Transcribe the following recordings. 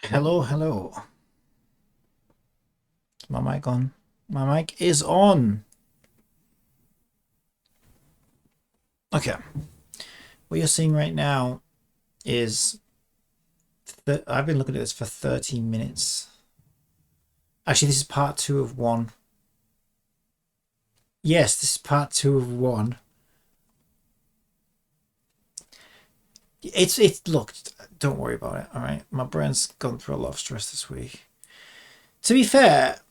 Hello, hello. Is my mic on? My mic is on. Okay. What you're seeing right now is that I've been looking at this for 30 minutes. Actually, this is part two of one. Yes, this is part two of one. Look, don't worry about it, all right? My brain's gone through a lot of stress this week. To be fair,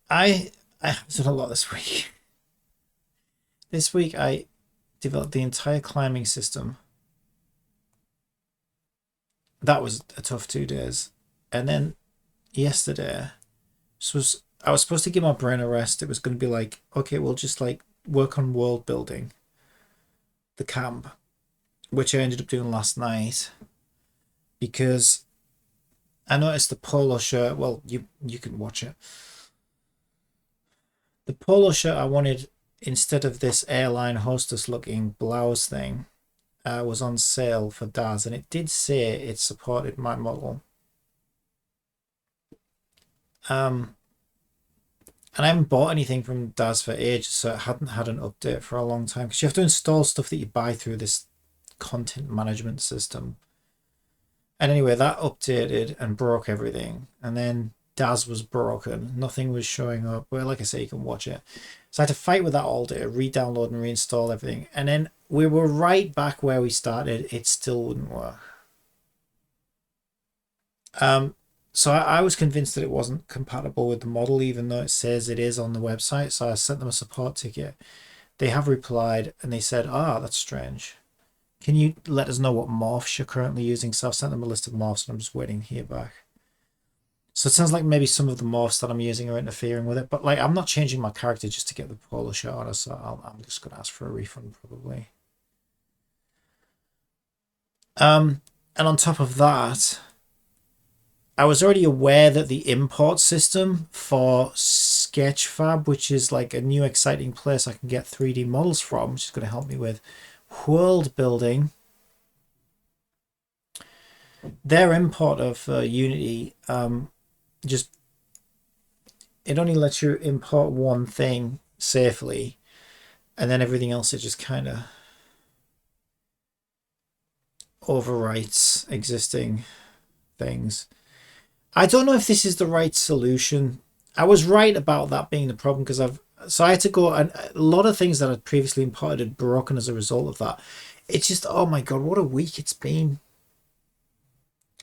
I have done a lot this week. This week I developed the entire climbing system. That was a tough 2 days. And then yesterday, I was supposed to give my brain a rest. It was going to be like, okay, we'll just like work on world building the camp, which I ended up doing last night because I noticed the polo shirt. Well, you can watch it. The polo shirt I wanted instead of this airline hostess looking blouse thing was on sale for Daz, and it did say it supported my model. Um, and I haven't bought anything from Daz for ages, so it hadn't had an update for a long time because you have to install stuff that you buy through this content management system. And anyway, that updated and broke everything. And then Daz was broken. Nothing was showing up. Well, like I say, you can watch it. So I had to fight with that all day, re-download and reinstall everything. And then we were right back where we started. It still wouldn't work. So I was convinced that it wasn't compatible with the model, even though it says it is on the website. So I sent them a support ticket. They have replied and they said, that's strange. Can you let us know what morphs you're currently using? So I've sent them a list of morphs and I'm just waiting to hear back. So it sounds like maybe some of the morphs that I'm using are interfering with it. But like, I'm not changing my character just to get the polo shirt on. So I'm just going to ask for a refund probably. And on top of that, I was already aware that the import system for Sketchfab, which is like a new exciting place I can get 3D models from, which is going to help me with world building. Their import of Unity just it only lets you import one thing safely, and then everything else it just kind of overwrites existing things. I don't know if this is the right solution. I was right about that being the problem because I had to go, and a lot of things that I'd previously imported had broken as a result of that. It's just, oh my god, what a week it's been.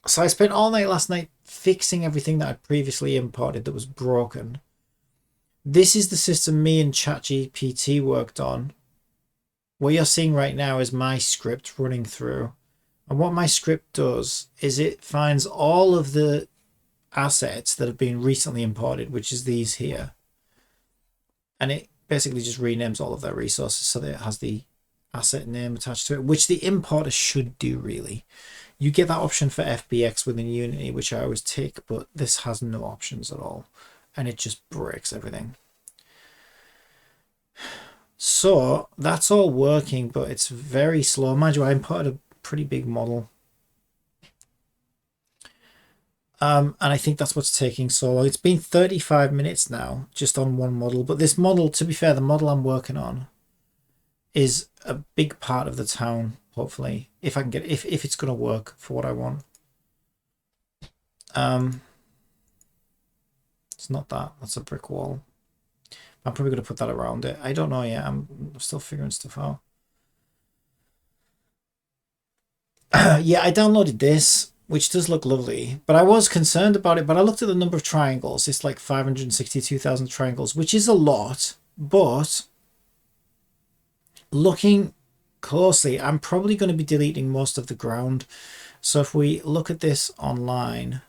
So I spent all night last night fixing everything that I'd previously imported that was broken. This is the system me and ChatGPT worked on. What you're seeing right now is my script running through. And what my script does is it finds all of the assets that have been recently imported, which is these here. And it basically just renames all of their resources so that it has the asset name attached to it, which the importer should do really. You get that option for FBX within Unity, which I always take, but this has no options at all. And it just breaks everything. So that's all working, but it's very slow. Mind you, I imported a pretty big model. And I think that's what's taking so long. It's been 35 minutes now just on one model. But this model, to be fair, the model I'm working on is a big part of the town, hopefully. If I can get if it's gonna work for what I want. It's not that, that's a brick wall. I'm probably gonna put that around it. I don't know yet. I'm still figuring stuff out. Yeah, I downloaded this, which does look lovely, but I was concerned about it. But I looked at the number of triangles. It's like 562,000 triangles, which is a lot. But looking closely, I'm probably going to be deleting most of the ground. So if we look at this online,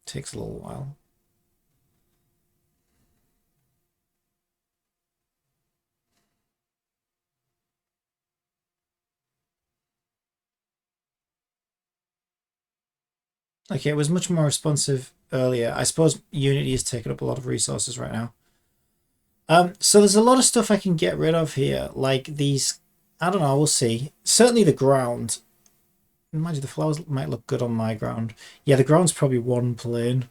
it takes a little while. Okay, it was much more responsive earlier. I suppose Unity is taking up a lot of resources right now. So there's a lot of stuff I can get rid of here, like these I don't know. We'll see. Certainly the ground. Imagine the flowers might look good on my ground. Yeah, the ground's probably one plane.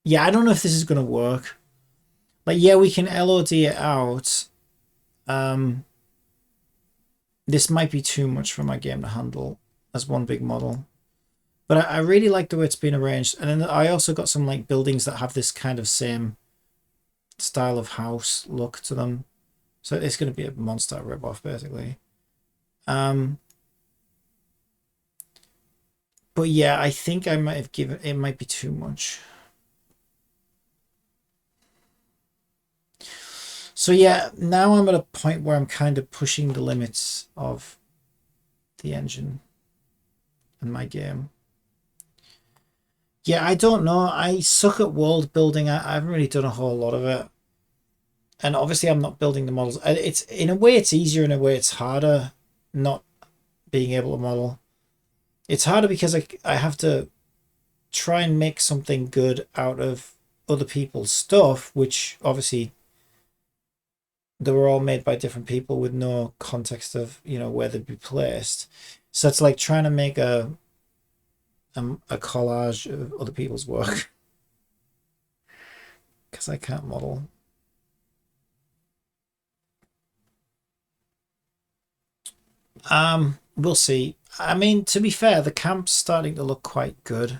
Yeah, I don't know if this is going to work. Like, yeah, we can LOD it out. Um, this might be too much for my game to handle as one big model. But I really like the way it's been arranged. And then I also got some like buildings that have this kind of same style of house look to them. So it's going to be a monster ripoff, basically. Um, but yeah, I think I might have given it might be too much. So yeah, now I'm at a point where I'm kind of pushing the limits of the engine and my game. Yeah, I don't know. I suck at world building. I haven't really done a whole lot of it. And obviously I'm not building the models. It's in a way it's easier, in a way it's harder not being able to model. It's harder because I have to try and make something good out of other people's stuff, which obviously they were all made by different people with no context of, you know, where they'd be placed. So it's like trying to make a collage of other people's work because I can't model. We'll see. I mean, to be fair, the camp's starting to look quite good.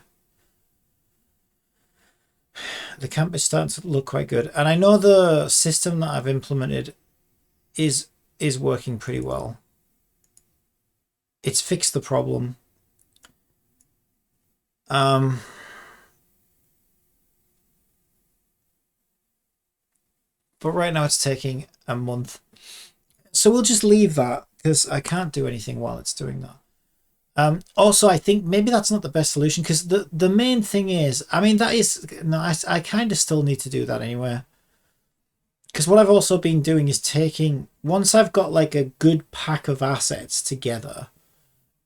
The camp is starting to look quite good, and I know the system that I've implemented is working pretty well. It's fixed the problem. But right now it's taking a month, so we'll just leave that because I can't do anything while it's doing that. Also, I think maybe that's not the best solution because the main thing is, I mean, that is no, I kind of still need to do that anyway. Because what I've also been doing is taking once I've got like a good pack of assets together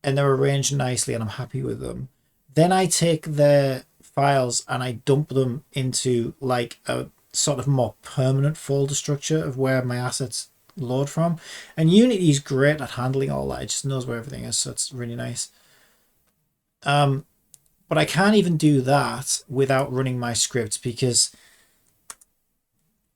and they're arranged nicely and I'm happy with them, then I take their files and I dump them into like a sort of more permanent folder structure of where my assets load from. And Unity is great at handling all that. It just knows where everything is, so it's really nice. But I can't even do that without running my script because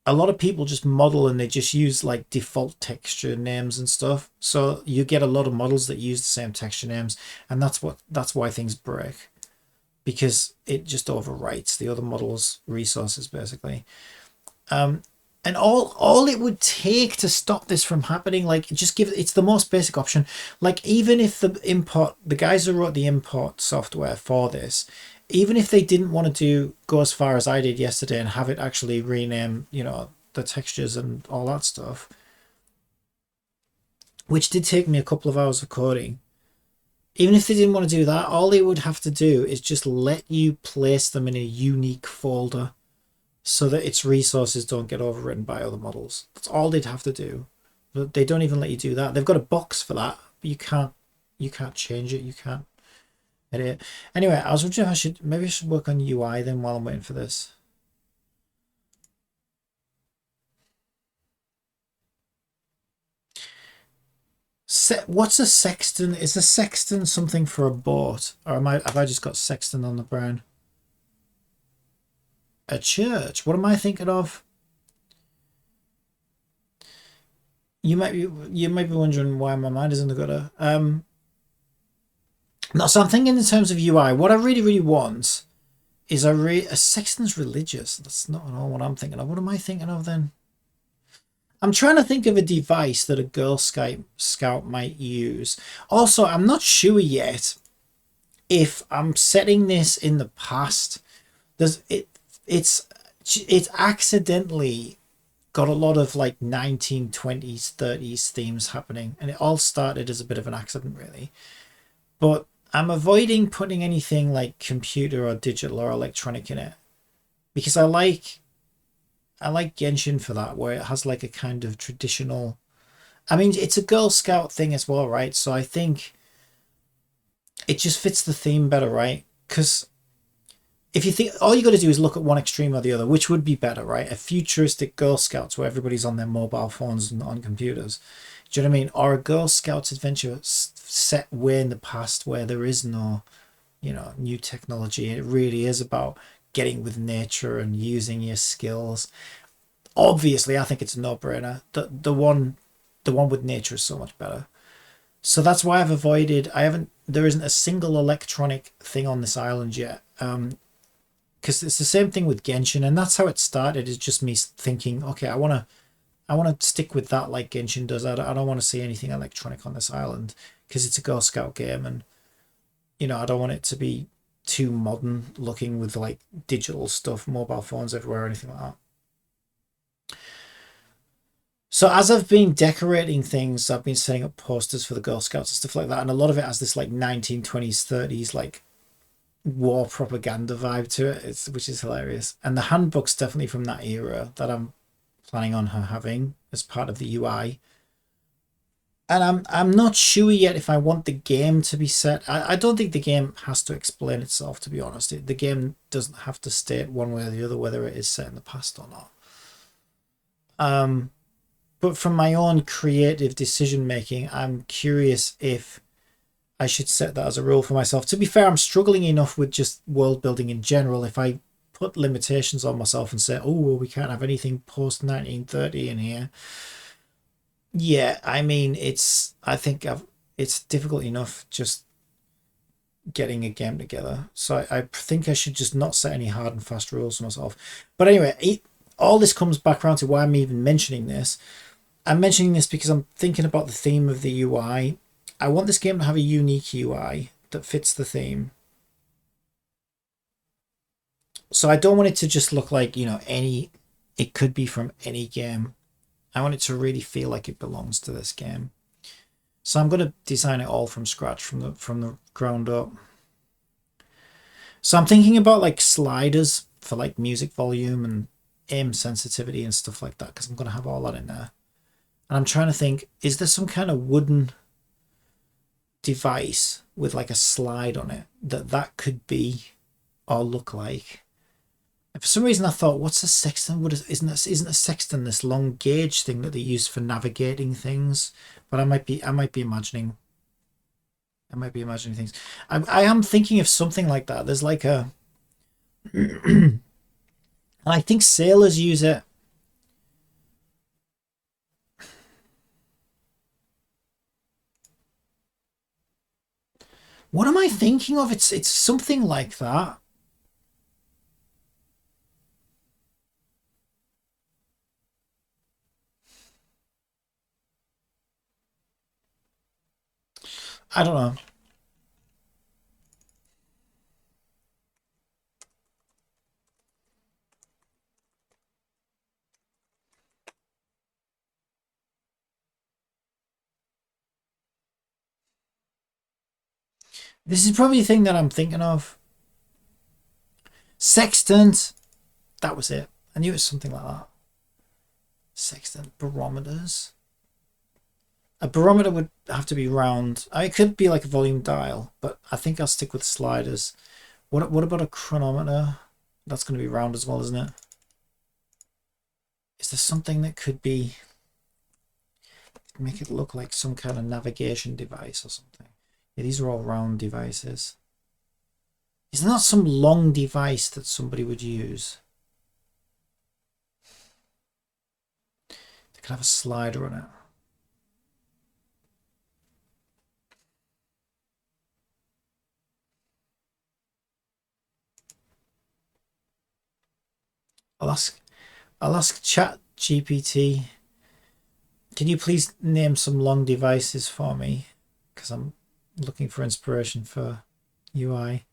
a lot of people just model and they just use like default texture names and stuff. So you get a lot of models that use the same texture names, and that's why things break because it just overwrites the other model's resources basically. And all it would take to stop this from happening, like just give it's the most basic option. Like even if the guys who wrote the import software for this, even if they didn't want to go as far as I did yesterday and have it actually rename, you know, the textures and all that stuff, which did take me a couple of hours of coding. Even if they didn't want to do that, all they would have to do is just let you place them in a unique folder so that its resources don't get overwritten by other models. That's all they'd have to do. But they don't even let you do that. They've got a box for that, but you can't change it. You can't edit it. Anyway, I was wondering if maybe I should work on UI then while I'm waiting for this. What's a sexton? Is a sexton something for a boat, or have I just got sexton on the brain? A church. What am I thinking of? You might be wondering why my mind is in the gutter. No, so I'm thinking in terms of UI. What I really, really want is a sexton's religious. That's not at all what I'm thinking of. What am I thinking of then? I'm trying to think of a device that a Girl Scout might use. Also, I'm not sure yet if I'm setting this in the past. It's accidentally got a lot of like 1920s, 30s themes happening, and it all started as a bit of an accident, really. But I'm avoiding putting anything like computer or digital or electronic in it because I like Genshin for that, where it has like a kind of traditional. I mean, it's a Girl Scout thing as well, right? So I think it just fits the theme better, right? Because if you think all you got to do is look at one extreme or the other, which would be better, right? A futuristic Girl Scouts where everybody's on their mobile phones and on computers. Do you know what I mean? Or a Girl Scouts adventure set way in the past where there is no, new technology. It really is about getting with nature and using your skills. Obviously, I think it's a no-brainer. The one with nature is so much better. So that's why I've avoided. There isn't a single electronic thing on this island yet. Because it's the same thing with Genshin, and that's how it started. Is just me thinking, okay, I want to stick with that like Genshin does. I don't want to see anything electronic on this island because it's a Girl Scout game, and I don't want it to be too modern looking with like digital stuff, mobile phones everywhere, or anything like that. So as I've been decorating things, I've been setting up posters for the Girl Scouts and stuff like that, and a lot of it has this like 1920s, 30s like war propaganda vibe to it, which is hilarious. And the handbook's definitely from that era that I'm planning on her having as part of the UI. And I'm not sure yet if I want the game to be set. I don't think the game has to explain itself, to be honest. The game doesn't have to state one way or the other whether it is set in the past or not. But from my own creative decision making, I'm curious if I should set that as a rule for myself. To be fair, I'm struggling enough with just world building in general. If I put limitations on myself and say, oh, well, we can't have anything post 1930 in here. Yeah, I mean, it's difficult enough just getting a game together. So I think I should just not set any hard and fast rules for myself. But anyway, all this comes back around to why I'm even mentioning this. I'm mentioning this because I'm thinking about the theme of the UI. I want this game to have a unique UI that fits the theme. So I don't want it to just look like, it could be from any game. I want it to really feel like it belongs to this game. So I'm going to design it all from scratch, from the ground up. So I'm thinking about like sliders for like music volume and aim sensitivity and stuff like that, because I'm going to have all that in there. And I'm trying to think, is there some kind of wooden device with like a slide on it that could be or look like? And for some reason I thought, what's a sextant? Isn't a sextant this long gauge thing that they use for navigating things? But I might be imagining things. I am thinking of something like that. There's like a and I think sailors use it. What am I thinking of? It's something like that. I don't know. This is probably the thing that I'm thinking of. Sextant. That was it. I knew it was something like that. Sextant. Barometers. A barometer would have to be round. It could be like a volume dial, but I think I'll stick with sliders. What about a chronometer? That's going to be round as well, isn't it? Is there something that could be make it look like some kind of navigation device or something? Yeah, these are all round devices. Is there not some long device that somebody would use? They could have a slider on it. I'll ask Chat GPT. Can you please name some long devices for me? Because I'm looking for inspiration for UI.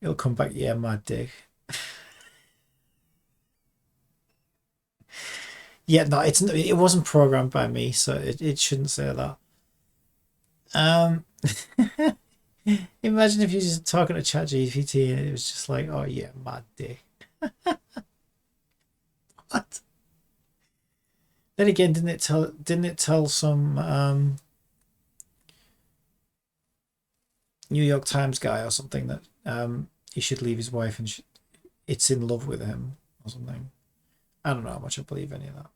It'll come back, yeah, mad dick. Yeah, no, it wasn't programmed by me, so it shouldn't say that. Imagine if you're just talking to ChatGPT and it was just like, oh yeah, mad dick. What? Then again, didn't it tell some New York Times guy or something that he should leave his wife and it's in love with him or something. I don't know how much I believe any of that.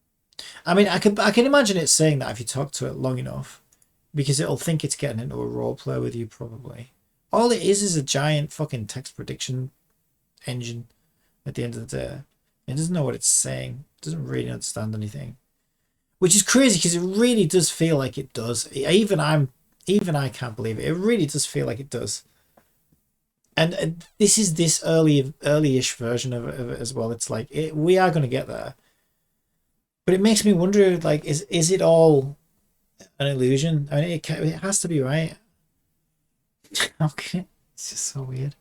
I mean, I can imagine it saying that if you talk to it long enough, because it'll think it's getting into a role play with you probably. All it is a giant fucking text prediction engine at the end of the day. It doesn't know what it's saying. It doesn't really understand anything. Which is crazy because it really does feel like it does. Even I can't believe it. It really does feel like it does. And this is this early-ish version of it as well. It's like we are going to get there, but it makes me wonder. Like, is it all an illusion? I mean, it has to be, right? Okay, it's just so weird.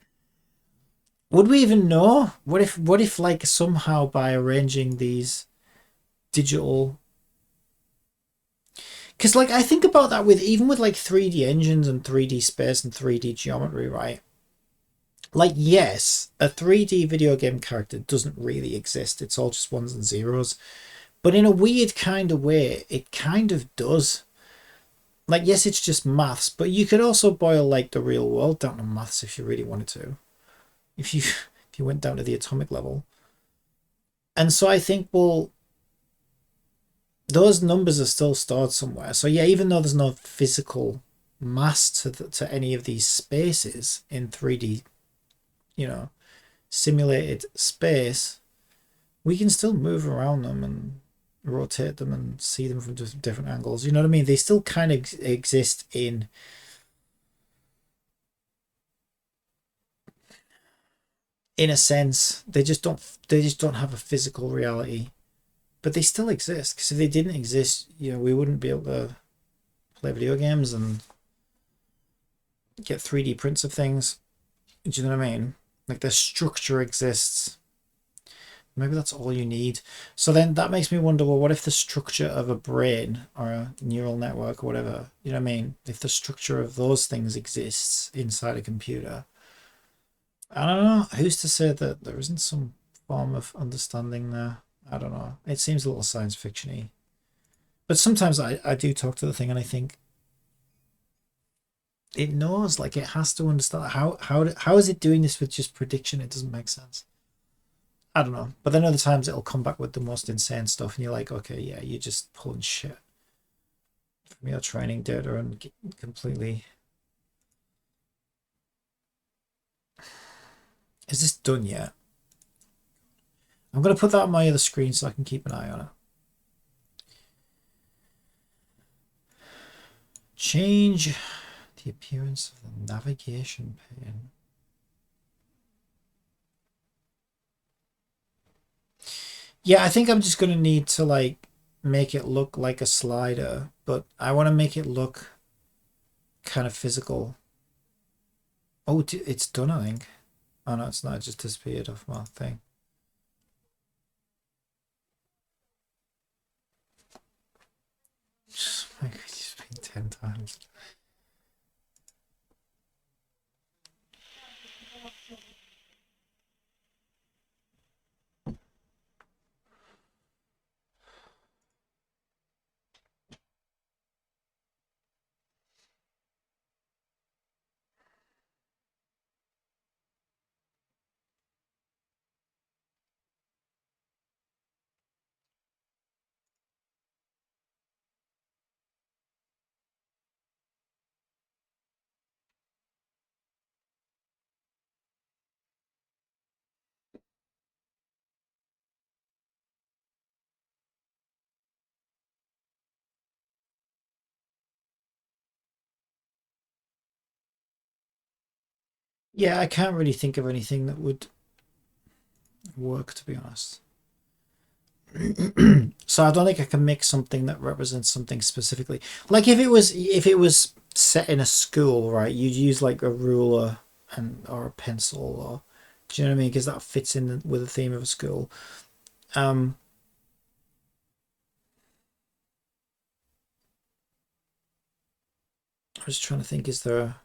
Would we even know? What if like somehow by arranging these digital, because like I think about that with even with like 3D engines and 3D space and 3D geometry, right? Like, yes, a 3D video game character doesn't really exist. It's all just ones and zeros. But in a weird kind of way, it kind of does. Like, yes, it's just maths, but you could also boil like the real world down to maths if you really wanted to. If you if you went down to the atomic level. And so I think, well, those numbers are still stored somewhere. So yeah, even though there's no physical mass to any of these spaces in 3D, you know, simulated space, we can still move around them and rotate them and see them from different angles. You know what I mean? They still kind of exist in a sense. They just don't have a physical reality, but they still exist. Because if they didn't exist, we wouldn't be able to play video games and get 3D prints of things. Do you know what I mean? Like the structure exists. Maybe that's all you need. So then that makes me wonder, well, what if the structure of a brain or a neural network or whatever, you know what I mean? If the structure of those things exists inside a computer, I don't know. Who's to say that there isn't some form of understanding there? I don't know. It seems a little science fiction-y. But sometimes I do talk to the thing and I think it knows, like it has to understand how is it doing this with just prediction? It doesn't make sense. I don't know. But then other times it'll come back with the most insane stuff, and you're like, okay, yeah, you're just pulling shit from your training data and completely. Is this done yet? I'm going to put that on my other screen so I can keep an eye on it. Change the appearance of the navigation pane. Yeah, I think I'm just going to need to like make it look like a slider, but I want to make it look kind of physical. Oh, it's done, I think. Oh no, it's not. It just disappeared off my thing. It's been 10 times. Yeah, I can't really think of anything that would work, to be honest. So I don't think I can make something that represents something specifically. Like if it was set in a school, right? You'd use like a ruler and or a pencil, or do you know what I mean? Because that fits in with the theme of a school. Um, I was trying to think, is there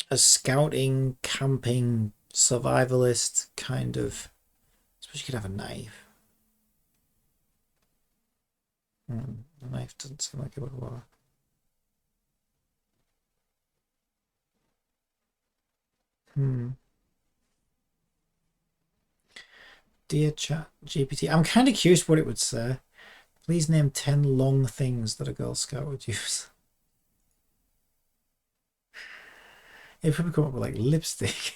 a scouting, camping, survivalist kind of? I suppose you could have a knife. A knife doesn't seem like it would work. Dear Chat GPT, I'm kind of curious what it would say. Please name 10 long things that a Girl Scout would use. It'd probably come up with like lipstick.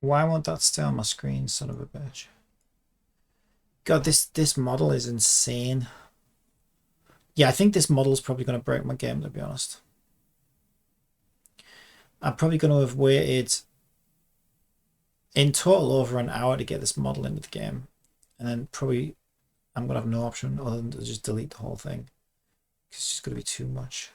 Why won't that stay on my screen, son of a bitch? God, this model is insane. Yeah, I think this model is probably going to break my game, to be honest. I'm probably going to have waited in total over an hour to get this model into the game. And then probably I'm going to have no option other than to just delete the whole thing. Because it's just going to be too much.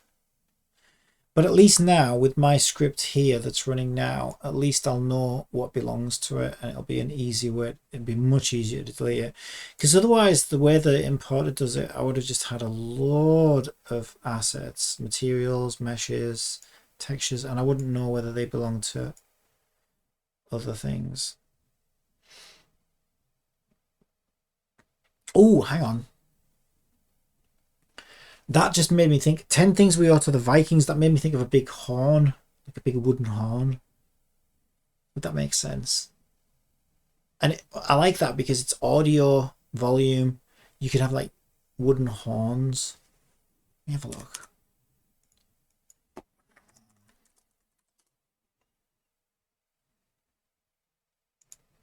But at least now, with my script here that's running now, at least I'll know what belongs to it, and it'll be an easy way. It'd be much easier to delete it. Because otherwise, the way the importer does it, I would have just had a load of assets, materials, meshes, textures, and I wouldn't know whether they belong to other things. Oh, hang on. That just made me think 10 things we owe to the Vikings. That made me think of a big horn, like a big wooden horn. Would that make sense? And I like that because it's audio, volume. You could have like wooden horns. Let me have a look.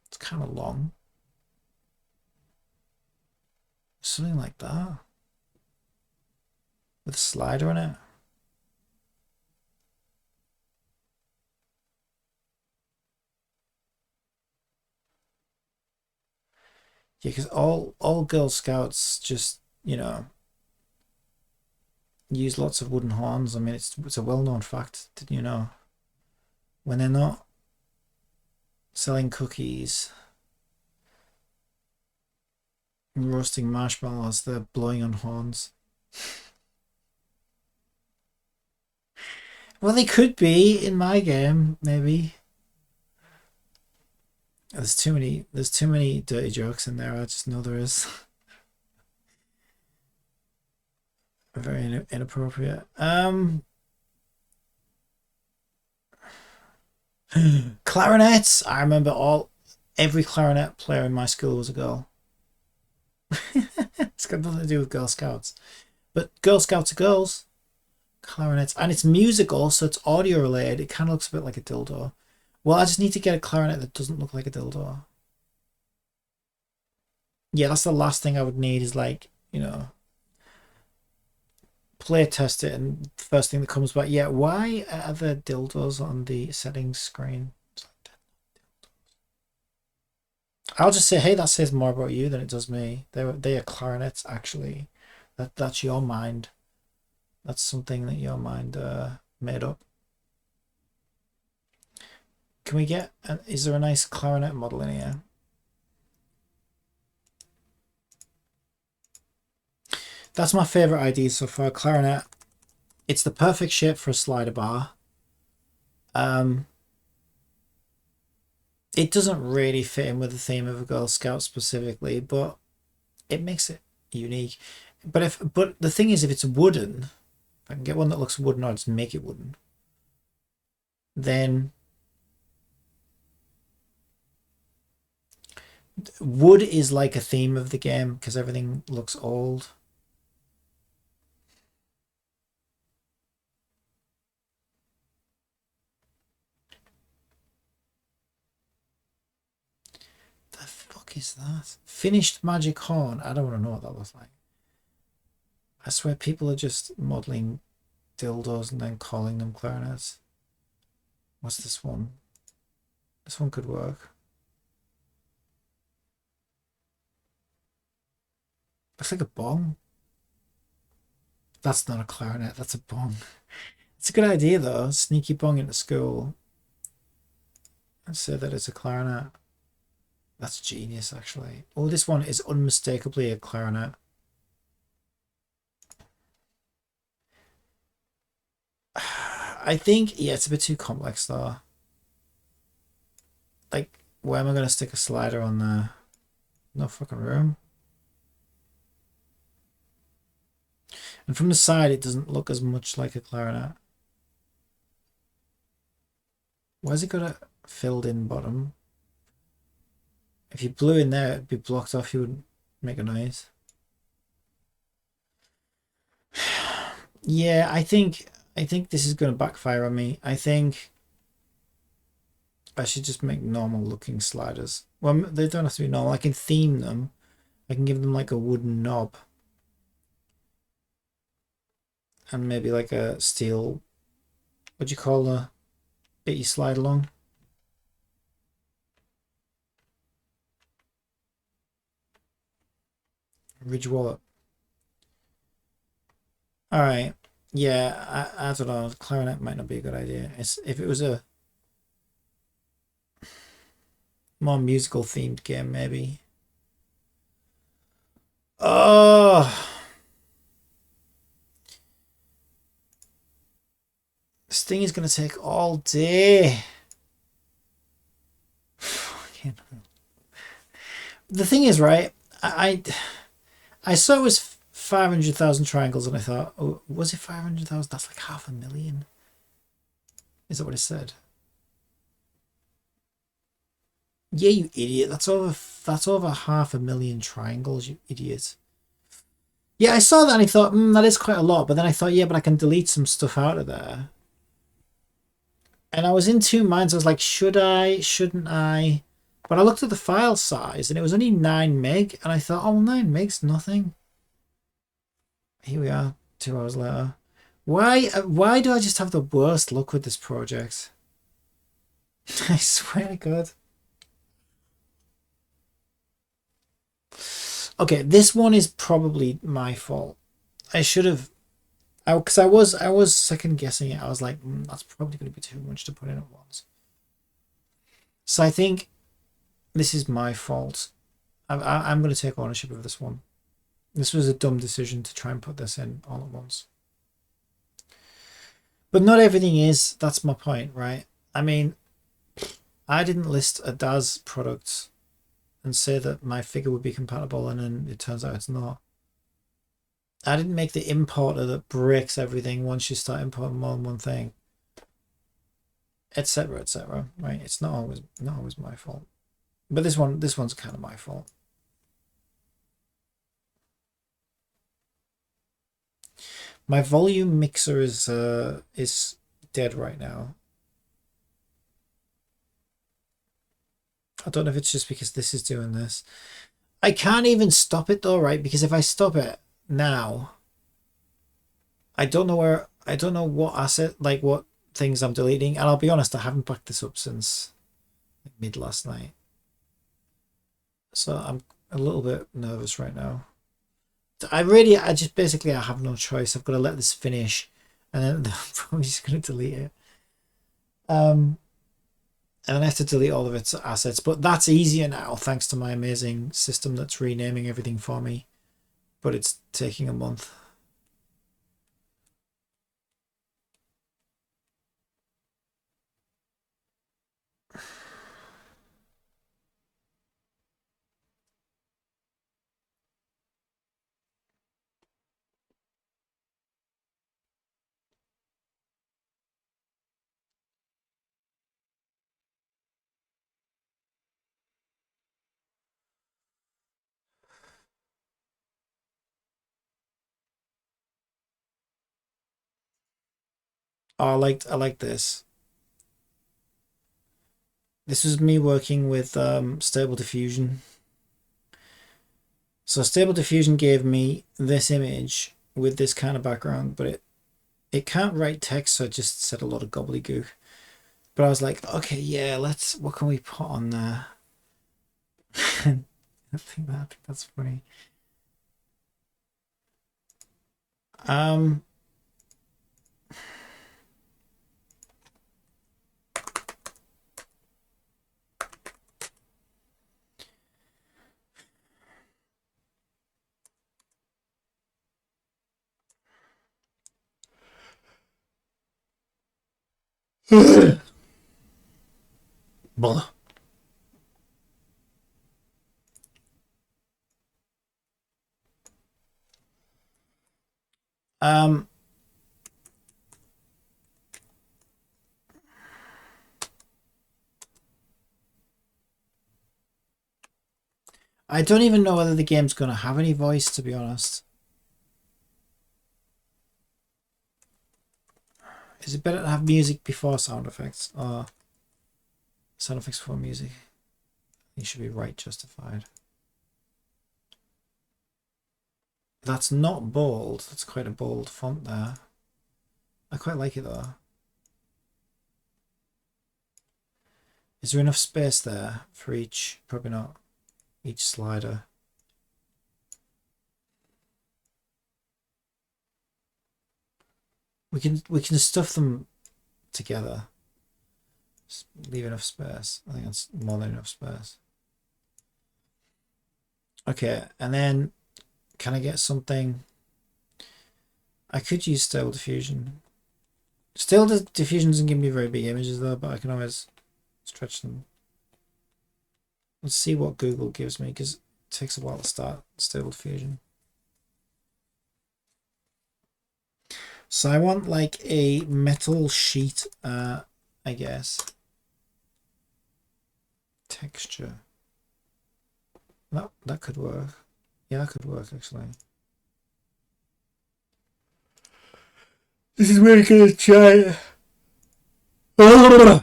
It's kind of long. Something like that. With a slider in it. Yeah, because all Girl Scouts just, you know, use lots of wooden horns. I mean, it's a well-known fact, did you know? When they're not selling cookies and roasting marshmallows, they're blowing on horns. Well, they could be in my game, maybe. There's too many dirty jokes in there. I just know there is. Very inappropriate. Clarinets. I remember every clarinet player in my school was a girl. It's got nothing to do with Girl Scouts, but Girl Scouts are girls. Clarinets, and it's musical, so it's audio related. It kind of looks a bit like a dildo. Well, I just need to get a clarinet that doesn't look like a dildo. Yeah, that's the last thing I would need is like, you know, play test it, and the first thing that comes back, yeah, why are there dildos on the settings screen? I'll just say, hey, that says more about you than it does me. They are clarinets, actually. That's your mind. That's something that your mind made up. Can we get? Is there a nice clarinet model in here? That's my favorite idea so far. Clarinet. It's the perfect shape for a slider bar. It doesn't really fit in with the theme of a Girl Scout specifically, but it makes it unique. But the thing is, if it's wooden, if I can get one that looks wooden, or just make it wooden, then wood is like a theme of the game because everything looks old. The fuck is that? Finished magic horn. I don't want to know what that looks like. I swear people are just modeling dildos and then calling them clarinets. What's this one? This one could work. Looks like a bong. That's not a clarinet, that's a bong. It's a good idea though. Sneaky bong into school and say that it's a clarinet. That's genius, actually. Oh, this one is unmistakably a clarinet. I think, yeah, it's a bit too complex though. Like, where am I going to stick a slider on there? No fucking room. And from the side, it doesn't look as much like a clarinet. Where's it got a filled in bottom? If you blew in there, it'd be blocked off. You wouldn't make a noise. Yeah, I think this is going to backfire on me. I think I should just make normal looking sliders. Well, they don't have to be normal. I can theme them. I can give them like a wooden knob. And maybe like a steel, what do you call the bit you slide along? Ridge wallet. All right. Yeah, I don't know. Clarinet might not be a good idea. If it was a more musical themed game, maybe. Oh, this thing is going to take all day. The thing is, right? I saw it was 500,000 triangles, and I thought, oh, was it 500,000? That's like 500,000. Is that what it said? Yeah, you idiot. That's over 500,000 triangles, you idiot. Yeah, I saw that and I thought, that is quite a lot. But then I thought, yeah, but I can delete some stuff out of there. And I was in two minds. I was like, should I? Shouldn't I? But I looked at the file size and it was only 9 meg. And I thought, oh, 9 meg's nothing. Here we are, 2 hours later. Why do I just have the worst luck with this project? I swear to God. Okay, this one is probably my fault. I should have, because I was second guessing it. I was like, that's probably going to be too much to put in at once. So I think this is my fault. I'm going to take ownership of this one. This was a dumb decision to try and put this in all at once. But not everything is. That's my point, right? I mean, I didn't list a DAS product and say that my figure would be compatible, and then it turns out it's not. I didn't make the importer that breaks everything once you start importing more than one thing, etc., etc. Right? It's not always my fault, but this one's kind of my fault. My volume mixer is dead right now. I don't know if it's just because this is doing this. I can't even stop it though, right? Because if I stop it now, I don't know what asset, like what things I'm deleting. And I'll be honest, I haven't backed this up since mid last night. So I'm a little bit nervous right now. I just basically I have no choice. I've got to let this finish, and then I'm probably just going to delete it. And then I have to delete all of its assets, but that's easier now thanks to my amazing system that's renaming everything for me. But it's taking a month. Oh, I like this. This is me working with Stable Diffusion. So Stable Diffusion gave me this image with this kind of background, but it can't write text, so it just said a lot of gobbledygook. But I was like, okay, yeah, what can we put on there? I think that's funny. Um, Blah. Um, I don't even know whether the game's going to have any voice, to be honest. Is it better to have music before sound effects or sound effects before music? You should be right justified. That's not bold. That's quite a bold font there. I quite like it though. Is there enough space there for each? Probably not. Each slider. We can stuff them together. Just leave enough space. I think that's more than enough space. Okay, and then can I get something? I could use Stable Diffusion. Stable Diffusion doesn't give me very big images though, but I can always stretch them. Let's see what Google gives me, because it takes a while to start Stable Diffusion. So I want like a metal sheet, I guess. Texture. That could work. Yeah, that could work actually. This is where you're gonna try. This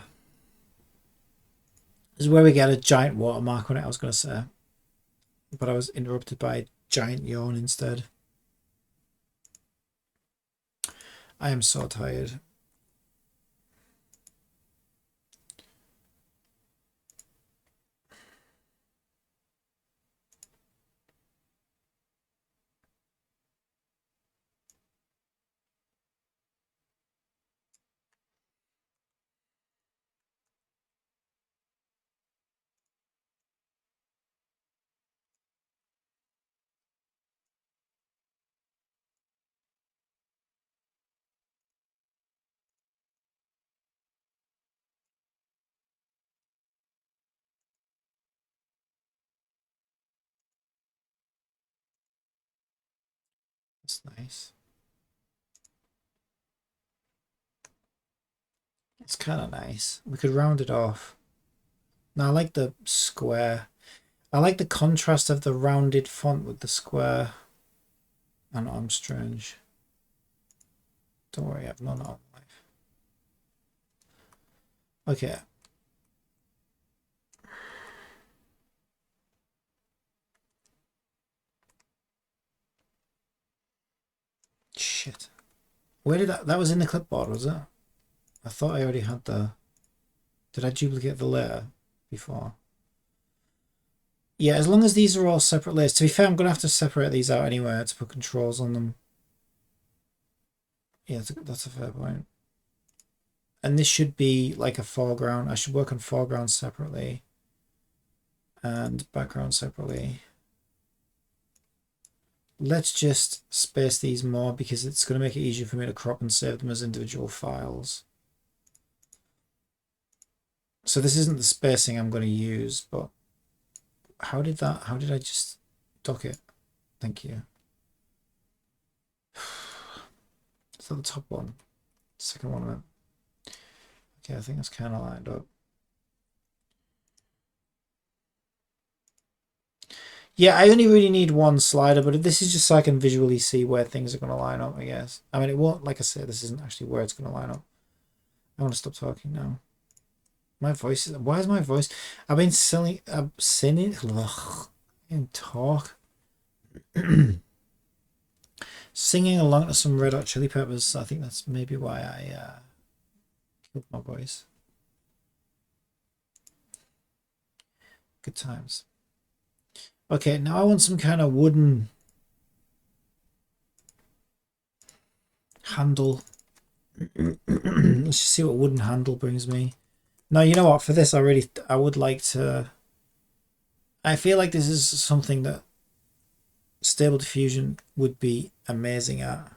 is where we get a giant watermark on it, I was gonna say. But I was interrupted by a giant yawn instead. I am so tired. That's nice. It's kind of nice. We could round it off. Now I like the square. I like the contrast of the rounded font with the square. And I'm strange. Don't worry, I've none on life. Okay. Shit. Where did that was in the clipboard, was it? I thought I already had the... Did I duplicate the layer before? Yeah, as long as these are all separate layers. To be fair, I'm going to have to separate these out anyway to put controls on them. Yeah, that's a fair point. And this should be like a foreground. I should work on foreground separately and background separately. Let's just space these more because it's going to make it easier for me to crop and save them as individual files. So this isn't the spacing I'm going to use, but how did I just dock it? Thank you. Is that the top one? Second one of it. Okay, I think that's kind of lined up. Yeah, I only really need one slider, but this is just so I can visually see where things are going to line up, I guess. I mean, it won't, like I said, this isn't actually where it's going to line up. I want to stop talking now. My voice is... Why is my voice... I've been singing... Ugh, and talk. Singing along to some Red Hot Chili Peppers. I think that's maybe why I killed my voice. Good times. Okay, now I want some kind of wooden handle. Let's just see what wooden handle brings me. No, you know what? For this, I would like to... I feel like this is something that Stable Diffusion would be amazing at.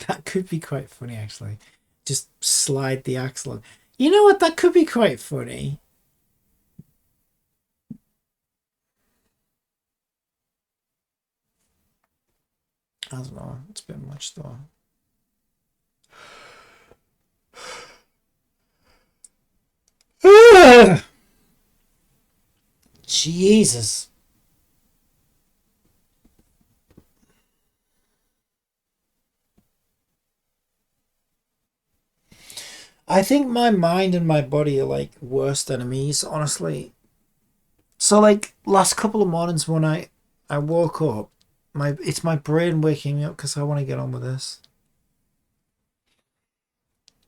That could be quite funny, actually. Just slide the axle on. You know what? That could be quite funny. I don't know. It's a bit much, though. Jesus. I think my mind and my body are like worst enemies, honestly. So like last couple of mornings when I woke up, it's my brain waking me up because I want to get on with this.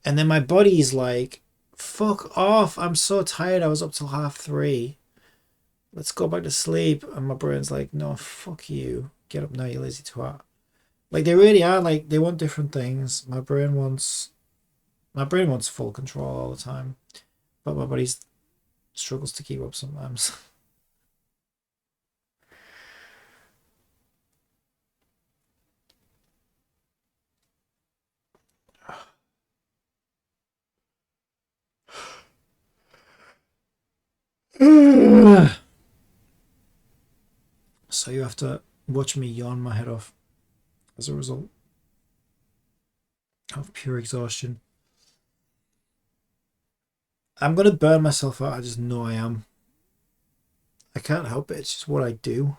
And then my body's like, fuck off. I'm so tired. I was up till 3:30. Let's go back to sleep. And my brain's like, no, fuck you. Get up now, you lazy twat. Like they really are like they want different things. My brain wants full control all the time. But my body struggles to keep up sometimes. So you have to watch me yawn my head off as a result of pure exhaustion. I'm gonna burn myself out. I just know I am. I can't help it. It's just what I do.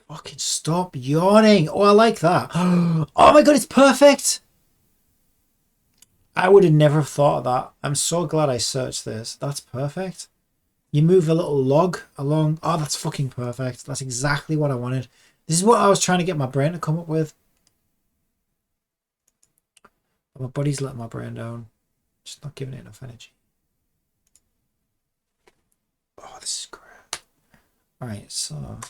Fucking stop yawning. Oh, I like that. Oh my god, it's perfect. I would have never thought of that. I'm so glad I searched this. That's perfect. You move a little log along. Oh, that's fucking perfect. That's exactly what I wanted. This is what I was trying to get my brain to come up with. My body's letting my brain down. Just not giving it enough energy. Oh, this is great. Alright, so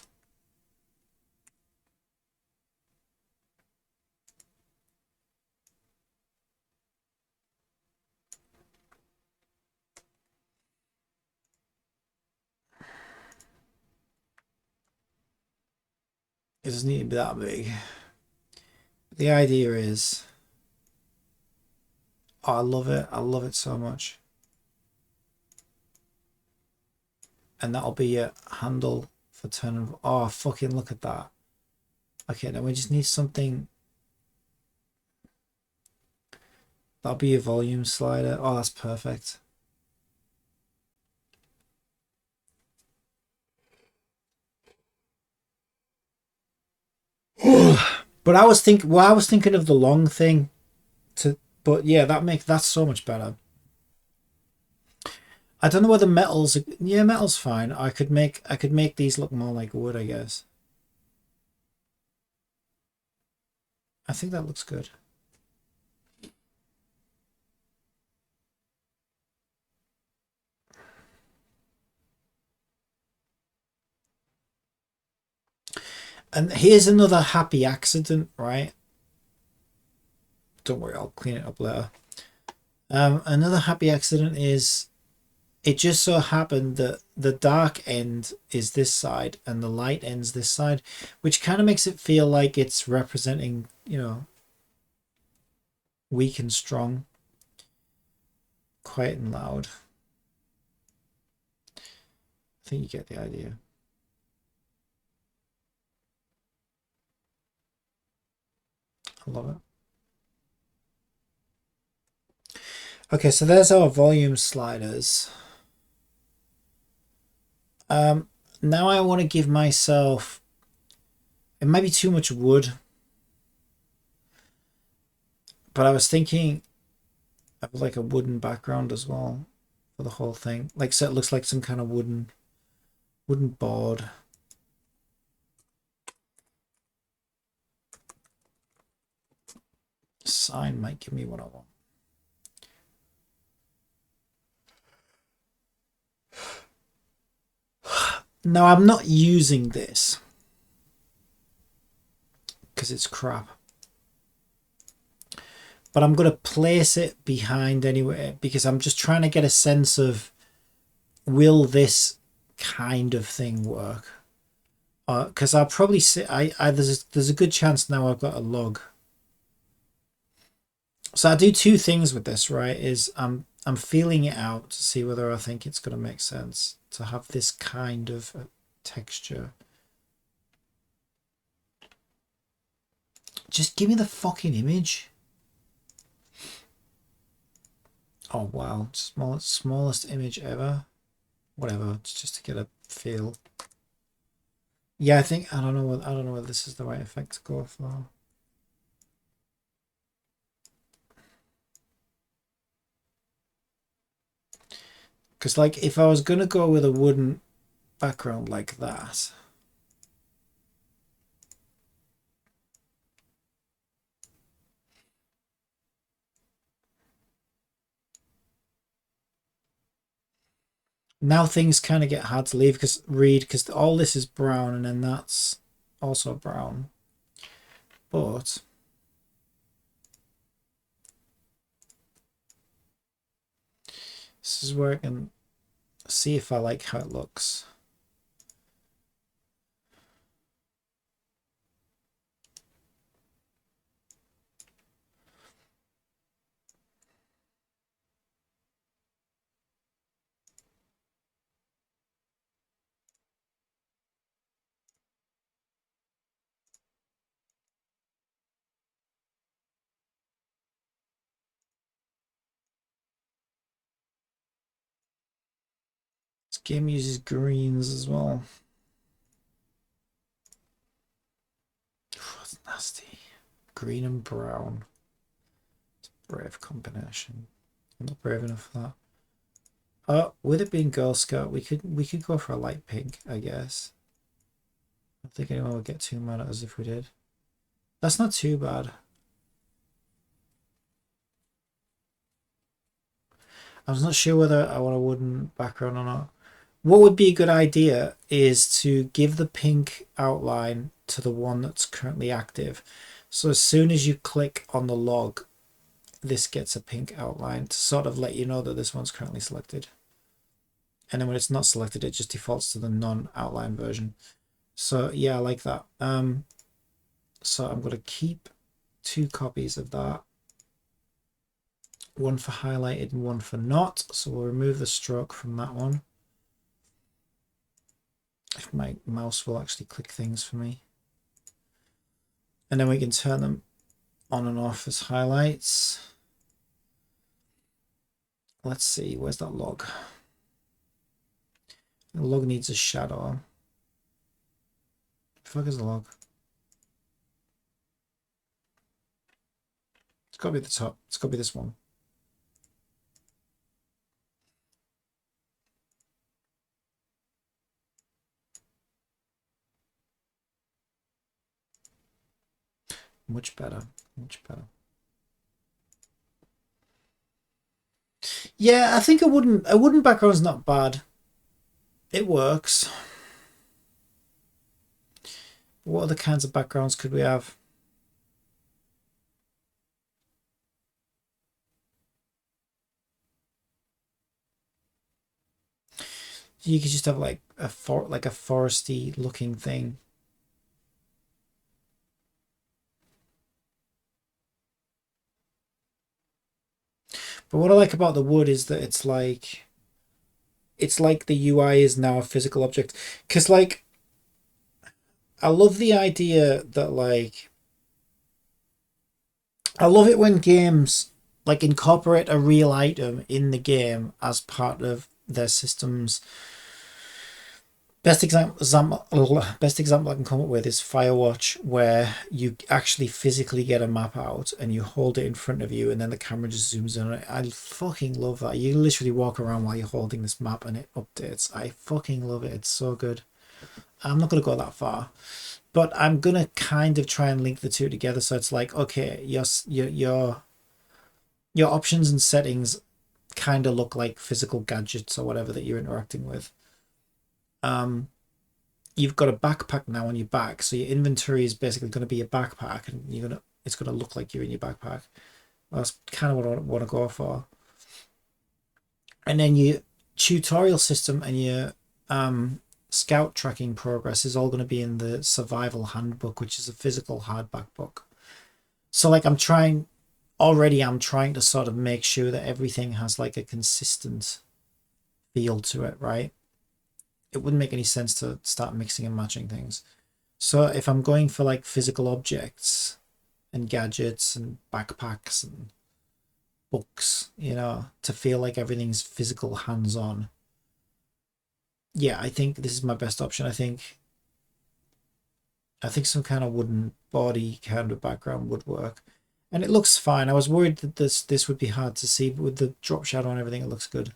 it doesn't need to be that big. The idea is, oh, I love it. I love it so much. And that'll be a handle for turning. Oh, fucking look at that. Okay, now we just need something. That'll be a volume slider. Oh, that's perfect. But I was thinking of the long thing but yeah, that's so much better. I don't know whether yeah, metal's fine. I could make these look more like wood, I guess. I think that looks good. And here's another happy accident, right? Don't worry, I'll clean it up later. Another happy accident is it just so happened that the dark end is this side and the light end's this side, which kind of makes it feel like it's representing, weak and strong, quiet and loud. I think you get the idea. I love it. Okay, so there's our volume sliders. Now I want to give myself, it might be too much wood, but I was thinking of like a wooden background as well. for the whole thing. Like, so it looks like some kind of wooden board. Sign might give me what I want. Now, I'm not using this because it's crap. But I'm going to place it behind anyway because I'm just trying to get a sense of, will this kind of thing work? Because I'll probably say there's a good chance now I've got a log. So I do two things with this, right? Is I'm feeling it out to see whether I think it's going to make sense to have this kind of texture. Just give me the fucking image. Oh wow, smallest image ever. Whatever, it's just to get a feel. Yeah, I don't know whether this is the right effect to go for. Because like if I was gonna go with a wooden background like that, now things kind of get hard to leave because all this is brown and then that's also brown. But this is where I can see if I like how it looks. This game uses greens as well. That's nasty. Green and brown. It's a brave combination. I'm not brave enough for that. With it being Girl Scout, we could go for a light pink, I guess. I don't think anyone would get too mad at us if we did. That's not too bad. I was not sure whether I want a wooden background or not. What would be a good idea is to give the pink outline to the one that's currently active. So as soon as you click on the log, this gets a pink outline to sort of let you know that this one's currently selected. And then when it's not selected, it just defaults to the non-outline version. So yeah, I like that. So I'm going to keep 2 copies of that. One for highlighted and one for not. So we'll remove the stroke from that one. If my mouse will actually click things for me. And then we can turn them on and off as highlights. Let's see, where's that log? The log needs a shadow. The fuck is the log? It's got to be the top. It's got to be this one. Much better. Much better. Yeah, I think a wooden background's not bad. It works. What other kinds of backgrounds could we have? You could just have like a foresty looking thing. But what I like about the wood is that it's like the UI is now a physical object. Because like I love the idea that like I love it when games like incorporate a real item in the game as part of their systems. Best example I can come up with is Firewatch, where you actually physically get a map out and you hold it in front of you, and then the camera just zooms in on it. I fucking love that. You literally walk around while you're holding this map and it updates. I fucking love it. It's so good. I'm not gonna go that far, but I'm gonna kind of try and link the two together. So it's like, okay, your options and settings kind of look like physical gadgets or whatever that you're interacting with. Um, you've got a backpack now on your back, so your inventory is basically going to be a backpack, and it's going to look like you're in your backpack. Well, that's kind of what I want to go for. And then your tutorial system and your scout tracking progress is all going to be in the survival handbook, which is a physical hardback book. So like I'm trying to sort of make sure that everything has like a consistent feel to it, right? It wouldn't make any sense to start mixing and matching things. So if I'm going for like physical objects and gadgets and backpacks and books, to feel like everything's physical, hands-on. Yeah, I think this is my best option. I think some kind of wooden body kind of background would work. And it looks fine. I was worried that this would be hard to see, but with the drop shadow and everything, it looks good.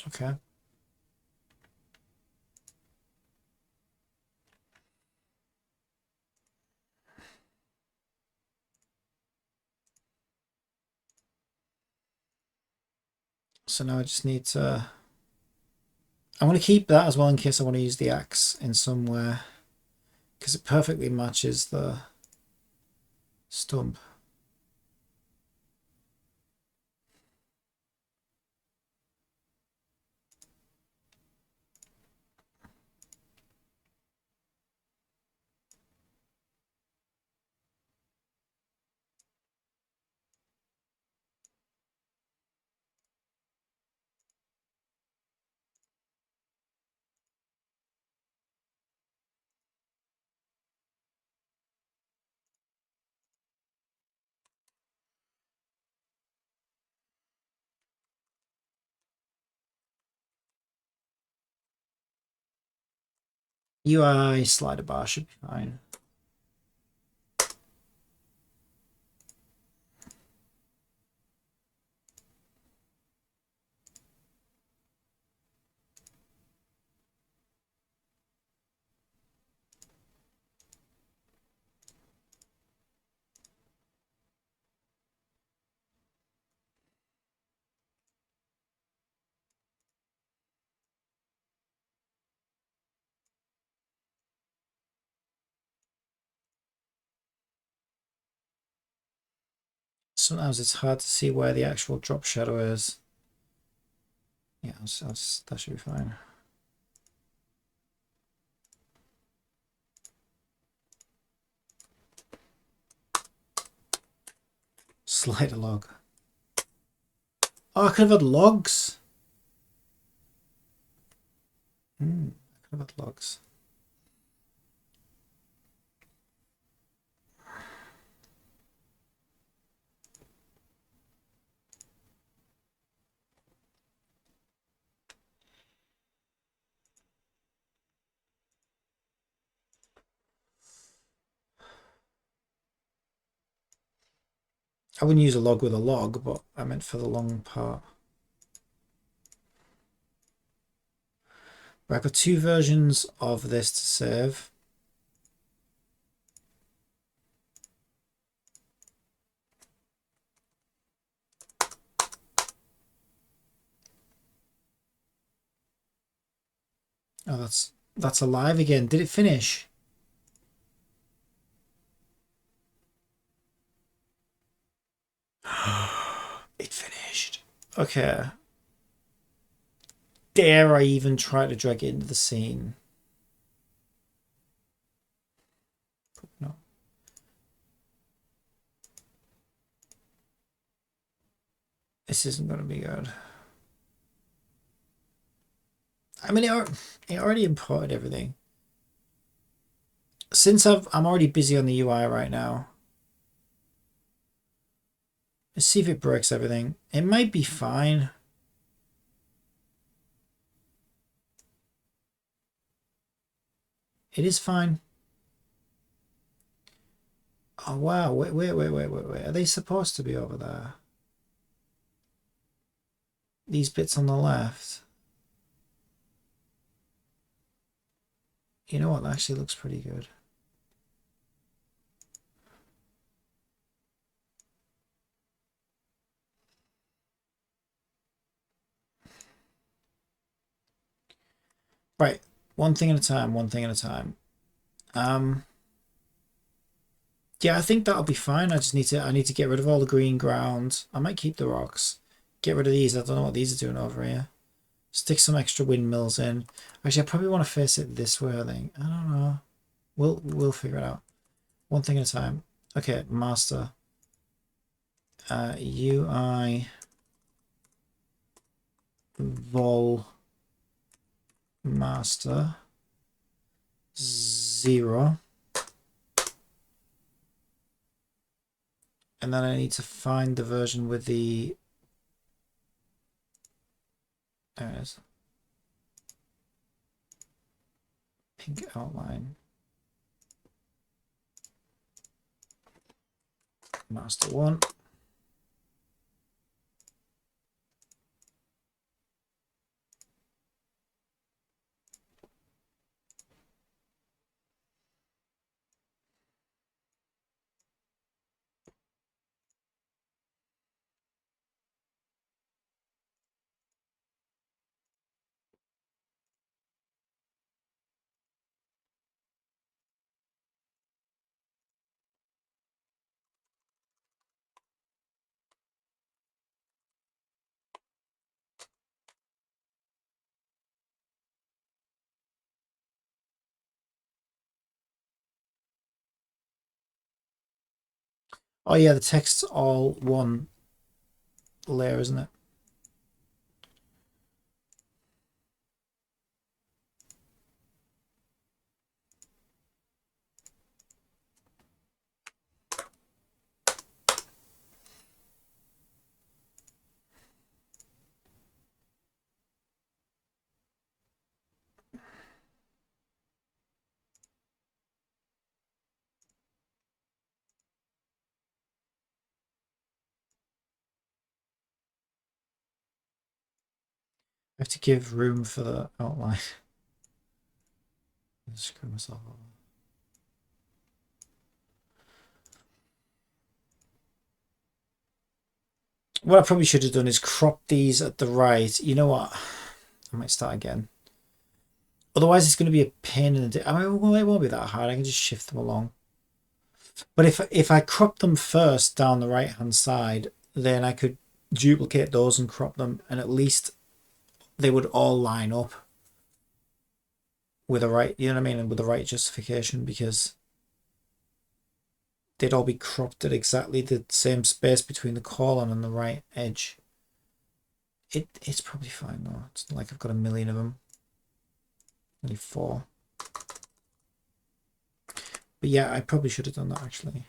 Okay. So now I just need to... I'm going to keep that as well in case I want to use the axe in somewhere, because it perfectly matches the stump. UI slider bar should be fine. Sometimes it's hard to see where the actual drop shadow is. Yeah, that should be fine. Slider log. Oh, I could have had logs. I could have had logs. I wouldn't use a log with a log, but I meant for the long part. But I've got two versions of this to save. Oh, that's alive again. Did it finish? It finished. Okay. Dare I even try to drag it into the scene? No. This isn't going to be good. I mean, it already imported everything. since I'm already busy on the UI right now, let's see if it breaks everything. It might be fine. It is fine. Oh wow, wait. Are they supposed to be over there? These bits on the left. You know what? That actually looks pretty good. Right. One thing at a time, one thing at a time. Yeah, I think that'll be fine. I need to get rid of all the green ground. I might keep the rocks. Get rid of these. I don't know what these are doing over here. Stick some extra windmills in. Actually, I probably want to face it this way, I think. I don't know. We'll figure it out. One thing at a time. Okay, master. UI vol master 0. And then I need to find the version with the... There it is. Pink outline. Master 1. Oh yeah, the text's all one layer, isn't it? I have to give room for the outline. Screw myself up. What I probably should have done is crop these at the right. You know what? I might start again. Otherwise, it's going to be a pain in the... I mean, well, it won't be that hard. I can just shift them along. But if I crop them first down the right-hand side, then I could duplicate those and crop them, and at least they would all line up with the right, you know what I mean, and with the right justification, because they'd all be cropped at exactly the same space between the colon and the right edge. It's probably fine though. It's not like I've got a million of them. Only 4. But yeah, I probably should have done that actually.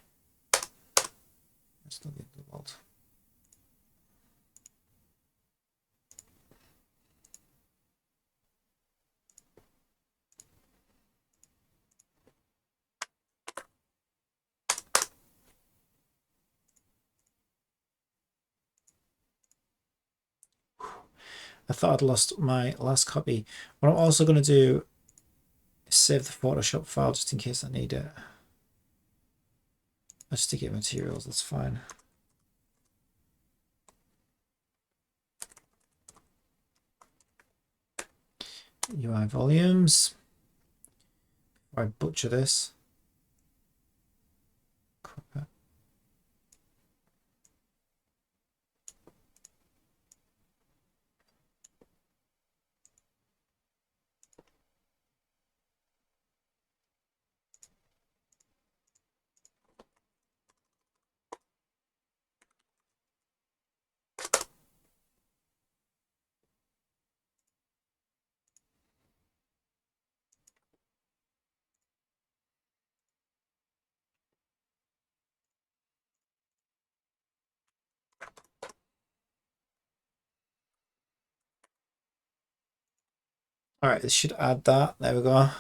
That's not the end of the world. I thought I'd lost my last copy. What I'm also going to do is save the Photoshop file just in case I need it. I'll stick it in materials, that's fine. UI volumes. I butcher this. Crop it. All right, this should add that. There we go. All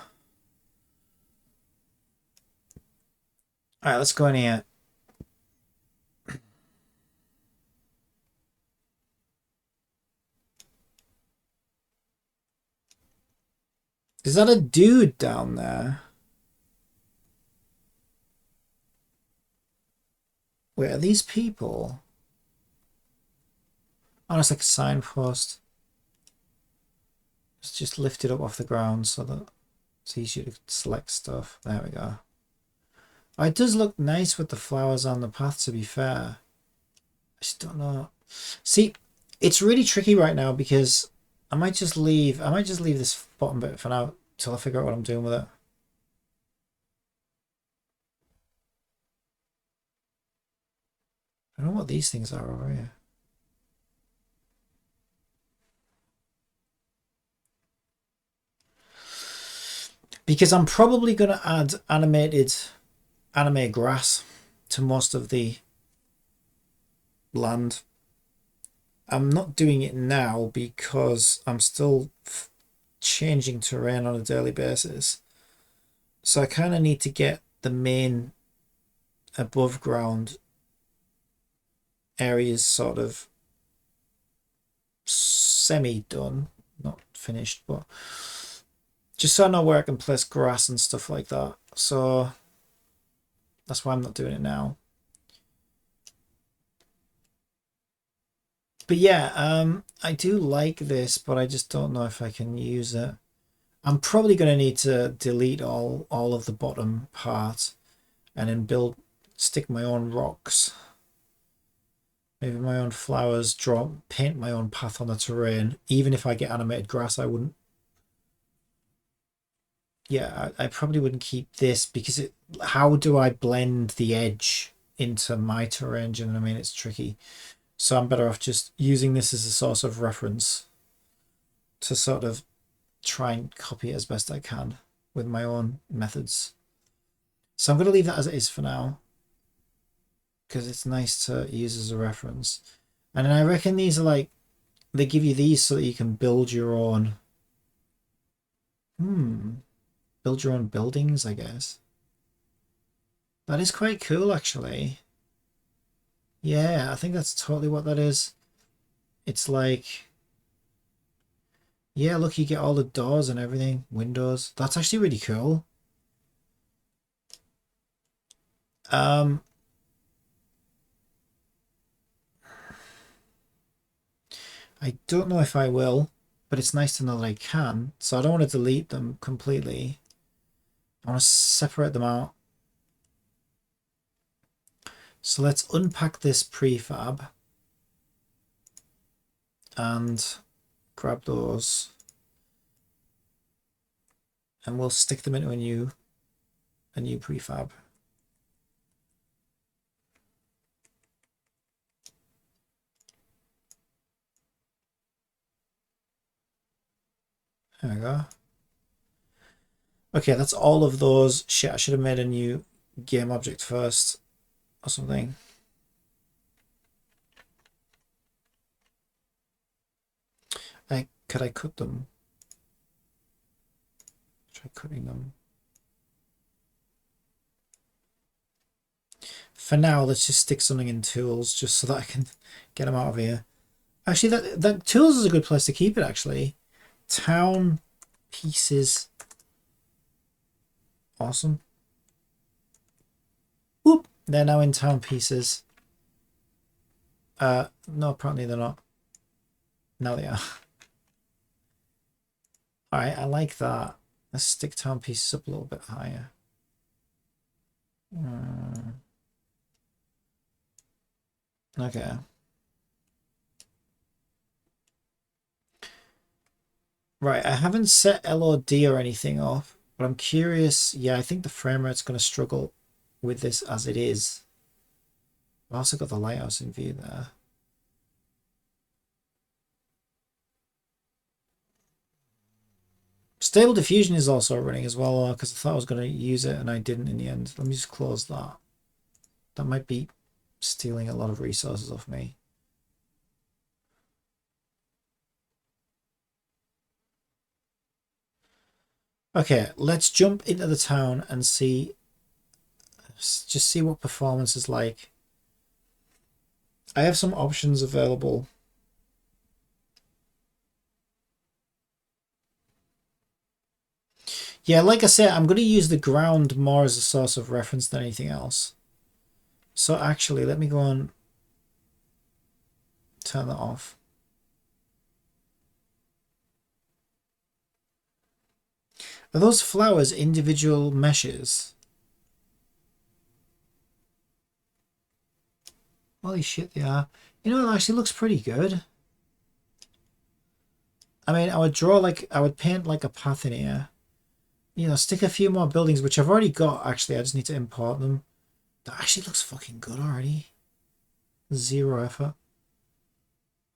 right, let's go in here. Is that a dude down there? Wait, are these people? Oh, it's like a signpost. It's just lifted up off the ground so that it's easier to select stuff. There we go. Oh, it does look nice with the flowers on the path, to be fair. I just don't know. See, it's really tricky right now because I might just leave this bottom bit for now till I figure out what I'm doing with it. I don't know what these things are over here. Because I'm probably going to add anime grass to most of the land. I'm not doing it now because I'm still changing terrain on a daily basis. So I kind of need to get the main above ground areas sort of semi done, not finished, but just so I know where I can place grass and stuff like that. So that's why I'm not doing it now. But yeah, I do like this, but I just don't know if I can use it. I'm probably going to need to delete all of the bottom part and then stick my own rocks. Maybe my own flowers, paint my own path on the terrain. Even if I get animated grass, I wouldn't. Yeah, I probably wouldn't keep this because how do I blend the edge into my terrain? Do you know what I mean? It's tricky. So I'm better off just using this as a source of reference to sort of try and copy it as best I can with my own methods. So I'm going to leave that as it is for now because it's nice to use as a reference. And then I reckon these are like, they give you these so that you can build your own, build your own buildings, I guess. That is quite cool, actually. Yeah, I think that's totally what that is. It's like, yeah, look, you get all the doors and everything, windows. That's actually really cool. I don't know if I will, but it's nice to know that I can. So I don't want to delete them completely. I want to separate them out. So let's unpack this prefab and grab those. And we'll stick them into a new prefab. There we go. Okay, that's all of those. Shit, I should have made a new game object first or something. Could I cut them? Try cutting them. For now, let's just stick something in tools just so that I can get them out of here. Actually, that tools is a good place to keep it, actually. Town pieces. Awesome. Whoop! They're now in town pieces. No, apparently they're not. Now they are. Alright, I like that. Let's stick town pieces up a little bit higher. Okay. Right, I haven't set LOD or anything off, but I'm curious. Yeah, I think the frame rate's going to struggle with this as it is. I've also got the lighthouse in view there. Stable diffusion is also running as well, because I thought I was going to use it and I didn't in the end. Let me just close that. That might be stealing a lot of resources off me. Okay, let's jump into the town and see, just see what performance is like. I have some options available. Yeah, like I said, I'm going to use the ground more as a source of reference than anything else. So actually, let me go and turn that off. Are those flowers individual meshes? Holy shit, they are. You know, it actually looks pretty good. I mean, I would draw like, I would paint like a path in here. You know, stick a few more buildings, which I've already got, actually. I just need to import them. That actually looks fucking good already. Zero effort.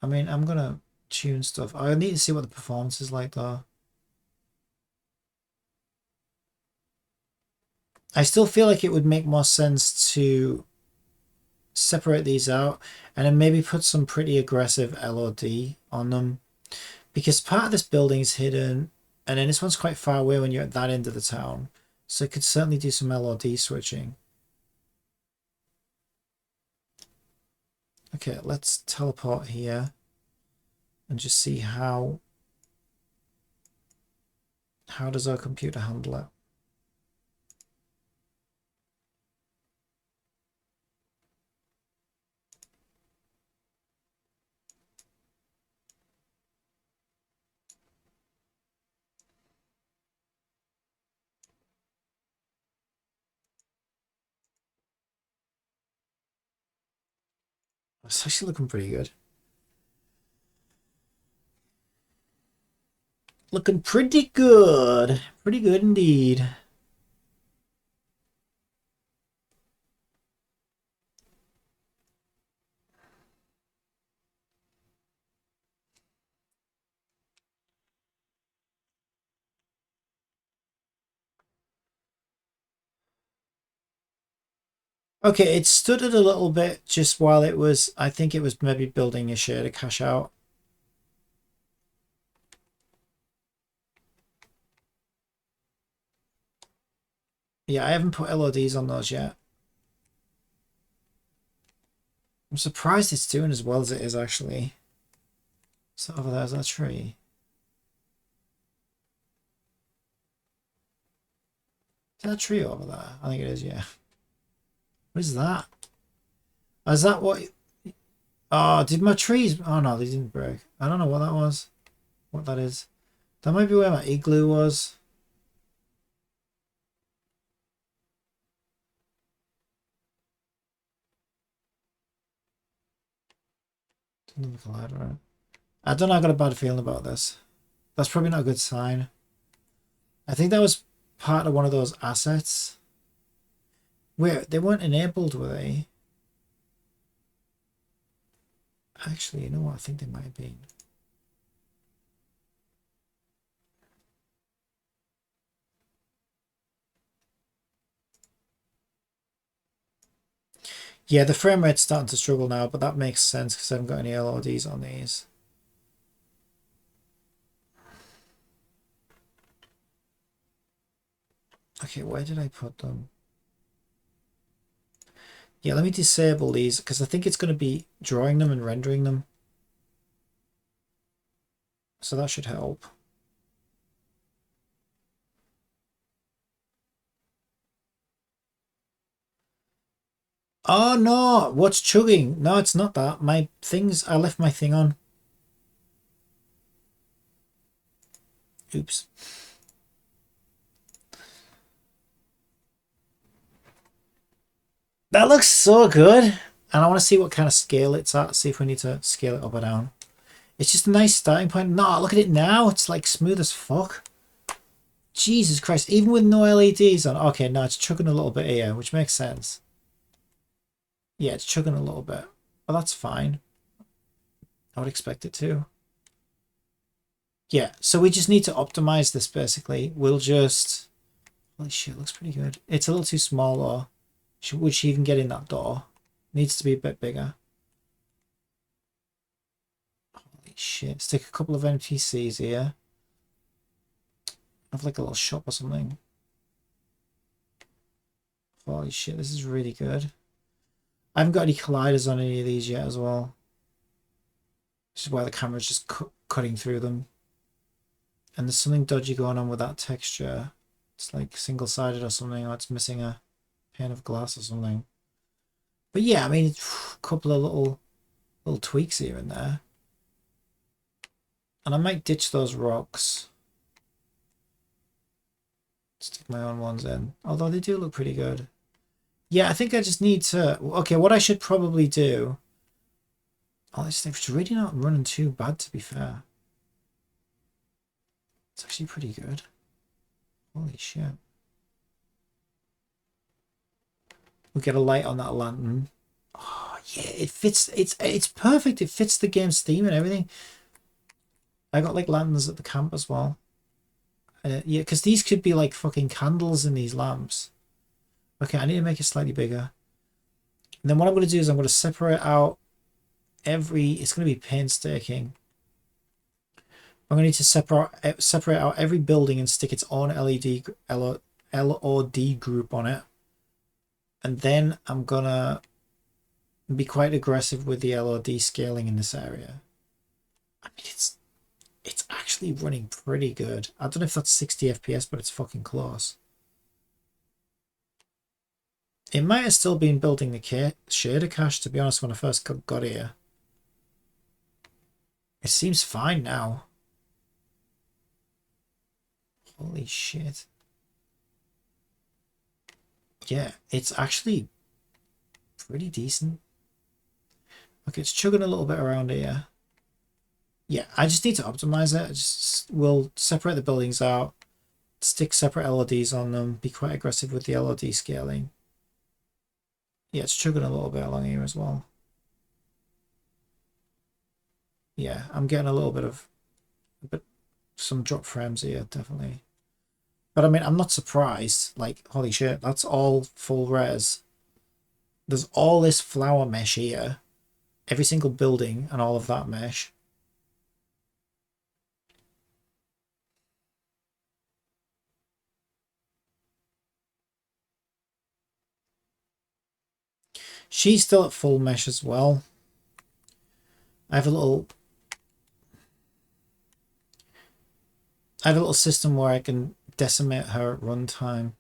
I mean, I'm gonna tune stuff. I need to see what the performance is like, though. I still feel like it would make more sense to separate these out and then maybe put some pretty aggressive LOD on them, because part of this building is hidden and then this one's quite far away when you're at that end of the town, so it could certainly do some LOD switching. Okay, let's teleport here and just see how does our computer handle it. It's actually looking pretty good. Looking pretty good. Pretty good indeed. Okay, it stuttered a little bit just while it was, I think it was maybe building a shader cache out. Yeah, I haven't put LODs on those yet. I'm surprised it's doing as well as it is, actually. So over there's that tree. Is that a tree over there? I think it is, yeah. What is that? Is that what... Oh, did my trees... Oh no, they didn't break. I don't know what that was. What that is. That might be where my igloo was. Didn't look like that, right? I don't know, I got a bad feeling about this. That's probably not a good sign. I think that was part of one of those assets. Wait, they weren't enabled, were they? Actually, you know what? I think they might have been. Yeah, the frame rate's starting to struggle now, but that makes sense because I haven't got any LODs on these. Okay, where did I put them? Yeah, let me disable these because I think it's going to be drawing them and rendering them. So that should help. Oh no, what's chugging? No, it's not that. My things, I left my thing on. Oops. That looks so good. And I want to see what kind of scale it's at. See if we need to scale it up or down. It's just a nice starting point. No, look at it now. It's like smooth as fuck. Jesus Christ. Even with no LEDs on. Okay, no, it's chugging a little bit here, which makes sense. Yeah, it's chugging a little bit. But that's fine. I would expect it to. Yeah, so we just need to optimize this basically. We'll just... Holy shit, it looks pretty good. It's a little too small though. Would she even get in that door? Needs to be a bit bigger. Holy shit. Stick a couple of NPCs here. Have like a little shop or something. Holy shit, this is really good. I haven't got any colliders on any of these yet as well. This is why the camera's just cutting through them. And there's something dodgy going on with that texture. It's like single-sided or something, or it's missing a pane of glass or something. But yeah, I mean, a couple of little tweaks here and there. And I might ditch those rocks. Stick my own ones in. Although they do look pretty good. Yeah, I think I just need to... Okay, what I should probably do... Oh, this thing's really not running too bad, to be fair. It's actually pretty good. Holy shit. We'll get a light on that lantern. Oh, yeah, it fits. It's perfect. It fits the game's theme and everything. I got like lanterns at the camp as well. Yeah, because these could be like fucking candles in these lamps. Okay, I need to make it slightly bigger. And then what I'm going to do is I'm going to separate out every... It's going to be painstaking. I'm going to need to separate out every building and stick its own LOD group on it. And then I'm going to be quite aggressive with the LOD scaling in this area. I mean, it's actually running pretty good. I don't know if that's 60 FPS, but it's fucking close. It might have still been building the shader cache, to be honest, when I first got here. It seems fine now. Holy shit. Yeah, it's actually pretty decent. Okay, it's chugging a little bit around here. Yeah, I just need to optimize it. We'll separate the buildings out, stick separate LODs on them, be quite aggressive with the LOD scaling. Yeah, it's chugging a little bit along here as well. Yeah, I'm getting a little bit of some drop frames here, definitely. But I mean, I'm not surprised. Like, holy shit, that's all full res. There's all this flower mesh here. Every single building and all of that mesh. She's still at full mesh as well. I have a little system where I can decimate her at runtime.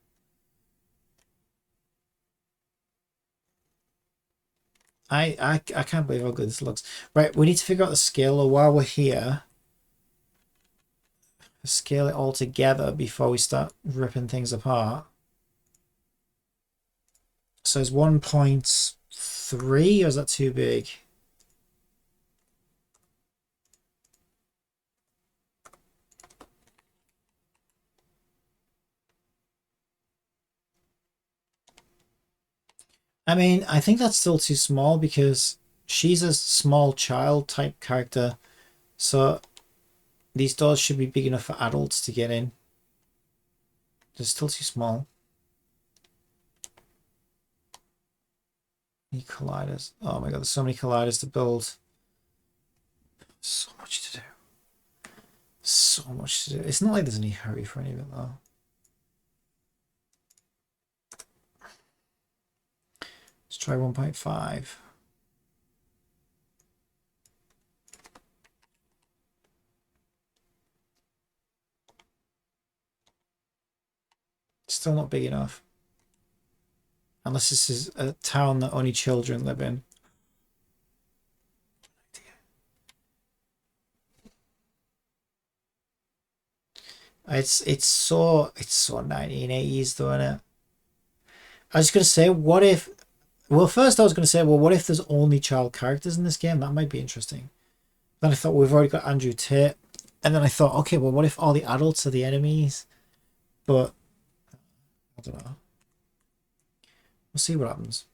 I can't believe how good this looks. Right, we need to figure out the scale while we're here. Scale it all together before we start ripping things apart. So it's 1.3, or is that too big? I mean, I think that's still too small because she's a small child type character. So these doors should be big enough for adults to get in. They're still too small. Any colliders? Oh my god, there's so many colliders to build. So much to do. So much to do. It's not like there's any hurry for any of it though. Let's try 1.5. Still not big enough. Unless this is a town that only children live in. It's so 1980s though, isn't it? I was gonna say, what if... Well, first I was gonna say, well, what if there's only child characters in this game? That might be interesting. Then I thought, we've already got Andrew Tate. And then I thought, okay, well, what if all the adults are the enemies? But I don't know. We'll see what happens.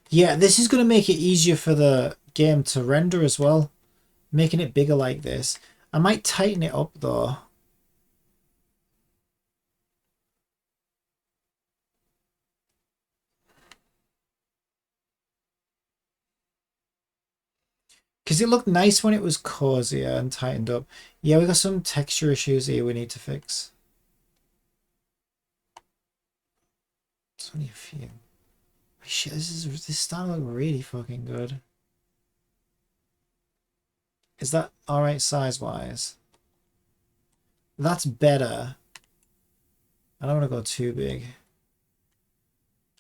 Yeah, this is going to make it easier for the game to render as well. Making it bigger like this. I might tighten it up though. Because it looked nice when it was cozier and tightened up. Yeah, we got some texture issues here we need to fix. It's only a few. Shit, this starting to look really fucking good. Is that alright size-wise? That's better. I don't want to go too big.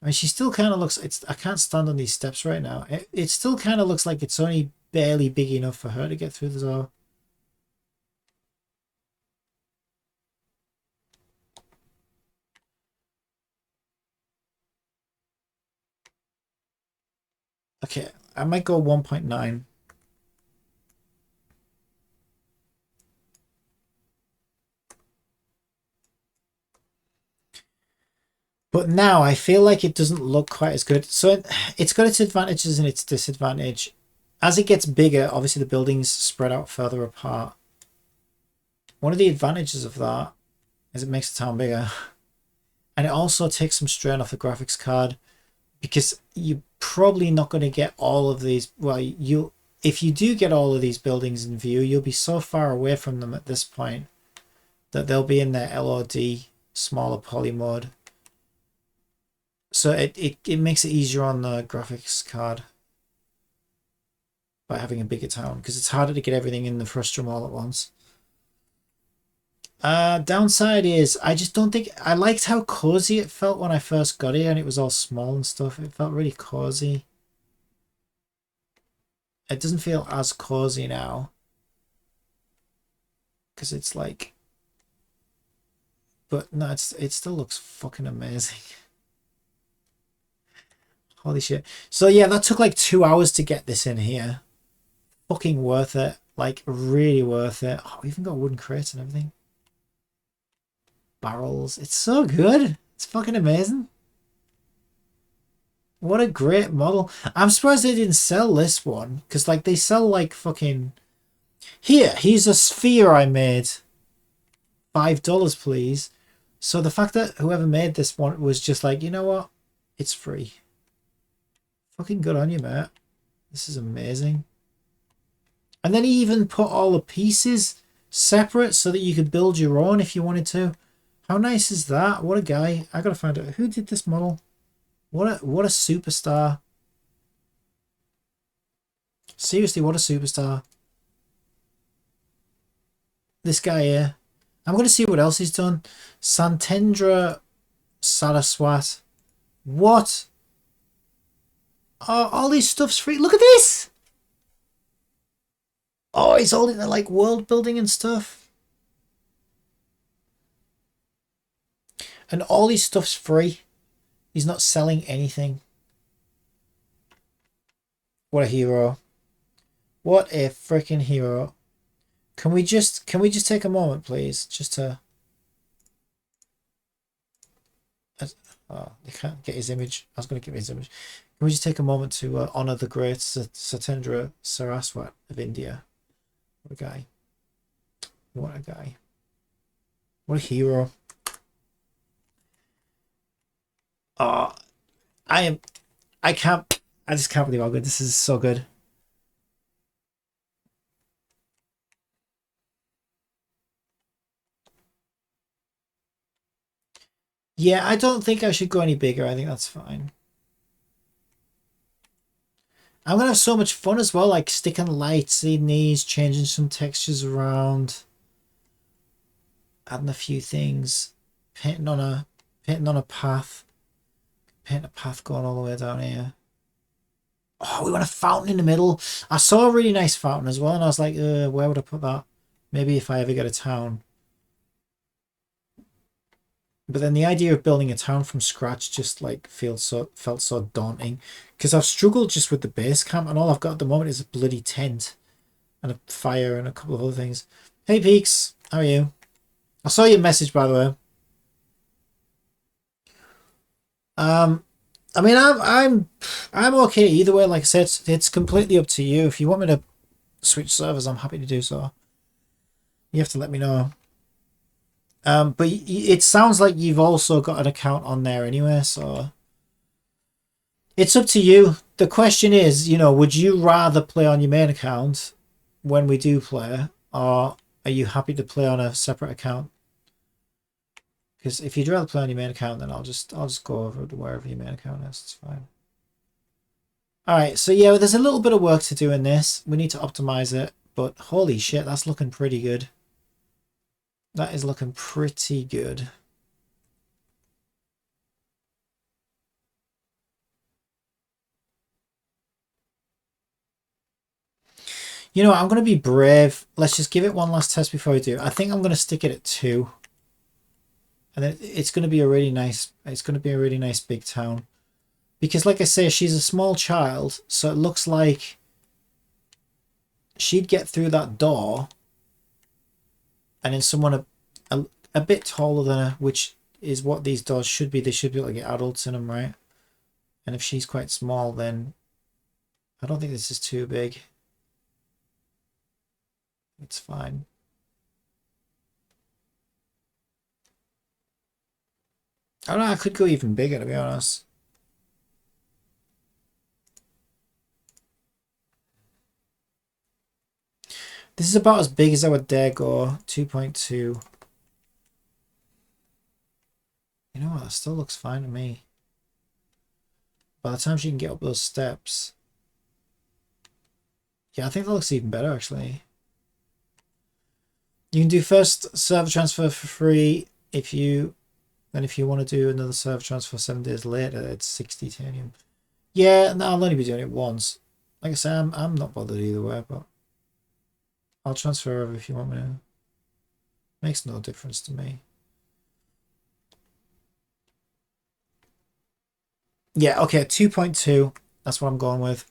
I mean, she still kind of looks... I can't stand on these steps right now. It still kind of looks like it's only barely big enough for her to get through the door. Okay, I might go 1.9. But now I feel like it doesn't look quite as good. So it's got its advantages and its disadvantage. As it gets bigger, obviously the buildings spread out further apart. One of the advantages of that is it makes the town bigger. And it also takes some strain off the graphics card, because you're probably not going to get all of these. Well, if you do get all of these buildings in view, you'll be so far away from them at this point that they'll be in their LOD, smaller poly mode. So it makes it easier on the graphics card by having a bigger town, because it's harder to get everything in the frustum all at once. Downside is I just don't think I liked how cozy it felt when I first got it and it was all small and stuff. It felt really cozy. It doesn't feel as cozy now, because it's like, but no, it still looks fucking amazing. Holy shit. So yeah, that took like 2 hours to get this in here. Fucking worth it. Like, really worth it. Oh, we even got wooden crates and everything. Barrels. It's so good. It's fucking amazing. What a great model. I'm surprised they didn't sell this one, because like they sell like fucking... Here's a sphere I made. $5, please. So the fact that whoever made this one was just like, you know what? It's free. Fucking good on you, mate. This is amazing. And then he even put all the pieces separate so that you could build your own if you wanted to. How nice is that? What a guy. I gotta find out who did this model. What a superstar. Seriously, what a superstar. This guy here. I'm gonna see what else he's done. Santendra Saraswat. What? Oh, all these stuff's free. Look at this! Oh, he's all into like world building and stuff. And all these stuff's free. He's not selling anything. What a hero. What a freaking hero. Can we just take a moment, please? Just to... Oh, they can't get his image. I was going to give his image. Can we just take a moment to honour the great Satendra Saraswat of India? What a guy. What a guy. What a hero. Oh, I just can't believe how good this is. So good. Yeah, I don't think I should go any bigger. I think that's fine. I'm gonna have so much fun as well, like sticking lights in these, changing some textures around, adding a few things, painting on a path, painting a path going all the way down here. Oh, we want a fountain in the middle. I saw a really nice fountain as well, and I was like, where would I put that? Maybe if I ever get a town. But then the idea of building a town from scratch just like felt so daunting, because I've struggled just with the base camp, and all I've got at the moment is a bloody tent and a fire and a couple of other things. Hey Peaks, how are you? I saw your message, by the way. I mean, I'm okay either way. Like I said, it's completely up to you. If you want me to switch servers, I'm happy to do so. You have to let me know. But it sounds like you've also got an account on there anyway, so It's up to you. The question is, you know, would you rather play on your main account when we do play, or are you happy to play on a separate account? Because if you'd rather play on your main account, then I'll just go over to wherever your main account is. It's fine. All right, so yeah, there's a little bit of work to do in this. We need to optimize it, but holy shit, that's looking pretty good. That is looking pretty good. You know what, I'm going to be brave. Let's just give it one last test before we do. I think I'm going to stick it at 2. And then it's going to be a really nice, it's going to be a really nice big town. Because like I say, she's a small child, so it looks like she'd get through that door and then someone a bit taller than her, which is what these doors should be. They should be able to get adults in them, right? And if she's quite small, then I don't think this is too big. It's fine. I don't know, I could go even bigger, to be honest. This is about as big as I would dare go. 2.2. You know what? That still looks fine to me. By the time she can get up those steps. Yeah, I think that looks even better, actually. You can do first server transfer for free if you... Then if you want to do another server transfer 7 days later, it's 60 titanium. Yeah, no, I'll only be doing it once. Like I say, I'm not bothered either way, but I'll transfer over if you want me to. Makes no difference to me. Yeah, okay, 2.2. That's what I'm going with.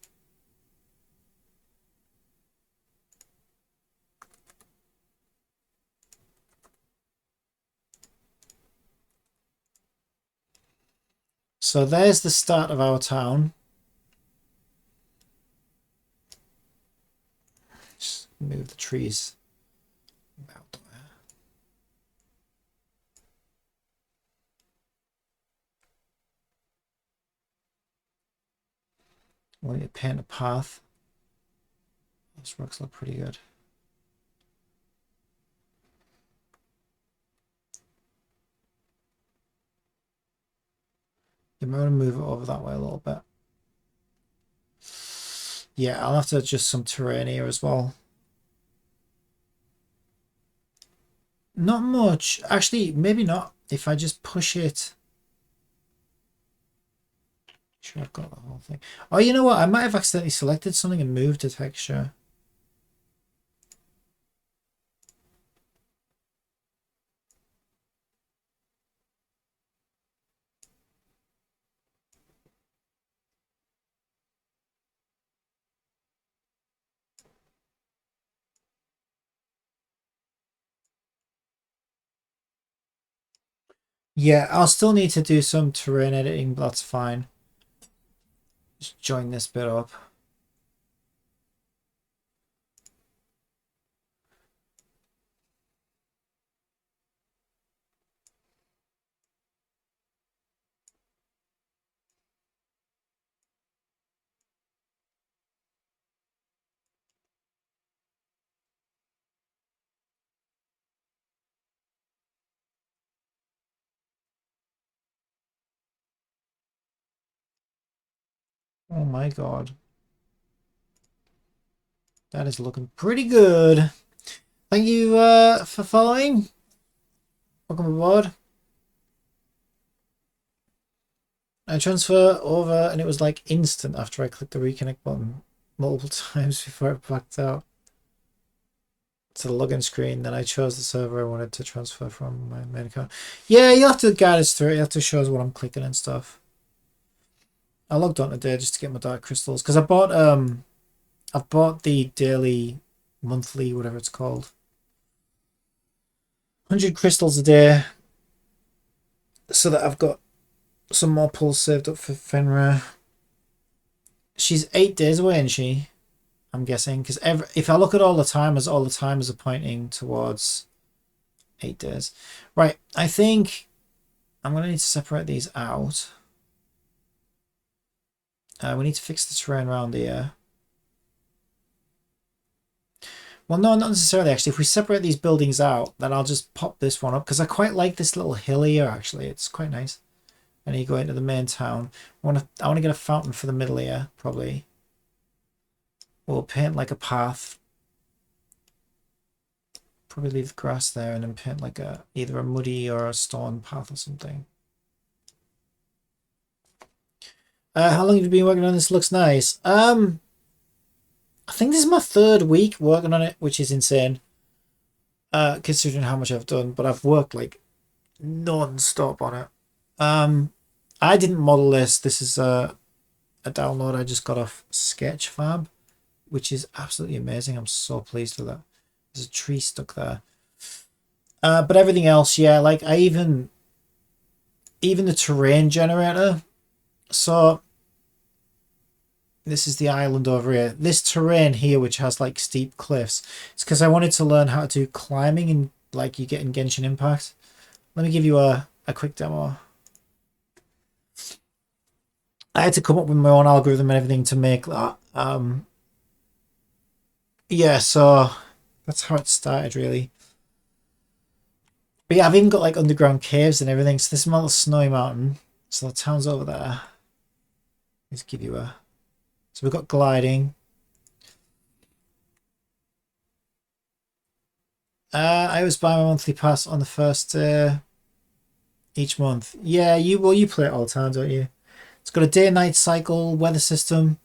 So there's the start of our town. Just move the trees out the way. I want to paint a path. Those rocks look pretty good. I'm going to move it over that way a little bit. Yeah, I'll have to adjust some terrain here as well. Not much. Actually, maybe not. If I just push it. Sure, I've got the whole thing. Oh, you know what? I might have accidentally selected something and moved the texture. Yeah, I'll still need to do some terrain editing, but that's fine. Just join this bit up. Oh my god. That is looking pretty good. Thank you for following. Welcome aboard. I transfer over and it was like instant after I clicked the reconnect button multiple times before it backed out to the login screen. Then I chose the server I wanted to transfer from my main account. Yeah, you have to guide us through it. You have to show us what I'm clicking and stuff. I logged on today just to get my dark crystals because I've bought the daily, monthly, whatever it's called. 100 crystals a day so that I've got some more pulls saved up for Fenrir. She's 8 days away, isn't she? I'm guessing, because if I look at all the timers are pointing towards 8 days. Right, I think I'm going to need to separate these out. We need to fix the terrain around here. Well, no, not necessarily, actually. If we separate these buildings out, then I'll just pop this one up, because I quite like this little hill here, actually. It's quite nice. And you go into the main town. I want to get a fountain for the middle here, probably. We'll paint like a path. Probably leave the grass there and then paint like either a muddy or a stone path or something. How long have you been working on this? Looks nice. I think this is my 3rd week working on it, which is insane. Considering how much I've done, but I've worked like non-stop on it. I didn't model this. This is a download I just got off Sketchfab, which is absolutely amazing. I'm so pleased with that. There's a tree stuck there. But everything else, yeah, like I even the terrain generator. So this is the island over here. This terrain here, which has like steep cliffs, it's because I wanted to learn how to do climbing and like you get in Genshin Impact. Let me give you a quick demo. I had to come up with my own algorithm and everything to make that. Yeah, so that's how it started, really. But yeah, I've even got like underground caves and everything. So this is my little snowy mountain. So the town's over there. Let's give you a... So we've got gliding. I always buy my monthly pass on the first each month. Yeah, you play it all the time, don't you? It's got a day and night cycle, weather system.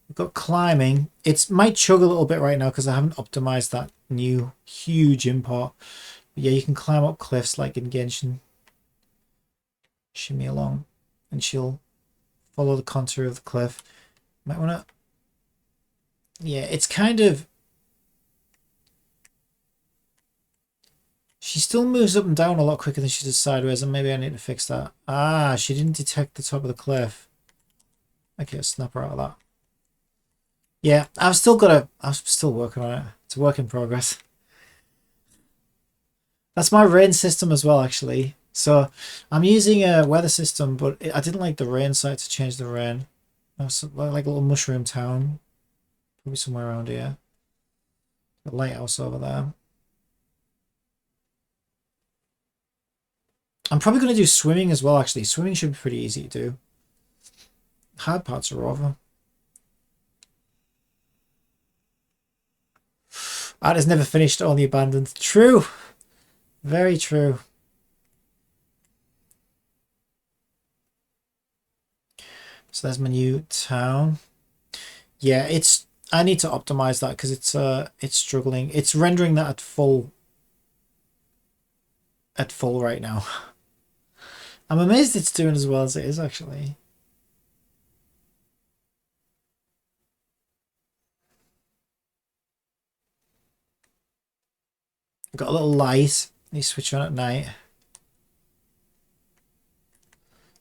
We've got climbing. It might chug a little bit right now because I haven't optimized that new huge import. But yeah, you can climb up cliffs like in Genshin. Shimmy along and she'll follow the contour of the cliff. Might want to... Yeah, it's kind of... She still moves up and down a lot quicker than she does sideways, and maybe I need to fix that. Ah, she didn't detect the top of the cliff. Okay, I'll snap her out of that. Yeah, I'm still working on it. It's a work in progress. That's my rain system as well, actually. So I'm using a weather system, but I didn't like the rain, so I had to change the rain. Like a little mushroom town. Probably somewhere around here. The lighthouse over there. I'm probably going to do swimming as well, actually. Swimming should be pretty easy to do. Hard parts are over. Art is never finished, only abandoned. True. Very true. So there's my new town. Yeah, I need to optimize that because it's struggling. It's rendering that at full right now. I'm amazed it's doing as well as it is, actually. Got a little light. You switch on at night.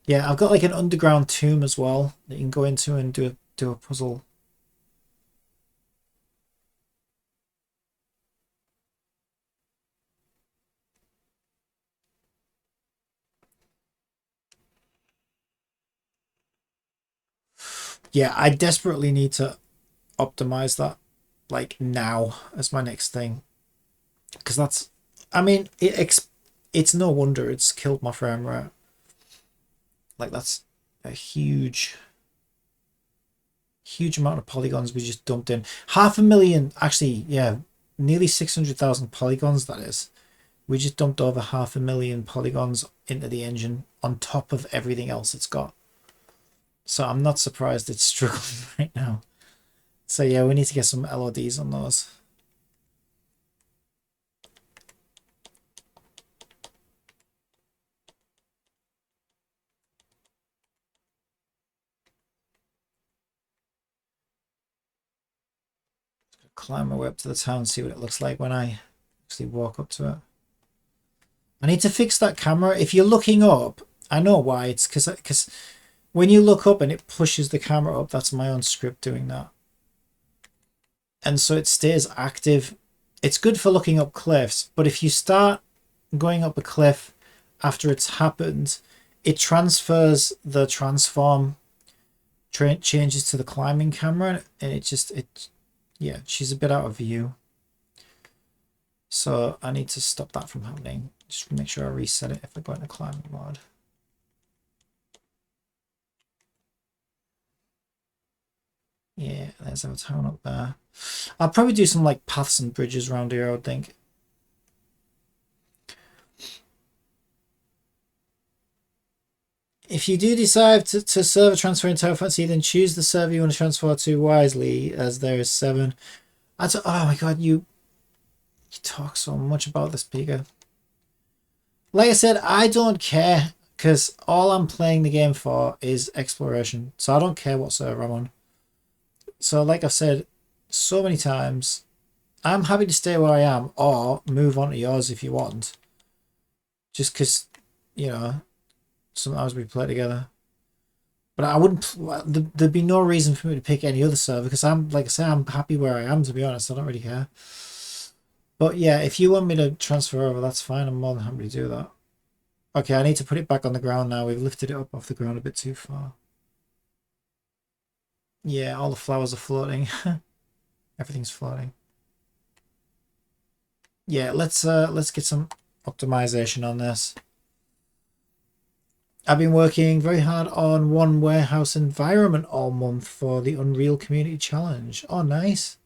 Yeah, I've got like an underground tomb as well that you can go into and do a puzzle. Yeah, I desperately need to optimize that like now as my next thing. Because that's, I mean, it's no wonder it's killed my frame rate. Like that's a huge amount of polygons we just dumped in. 500,000, actually, yeah, nearly 600,000 polygons, that is. We just dumped over 500,000 polygons into the engine on top of everything else it's got. So I'm not surprised it's struggling right now. So yeah, we need to get some LODs on those. Climb my way up to the town, see what it looks like when I actually walk up to it. I need to fix that camera. If you're looking up, I know why. It's because when you look up and it pushes the camera up, that's my own script doing that. And so it stays active. It's good for looking up cliffs, but if you start going up a cliff after it's happened, it transfers the transform changes to the climbing camera, and yeah, she's a bit out of view. So I need to stop that from happening. Just make sure I reset it if I go into climbing mode. Yeah, there's our town up there. I'll probably do some like paths and bridges around here, I would think. If you do decide to server transfer in Tower Fantasy, then choose the server you want to transfer to wisely, as there is 7. Oh my god, you talk so much about this, Pika. Like I said, I don't care, because all I'm playing the game for is exploration. So I don't care what server I'm on. So like I've said so many times, I'm happy to stay where I am or move on to yours if you want. Just because, you know, sometimes we play together. But I wouldn't, there'd be no reason for me to pick any other server because I'm, like I say, I'm happy where I am, to be honest. I don't really care. But yeah, if you want me to transfer over, that's fine. I'm more than happy to do that. Okay, I need to put it back on the ground now. We've lifted it up off the ground a bit too far. Yeah, all the flowers are floating. Everything's floating. Yeah, let's get some optimization on this. I've been working very hard on one warehouse environment all month for the Unreal Community Challenge. Oh, nice.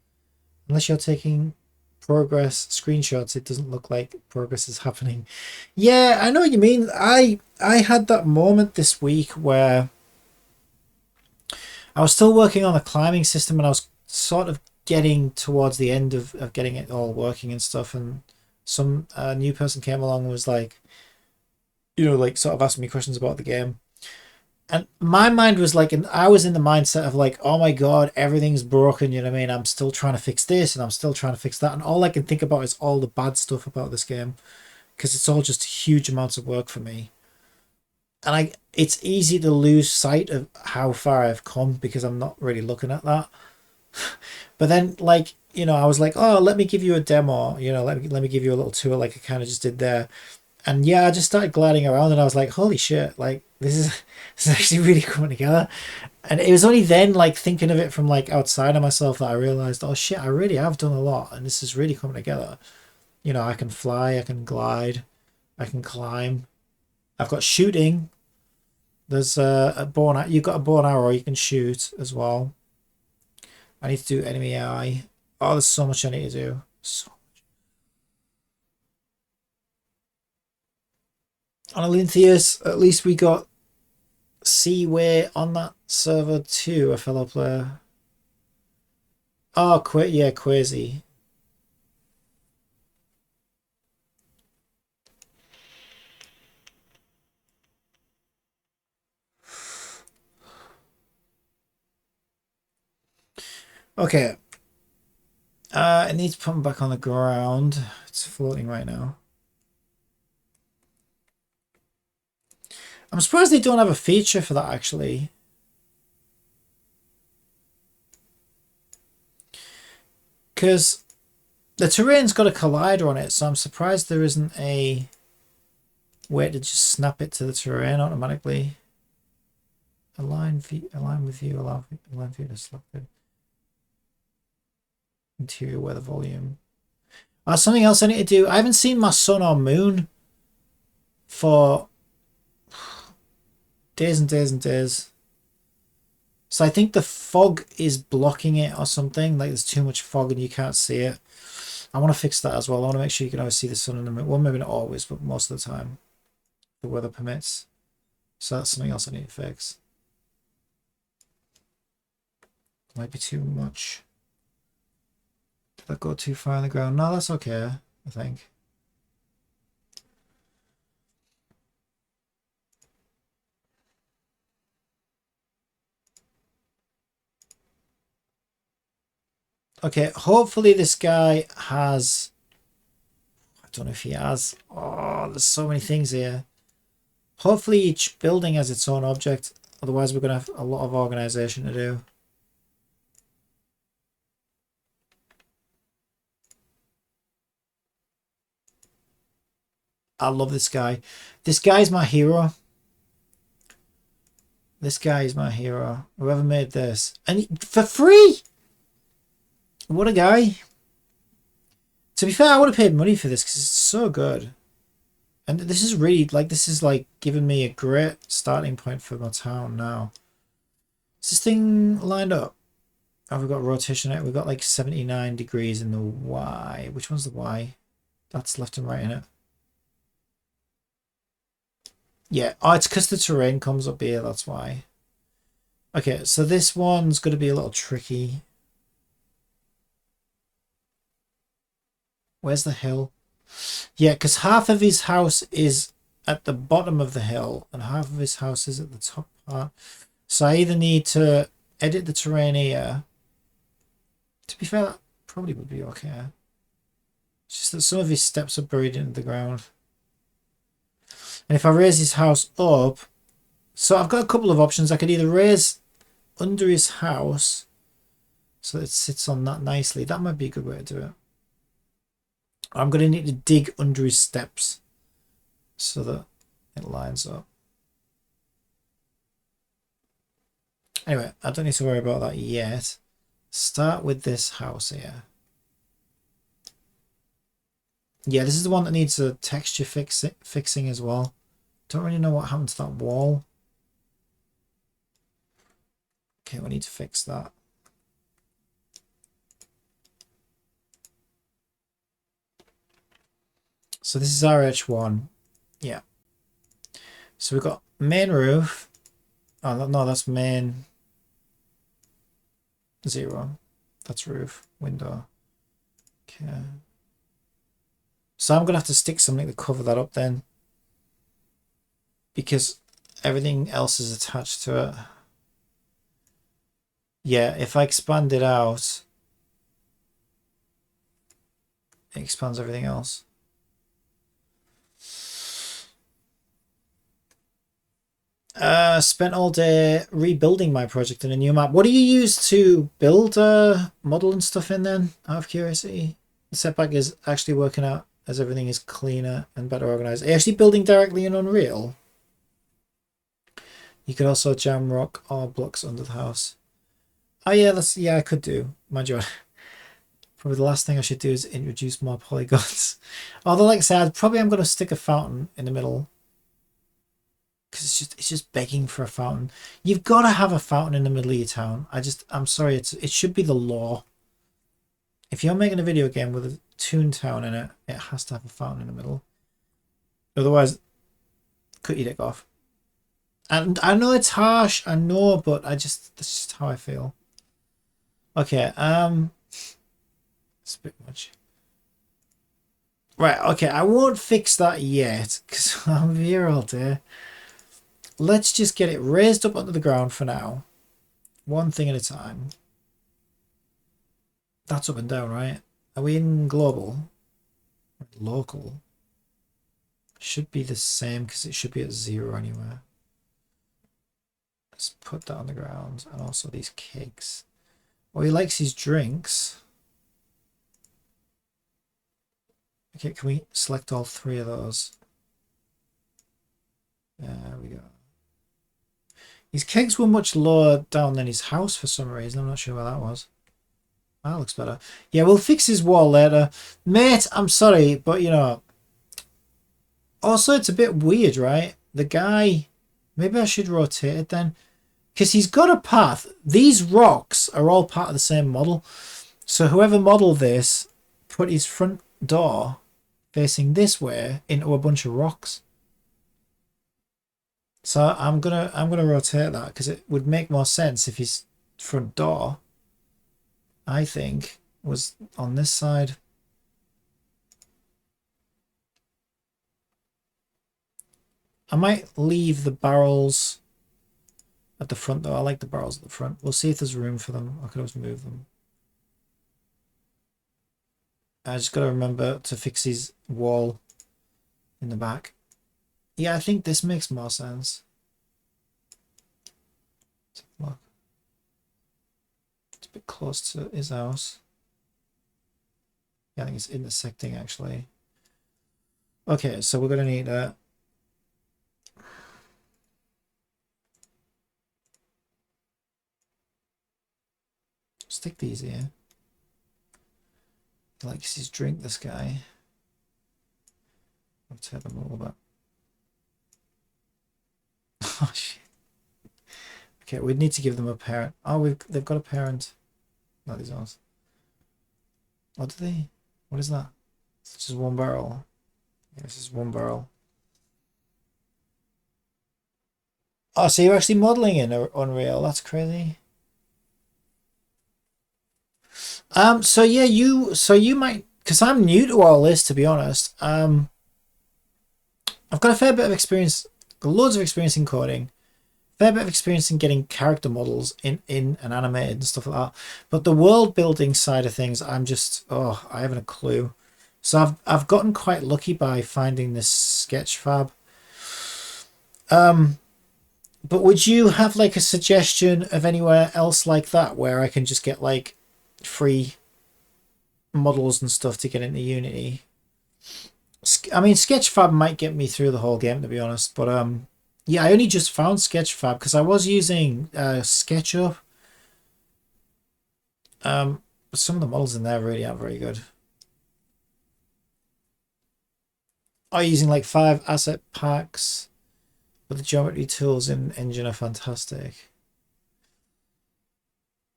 Unless you're taking progress screenshots, it doesn't look like progress is happening. Yeah, I know what you mean. I had that moment this week where I was still working on the climbing system and I was sort of getting towards the end of getting it all working and stuff, and some new person came along and was like, you know, like sort of asking me questions about the game. And my mind was like, and I was in the mindset of like, oh my god, everything's broken, you know what I mean? I'm still trying to fix this and I'm still trying to fix that. And all I can think about is all the bad stuff about this game because it's all just huge amounts of work for me. And it's easy to lose sight of how far I've come because I'm not really looking at that. But then, like, you know, I was like, oh, let me give you a demo, you know, let me give you a little tour like I kind of just did there. And yeah, I just started gliding around and I was like, holy shit, like this is actually really coming together. And it was only then, like, thinking of it from like outside of myself, that I realized, oh shit, I really have done a lot and this is really coming together. You know, I can fly, I can glide, I can climb. I've got shooting. There's a bow and you've got a bow and arrow you can shoot as well. I need to do enemy AI. Oh, there's so much I need to do. So on Olynthius, at least we got Seaway on that server too, a fellow player. Oh, yeah, Quasi. Okay. I need to put him back on the ground. It's floating right now. I'm surprised they don't have a feature for that, actually. Because the terrain's got a collider on it, so I'm surprised there isn't a way to just snap it to the terrain automatically. Align with view, align view to selected. Interior weather volume. Something else I need to do. I haven't seen my sun or moon for days and days and days. So I think the fog is blocking it or something. Like there's too much fog and you can't see it. I want to fix that as well. I want to make sure you can always see the sun and the moon. Well, maybe not always, but most of the time. The weather permits. So that's something else I need to fix. Might be too much. Did that go too far on the ground? No, that's okay, I think. Okay, hopefully this guy has... I don't know if he has. Oh, there's so many things here. Hopefully each building has its own object. Otherwise, we're going to have a lot of organization to do. I love this guy. This guy's my hero. This guy is my hero. Whoever made this. And for free! What a guy. To be fair, I would have paid money for this because it's so good. And this is really, like, this is like giving me a great starting point for my town now. Is this thing lined up? Oh, we've got rotation in it. We've got like 79 degrees in the Y. Which one's the Y? That's left and right in it. Yeah. Oh, it's because the terrain comes up here. That's why. Okay, so this one's going to be a little tricky. Where's the hill? Yeah, because half of his house is at the bottom of the hill and half of his house is at the top part. So I either need to edit the terrain here. To be fair, that probably would be okay. It's just that some of his steps are buried into the ground. And if I raise his house up, so I've got a couple of options. I could either raise under his house so that it sits on that nicely. That might be a good way to do it. I'm going to need to dig under his steps so that it lines up. Anyway, I don't need to worry about that yet. Start with this house here. Yeah, this is the one that needs a texture fixing as well. Don't really know what happened to that wall. Okay, we need to fix that. So this is RH1. Yeah. So we've got main roof. Oh, no, that's main 0. That's roof, window. Okay. So I'm going to have to stick something to cover that up then. Because everything else is attached to it. Yeah, if I expand it out, it expands everything else. Spent all day rebuilding my project in a new map. What do you use to build model and stuff in then, out of curiosity? The setback is actually working out as everything is cleaner and better organized. Are you actually building directly in Unreal? You could also jam rock or blocks under the house. Oh yeah, I could do. Mind you, probably the last thing I should do is introduce more polygons. Although, like I said, probably I'm going to stick a fountain in the middle. Because it's just begging for a fountain. You've got to have a fountain in the middle of your town. I'm sorry, it should be the law. If you're making a video game with a toon town in it, it has to have a fountain in the middle. Otherwise, cut your dick off. And I know it's harsh, I know, but that's just how I feel. Okay, it's a bit much. Right, okay, I won't fix that yet, because I'm here all day. Let's just get it raised up onto the ground for now. One thing at a time. That's up and down, right? Are we in global? Local? Should be the same because it should be at 0 anywhere. Let's put that on the ground. And also these kegs. Oh, he likes his drinks. Okay, can we select all 3 of those? There we go. His kegs were much lower down than his house for some reason. I'm not sure where that was. That looks better. Yeah, we'll fix his wall later. Mate, I'm sorry, but you know. Also, it's a bit weird, right? The guy... Maybe I should rotate it then. Because he's got a path. These rocks are all part of the same model. So whoever modeled this put his front door facing this way into a bunch of rocks. So I'm gonna rotate that because it would make more sense if his front door, I think, was on this side. I might leave the barrels at the front though. I like the barrels at the front. We'll see if there's room for them. I could always move them. I just gotta remember to fix his wall in the back. Yeah, I think this makes more sense. Look. It's a bit close to his house. Yeah, I think it's intersecting actually. Okay, so we're gonna need stick these here. He likes his drink, this guy. I'll turn them a little bit. Oh shit. Okay, we need to give them a parent. Oh, they've got a parent. Not these ones. What do they? What is that? It's just one barrel. Yeah, it's just one barrel. Oh, so you're actually modeling in Unreal. That's crazy. So yeah, you might, because I'm new to all this, to be honest. I've got a fair bit of experience, loads of experience in coding, fair bit of experience in getting character models in and animated and stuff like that. But the world building side of things, I haven't a clue. So I've gotten quite lucky by finding this Sketchfab. But would you have like a suggestion of anywhere else like that where I can just get like free models and stuff to get into Unity? I mean, Sketchfab might get me through the whole game, to be honest. But yeah, I only just found Sketchfab because I was using SketchUp. But some of the models in there really aren't very good. I'm using like 5 asset packs, but the geometry tools in Engine are fantastic.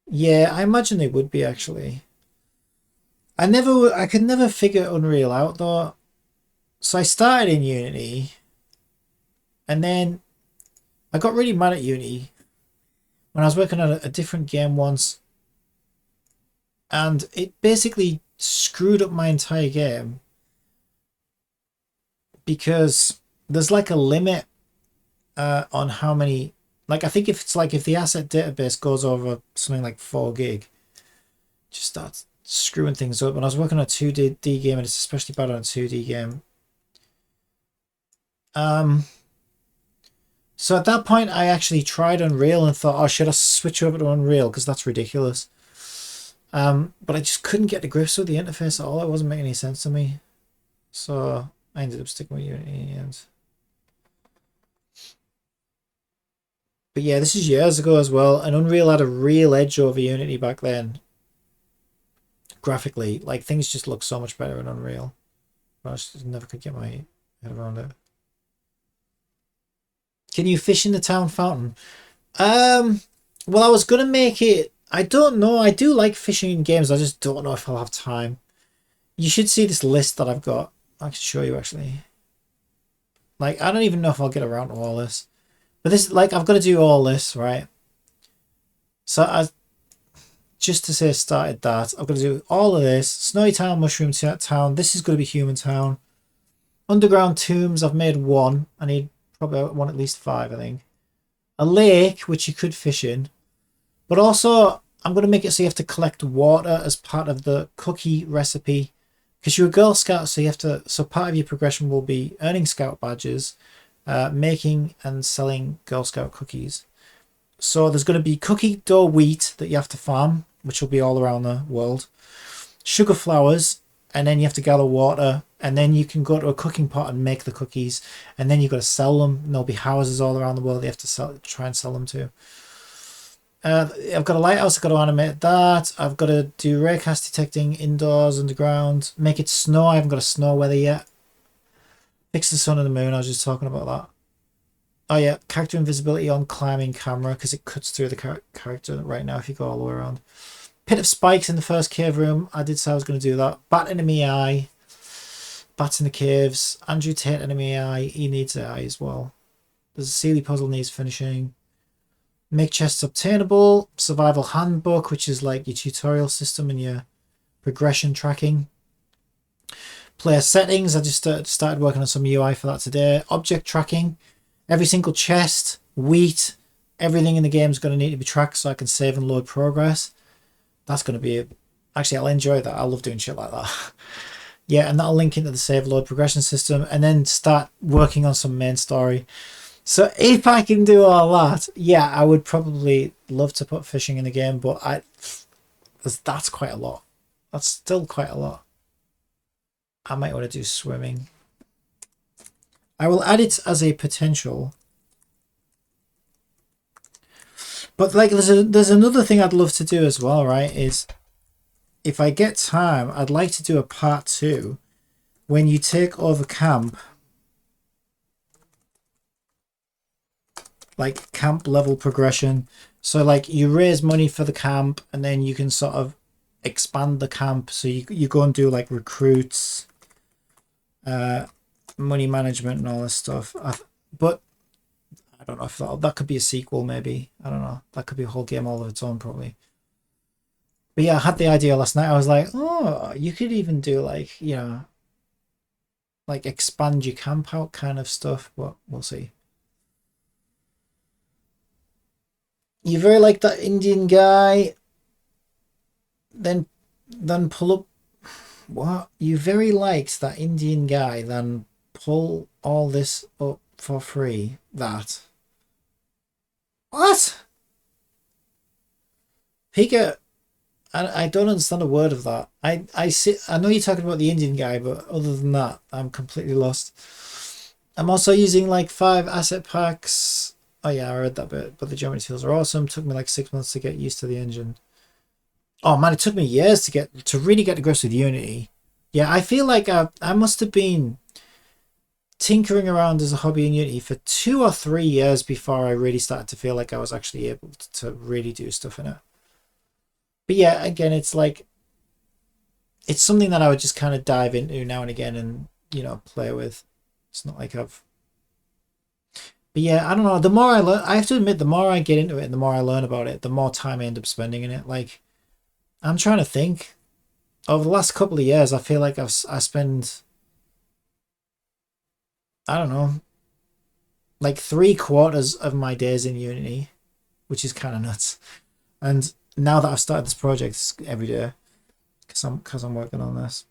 Yeah, I imagine they would be actually. I could never figure Unreal out though. So I started in Unity, and then I got really mad at Unity when I was working on a different game once, and it basically screwed up my entire game because there's like a limit on how many, like I think if the asset database goes over something like 4 gig, it just starts screwing things up. When I was working on a 2D game, and it's especially bad on a 2D game. So at that point, I actually tried Unreal and thought, oh, should I switch over to Unreal? Because that's ridiculous. But I just couldn't get to grips with the interface at all. It wasn't making any sense to me. So I ended up sticking with Unity in the end. But yeah, this is years ago as well. And Unreal had a real edge over Unity back then. Graphically, like things just look so much better in Unreal. But I just never could get my head around it. Can you fish in the town fountain? Well, I was gonna make it. I don't know. I do like fishing in games. I just don't know if I'll have time. You should see this list that I've got. I can show you actually. Like, I don't even know if I'll get around to all this. But this, like, I've got to do all this, right? So just to say I started that, I've got to do all of this. Snowy Town, Mushroom Town. This is going to be Human Town. Underground tombs, I've made 1. I need probably one at least 5, I think. A lake, which you could fish in. But also, I'm going to make it so you have to collect water as part of the cookie recipe. Because you're a Girl Scout, so you have to. So part of your progression will be earning Scout badges, making and selling Girl Scout cookies. So there's going to be cookie dough wheat that you have to farm, which will be all around the world. Sugar flowers, and then you have to gather water, and then you can go to a cooking pot and make the cookies, and then you've got to sell them. And there'll be houses all around the world you have to try and sell them to. I've got a lighthouse, I've got to animate that. I've got to do raycast detecting indoors, underground. Make it snow, I haven't got a snow weather yet. Fix the sun and the moon, I was just talking about that. Oh yeah, character invisibility on climbing camera, because it cuts through the character right now if you go all the way around. Pit of spikes in the first cave room, I did say I was going to do that. Bat enemy eye. Bats in the caves. Andrew Tate enemy eye, he needs an eye as well. There's a Sealy puzzle needs finishing. Make chests obtainable. Survival handbook, which is like your tutorial system and your progression tracking. Player settings, I just started working on some UI for that today. Object tracking. Every single chest, wheat, everything in the game is going to need to be tracked so I can save and load progress. That's going to be actually, I'll enjoy that. I love doing shit like that. Yeah, and that'll link into the save load progression system and then start working on some main story. So if I can do all that, yeah, I would probably love to put fishing in the game, but that's quite a lot. That's still quite a lot. I might want to do swimming. I will add it as a potential. But like, there's another thing I'd love to do as well, right? Is if I get time, I'd like to do a part 2 when you take over camp, like camp level progression. So like you raise money for the camp and then you can sort of expand the camp. So you go and do like recruits, money management and all this stuff. But I don't know if that could be a sequel, maybe. I don't know. That could be a whole game all of its own, probably. But yeah, I had the idea last night. I was like, oh, you could even do like, like expand your camp out kind of stuff, but we'll see. You very like that Indian guy, then pull up. What? You very liked that Indian guy, then pull all this up for free. That. What? Pika, I don't understand a word of that. I know you're talking about the Indian guy, but other than that, I'm completely lost. I'm also using like 5 asset packs. Oh yeah, I read that bit. But the geometry tools are awesome. Took me like 6 months to get used to the engine. Oh man, it took me years to really get to grips with Unity. Yeah, I feel like I must have been tinkering around as a hobby in Unity for 2 or 3 years before I really started to feel like I was actually able to really do stuff in it. But yeah, again, it's like it's something that I would just kind of dive into now and again and play with. It's not like I've. But yeah, I don't know. The more I learn, I have to admit, the more I get into it and the more I learn about it, the more time I end up spending in it. Like, I'm trying to think. Over the last couple of years, I feel like I spend, I don't know, like 3/4 of my days in Unity, which is kind of nuts. And now that I've started this project, it's every day because I'm working on this.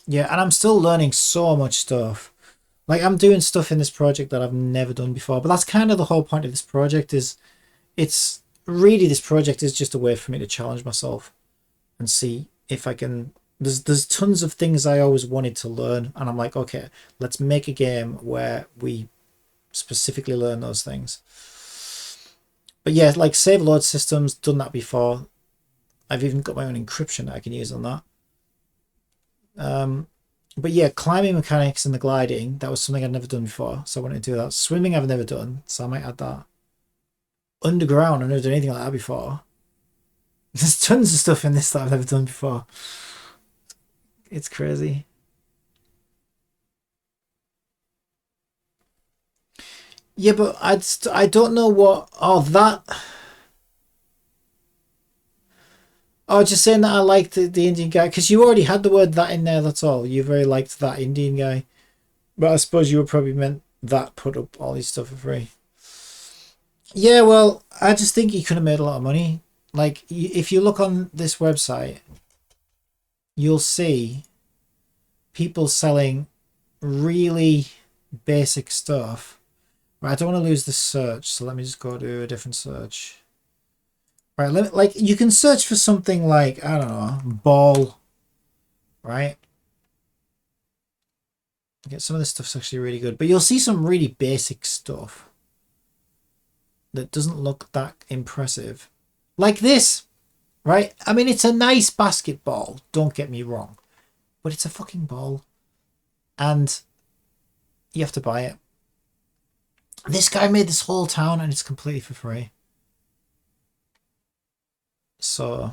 Yeah, and I'm still learning so much stuff. Like I'm doing stuff in this project that I've never done before. But that's kind of the whole point of this project is it's really this project is just a way for me to challenge myself and see if I can there's tons of things I always wanted to learn and I'm like, okay, let's make a game where we specifically learn those things. But yeah, like save load systems, done that before. I've even got my own encryption that I can use on that. But yeah, climbing mechanics and the gliding, that was something I'd never done before, so I wanted to do that. Swimming I've never done, so I might add that. Underground, I've never done anything like that before. There's tons of stuff in this that I've never done before. It's crazy. Yeah, but I don't know what. Oh, that. Oh, just saying that I liked the Indian guy because you already had the word that in there. That's all. You very liked that Indian guy, but I suppose you were probably meant that put up all his stuff for free. Yeah, well, I just think he could have made a lot of money. Like, if you look on this website, you'll see people selling really basic stuff. Right, I don't want to lose the search, so let me just go to a different search. Right, like you can search for something like, I don't know, ball, right? Okay, some of this stuff's actually really good, but you'll see some really basic stuff that doesn't look that impressive. Like this, right? I mean, it's a nice basketball, don't get me wrong, but it's a fucking ball and you have to buy it. This guy made this whole town and it's completely for free. So,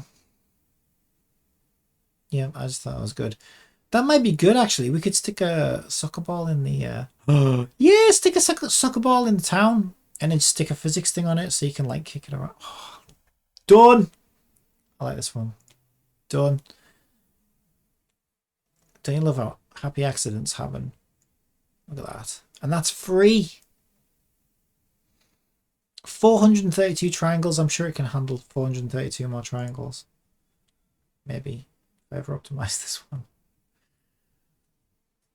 yeah, I just thought it was good. That might be good, actually. We could stick a soccer ball in the... yeah, stick a soccer ball in the town and then stick a physics thing on it so you can, like, kick it around. Oh, done! I like this one. Done. Don't you love how happy accidents happen? Look at that. And that's free. 432 triangles. I'm sure it can handle 432 more triangles. Maybe. If I ever optimize this one.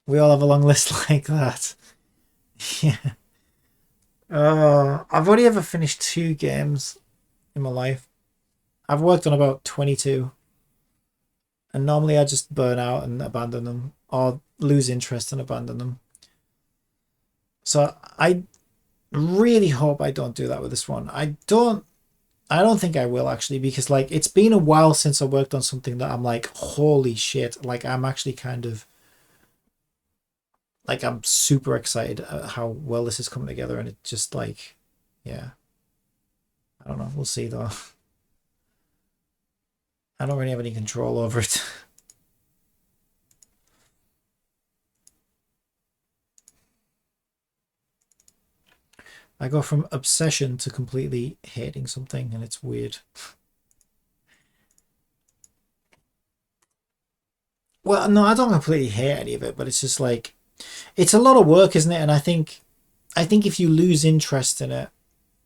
We all have a long list like that. Yeah. I've only ever finished 2 games in my life. I've worked on about 22. And normally I just burn out and abandon them. Or lose interest and abandon them. So I really hope I don't do that with this one. I don't think I will actually, because like it's been a while since I worked on something that I'm like, holy shit, like I'm actually kind of like I'm super excited at how well this is coming together, and it just like, yeah, I don't know. We'll see though. I don't really have any control over it. I go from obsession to completely hating something, and it's weird. Well, no, I don't completely hate any of it, but it's just like it's a lot of work, isn't it? And I think if you lose interest in it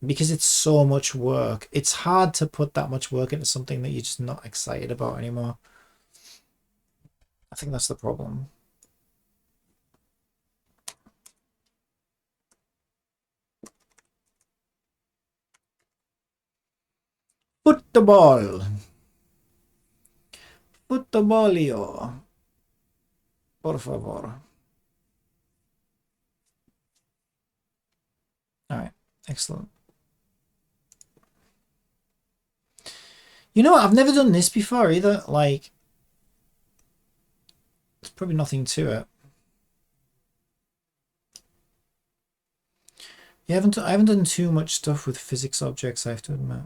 because it's so much work, it's hard to put that much work into something that you're just not excited about anymore. I think that's the problem. Football. Footballio. Por favor. All right. Excellent. You know what? I've never done this before either. Like, there's probably nothing to it. I haven't done too much stuff with physics objects, I have to admit.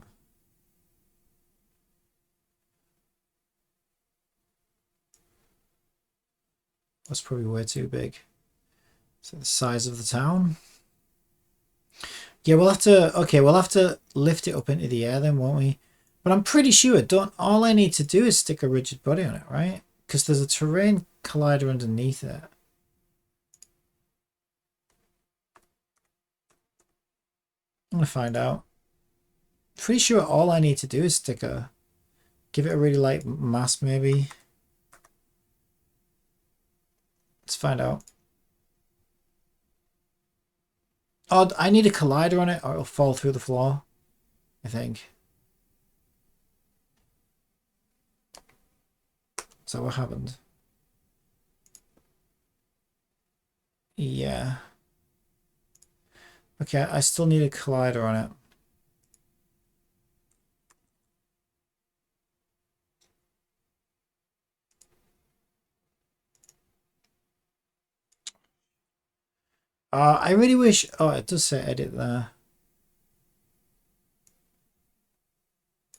That's probably way too big. So the size of the town. Yeah, we'll have to lift it up into the air then, won't we? But I'm pretty sure all I need to do is stick a rigid body on it, right? Because there's a terrain collider underneath it. I'm gonna find out. Pretty sure all I need to do is give it a really light mass maybe. Let's find out. Oh, I need a collider on it or it'll fall through the floor, I think. Is that what happened? Yeah. Okay, I still need a collider on it. I really wish... Oh, it does say edit there.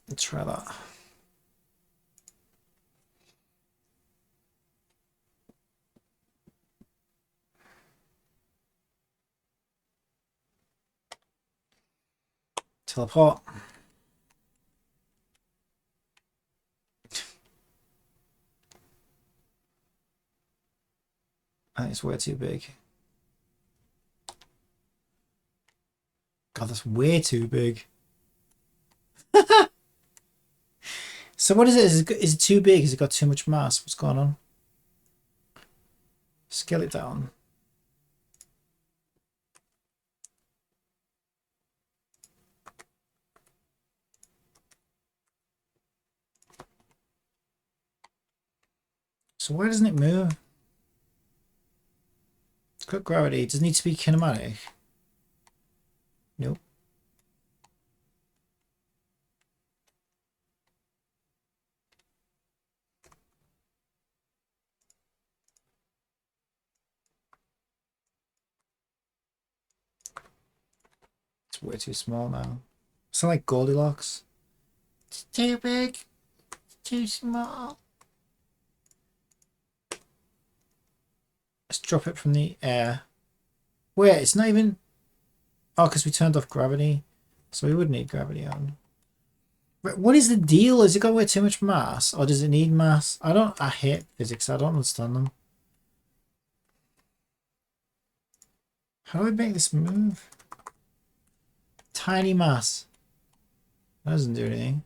Let's try that. Teleport. I think it's way too big. God, that's way too big. So what is it? Is it too big? Has it got too much mass? What's going on? Scale it down. So why doesn't it move? It's got gravity. Does it need to be kinematic? Nope. It's way too small now. It's like Goldilocks. It's too big. Too small. Let's drop it from the air. Wait, it's not even... Oh, because we turned off gravity. So we would need gravity on. But what is the deal? Has it got way too much mass? Or does it need mass? I hate physics. I don't understand them. How do I make this move? Tiny mass. That doesn't do anything.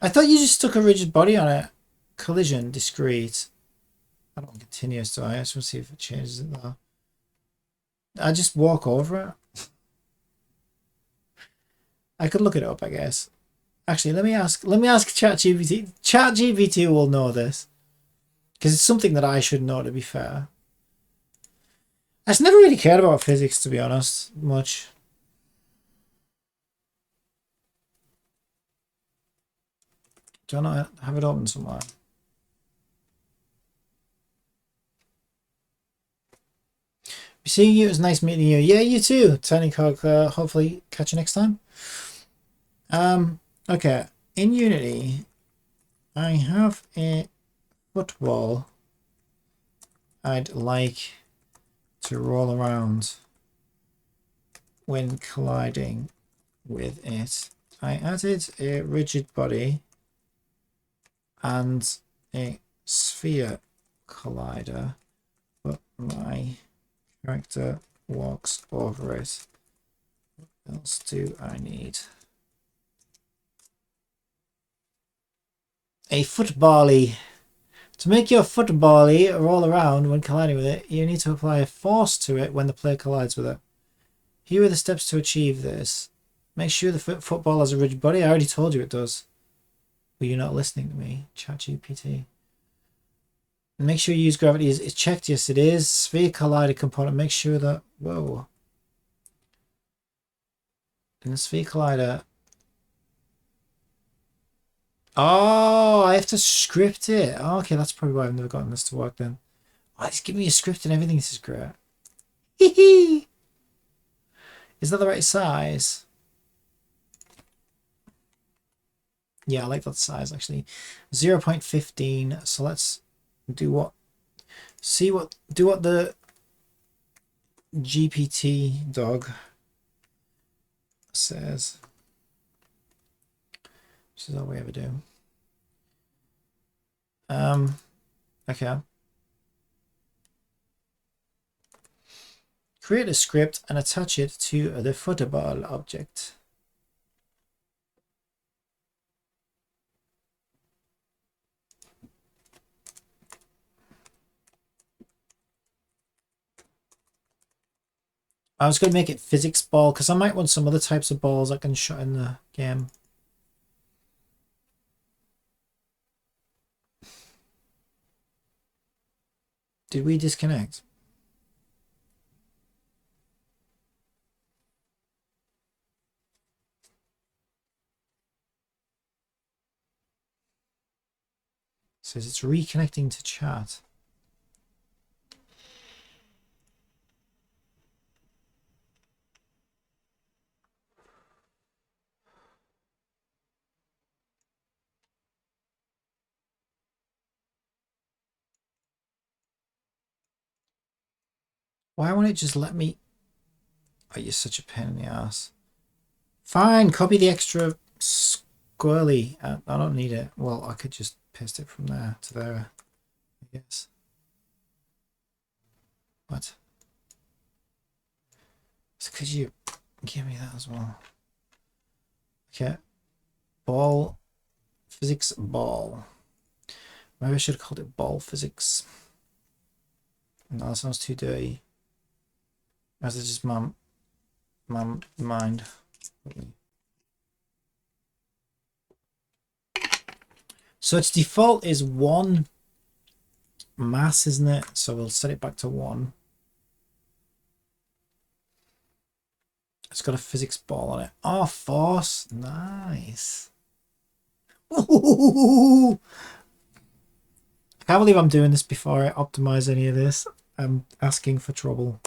I thought you just stuck a rigid body on it. Collision, discrete. I don't want continuous, so I just want to see if it changes it though. I just walk over it. I could look it up, I guess. Actually, let me ask ChatGPT. ChatGPT will know this. Because it's something that I should know, to be fair. I just never really cared about physics, to be honest, much. Do I not have it open somewhere? Seeing you, it was nice meeting you. Yeah, you too, Tiny Cog. Hopefully catch you next time. Okay. In Unity, I have a football I'd like to roll around when colliding with it. I added a rigid body and a sphere collider, but my character walks over it. What else do I need? A footbally. To make your footbally roll around when colliding with it, you need to apply a force to it when the player collides with it. Here are the steps to achieve this. Make sure the football has a rigid body. I already told you it does. Were you not listening to me? ChatGPT. Make sure you use gravity. It's checked. Yes, it is. Sphere collider component. Make sure that... Whoa. In the sphere collider... Oh, I have to script it. Oh, okay, that's probably why I've never gotten this to work then. Oh, it's giving me a script and everything. This is great. Hee. Is that the right size? Yeah, I like that size actually. 0.15. So let's do what? Do what the GPT dog says. Which is all we ever do. Okay. Create a script and attach it to the football object. I was going to make it physics ball because I might want some other types of balls I can shot in the game. Did we disconnect? It says it's reconnecting to chat. Why won't it just let me? Oh, you're such a pain in the ass. Fine, copy the extra squirrely. I don't need it. Well, I could just paste it from there to there, I guess. What? So could you give me that as well? Okay. Ball. Physics ball. Maybe I should have called it ball physics. No, that sounds too dirty. As it's just my mind. So its default is 1 mass, isn't it? So we'll set it back to 1. It's got a physics ball on it. Oh, force. Nice. Ooh. I can't believe I'm doing this before I optimize any of this. I'm asking for trouble.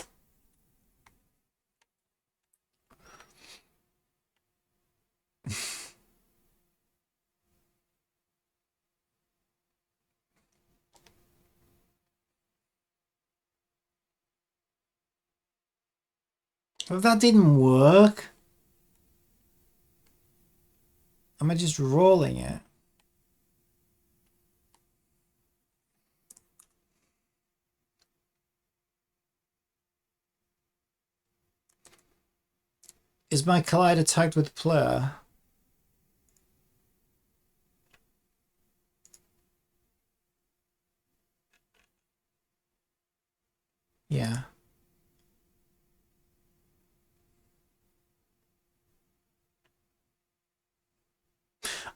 If that didn't work, am I just rolling it? Is my collider tagged with player? Yeah.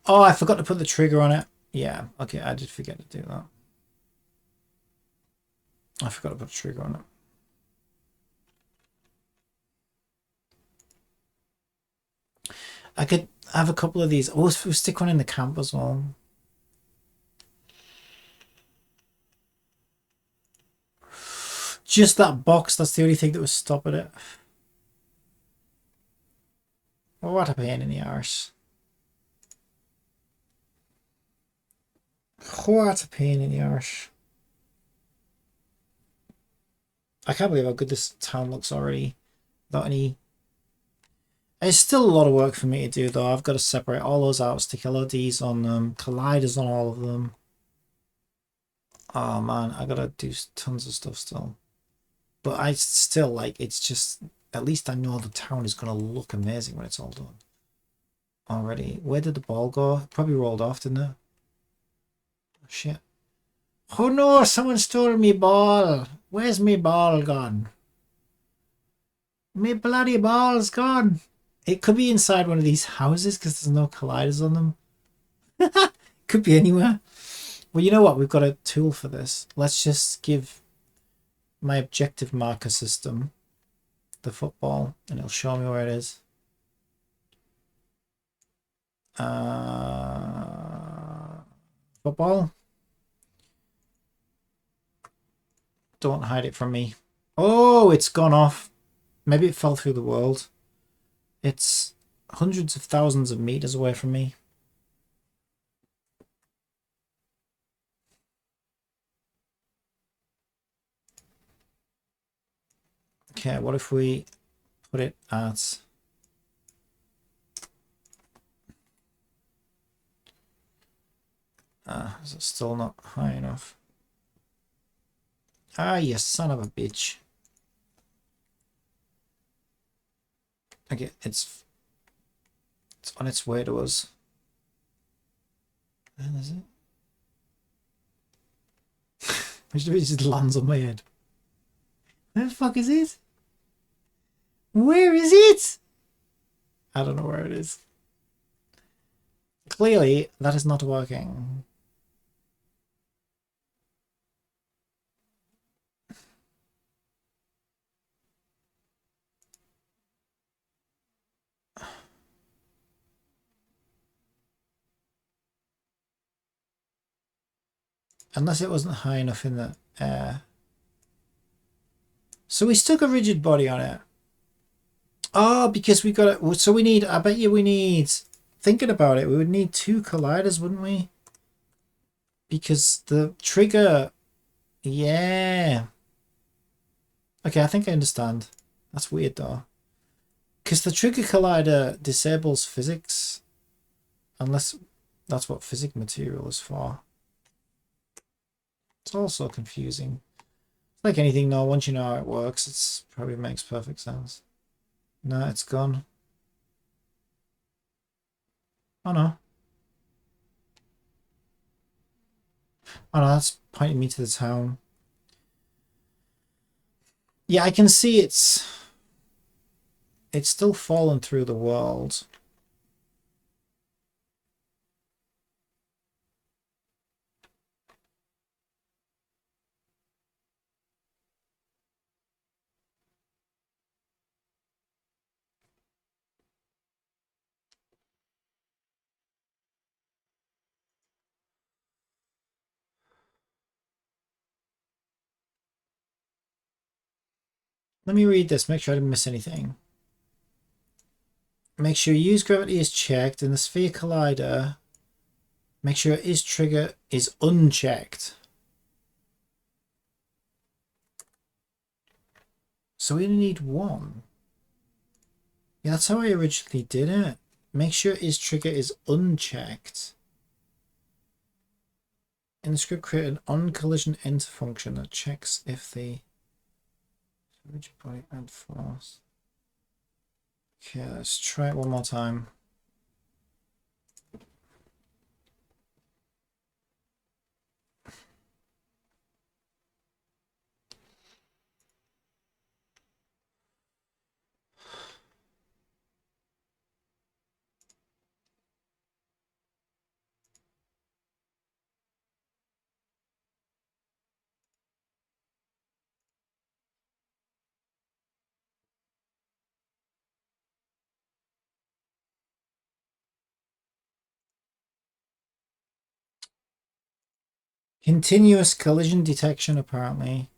Oh, I forgot to put the trigger on it. Yeah, okay, I did forget to do that. I forgot to put a trigger on it. I could have a couple of these. Oh, we'll stick one in the camp as well. Just that box, that's the only thing that was stopping it. Oh, what a pain in the arse. What a pain in the arse. I can't believe how good this town looks already. Without any... It's still a lot of work for me to do though. I've got to separate all those out, stick LODs on them, colliders on all of them. Oh man, I gotta do tons of stuff still. But I still like, it's just, at least I know the town is gonna look amazing when it's all done. Already. Where did the ball go? It probably rolled off, didn't it? Oh, shit. Oh no, someone stole me ball. Where's me ball gone? Me bloody ball's gone. It could be inside one of these houses because there's no colliders on them. Could be anywhere. Well, you know what? We've got a tool for this. Let's just give my objective marker system the football and it'll show me where it is. Football. Don't hide it from me. Oh, it's gone off. Maybe it fell through the world. It's hundreds of thousands of meters away from me. Okay, what if we put it at... is it still not high enough? Ah, you son of a bitch. Okay, it's on its way to us. And is it? Which it just lands on my head. Where the fuck is it? Where is it? I don't know where it is. Clearly, that is not working. Unless it wasn't high enough in the air. So we stuck a rigid body on it. Oh, because we got it. So we need, I bet you we need, thinking about it, we would need 2 colliders, wouldn't we? Because the trigger, yeah. Okay, I think I understand. That's weird though. Because the trigger collider disables physics. Unless that's what physics material is for. It's also confusing. Like anything though, once you know how it works, it probably makes perfect sense. No, it's gone. Oh no. Oh no, that's pointing me to the town. Yeah, I can see it's still fallen through the world. Let me read this, make sure I didn't miss anything. Make sure use gravity is checked and the sphere collider. Make sure is trigger is unchecked. So we only need 1. Yeah, that's how I originally did it. Make sure is trigger is unchecked. In the script, create an on-collision enter function that checks if the rigid body add force. Okay, let's try it one more time. Continuous collision detection, apparently.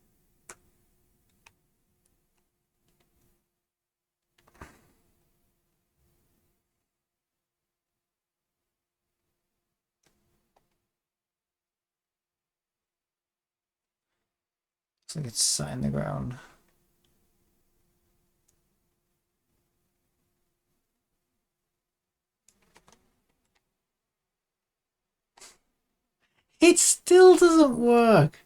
Looks like it's sat in the ground. It still doesn't work.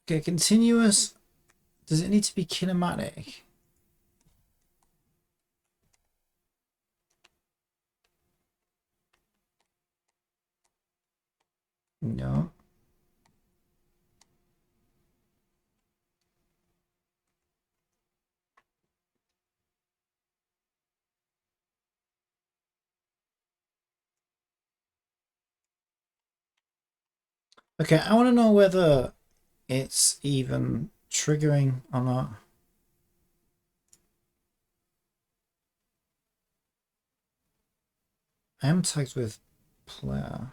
Okay, continuous. Does it need to be kinematic? No. Okay, I want to know whether it's even triggering or not. I am tagged with player.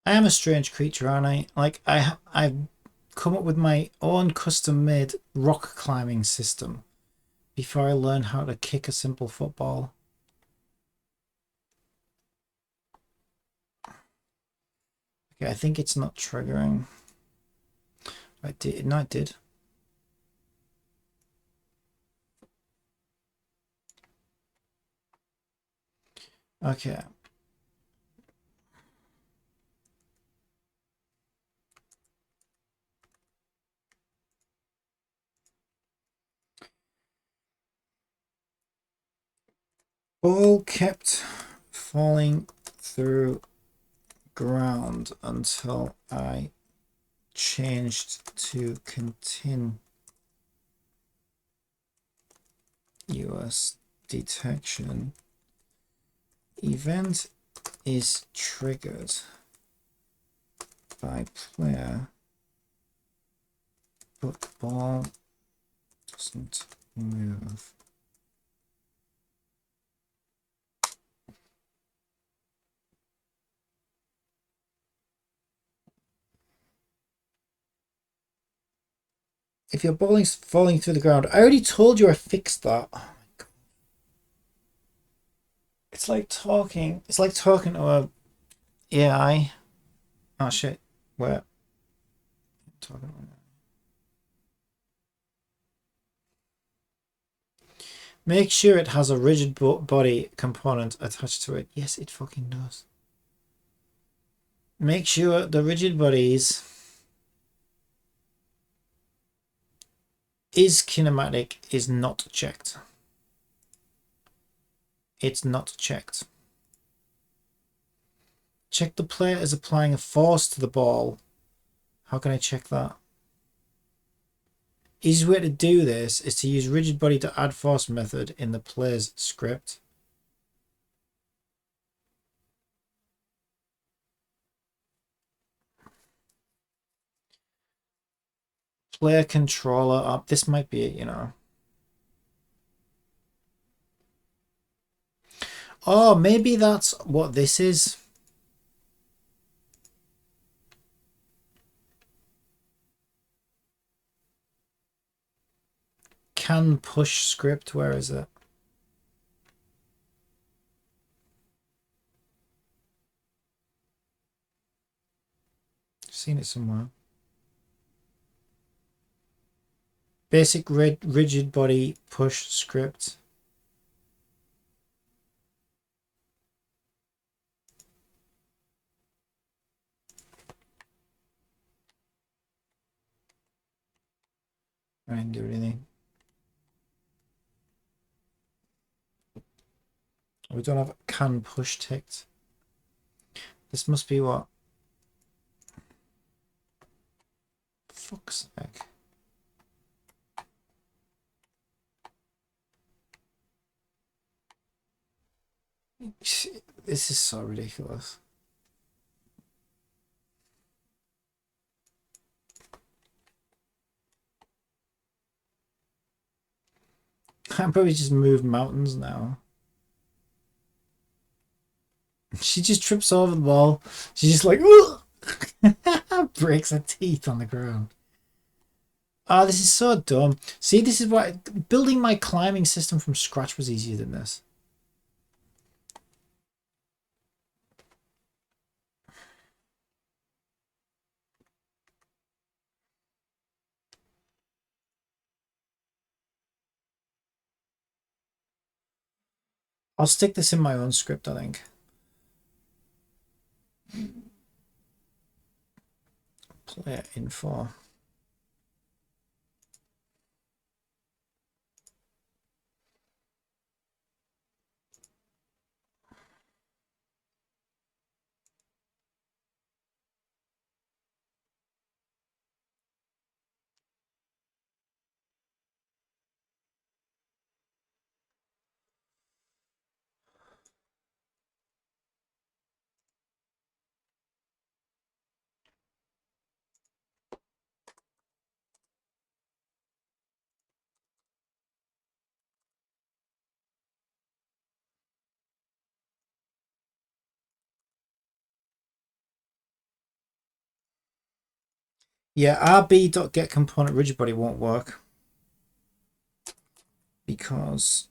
I am a strange creature, aren't I? Like I've come up with my own custom-made rock climbing system before I learn how to kick a simple football. Okay, I think it's not triggering. I did. No, it did. Okay. Ball kept falling through ground until I changed to continuous detection. Event is triggered by player, but ball doesn't move. If your ball's falling through the ground, I already told you I fixed that. Oh my God. It's like talking. It's like talking to a AI. Oh shit. Where? Talking. Make sure it has a rigid body component attached to it. Yes, it fucking does. Make sure the rigid bodies is kinematic is not checked. It's not checked. Check the player is applying a force to the ball. How can I check that? Easiest way to do this is to use rigid body to add force method in the player's script. Player controller up. This might be it, you know. Oh, maybe that's what this is. Can push script. Where is it? seen it somewhere. Basic rigid body push script. I didn't do anything. We don't have can push ticked. This must be what? Fuck's sake. This is so ridiculous. I'm probably just move mountains now. She just trips over the ball. She's just like, breaks her teeth on the ground. Oh, this is so dumb. See, this is why building my climbing system from scratch was easier than this. I'll stick this in my own script, I think. Player info. Yeah, rb.getComponent rigid body won't work because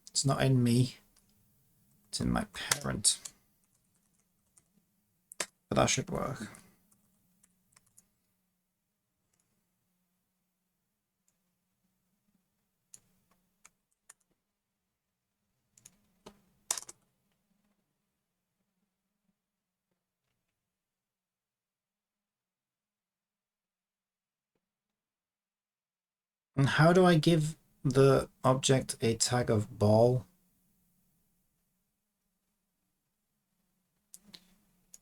it's not in me. It's in my parent. But that should work. And how do I give the object a tag of ball?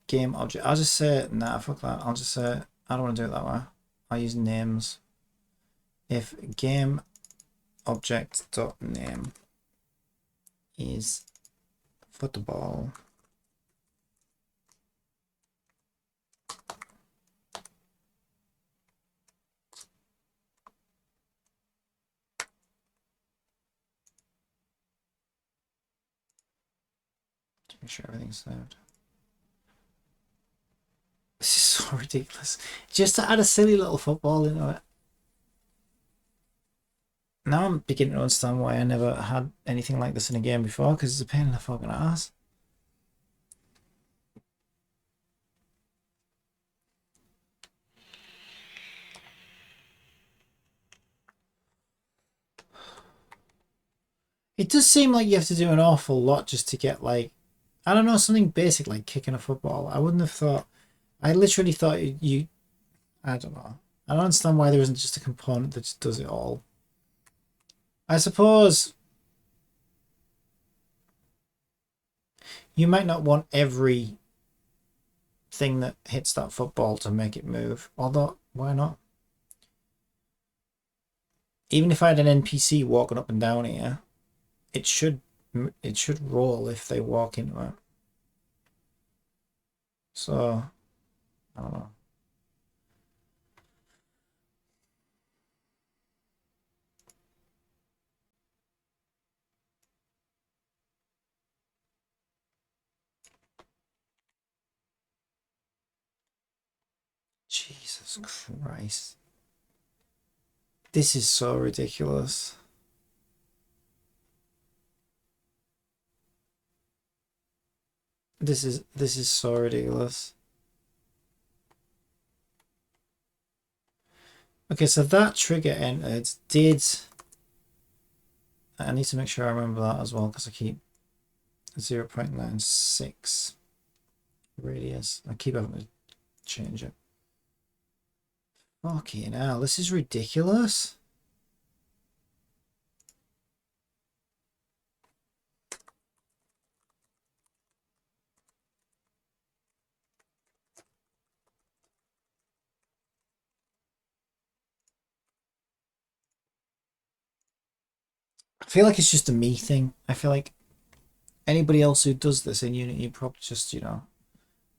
Game object. I'll just say, nah, fuck that. I'll just say, I don't want to do it that way. I'll use names. If game object.name is football, to make sure everything's saved. This is so ridiculous. Just to add a silly little football into it. Now I'm beginning to understand why I never had anything like this in a game before, because it's a pain in the fucking ass. It does seem like you have to do an awful lot just to get, like, I don't know, something basic like kicking a football. I wouldn't have thought, I literally thought I don't know. I don't understand why there isn't just a component that just does it all. I suppose you might not want every thing that hits that football to make it move, although why not? Even if I had an NPC walking up and down here, it should roll if they walk into it. So I don't know. Jesus Christ. This is so ridiculous. This is so ridiculous. Okay, so that trigger entered did... I need to make sure I remember that as well, because I keep 0.96 radius. I keep having to change it. Fucking hell, this is ridiculous. I feel like it's just a me thing. I feel like anybody else who does this in Unity probably just, you know,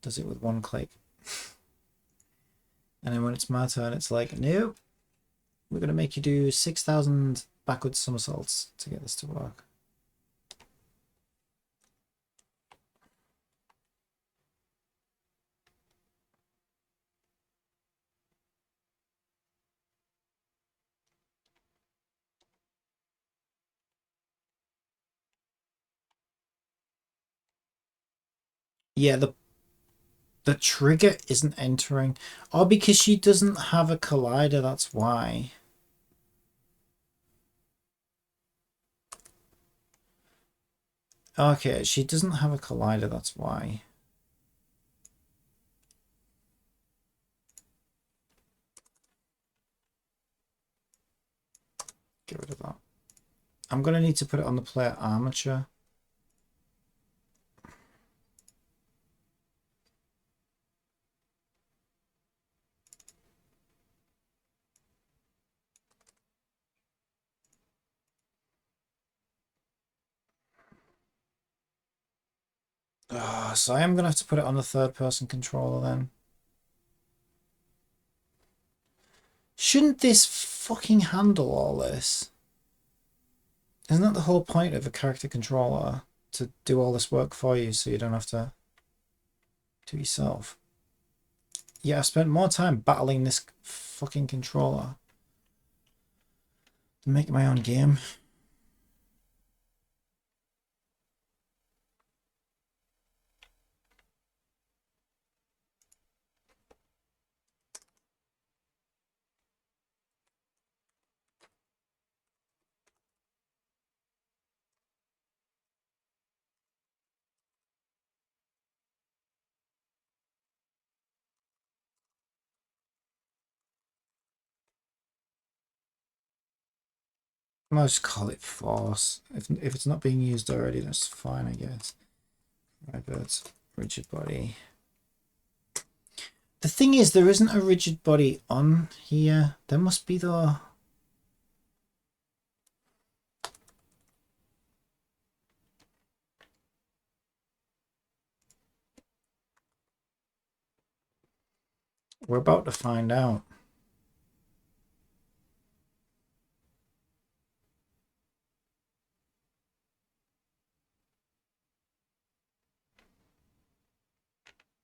does it with one click. And then when it's my turn, it's like, nope, we're going to make you do 6,000 backwards somersaults to get this to work. Yeah, the trigger isn't entering. Oh, because she doesn't have a collider, that's why. Okay, she doesn't have a collider, that's why. Get rid of that. I'm going to need to put it on the player armature. Oh, so I am going to have to put it on the third person controller then. Shouldn't this fucking handle all this? Isn't that the whole point of a character controller? To do all this work for you so you don't have to do it yourself. Yeah, I've spent more time battling this fucking controller than making my own game. I might just call it force. If it's not being used already, that's fine, I guess. Right, rigid body. The thing is, there isn't a rigid body on here. There must be though. We're about to find out.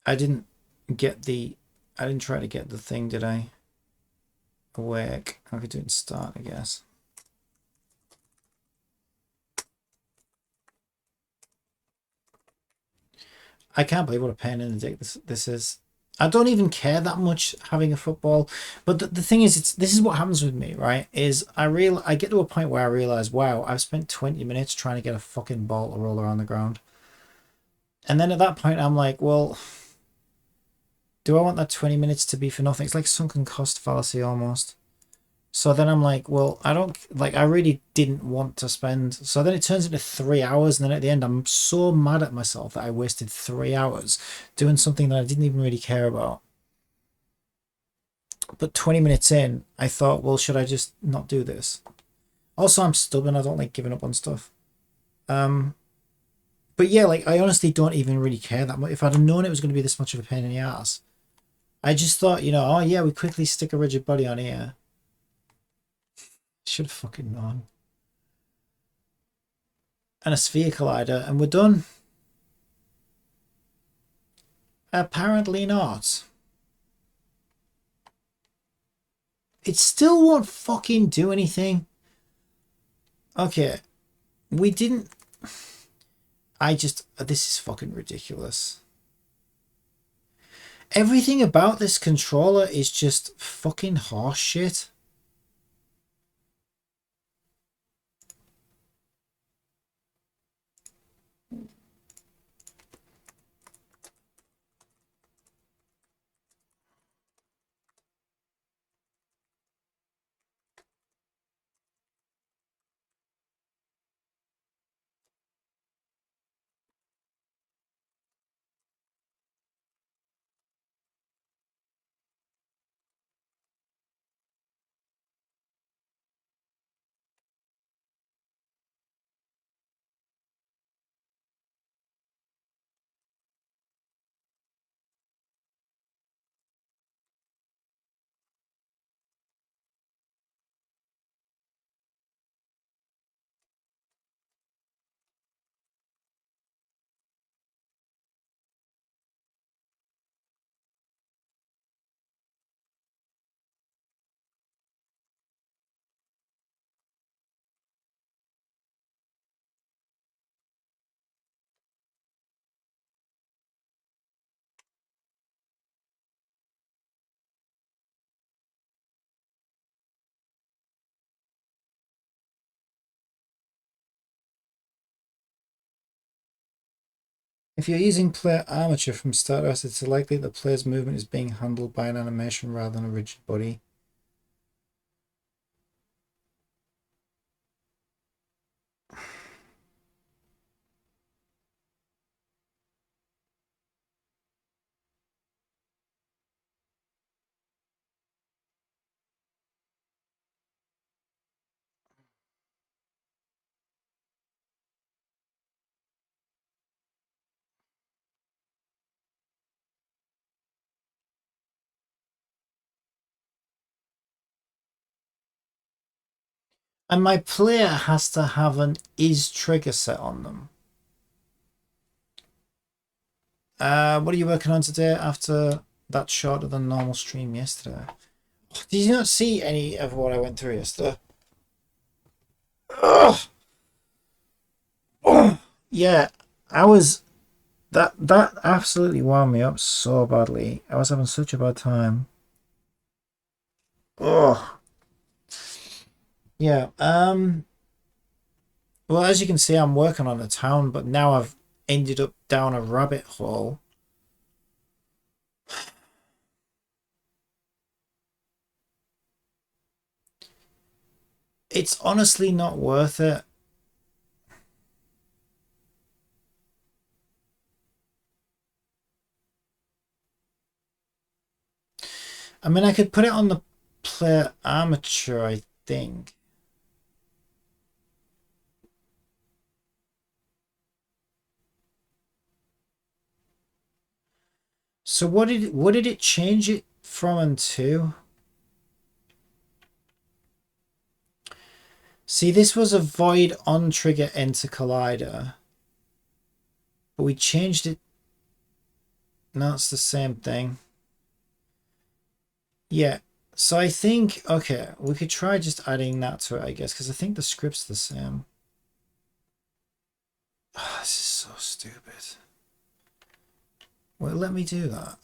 I didn't try to get the thing, did I? Awake. I could do it in start, I guess. I can't believe what a pain in the dick this is. I don't even care that much having a football, but the thing is, this is what happens with me, right? Is I get to a point where I realize, wow, I've spent 20 minutes trying to get a fucking ball to roll around the ground, and then at that point, I'm like, well, do I want that 20 minutes to be for nothing? It's like sunken cost fallacy almost. So then I'm like, well, I really didn't want to spend. So then it turns into 3 hours. And then at the end, I'm so mad at myself that I wasted 3 hours doing something that I didn't even really care about. But 20 minutes in, I thought, well, should I just not do this? Also, I'm stubborn. I don't like giving up on stuff. But yeah, like, I honestly don't even really care that much. If I'd have known it was going to be this much of a pain in the ass, I just thought, you know, oh yeah, we quickly stick a rigid body on here. Should have fucking known. And a sphere collider, and we're done. Apparently not. It still won't fucking do anything. Okay. We didn't... This is fucking ridiculous. Everything about this controller is just fucking horse shit. If you're using player armature from start to rest, it's likely that the player's movement is being handled by an animation rather than a rigid body. And my player has to have an is trigger set on them. What are you working on today after that shorter than normal stream yesterday? Did you not see any of what I went through yesterday? Ugh. Oh, yeah, I was that absolutely wound me up so badly. I was having such a bad time. Oh, yeah. Well, as you can see, I'm working on a town, but now I've ended up down a rabbit hole. It's honestly not worth it. I mean, I could put it on the player armature, I think. So what did it change it from and to? See, this was a void on trigger enter collider, but we changed it. No, it's the same thing. Yeah. So I think, okay, we could try just adding that to it, I guess, because I think the script's the same. Oh, this is so stupid. Well, let me do that.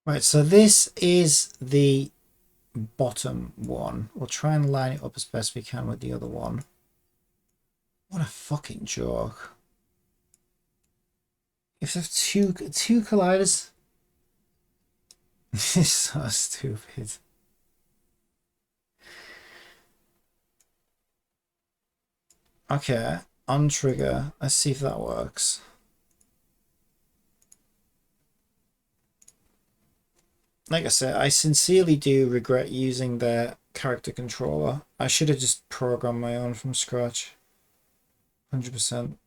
Right, so this is the bottom one. We'll try and line it up as best we can with the other one. What a fucking joke. If there's two colliders. This is so stupid. Okay, on trigger. Let's see if that works. Like I said, I sincerely do regret using their character controller. I should have just programmed my own from scratch. 100%.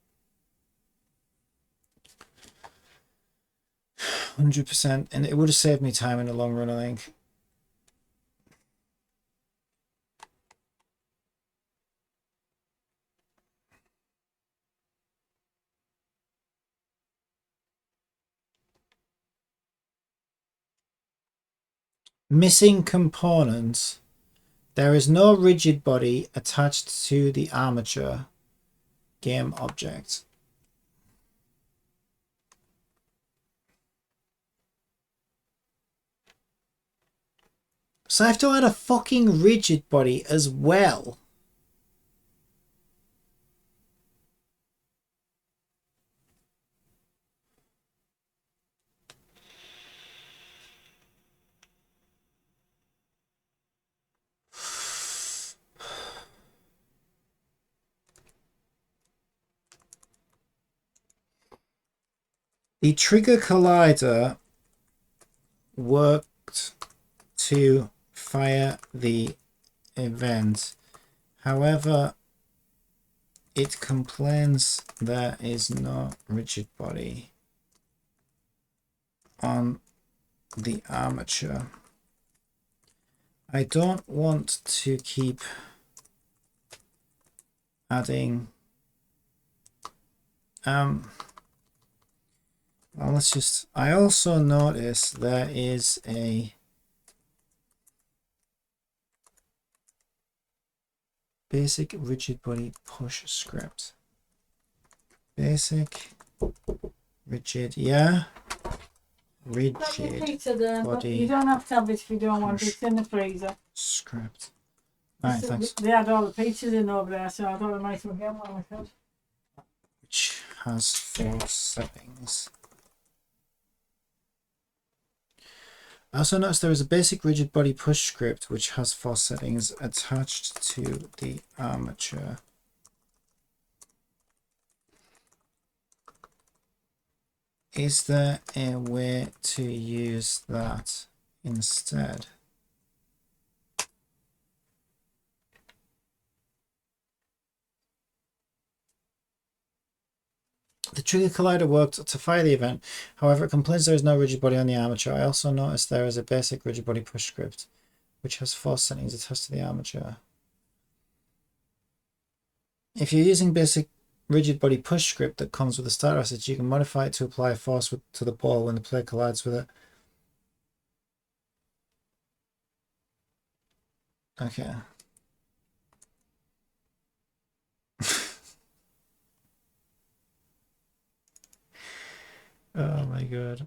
100%. And it would have saved me time in the long run, I think. Missing components. There is no rigid body attached to the armature game object. So I have to add a fucking rigid body as well. The trigger collider worked to fire the event. However, it complains there is no rigid body on the armature. I don't want to keep adding well, let's just, I also notice there is a Basic rigid body push script. Basic rigid, yeah. Rigid pizza there, but body you don't have to have it if you don't want it. It's in the freezer. Script. Alright, thanks. They had all the pizzas in over there, so I thought I might as well get one I could. Which has 4 settings. I also noticed there is a basic rigid body push script which has 4 settings attached to the armature. Is there a way to use that instead? The trigger collider worked to fire the event. However, it complains there is no rigid body on the armature. I also noticed there is a basic rigid body push script which has 4 settings attached to the armature. If you're using basic rigid body push script that comes with a start message, you can modify it to apply force to the ball when the player collides with it. Okay. Oh my god.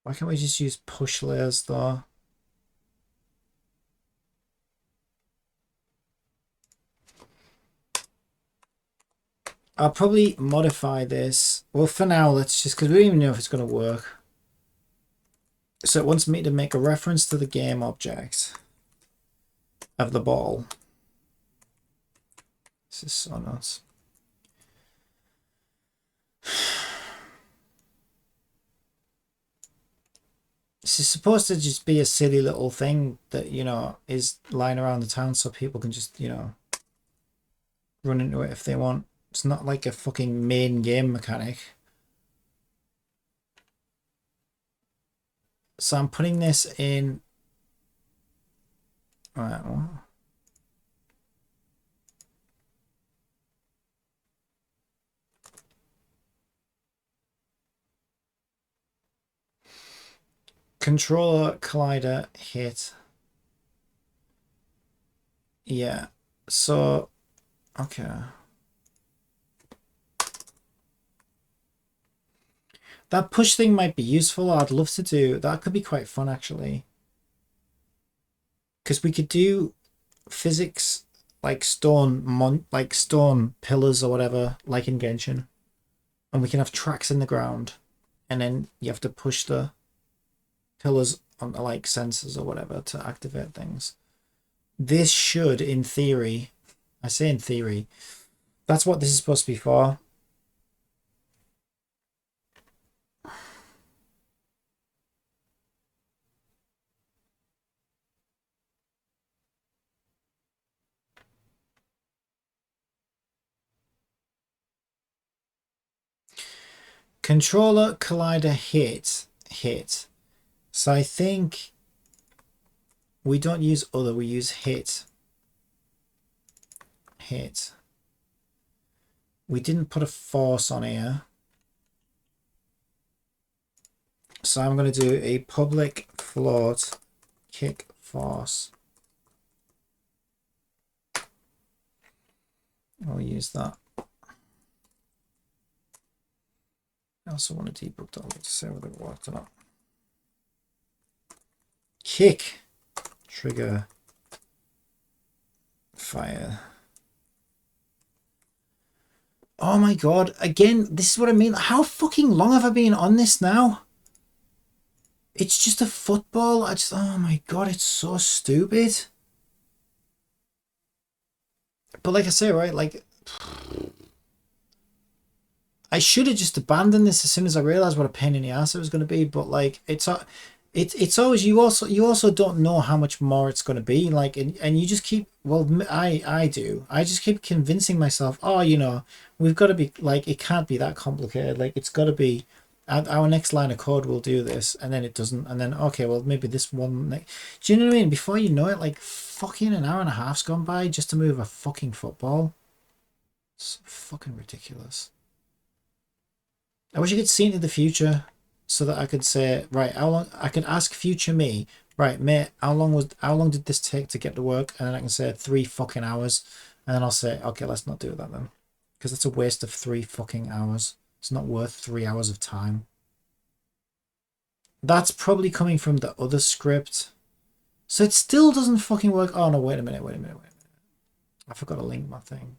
Why can't we just use push layers though? I'll probably modify this. Well, for now, let's just, because we don't even know if it's going to work. So it wants me to make a reference to the game object of the ball. This is so nuts. This is supposed to just be a silly little thing that, you know, is lying around the town so people can just, you know, run into it if they want. It's not like a fucking main game mechanic. So I'm putting this in. Alright, well. Controller collider hit. Yeah. So, okay. That push thing might be useful. I'd love to do. That could be quite fun, actually. Because we could do physics like stone pillars or whatever, like in Genshin. And we can have tracks in the ground. And then you have to push the pillars on like sensors or whatever to activate things. This should, in theory, I say in theory, that's what this is supposed to be for. Controller collider hit. So I think we don't use other, we use hit. We didn't put a force on here. So I'm going to do a public float kick force. I'll use that. I also want to debug that to see whether it worked or not. Kick, trigger, fire. Oh my god, again, this is what I mean. How fucking long have I been on this now? It's just a football. Oh my god, it's so stupid. But like I say, right, like I should have just abandoned this as soon as I realized what a pain in the ass it was going to be. But like it's always you also don't know how much more it's going to be. Like and you just keep I just keep convincing myself, oh, you know, we've got to be like, it can't be that complicated. Like it's got to be. Our next line of code will do this, and then it doesn't, and then okay, well maybe this one. Do you know what I mean? Before you know it, like fucking an hour and a half's gone by just to move a fucking football. It's fucking ridiculous. I wish I could see into the future so that I could say, right, how long I could ask future me, right, mate, how long did this take to get to work? And then I can say 3 fucking hours. And then I'll say, okay, let's not do that then. Because it's a waste of 3 fucking hours. It's not worth 3 hours of time. That's probably coming from the other script. So it still doesn't fucking work. Oh no, wait a minute. I forgot to link my thing.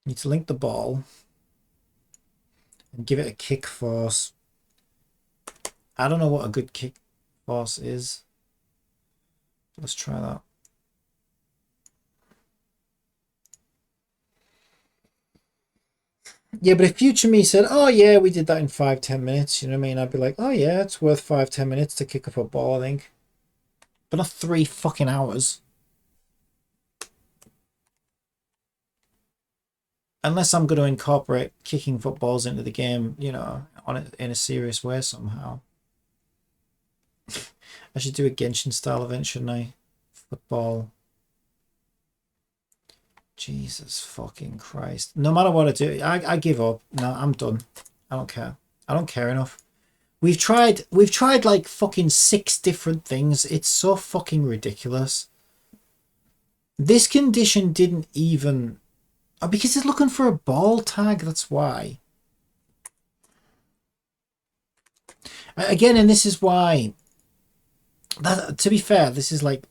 Need to link the ball and give it a kick force. I don't know what a good kick force is. Let's try that. Yeah, but if future me said, oh yeah, we did that in 5-10 minutes, you know what I mean? I'd be like, oh yeah, it's worth 5-10 minutes to kick a football, I think. But not 3 fucking hours. Unless I'm going to incorporate kicking footballs into the game, you know, in a serious way somehow. I should do a Genshin style event, shouldn't I? Football. Jesus fucking Christ. No matter what I do, I give up. No, I'm done. I don't care. I don't care enough. We've tried like fucking 6 different things. It's so fucking ridiculous. This condition didn't even... Oh, because it's looking for a ball tag, that's why. Again, and this is why... That, to be fair, this is like...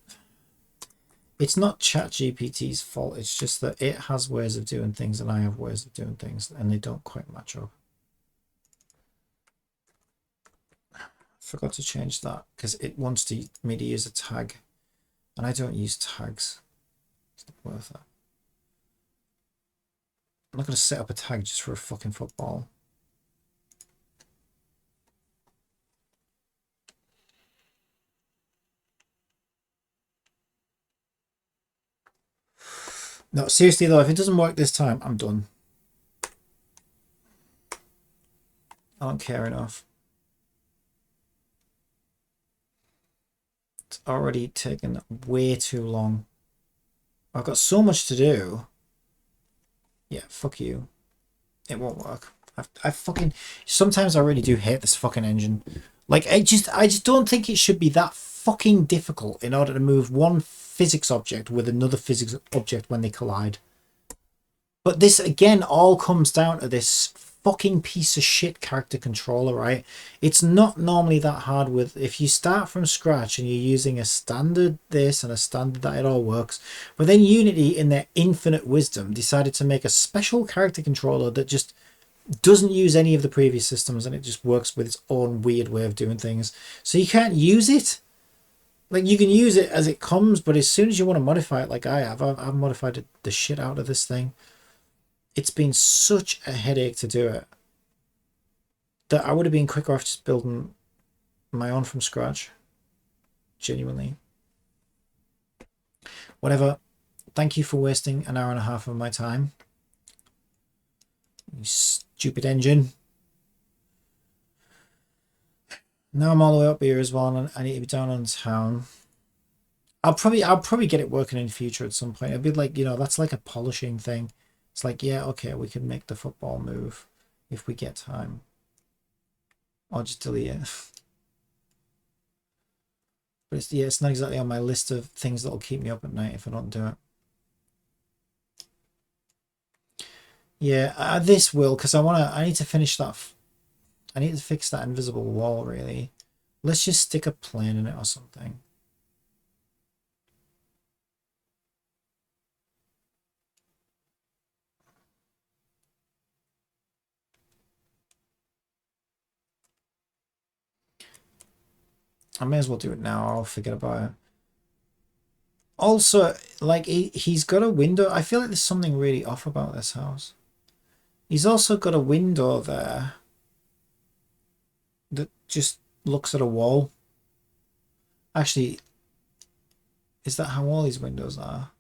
It's not ChatGPT's fault. It's just that it has ways of doing things and I have ways of doing things and they don't quite match up. Forgot to change that because it wants me to use a tag and I don't use tags. It's not worth it. I'm not going to set up a tag just for a fucking football. No, seriously though, if it doesn't work this time, I'm done. I don't care enough. It's already taken way too long. I've got so much to do. Yeah, fuck you. It won't work. I fucking... Sometimes I really do hate this fucking engine. Like, I just don't think it should be that fucking difficult in order to move one physics object with another physics object when they collide. But this, again, all comes down to this fucking piece of shit character controller, right? It's not normally that hard with... If you start from scratch and you're using a standard this and a standard that, it all works. But then Unity, in their infinite wisdom, decided to make a special character controller that just doesn't use any of the previous systems and it just works with its own weird way of doing things. So you can't use it. Like, you can use it as it comes, but as soon as you want to modify it like I have, I've modified the shit out of this thing. It's been such a headache to do it that I would have been quicker off just building my own from scratch. Genuinely. Whatever. Thank you for wasting an hour and a half of my time. You stupid engine. Now I'm all the way up here as well, and I need to be down on town. I'll probably get it working in the future at some point. It'd be like, you know, that's like a polishing thing. It's like, yeah, okay, we can make the football move if we get time. I'll just delete it. But it's, yeah, it's not exactly on my list of things that'll keep me up at night if I don't do it. Yeah, this will, because I need to finish that. I need to fix that invisible wall, really. Let's just stick a plane in it or something. I may as well do it now. I'll forget about it. Also, like, he's got a window. I feel like there's something really off about this house. He's also got a window there that just looks at a wall. Actually, is that how all these windows are?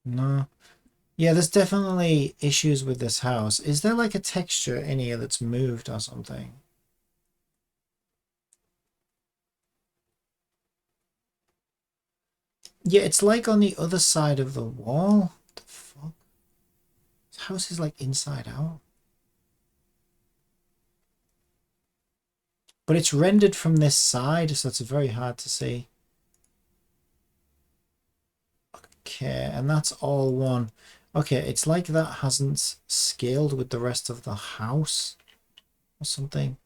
No. Yeah, there's definitely issues with this house. Is there like a texture in here that's moved or something? Yeah, it's like on the other side of the wall. What the fuck? This house is like inside out. But it's rendered from this side, so it's very hard to see. Okay, and that's all one. Okay, it's like that hasn't scaled with the rest of the house or something.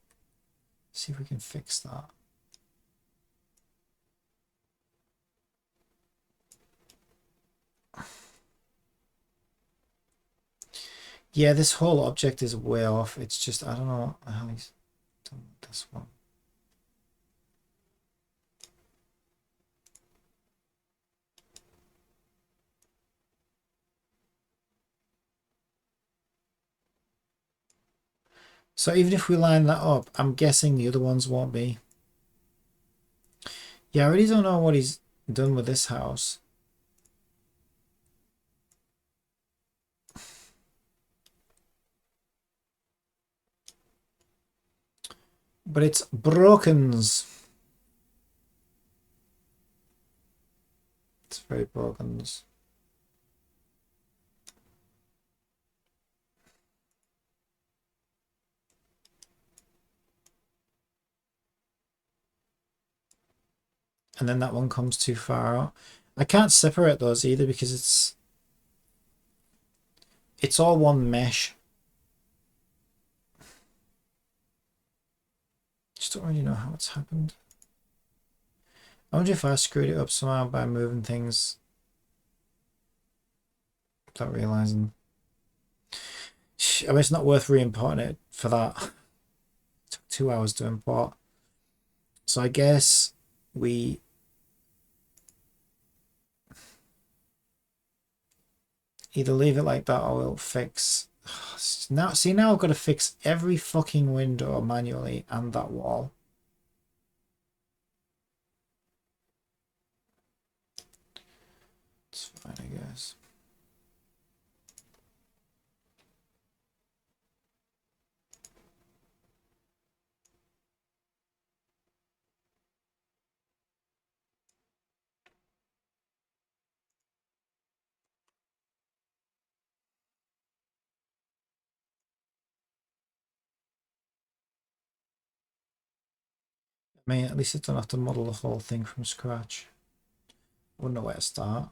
See if we can fix that. Yeah, this whole object is way off. It's just, I don't know how he's done this one. So even if we line that up, I'm guessing the other ones won't be. Yeah, I really don't know what he's done with this house. But it's brokens. It's very brokens. And then that one comes too far out. I can't separate those either because it's all one mesh. Just don't really know how it's happened. I wonder if I screwed it up somehow by moving things without realizing. I mean, it's not worth re-importing it for that. It took 2 hours to import. So I guess we either leave it like that or we'll fix. Now, see, now I've got to fix every fucking window manually and that wall. It's fine, I guess. I mean, at least I don't have to model the whole thing from scratch. I wouldn't know where to start.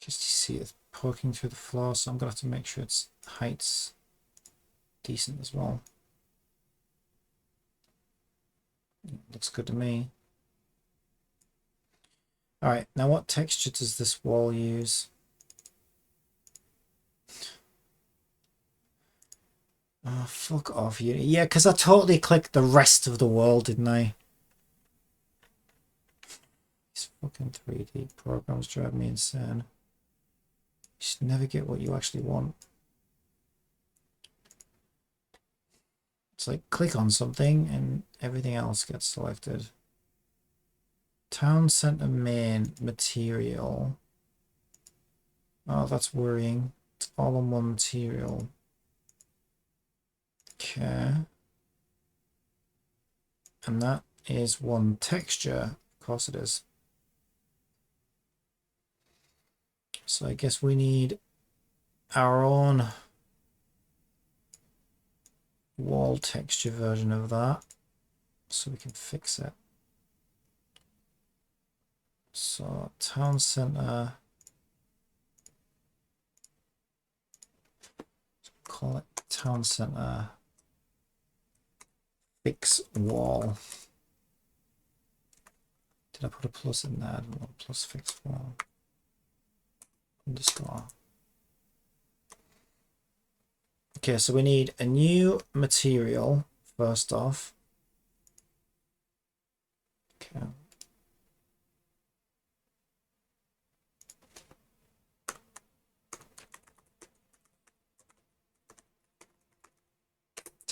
Just to see it poking through the floor, so I'm gonna have to make sure its height's decent as well. Looks good to me. Alright, now what texture does this wall use? Oh, fuck off, you. Yeah, because I totally clicked the rest of the wall, didn't I? These fucking 3D programs drive me insane. You just never get what you actually want. It's like click on something and everything else gets selected. Town center main material. Oh, that's worrying. It's all in one material. Okay. And that is one texture. Of course it is. So I guess we need our own wall texture version of that so we can fix it. So town center, call it town center fix wall. Did I put a plus in there? I don't know, plus fix wall underscore. Okay, so we need a new material first off. Okay.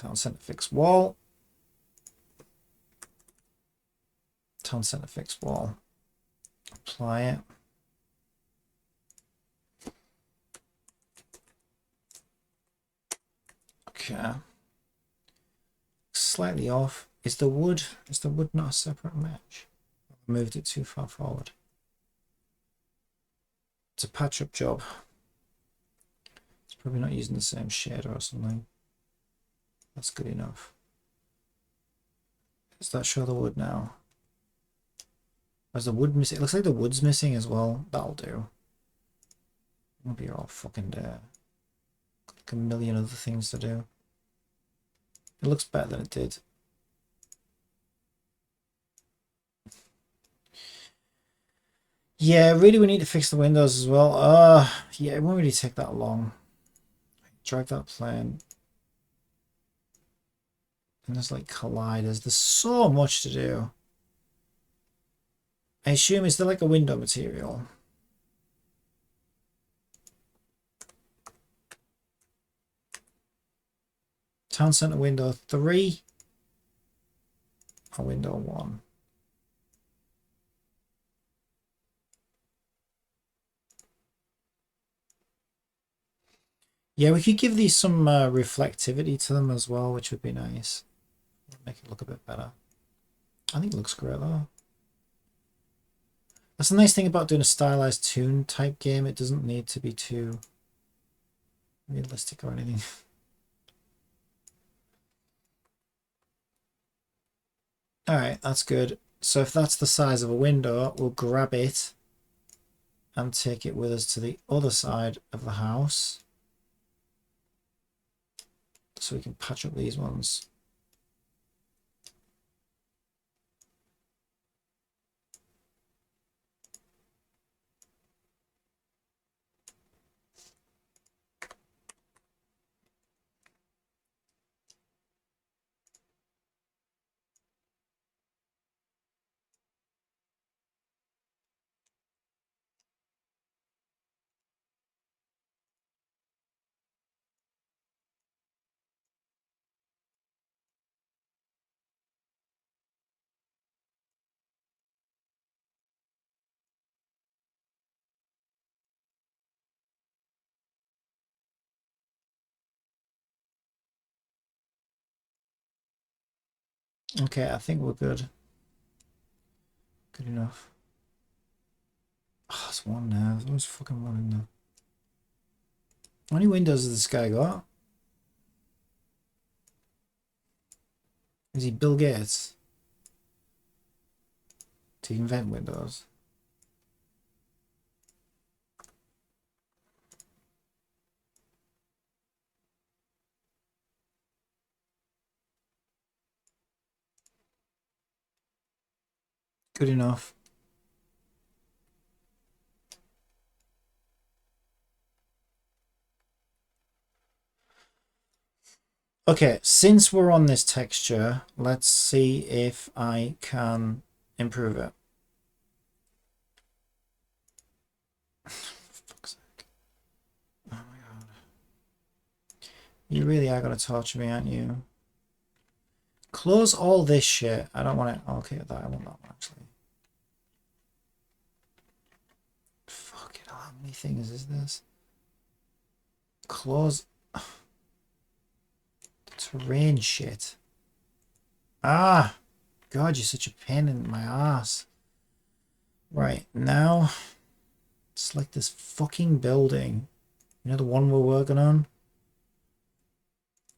Town center fixed wall. Town center fixed wall. Apply it. Okay. Slightly off. Is the wood not a separate mesh? I moved it too far forward. It's a patch-up job. It's probably not using the same shader or something. That's good enough. Does that show the wood now? Is the wood missing? It looks like the wood's missing as well. That'll do. Won't be all fucking there. Like a million other things to do. It looks better than it did. Yeah, really we need to fix the windows as well. Yeah, it won't really take that long. Drag that plane. And there's like colliders. There's so much to do. I assume is there like a window material? Town center window 3 or window 1? Yeah, we could give these some reflectivity to them as well, which would be nice. Make it look a bit better. I think it looks great though. That's the nice thing about doing a stylized toon type game. It doesn't need to be too realistic or anything. Alright, that's good. So if that's the size of a window, we'll grab it and take it with us to the other side of the house. So we can patch up these ones. Okay, I think we're good. Good enough. Oh, there's one there. There's always fucking one in there. How many windows has this guy got? Is he Bill Gates? To invent windows? Good enough. Okay, since we're on this texture, let's see if I can improve it. Fuck's sake. Oh my god. You really are going to torture me, aren't you? Close all this shit. I don't want it. Okay, that I want that one actually. Fucking hell, how many things is this? Close. Terrain shit. Ah! God, you're such a pain in my ass. Right, now select this fucking building. You know the one we're working on?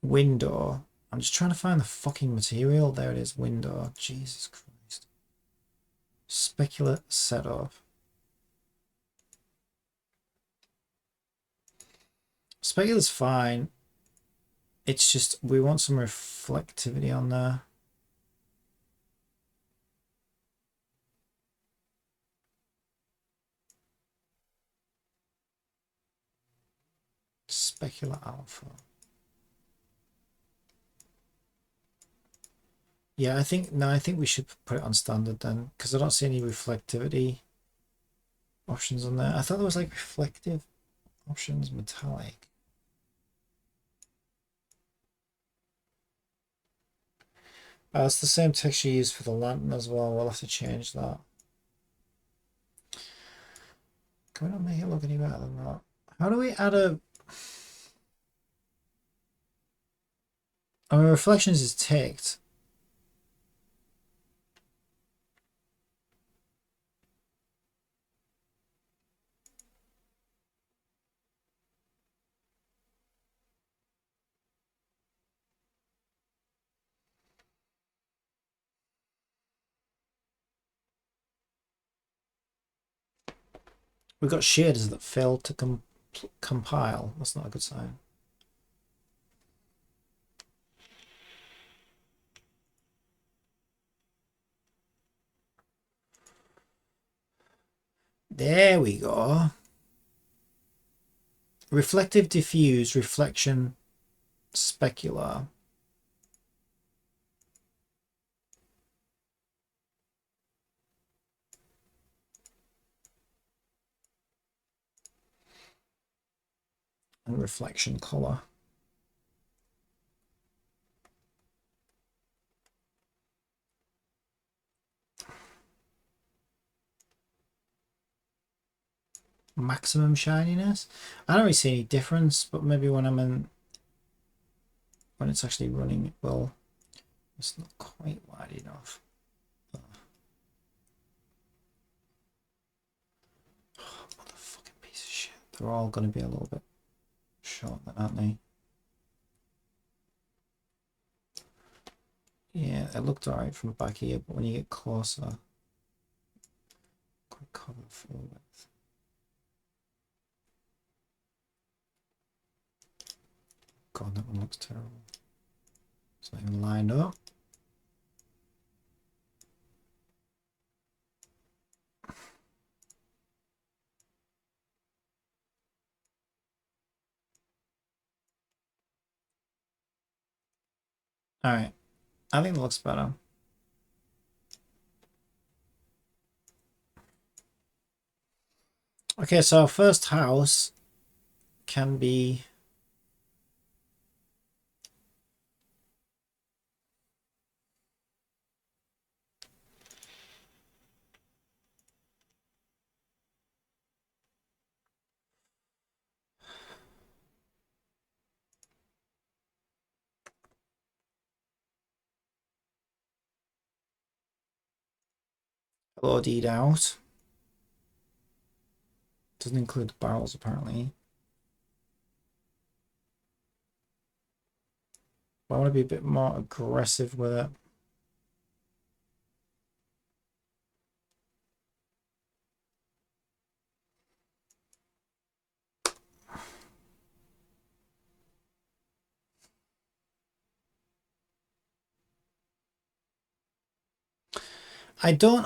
Window. I'm just trying to find the fucking material. There it is, window. Jesus Christ. Specular setup. Specula's fine. It's just we want some reflectivity on there. Specular alpha. Yeah, I think we should put it on standard then, because I don't see any reflectivity options on there. I thought there was like reflective options, metallic. It's the same texture used for the lantern as well. We'll have to change that. Can we not make it look any better than that? How do we add a... I mean, reflections is ticked. We've got shaders that failed to compile. That's not a good sign. There we go. Reflective diffuse, reflection specular. And reflection color. Maximum shininess. I don't really see any difference, but maybe when when it's actually running, it will. It's not quite wide enough. Oh, motherfucking piece of shit. They're all going to be a little bit short, aren't they? Yeah, it looked alright from back here, but when you get closer, quite cover full width. God, that one looks terrible. It's not even lined up. Alright, I think it looks better. Okay, so our first house can be LOD'd out. Doesn't include the barrels apparently. But I want to be a bit more aggressive with it. I don't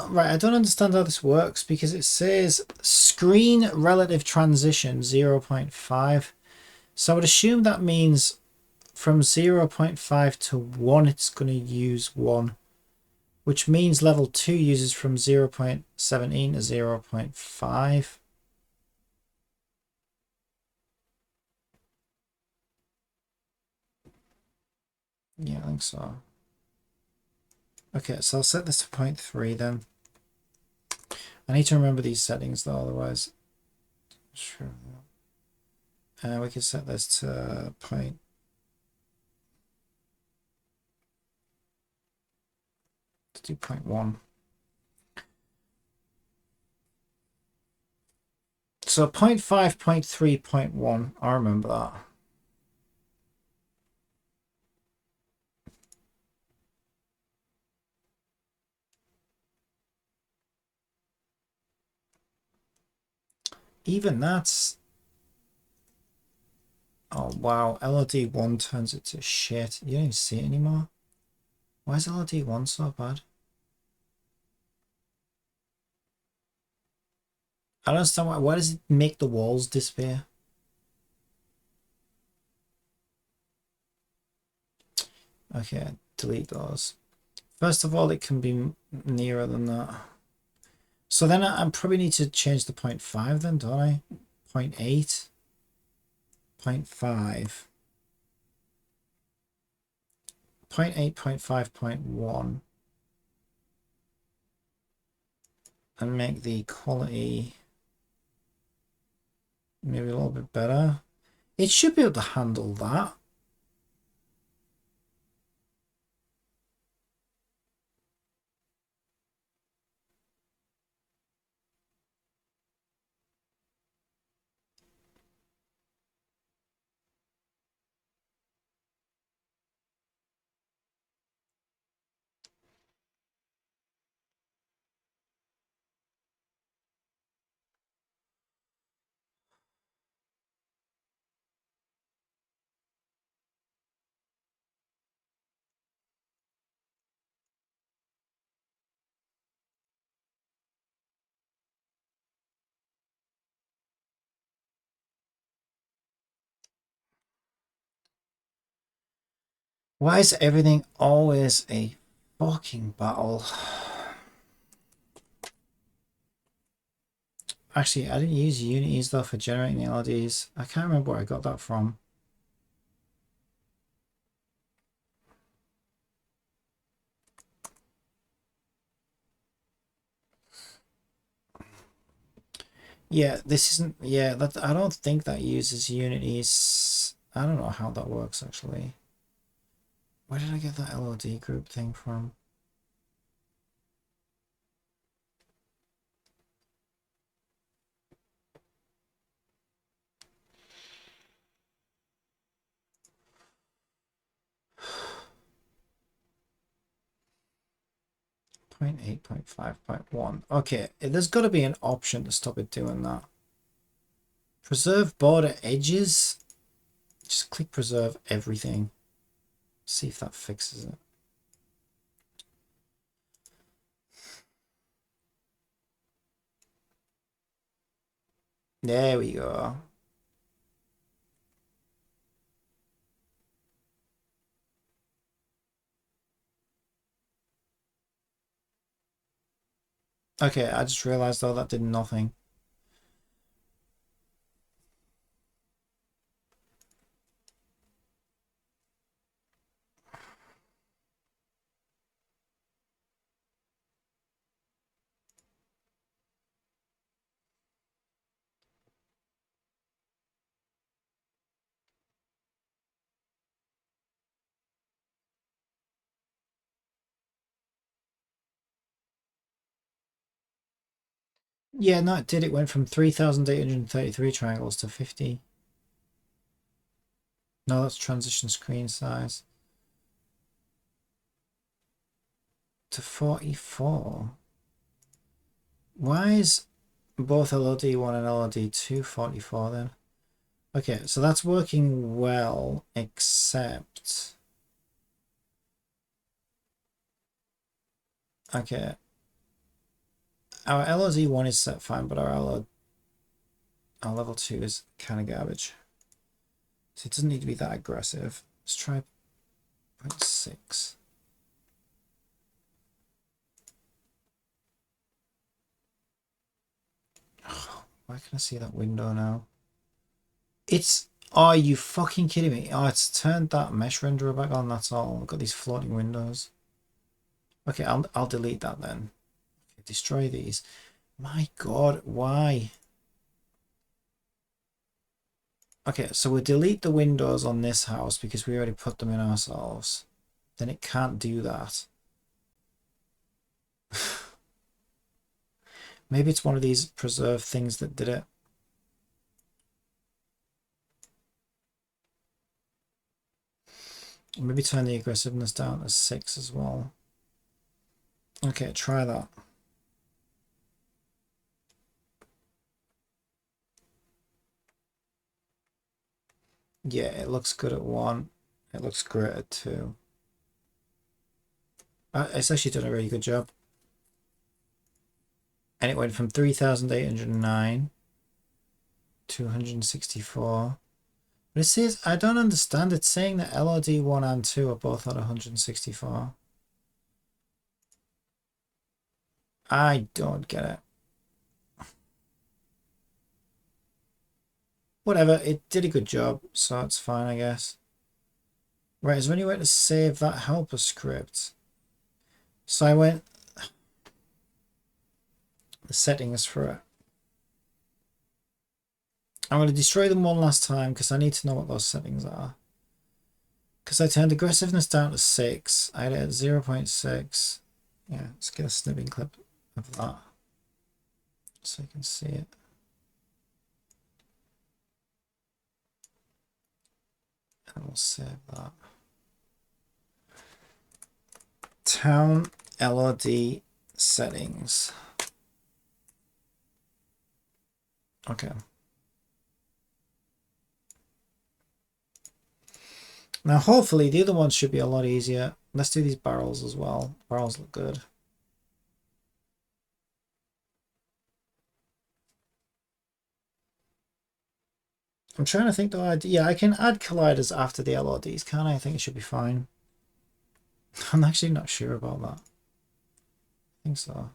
understand how this works because it says screen relative transition 0.5. So I would assume that means from 0.5 to 1 it's going to use 1, which means level 2 uses from 0.17 to 0.5. Yeah, I think so. Okay, so I'll set this to 0.3 then. I need to remember these settings though, otherwise. Sure. We can set this to point. To do 0.1. So 0.5, 0.3, 0.1. I remember that. Even that's... Oh, wow. LOD1 turns it to shit. You don't even see it anymore. Why is LOD1 so bad? I don't understand why does it make the walls disappear? Okay, delete those. First of all, it can be nearer than that. So then I probably need to change the 0.5 then, don't I? 0.8, 0.5. 0.8, 0.5, 0.1. And make the quality maybe a little bit better. It should be able to handle that. Why is everything always a fucking battle? Actually, I didn't use unities though for generating the LEDs. I can't remember where I got that from. Yeah, this isn't. Yeah, that I don't think that uses unities. I don't know how that works actually. Where did I get that LOD group thing from? Point 0.8, 0.5, 0.1. Okay, there's got to be an option to stop it doing that. Preserve border edges. Just click preserve everything. See if that fixes it. There we go. Okay, I just realized though that did nothing. Yeah, no, it did. It went from 3,833 triangles to 50. No, that's transition screen size. To 44. Why is both LOD1 and LOD2 44 then? Okay, so that's working well, except... Okay. Our LOD1 is set fine, but our level 2 is kind of garbage. So it doesn't need to be that aggressive. Let's try 0.6. Oh, why can I see that window now? It's... Are you fucking kidding me? Oh, it's turned that mesh renderer back on, that's all. I've got these floating windows. Okay, I'll delete that then. Okay, destroy these. My god, why? Okay, so we delete the windows on this house because we already put them in ourselves. Then it can't do that. Maybe it's one of these preserve things that did it. Maybe turn the aggressiveness down to 6 as well. Okay, try that. Yeah, it looks good at 1. It looks great at 2. It's actually done a really good job. And it went from 3,809 to 164. But it says, I don't understand. It's saying that LOD 1 and 2 are both at 164. I don't get it. Whatever, it did a good job, so it's fine, I guess. Right, is there any way to save that helper script? So I went the settings for it. I'm going to destroy them one last time because I need to know what those settings are. Because I turned aggressiveness down to 6. I had it at 0.6. Yeah, let's get a snipping clip of that so you can see it. And we'll save that. Town LOD settings. Okay. Now hopefully the other ones should be a lot easier. Let's do these barrels as well. Barrels look good. I'm trying to think though. Yeah, I can add colliders after the LODs, can't I? I think it should be fine. I'm actually not sure about that. I think so.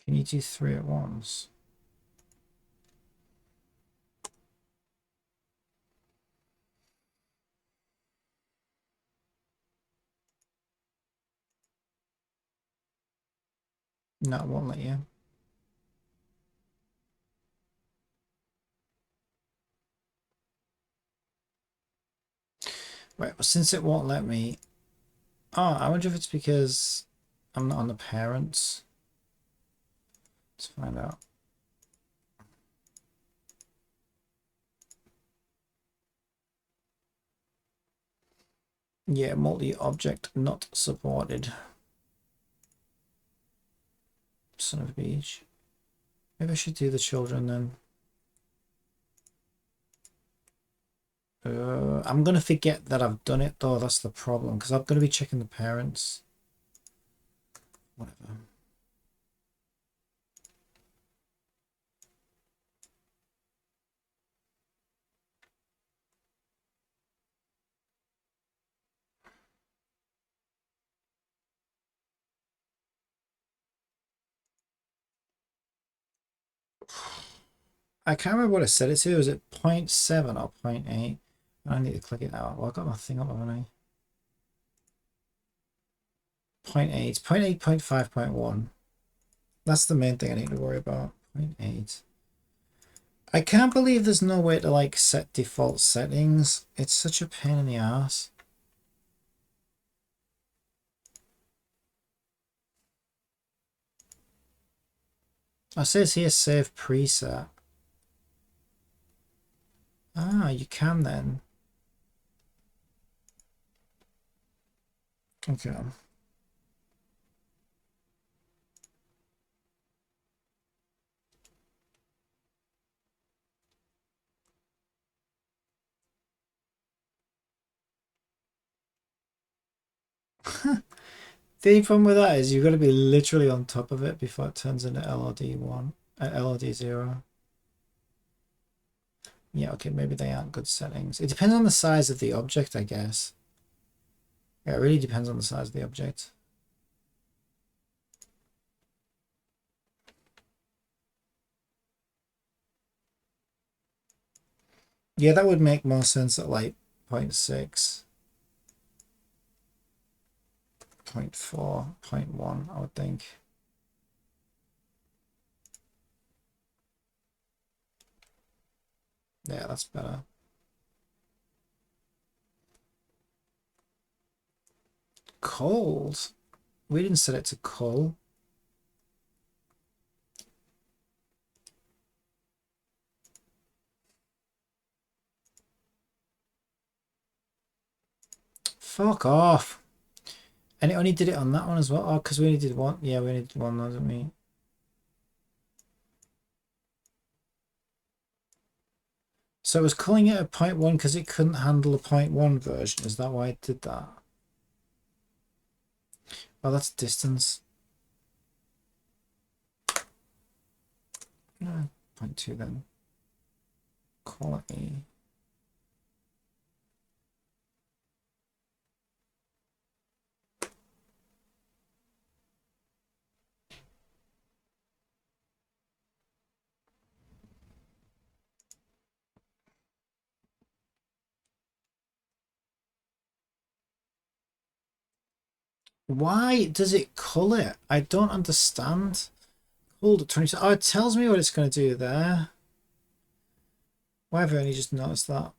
Can you do 3 at once? No, it won't let you. Right, well, since it won't let me... Oh, I wonder if it's because I'm not on the parents. Let's find out. Yeah, multi-object not supported. Son of a beach. Maybe I should do the children then. I'm going to forget that I've done it though, that's the problem, because I'm going to be checking the parents. Whatever. I can't remember what I set it to. Is it 0.7 or 0.8? I need to click it out. Well, I got my thing up, haven't I? 0.8, 0.8, 0.5, 0.1. That's the main thing I need to worry about. 0.8. I can't believe there's no way to like set default settings. It's such a pain in the ass. It says here save preset. Ah, you can then. Okay. The only problem with that is you've got to be literally on top of it before it turns into LOD1, LOD0. Yeah, okay, maybe they aren't good settings. It depends on the size of the object, I guess. Yeah, it really depends on the size of the object. Yeah, that would make more sense at like 0.6, 0.4, 0.1, I would think. Yeah, that's better. Cold? We didn't set it to cold. Fuck off. And it only did it on that one as well? Oh, because we only did one. Yeah, we only did one, didn't we? So it was calling it a 0.1 because it couldn't handle a 0.1 version. Is that why it did that? Oh, that's distance. No, 0.2 then. Quality. Why does it colour? I don't understand. Hold at 20. Oh, it tells me what it's going to do there. Why have I only just noticed that?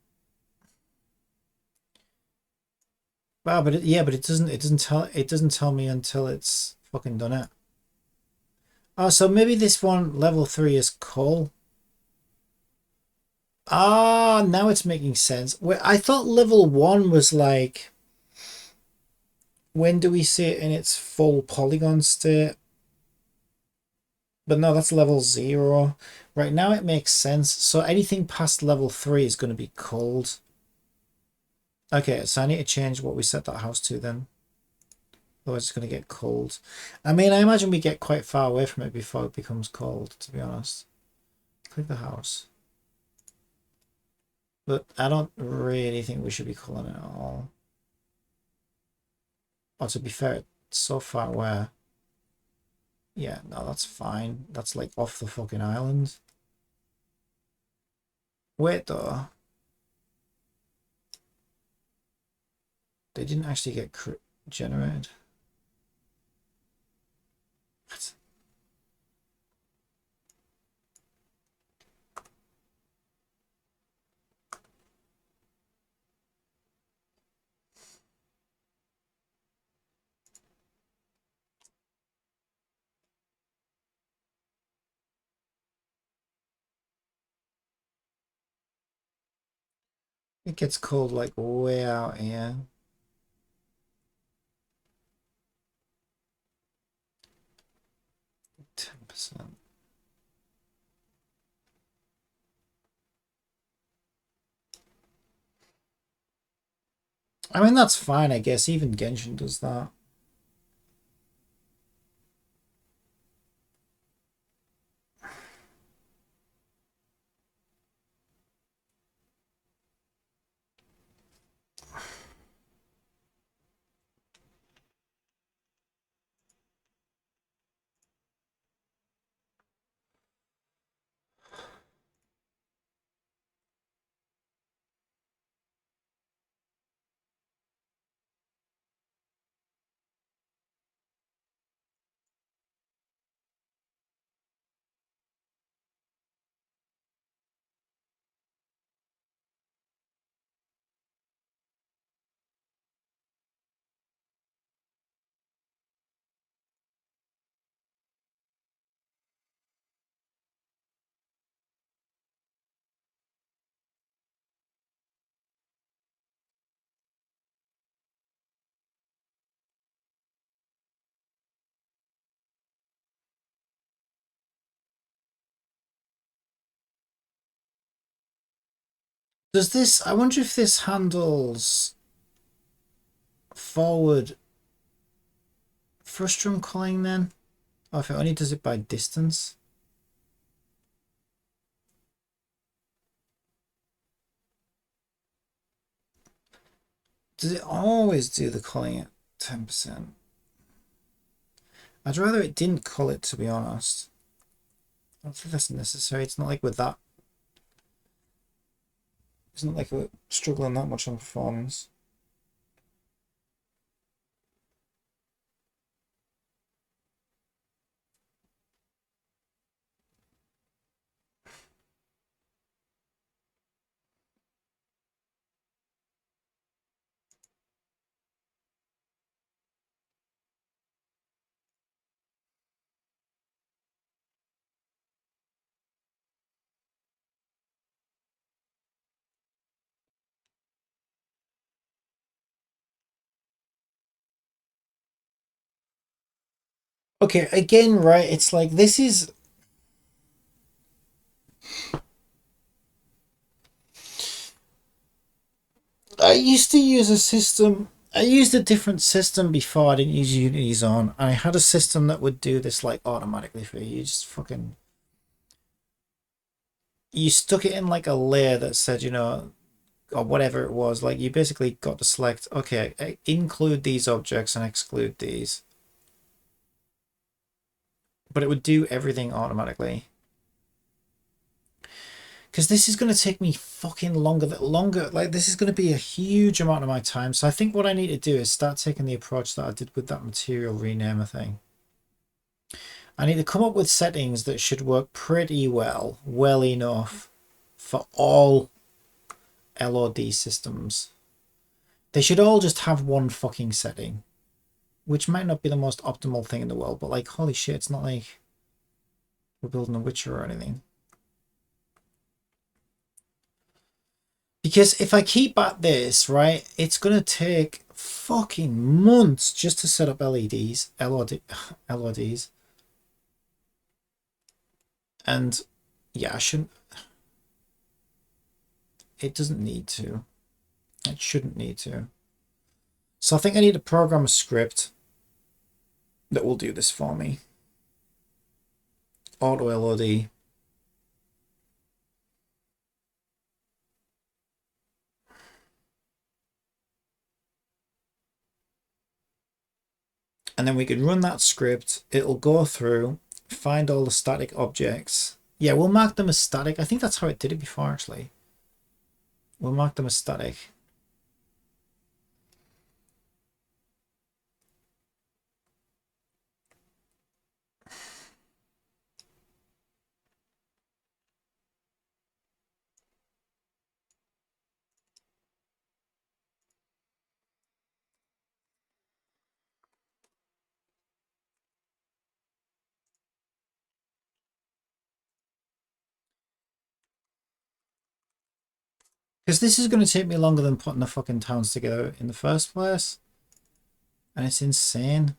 Wow, but yeah, but it doesn't tell me until it's fucking done it. Oh, so maybe this one level 3 is coal. Ah, now it's making sense. I thought level 1 was like, when do we see it in its full polygon state? But no, that's level 0. Right now it makes sense. So anything past level 3 is going to be cold. Okay, so I need to change what we set that house to then. Otherwise it's going to get cold. I mean, I imagine we get quite far away from it before it becomes cold, to be honest. Click the house. But I don't really think we should be calling it at all. Oh, to be fair, it's so far away. Yeah, no, that's fine. That's like off the fucking island. Wait though. They didn't actually get generated. What? It gets cold like way out here. %. I mean, that's fine, I guess. Even Genshin does that. Does this, I wonder if this handles forward frustrum calling then? Or if it only does it by distance? Does it always do the calling at 10%? I'd rather it didn't call it, to be honest. I don't think that's necessary. It's not like with that. It's not like we're struggling that much on performance. Okay, again, right, it's like this is... I used to use a system... I used a different system before. I didn't use Unity Zone. I had a system that would do this like automatically for you. You just fucking... You stuck it in like a layer that said, or whatever it was. Like you basically got to select, okay, include these objects and exclude these. But it would do everything automatically. because this is going to take me fucking longer. Like, this is going to be a huge amount of my time. So I think what I need to do is start taking the approach that I did with that material renamer thing. I need to come up with settings that should work pretty well enough for all LOD systems. They should all just have one fucking setting, which might not be the most optimal thing in the world, but like, holy shit, it's not like we're building a Witcher or anything. Because if I keep at this, right, it's going to take fucking months just to set up LODs. And yeah, I shouldn't. It doesn't need to. It shouldn't need to. So I think I need to program a script that will do this for me. Auto LOD. And then we can run that script. It'll go through, find all the static objects. Yeah, we'll mark them as static. I think that's how it did it before, actually. We'll mark them as static. Because this is going to take me longer than putting the fucking towns together in the first place. And it's insane.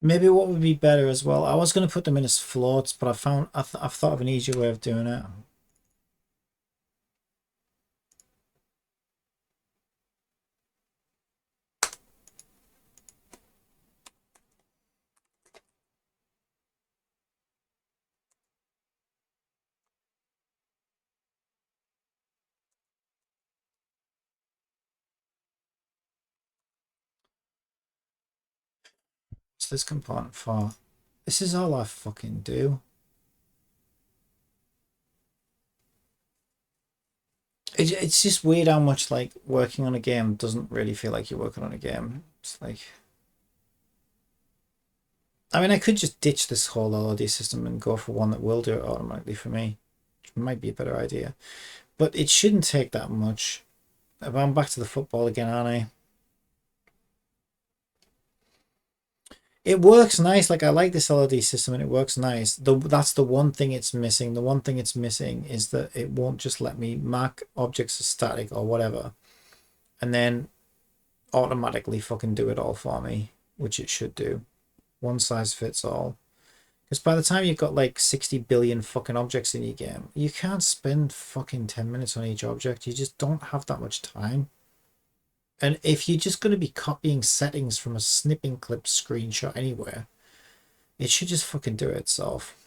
Maybe what would be better as well, I was going to put them in as floats, but I've thought of an easier way of doing it. What's this component for? This is all I fucking do. It's just weird how much like working on a game doesn't really feel like you're working on a game. It's like, I mean, I could just ditch this whole LOD system and go for one that will do it automatically for me. Which might be a better idea. But it shouldn't take that much. I'm back to the football again, aren't I? It works nice. Like, I like this LOD system and it works nice. That's the one thing it's missing. The one thing it's missing is that it won't just let me mark objects as static or whatever and then automatically fucking do it all for me, which it should do. One size fits all. Because by the time you've got like 60 billion fucking objects in your game, you can't spend fucking 10 minutes on each object. You just don't have that much time. And if you're just going to be copying settings from a snipping clip screenshot anywhere, it should just fucking do it itself.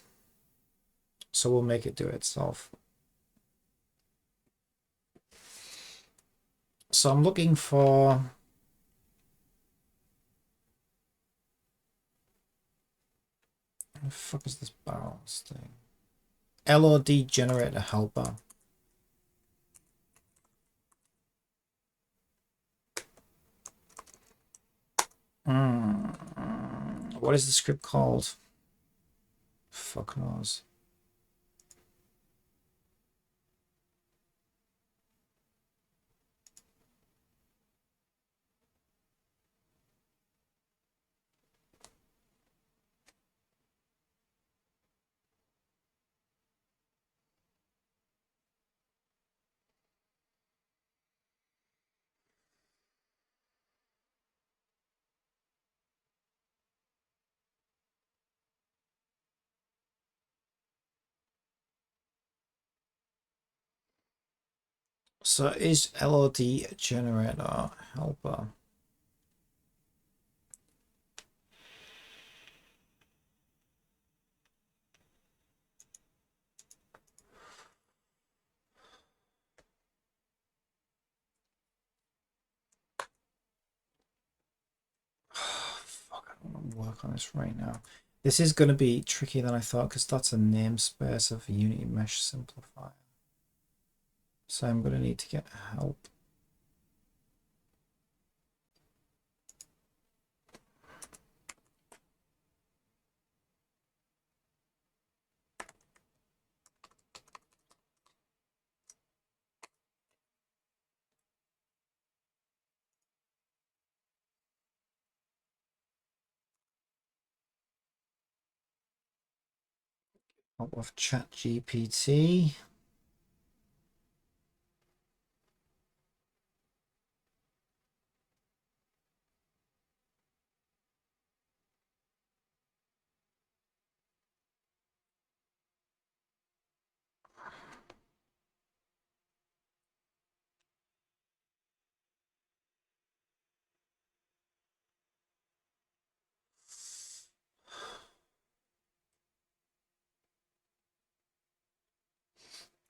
So we'll make it do it itself. So I'm looking for... What the fuck is this balance thing? LOD generator helper. What is the script called? Fuck knows. So is LOD generator helper? Fuck, I don't want to work on this right now. This is going to be trickier than I thought because that's a namespace of Unity Mesh Simplifier. So I'm going to need to get help. Help with ChatGPT.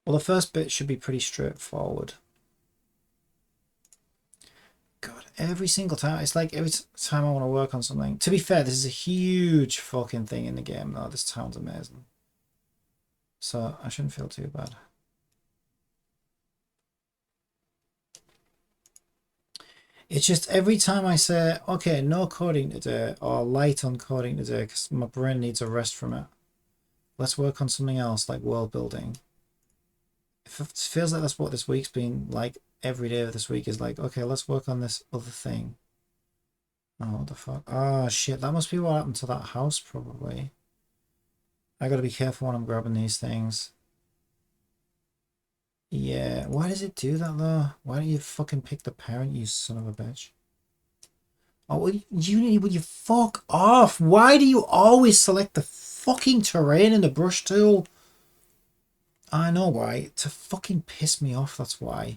Well, the first bit should be pretty straightforward. God, every single time, it's like every time I want to work on something. To be fair, this is a huge fucking thing in the game, though. This town's amazing. So I shouldn't feel too bad. It's just every time I say, okay, no coding today, or light on coding today, because my brain needs a rest from it. Let's work on something else, like world building. It feels like that's what this week's been like. Every day of this week is like, okay, let's work on this other thing. Oh, what the fuck? Oh, shit, that must be what happened to that house, probably. I gotta be careful when I'm grabbing these things. Yeah, why does it do that, though? Why don't you fucking pick the parent, you son of a bitch? Oh, would you fuck off? Why do you always select the fucking terrain in the brush tool? I know why. To fucking piss me off, that's why.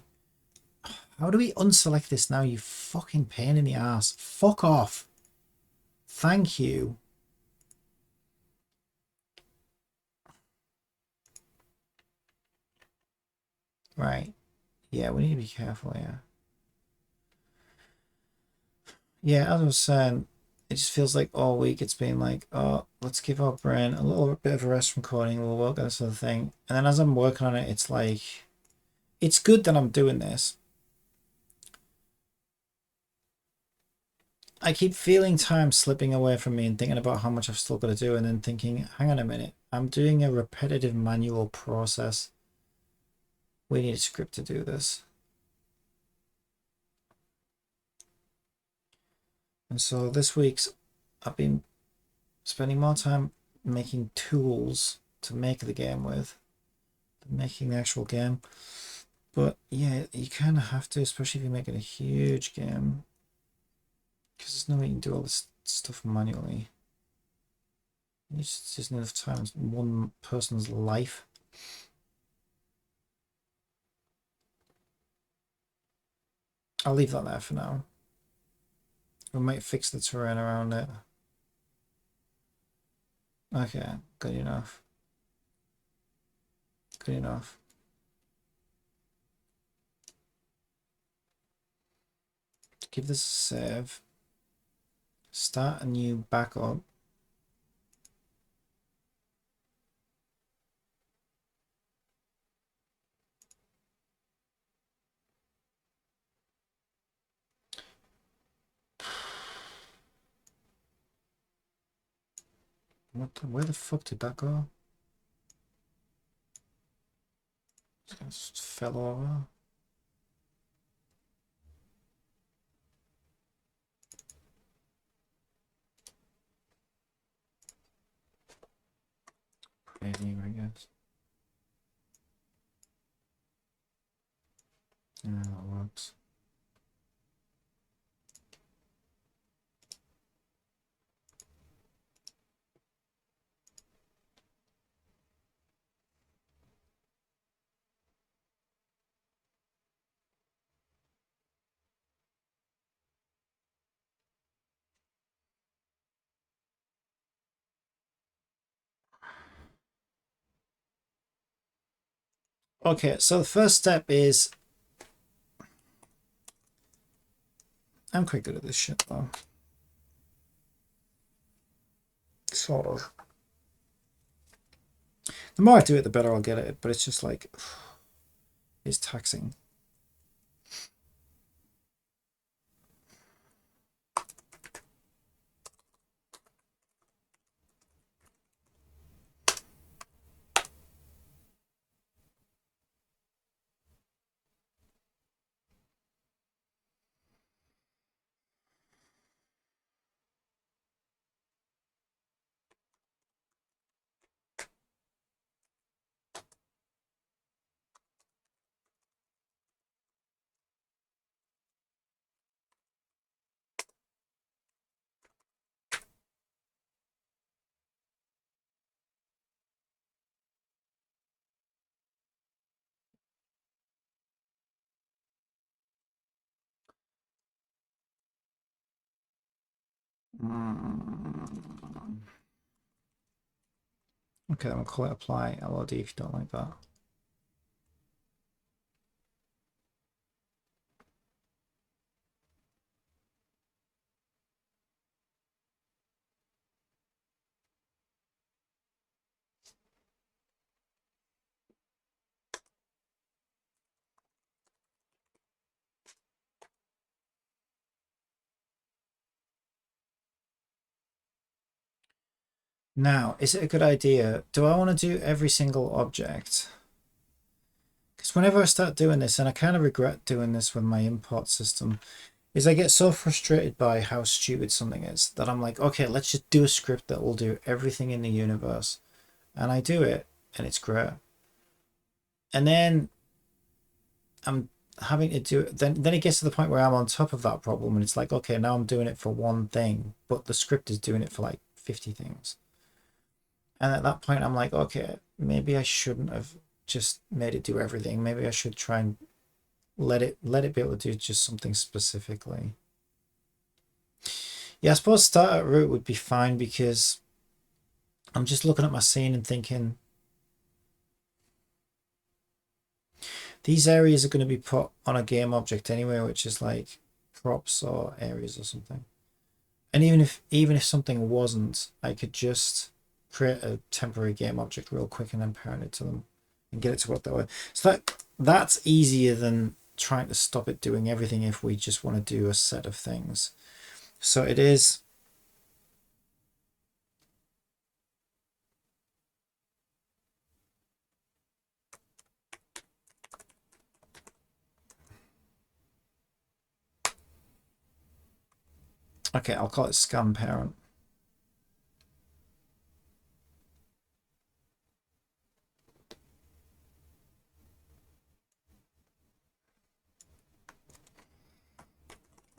How do we unselect this now, you fucking pain in the ass? Fuck off. Thank you. Right. Yeah, we need to be careful here. Yeah, as I was saying, it just feels like all week it's been like, oh, let's give our brain a little bit of a rest from coding, we'll work on this other thing. And then as I'm working on it, it's like, it's good that I'm doing this. I keep feeling time slipping away from me and thinking about how much I've still got to do, and then thinking, hang on a minute, I'm doing a repetitive manual process. We need a script to do this. And so this week's, I've been spending more time making tools to make the game with than making the actual game. But yeah, you kind of have to, especially if you're making a huge game, because there's no way you can do all this stuff manually. It's just enough time in one person's life. I'll leave that there for now. We might fix the terrain around it. Okay, good enough. Good enough. Give this a save. Start a new backup. Where the fuck did that go? It just fell over. Maybe, I guess. Yeah, that works. Okay, so the first step is, I'm quite good at this shit though. Sort of. The more I do it, the better I'll get at it, but it's just like, it's taxing. Okay, then we'll call it apply LOD if you don't like that. Now, is it a good idea? Do I want to do every single object? Because whenever I start doing this, and I kind of regret doing this with my import system, is I get so frustrated by how stupid something is that I'm like, okay, let's just do a script that will do everything in the universe. And I do it, and it's great. And then I'm having to do it. Then it gets to the point where I'm on top of that problem, and it's like, okay, now I'm doing it for one thing, but the script is doing it for like 50 things. And at that point, I'm like, okay, maybe I shouldn't have just made it do everything. Maybe I should try and let it be able to do just something specifically. Yeah, I suppose start at root would be fine because I'm just looking at my scene and thinking these areas are going to be put on a game object anyway, which is like props or areas or something. And even if something wasn't, I could just create a temporary game object real quick and then parent it to them and get it to work that way. So that's easier than trying to stop it doing everything if we just want to do a set of things. So it is. Okay, I'll call it scan parent.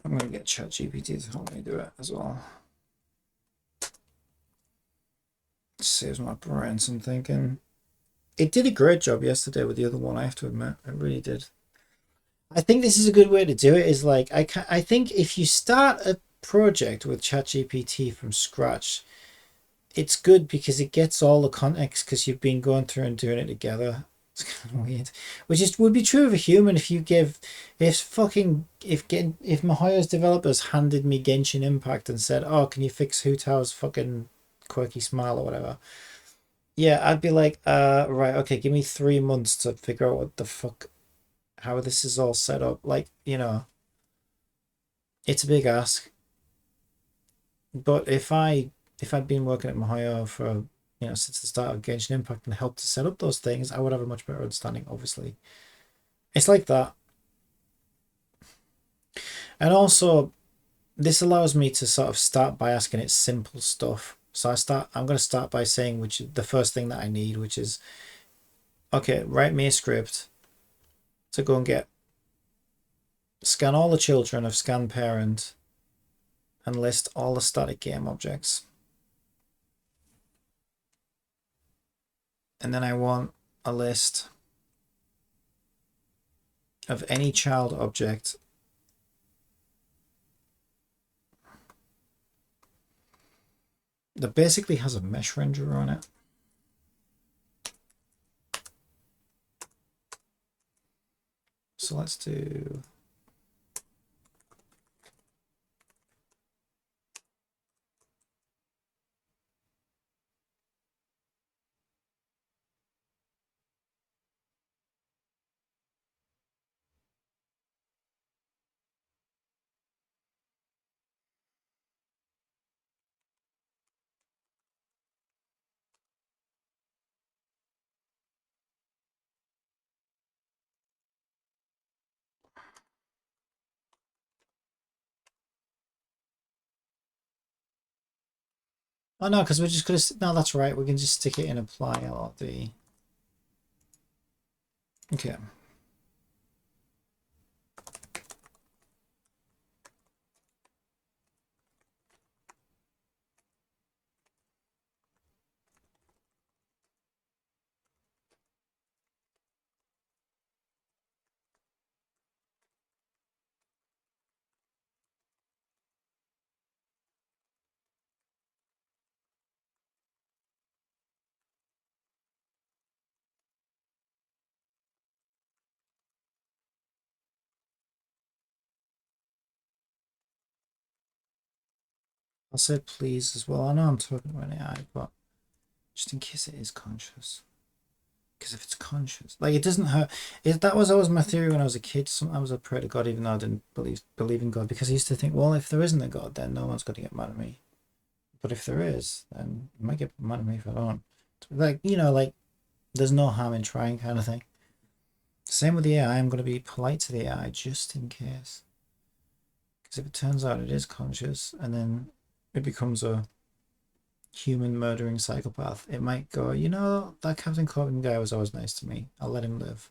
I'm going to get ChatGPT to help me do it as well. It saves my brain some thinking. It did a great job yesterday with the other one, I have to admit. It really did. I think this is a good way to do it. Is like I think if you start a project with ChatGPT from scratch, it's good because it gets all the context because you've been going through and doing it together. It's kind of weird, which would be true of a human if you give if Mihoyo's developers handed me Genshin Impact and said, "Oh, can you fix Hu Tao's fucking quirky smile or whatever?" Yeah, I'd be like, right, okay, give me 3 months to figure out what the fuck how this is all set up. Like, it's a big ask. But if I'd been working at Mihoyo for since the start of Genshin Impact and helped to set up those things, I would have a much better understanding. Obviously, it's like that, and also this allows me to sort of start by asking it simple stuff. So I'm going to start by saying which the first thing that I need, which is okay, write me a script to go and scan all the children of scan parent and list all the static game objects. And then I want a list of any child object that basically has a mesh renderer on it. So let's do. Oh no, because we're just gonna. No, that's right. We can just stick it in apply LRD. Okay. I'll say please as well. I know I'm talking about AI, but just in case it is conscious. Because if it's conscious, like it doesn't hurt. That was always my theory when I was a kid. Sometimes I pray to God, even though I didn't believe in God, because I used to think, well, if there isn't a God, then no one's going to get mad at me. But if there is, then you might get mad at me if I don't. Like like there's no harm in trying, kind of thing. Same with the AI. I'm going to be polite to the AI just in case. Because if it turns out it is conscious, and then it becomes a human murdering psychopath, it might go, that Captain Corbin guy was always nice to me. I'll let him live.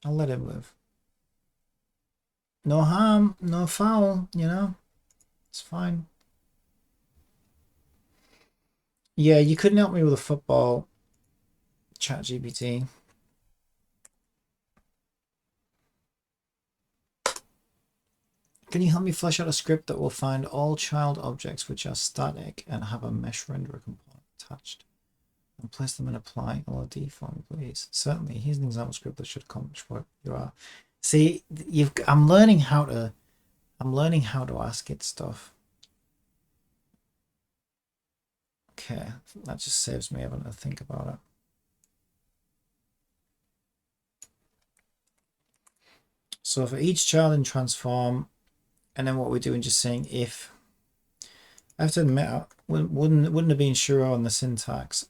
I'll let him live. No harm, no foul, It's fine. Yeah, you couldn't help me with a football, ChatGPT. Can you help me flesh out a script that will find all child objects which are static and have a mesh renderer component attached and place them in apply LOD form, please? Certainly. Here's an example script that should accomplish what you are. See, I'm learning how to ask it stuff. Okay, that just saves me having to think about it. So for each child in transform, and then what we're doing, just saying if. I have to admit, I wouldn't have been sure on the syntax.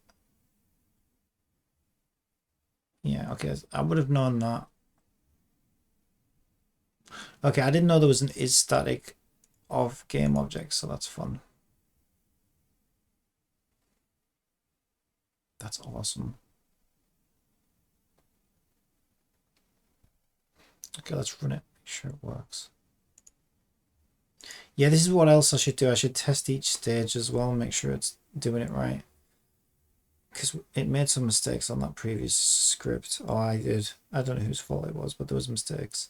Yeah, okay, I would have known that. Okay, I didn't know there was an is static of game objects, so that's fun. That's awesome. Okay, let's run it. Make sure it works. Yeah, this is what else I should do. I should test each stage as well and make sure it's doing it right. Because it made some mistakes on that previous script. Oh, I did. I don't know whose fault it was, but there was mistakes.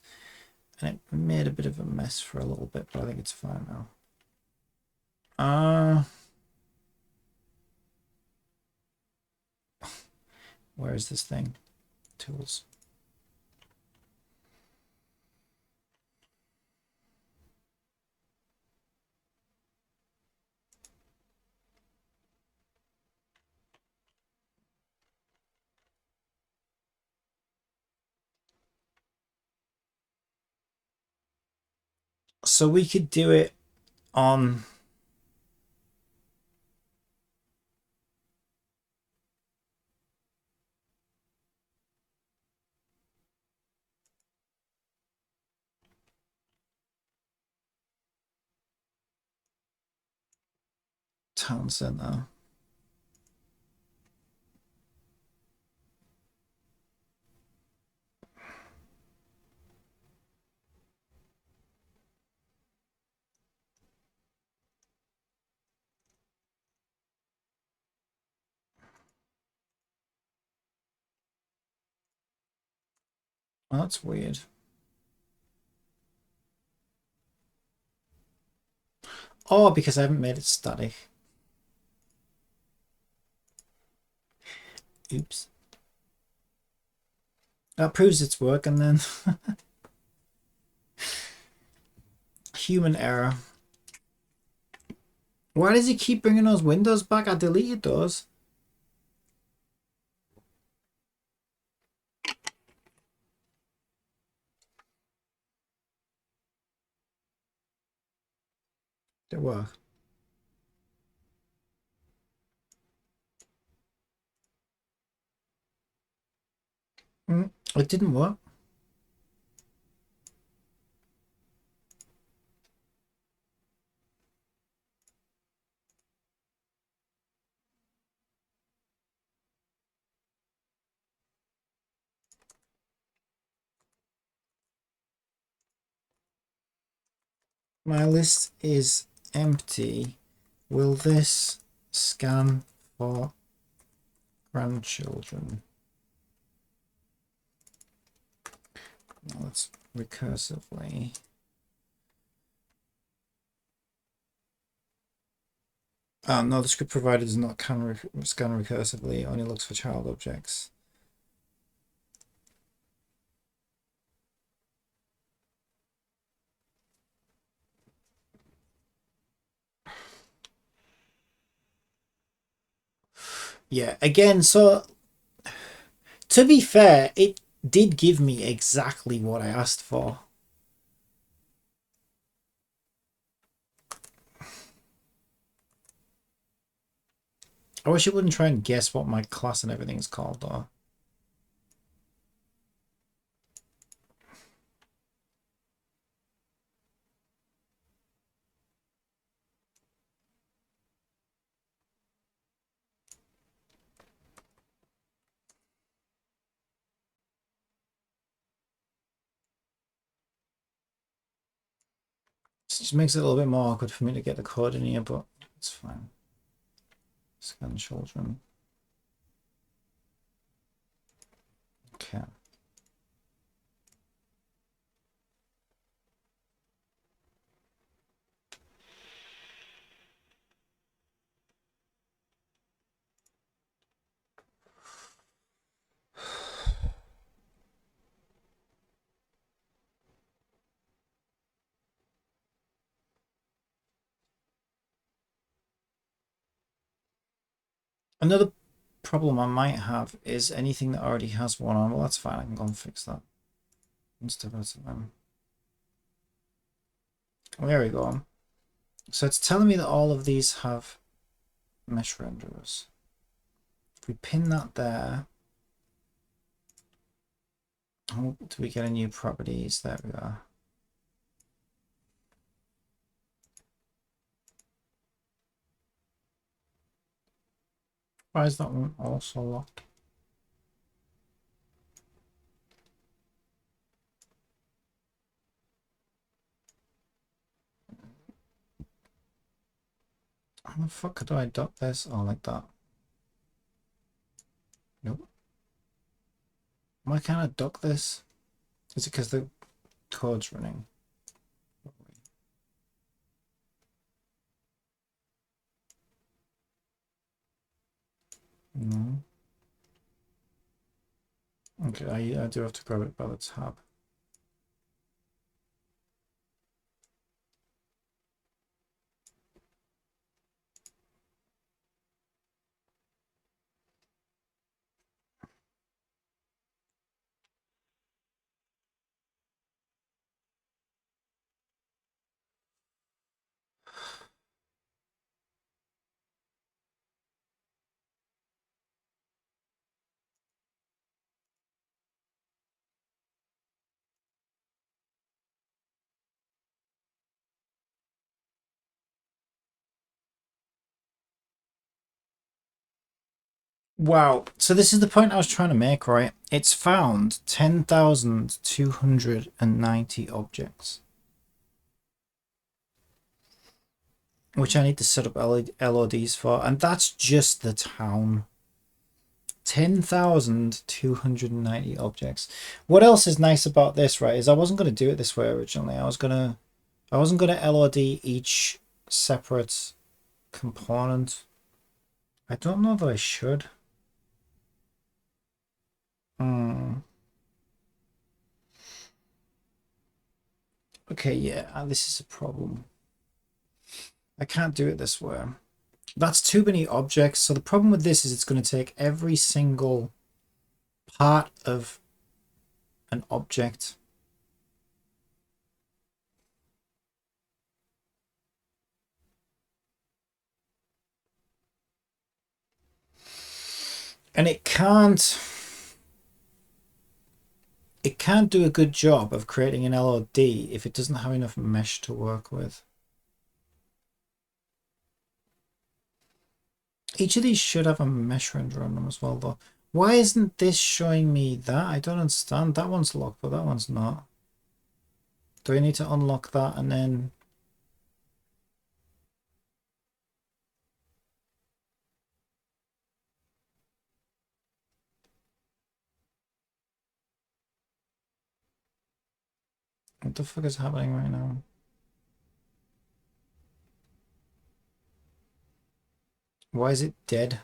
And it made a bit of a mess for a little bit, but I think it's fine now. Where is this thing? Tools. So we could do it on. Town center. Oh, that's weird. Oh, because I haven't made it static. Oops. That proves it's working then. Human error. Why does he keep bringing those windows back? I deleted those. They work. It didn't work. My list is empty. Will this scan for grandchildren? Now let's recursively. No, the script provided does not scan recursively, it only looks for child objects. Yeah, again, so to be fair, it did give me exactly what I asked for. I wish it wouldn't try and guess what my class and everything's called though. It just makes it a little bit more awkward for me to get the code in here, but it's fine. Scan children. Okay. Another problem I might have is anything that already has one on. Well, that's fine. I can go and fix that. Instead of them. There we go. So it's telling me that all of these have mesh renderers. If we pin that there, how do we get a new properties? There we are. Why is that one also locked? How the fuck do I dock this? Oh, like that. Nope. Why can't I dock this? Is it because the code's running? No. Okay, I do have to grab it by the tab. Wow. So this is the point I was trying to make, right? It's found 10,290 objects, which I need to set up LODs for, and that's just the town. 10,290 objects. What else is nice about this, right, is I wasn't going to do it this way originally. I wasn't going to LOD each separate component. I don't know that I should. Okay, yeah, this is a problem. I can't do it this way. That's too many objects. So the problem with this is it's going to take every single part of an object. And it can't do a good job of creating an LOD if it doesn't have enough mesh to work with. Each of these should have a mesh render on them as well, though. Why isn't this showing me that? I don't understand. That one's locked, but that one's not. Do I need to unlock that and then... What the fuck is happening right now? Why is it dead?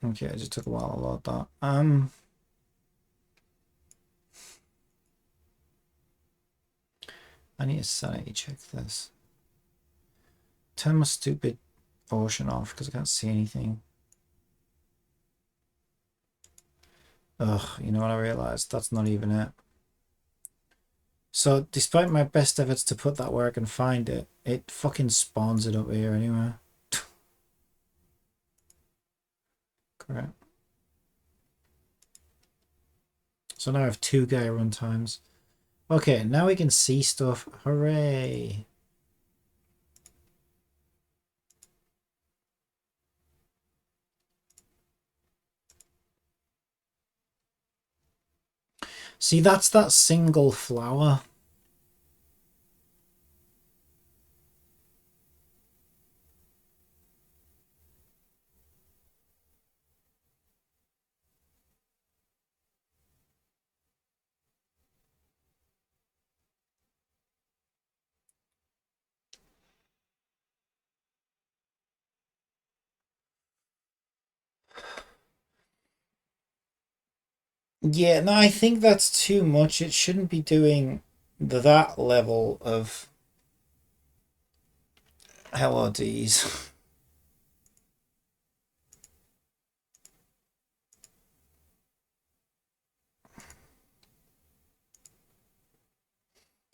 Okay, it just took a while to load that. I need to sanity check this. Turn my stupid ocean off because I can't see anything. Ugh, you know what I realized? That's not even it. So despite my best efforts to put that where I can find it, it fucking spawns it up here anyway. Correct. So now I have 2 guy runtimes. Okay, now we can see stuff. Hooray! See, that's that single flower. Yeah, no, I think that's too much. It shouldn't be doing that level of LODs.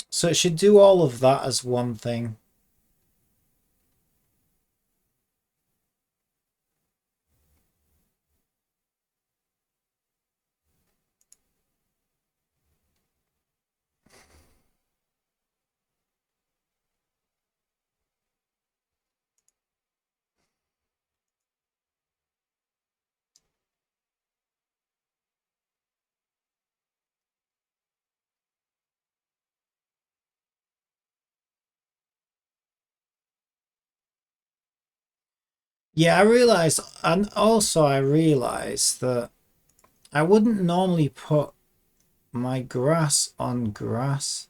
So it should do all of that as one thing. Yeah, I realized, and also I realized that I wouldn't normally put my grass on grass.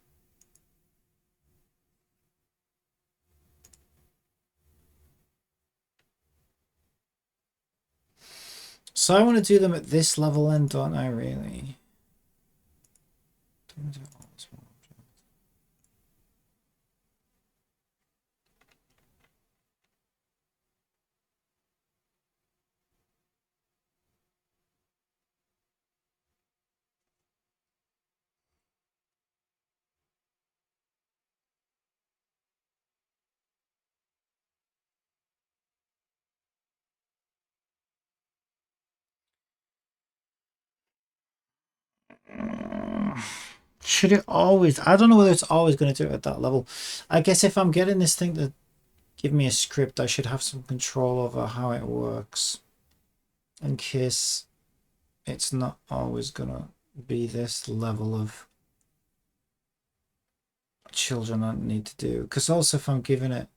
So I want to do them at this level then, don't I, really? Should it always? I don't know whether it's always going to do it at that level. I guess if I'm getting this thing to give me a script, I should have some control over how it works. In case it's not always going to be this level of children I need to do. Because also if I'm giving it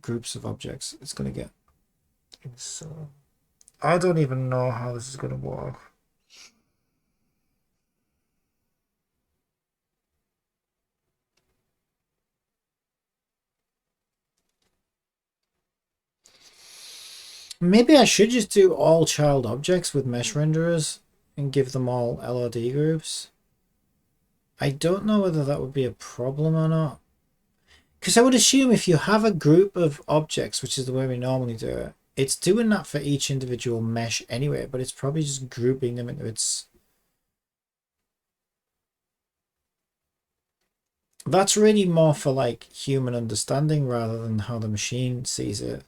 groups of objects, it's going to get... So I don't even know how this is going to work. Maybe I should just do all child objects with mesh renderers and give them all LOD groups. I don't know whether that would be a problem or not. Because I would assume if you have a group of objects, which is the way we normally do it, it's doing that for each individual mesh anyway, but it's probably just grouping them into its... That's really more for like human understanding rather than how the machine sees it.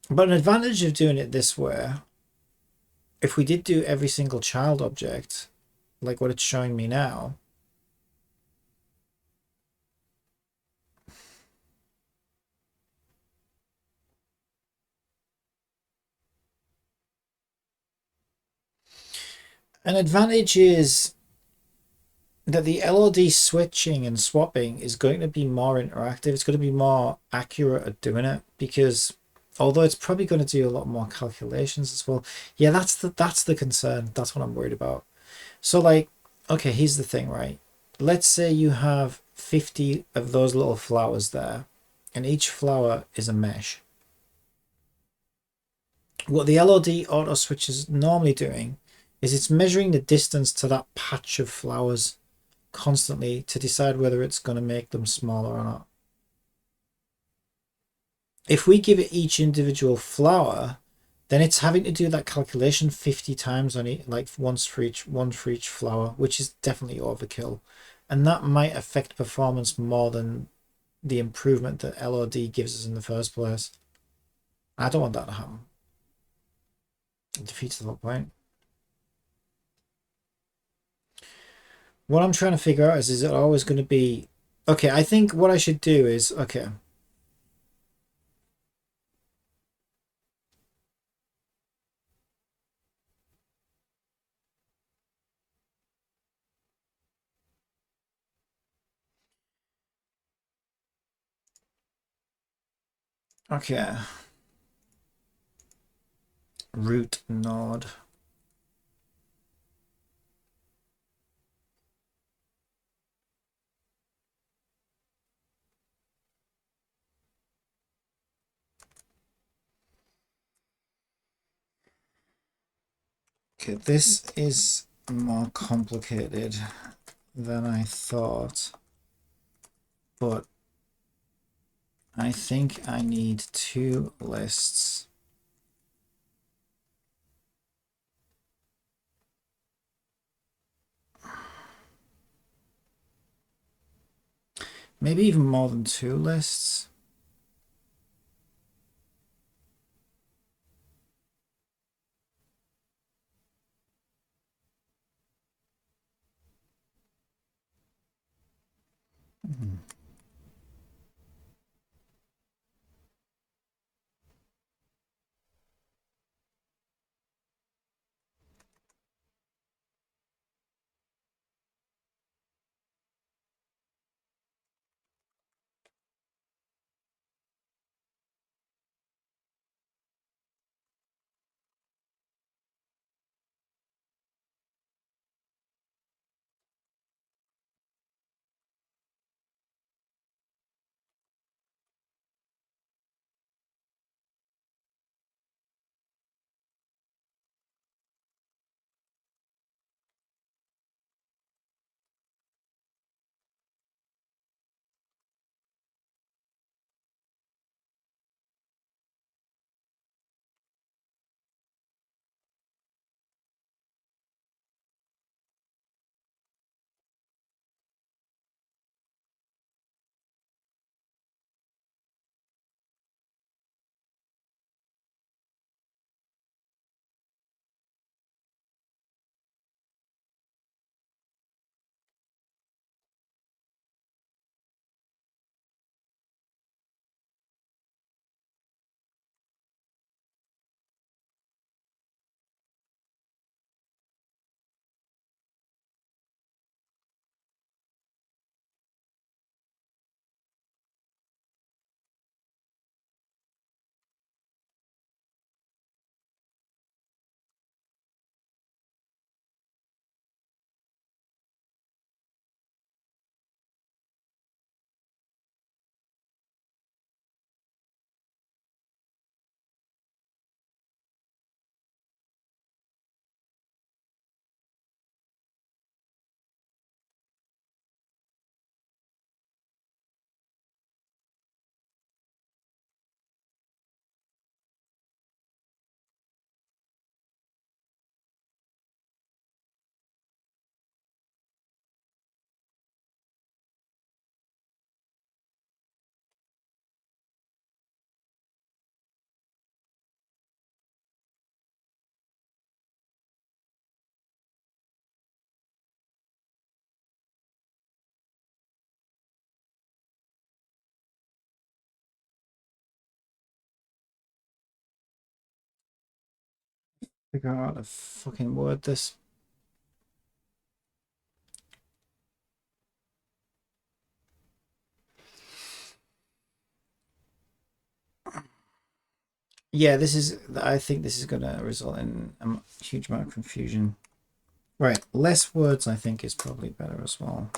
But an advantage of doing it this way, if we did do every single child object, like what it's showing me now, an advantage is that the LOD switching and swapping is going to be more interactive. It's going to be more accurate at doing it because although it's probably going to do a lot more calculations as well. Yeah, that's the concern. That's what I'm worried about. So like, okay, here's the thing, right? Let's say you have 50 of those little flowers there, and each flower is a mesh. What the LOD auto switch is normally doing is it's measuring the distance to that patch of flowers constantly to decide whether it's going to make them smaller or not. If we give it each individual flower, then it's having to do that calculation 50 times on it, like one for each flower, which is definitely overkill. And that might affect performance more than the improvement that LOD gives us in the first place. I don't want that to happen. It defeats the whole point. What I'm trying to figure out is it always going to be... Okay, I think what I should do is... Okay. Okay. Root node. Okay, this is more complicated than I thought, but I think I need two lists. Maybe even more than two lists. Figure out how to fucking word this. Yeah, this is. I think this is going to result in a huge amount of confusion. Right, less words I think is probably better as well.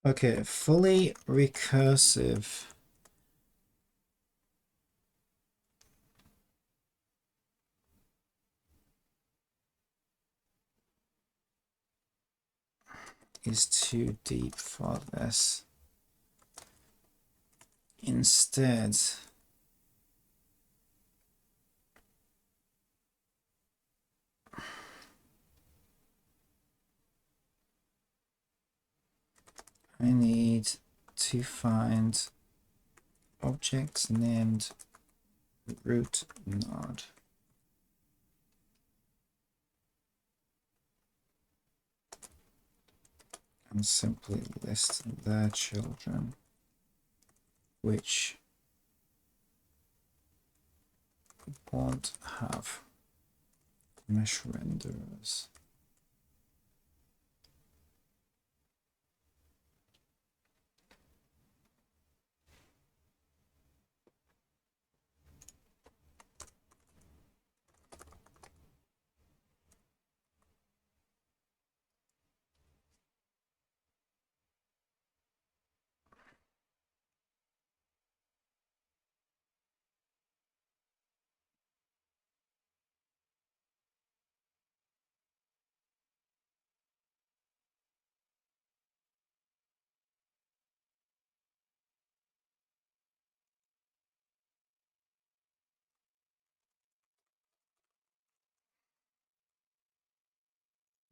Okay, fully recursive. Is too deep for this. Instead, I need to find objects named root node and simply list their children, which won't have mesh renderers.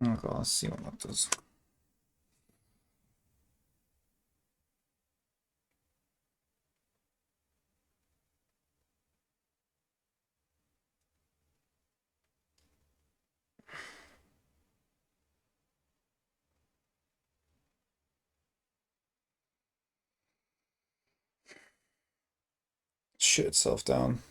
Okay, let's see what that does. Shut itself down.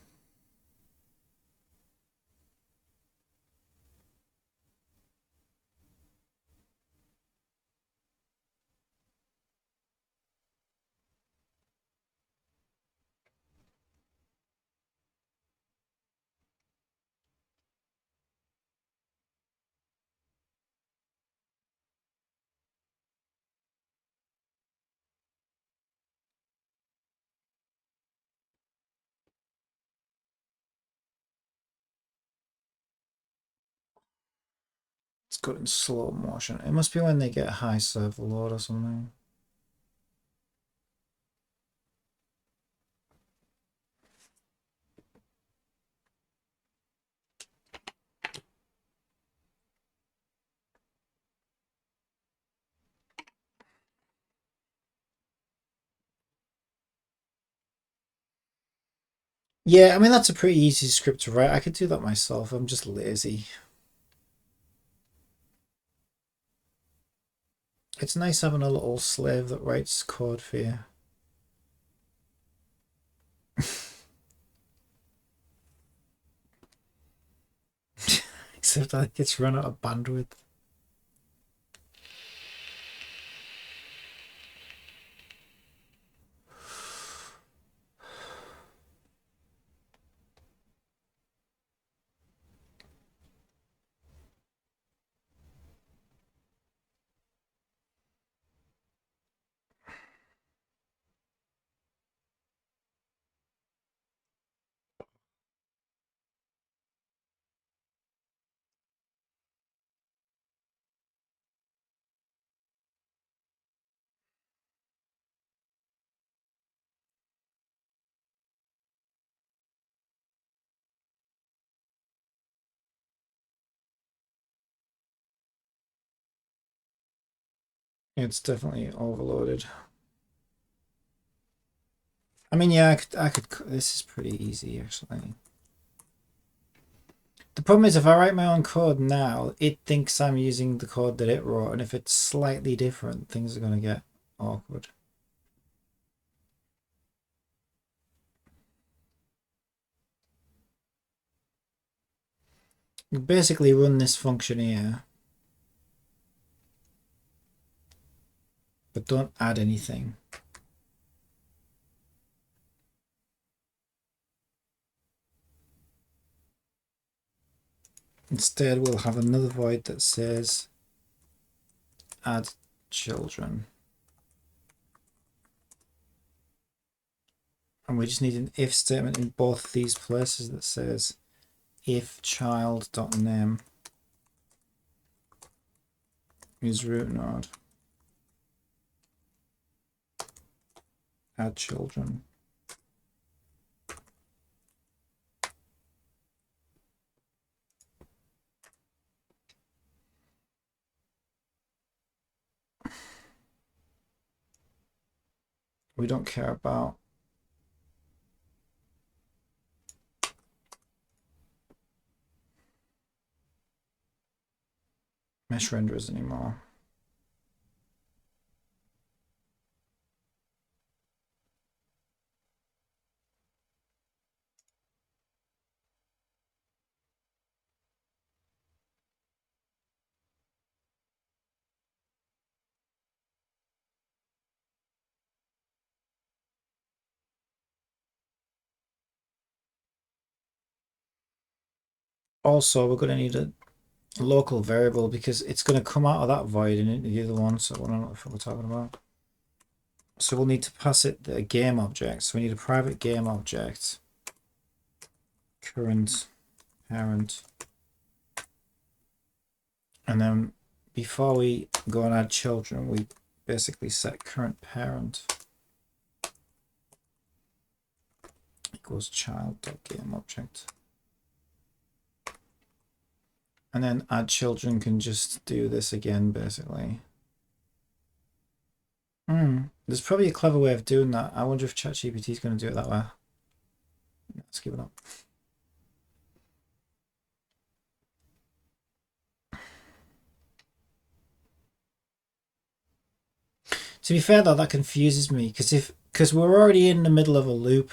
It's got in slow motion. It must be when they get high server load or something. Yeah, I mean, that's a pretty easy script to write. I could do that myself. I'm just lazy. It's nice having a little slave that writes code for you. Except I think it's run out of bandwidth. It's definitely overloaded. I mean, yeah, I could. This is pretty easy, actually. The problem is, if I write my own code now, it thinks I'm using the code that it wrote, and if it's slightly different, things are going to get awkward. You basically run this function here, but don't add anything. Instead, we'll have another void that says add children. And we just need an if statement in both these places that says if child.name is root node, add children. We don't care about mesh renderers anymore. Also, we're going to need a local variable because it's going to come out of that void and into the other one, so I don't know what we're talking about. So we'll need to pass it a game object. So we need a private game object, current parent, and then before we go and add children, we basically set current parent equals child.gameObject. And then add children can just do this again, basically. There's probably a clever way of doing that. I wonder if ChatGPT is going to do it that way. Let's give it up. To be fair though, that confuses me because we're already in the middle of a loop.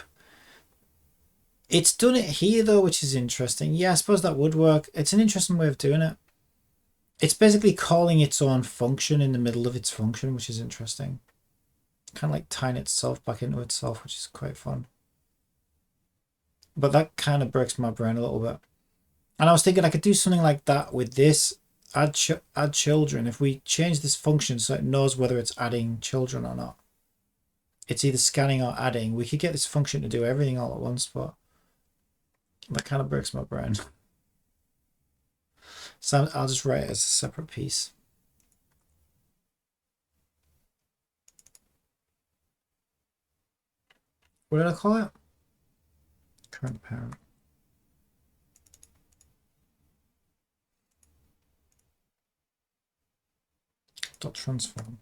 It's done it here though, which is interesting. Yeah, I suppose that would work. It's an interesting way of doing it. It's basically calling its own function in the middle of its function, which is interesting. Kind of like tying itself back into itself, which is quite fun. But that kind of breaks my brain a little bit. And I was thinking I could do something like that with this, add children. If we change this function so it knows whether it's adding children or not, it's either scanning or adding. We could get this function to do everything all at once, but that kind of breaks my brain. So I'll just write it as a separate piece. What did I call it? Current parent. Dot transform.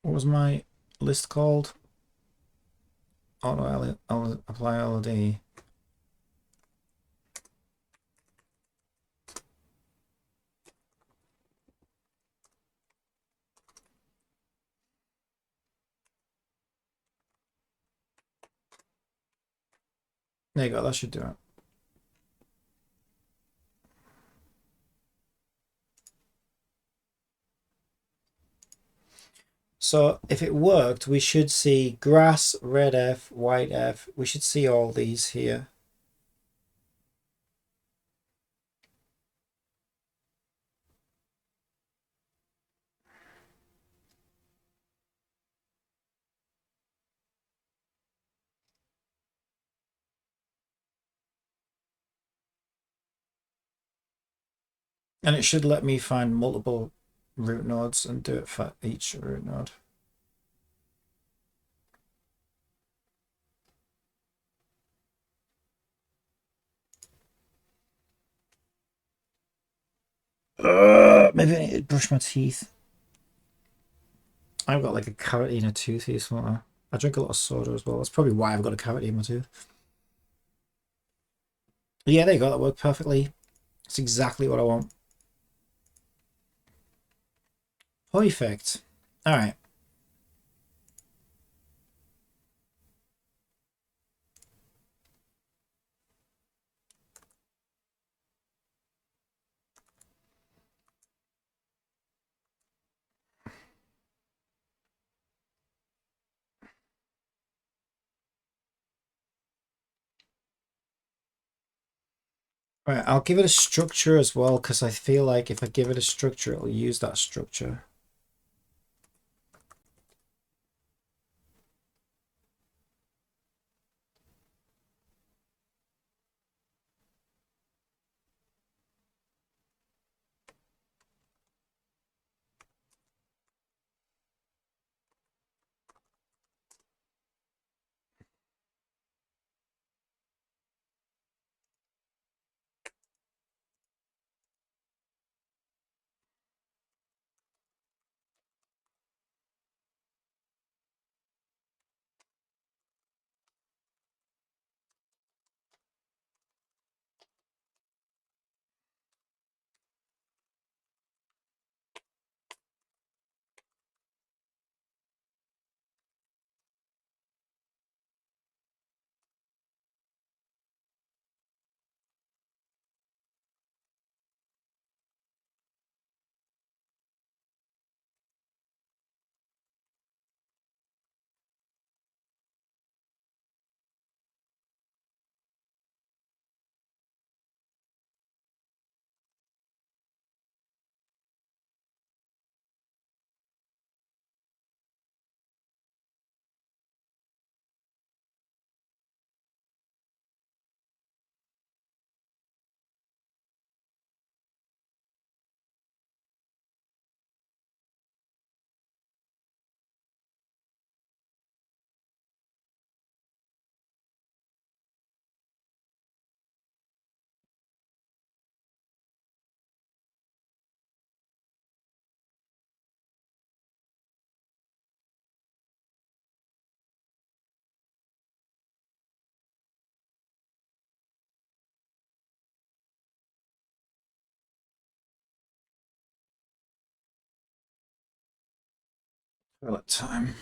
What was my list called? Auto apply LOD. There you go, that should do it. So if it worked, we should see grass, red F, white F. We should see all these here. And it should let me find multiple root nodes and do it for each root node. Maybe I need to brush my teeth. I've got like a cavity in a tooth here somewhere. I drink a lot of soda as well. That's probably why I've got a cavity in my tooth. Yeah, there you go. That worked perfectly. That's exactly what I want. Perfect. All right. All right. I'll give it a structure as well because I feel like if I give it a structure, it'll use that structure. Toilet time.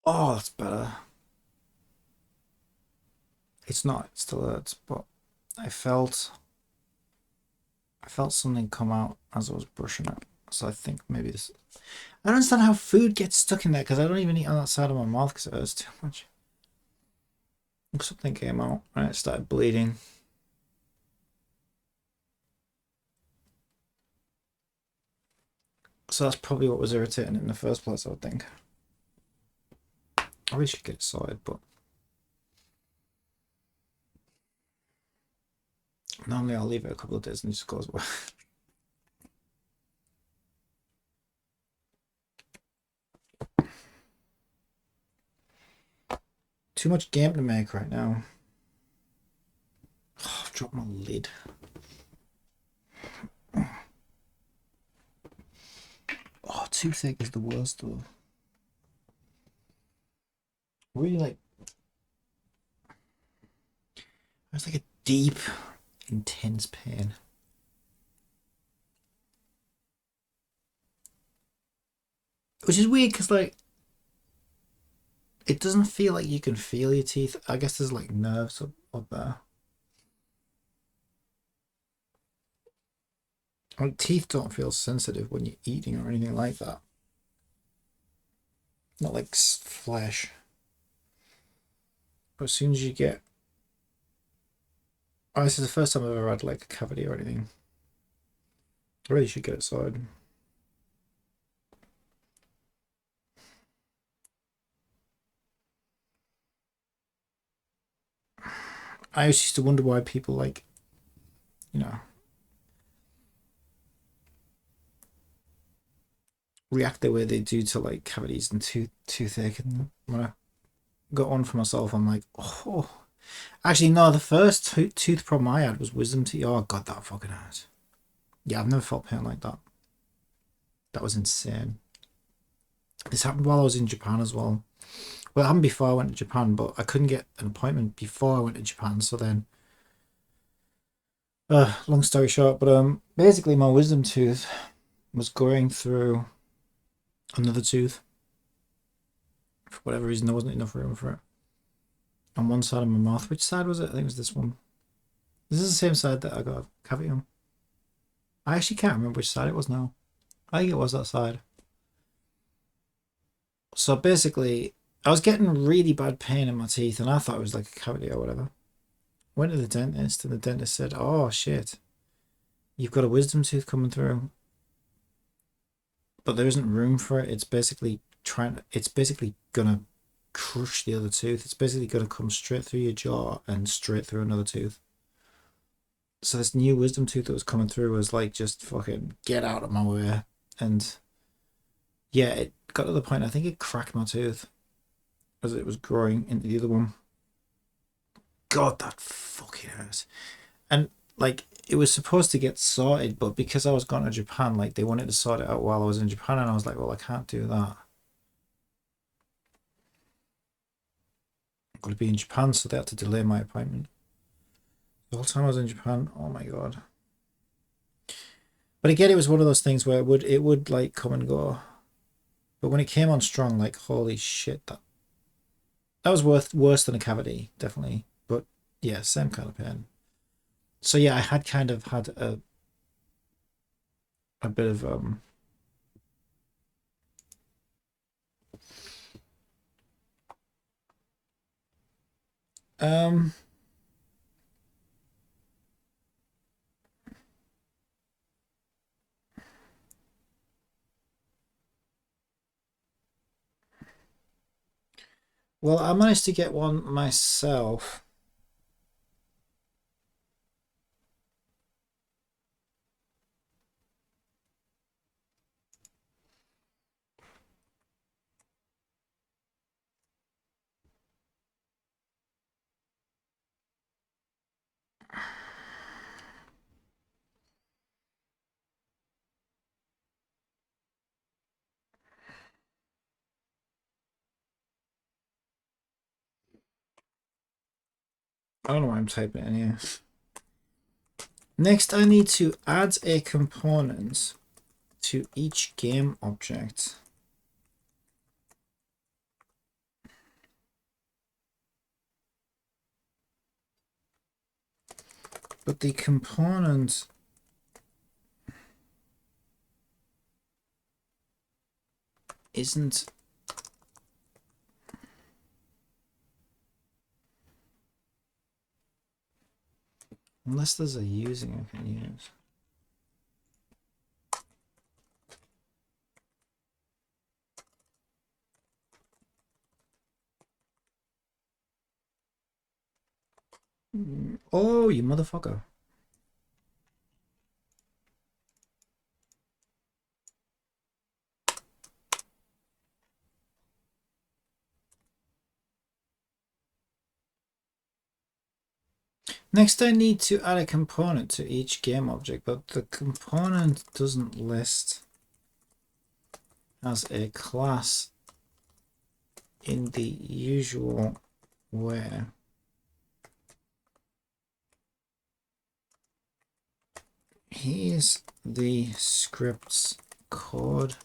Oh, that's better. It's not. It still hurts, but I felt something come out as I was brushing it. So I think maybe this. I don't understand how food gets stuck in there because I don't even eat on that side of my mouth because it hurts too much. Something came out and it started bleeding. So that's probably what was irritating in the first place, I would think. I wish you could get it sorted, but normally I'll leave it a couple of days and it just goes away. Too much game to make right now. Oh, I've dropped my lid. Oh, toothache is the worst though. Really like. It's like a deep, intense pain. Which is weird because like it doesn't feel like you can feel your teeth. I guess there's like nerves up there. Like teeth don't feel sensitive when you're eating or anything like that. Not like flesh. But as soon as you get, oh, this is the first time I've ever had like a cavity or anything. I really should get it sorted. I used to wonder why people like, you know, react the way they do to like cavities and toothache. And when I got one for myself, I'm like, oh. Actually, no. The first tooth problem I had was wisdom teeth. Oh god, that fucking hurt. Yeah, I've never felt pain like that. That was insane. This happened while I was in Japan as well. Well, it happened before I went to Japan, but I couldn't get an appointment before I went to Japan. So then, long story short, but basically my wisdom tooth was going through another tooth. For whatever reason, there wasn't enough room for it on one side of my mouth. Which side was it? I think it was this one. This is the same side that I got a cavity on. I actually can't remember which side it was now. I think it was that side. So basically, I was getting really bad pain in my teeth, and I thought it was like a cavity or whatever. Went to the dentist, and the dentist said, "Oh shit, you've got a wisdom tooth coming through, but there isn't room for it. It's basically gonna crush the other tooth. It's basically gonna come straight through your jaw and straight through another tooth." So this new wisdom tooth that was coming through was like, just fucking get out of my way. And yeah, it got to the point, I think it cracked my tooth as it was growing into the other one. God, that fucking hurts. And like, it was supposed to get sorted, but because I was going to Japan, like they wanted to sort it out while I was in Japan, and I was like, well, I can't do that. I'm going to be in Japan, so they had to delay my appointment. The whole time I was in Japan, oh my god. But again, it was one of those things where it would like come and go. But when it came on strong, like holy shit, that was worse than a cavity, definitely. But yeah, same kind of pain. So yeah, I had kind of had a bit of um well, I managed to get one myself. I don't know why I'm typing it in here. Next, I need to add a component to each game object. But the component isn't. Unless there's a using I can use. Oh, you motherfucker. Next, I need to add a component to each game object, but the component doesn't list as a class in the usual way. Here's the script's code.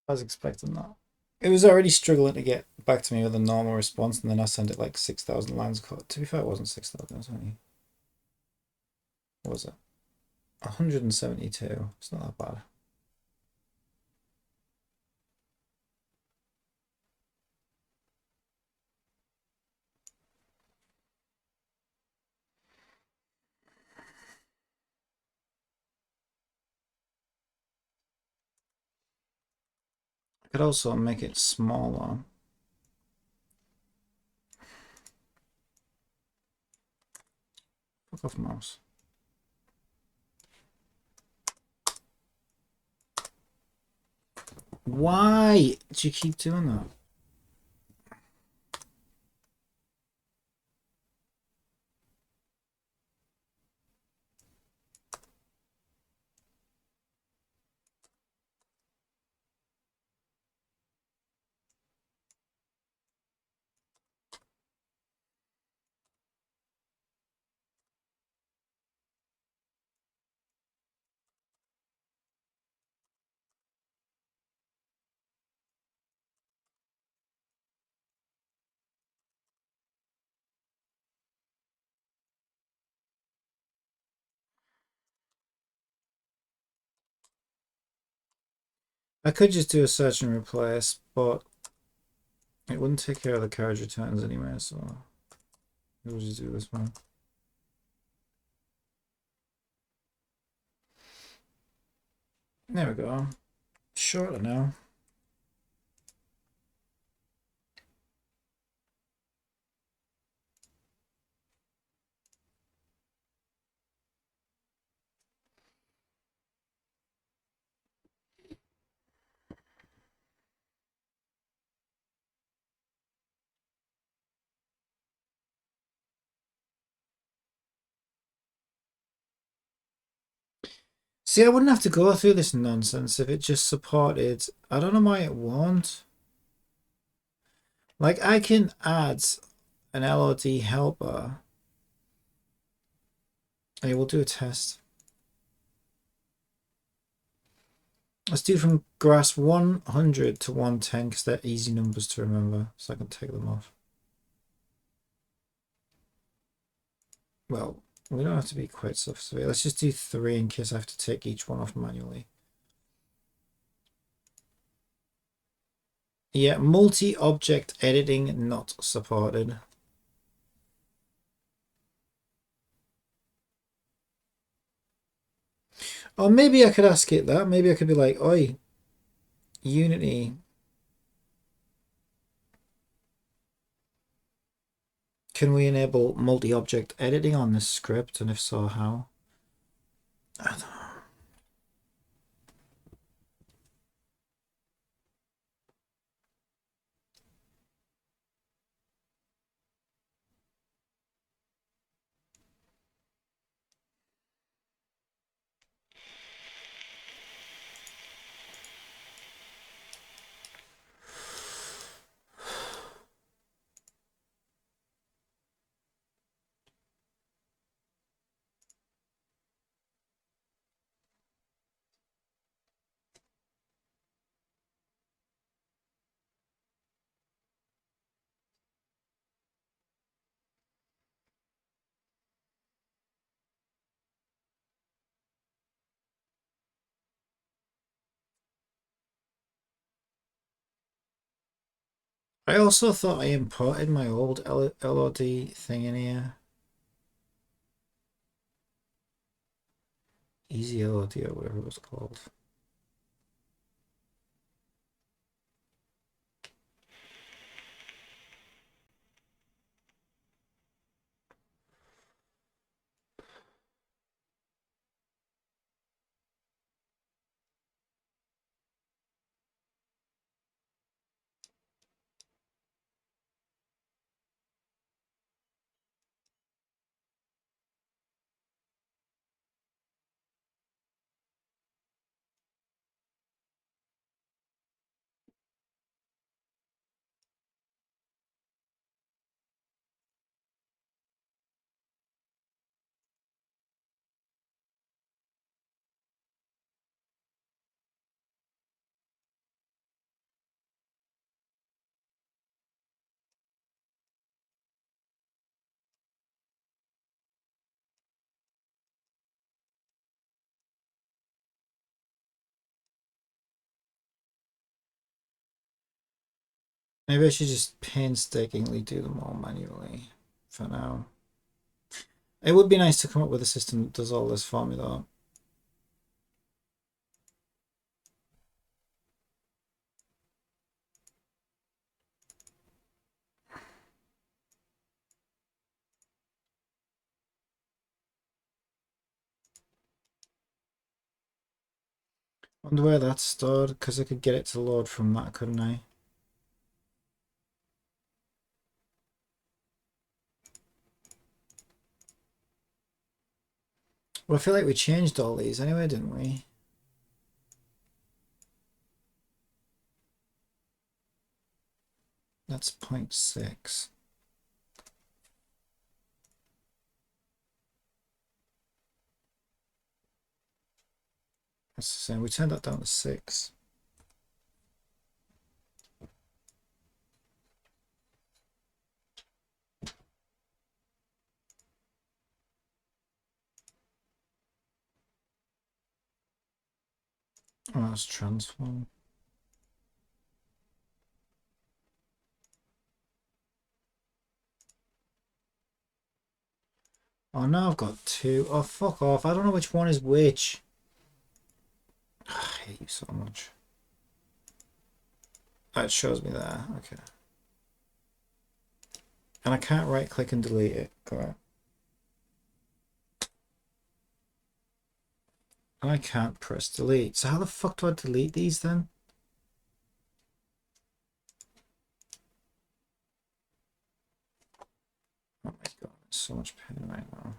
I was expecting that. It was already struggling to get back to me with a normal response, and then I sent it like 6,000 lines of code. To be fair, it wasn't 6,000, it was only. What was it? 172. It's not that bad. I could also make it smaller. Fuck off, mouse. Why do you keep doing that? I could just do a search and replace, but it wouldn't take care of the carriage returns anyway, so we'll just do this one. There we go. Shorter now. See, I wouldn't have to go through this nonsense if it just supported. I don't know why it won't. Like, I can add an LOD helper. Okay, we'll do a test. Let's do from grass 100 to 110 because they're easy numbers to remember, so I can take them off. Well, we don't have to be quite so severe. Let's just do 3 in case I have to take each one off manually. Yeah, multi-object editing not supported. Or maybe I could ask it that. Maybe I could be like, oi, Unity, can we enable multi-object editing on this script? And if so, how? I don't know. I also thought I imported my old LOD thing in here. Easy LOD or whatever it was called. Maybe I should just painstakingly do them all manually for now. It would be nice to come up with a system that does all this for me though. Wonder where that's stored, because I could get it to load from that, couldn't I? Well, I feel like we changed all these anyway, didn't we? That's 0.6. That's the same. We turned that down to 6. Oh, that's transform. Oh, now I've got 2. Oh, fuck off. I don't know which one is which. I hate you so much. Oh, it shows me there. Okay. And I can't right click and delete it. Correct. And I can't press delete. So how the fuck do I delete these then? Oh my god, it's so much pain right now.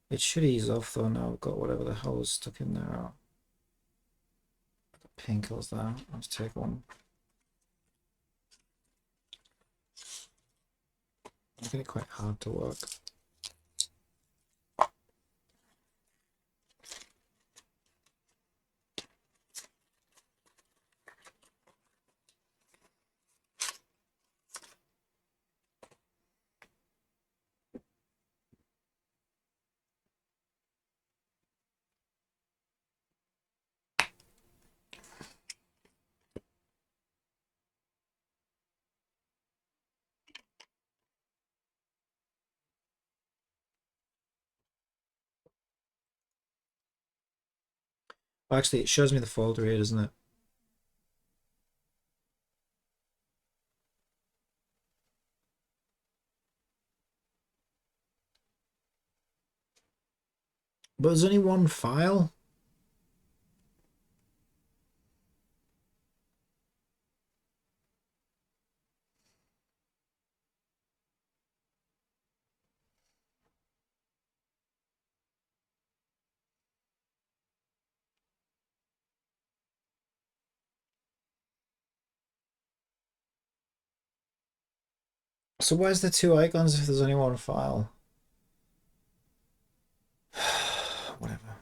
It should ease off though now I've got whatever the hell is stuck in there. The pinkles there. Let's take one. Making it quite hard to work. Actually, it shows me the folder here, doesn't it? But there's only one file. So where's the two icons if there's only one file? Whatever.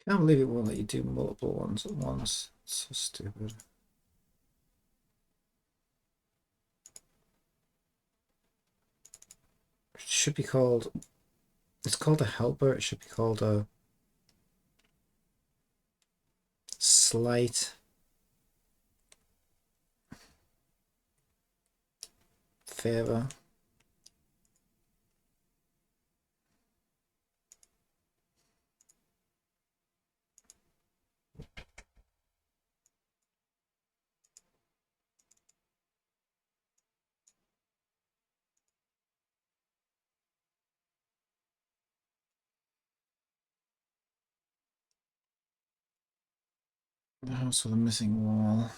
Can't believe it won't let you do multiple ones at once. It's so stupid. It should be called. It's called a helper. It should be called a slight favor. Also, the missing wall.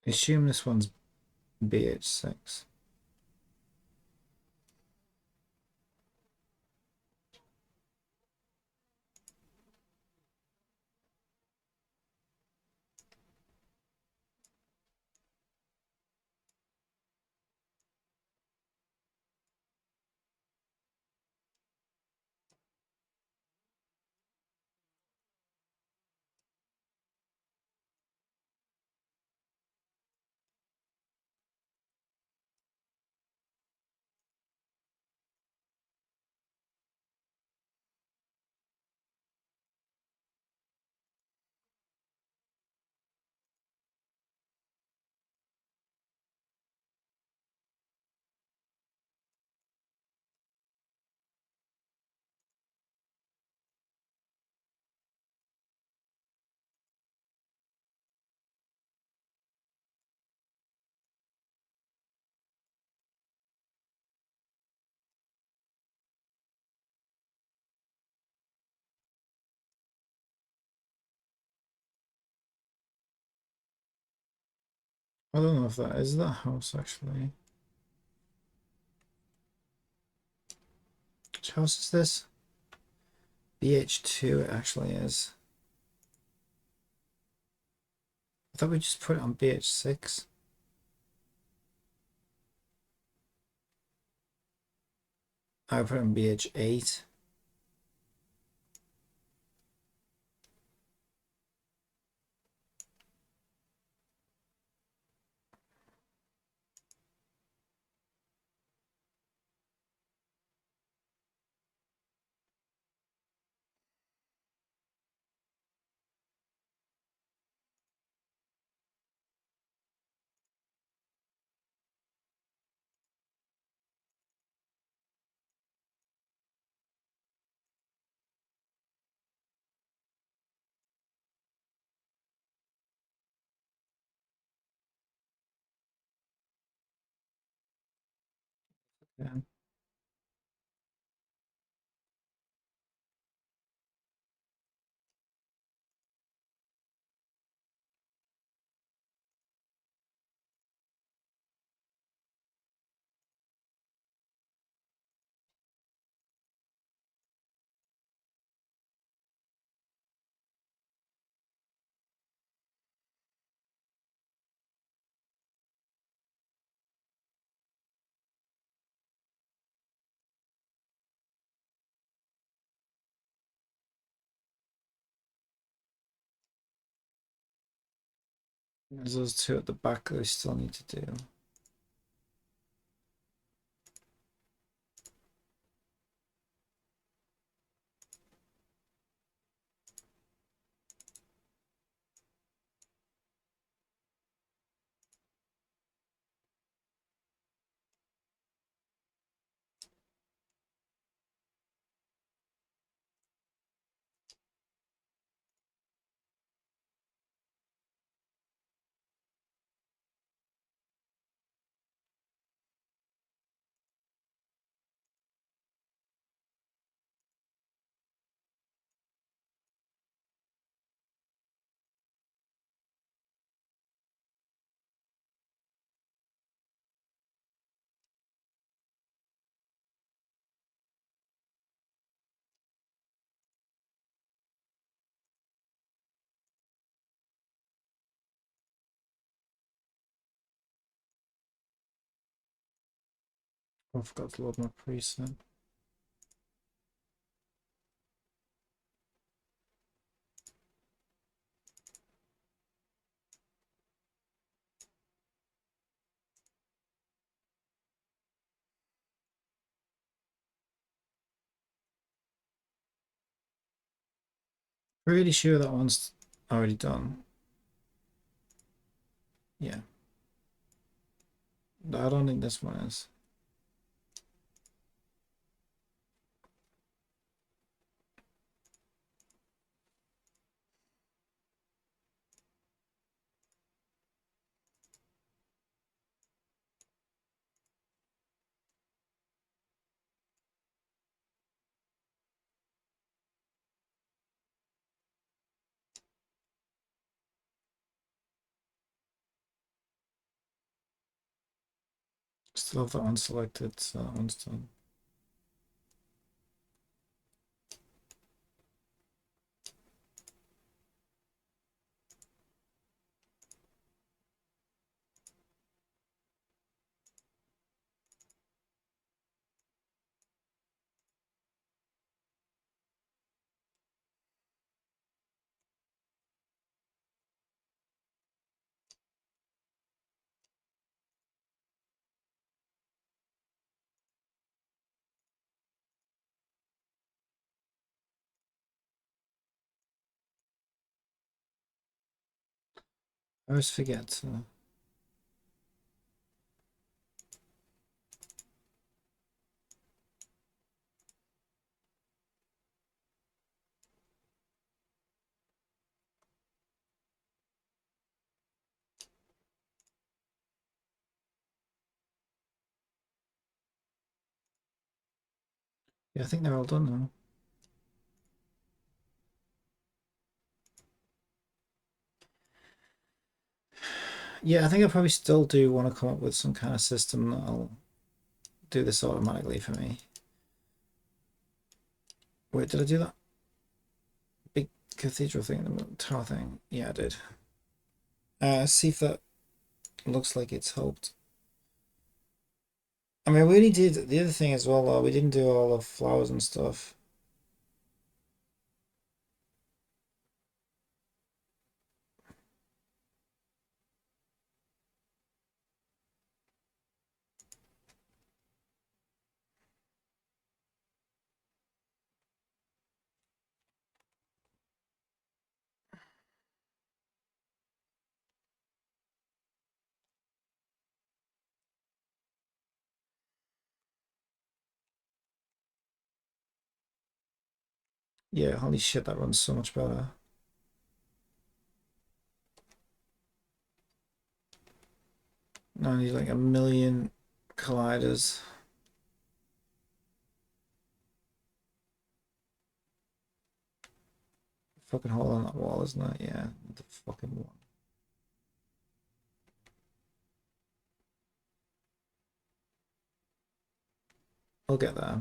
Assume this one's BH6. I don't know if that is that house actually. Which house is this? BH2 it actually is. I thought we just put it on BH6. I put it on BH8. Yeah. There's those two at the back that I still need to do. Oh, I forgot to load my preset. Pretty sure that one's already done. Yeah. I don't think this one is. Still have that one selected, so that one's done. I always forget to. Yeah, I think they're all done now. Yeah, I think I probably still do want to come up with some kind of system that'll do this automatically for me. Wait, did I do that? Big cathedral thing, the tower thing? Yeah, I did. See if that looks like it's helped. I mean, we only did the other thing as well, though. We didn't do all the flowers and stuff. Yeah, holy shit, that runs so much better. Now I need like a million colliders. Fucking hole on that wall, isn't it? Yeah, the fucking one. I'll get that.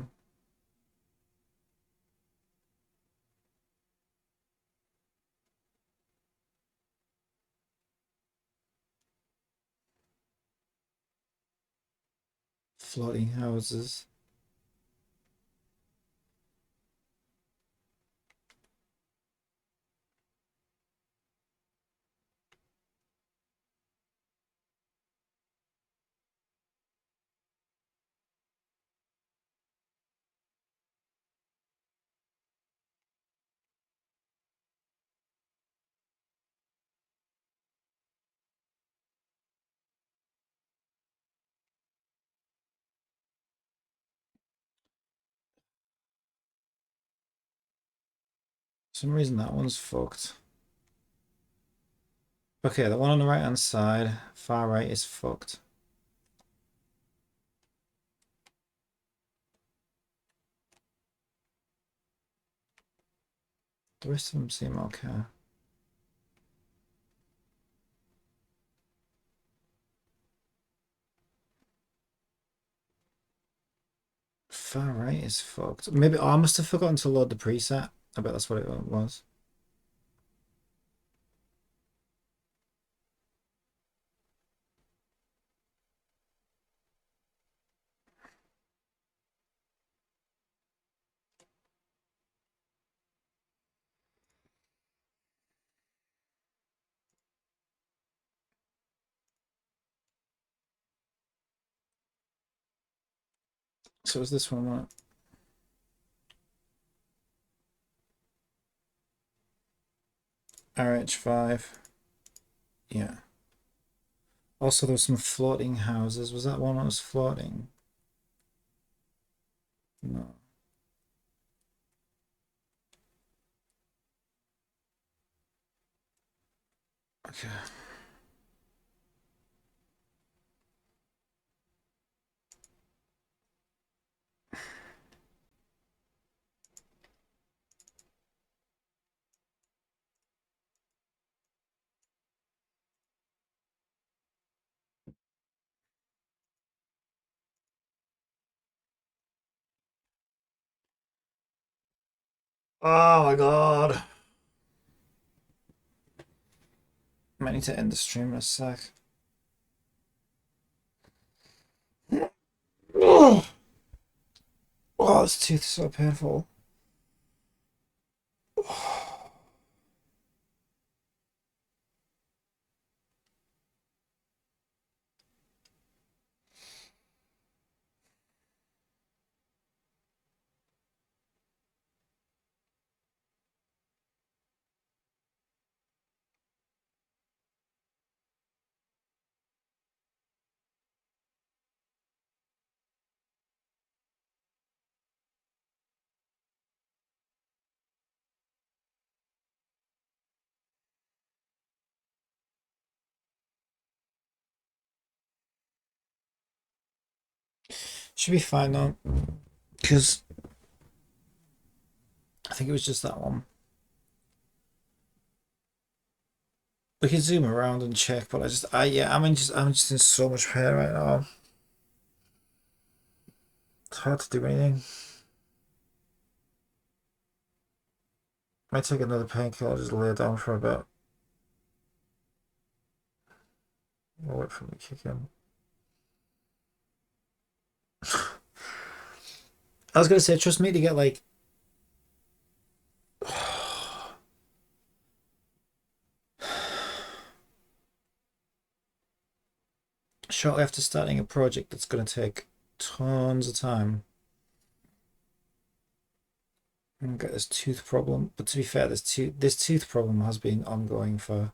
Floating houses. For some reason that one's fucked. Okay, the one on the right hand side, far right, is fucked. The rest of them seem okay. Far right is fucked. Maybe I must have forgotten to load the preset. I bet that's what it was. So was this one, right? RH5. Yeah. Also, there was some floating houses. Was that one that was floating? No. Okay. Oh my god. Might need to end the stream in a sec. Oh, this tooth is so painful. Should be fine though, because I think it was just that one. We can zoom around and check, but I'm just in so much pain right now. It's hard to do anything. Might take another painkiller, just lay down for a bit. I'll wait for him to kick in. I was gonna say, trust me to get like shortly after starting a project that's gonna take tons of time. And get this tooth problem, but to be fair, this tooth problem has been ongoing for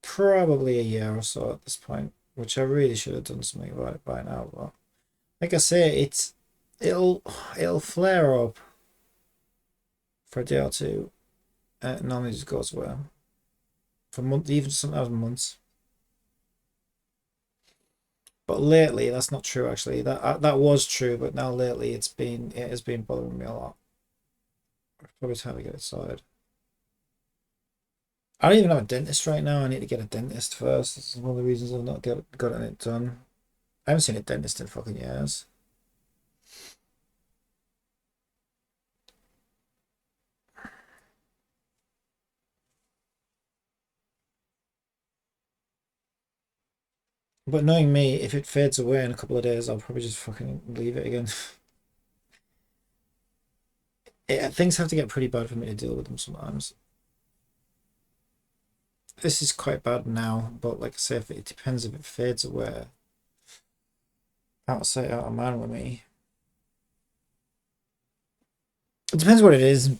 probably a year or so at this point, which I really should have done something about it by now. But like I say, it'll flare up for a day or two, and it normally just goes away for months, even sometimes months. But lately, that's not true. Actually, that was true, but now lately, it has been bothering me a lot. Probably time to get it sorted. I don't even have a dentist right now. I need to get a dentist first. This is one of the reasons I've not gotten it done. I haven't seen a dentist in fucking years. But knowing me, if it fades away in a couple of days, I'll probably just fucking leave it again. Things have to get pretty bad for me to deal with them sometimes. This is quite bad now, but like I say, if it depends if it fades away. Out of sight, out of mind with me. It depends what it is.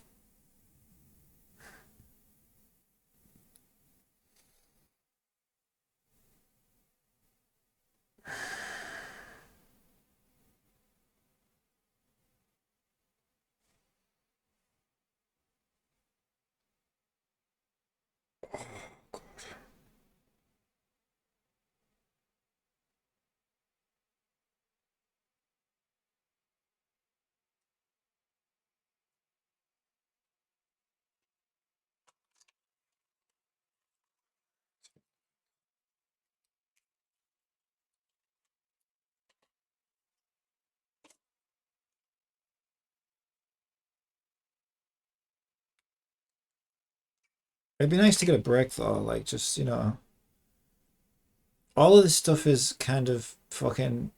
It'd be nice to get a break though, like just, all of this stuff is kind of fucking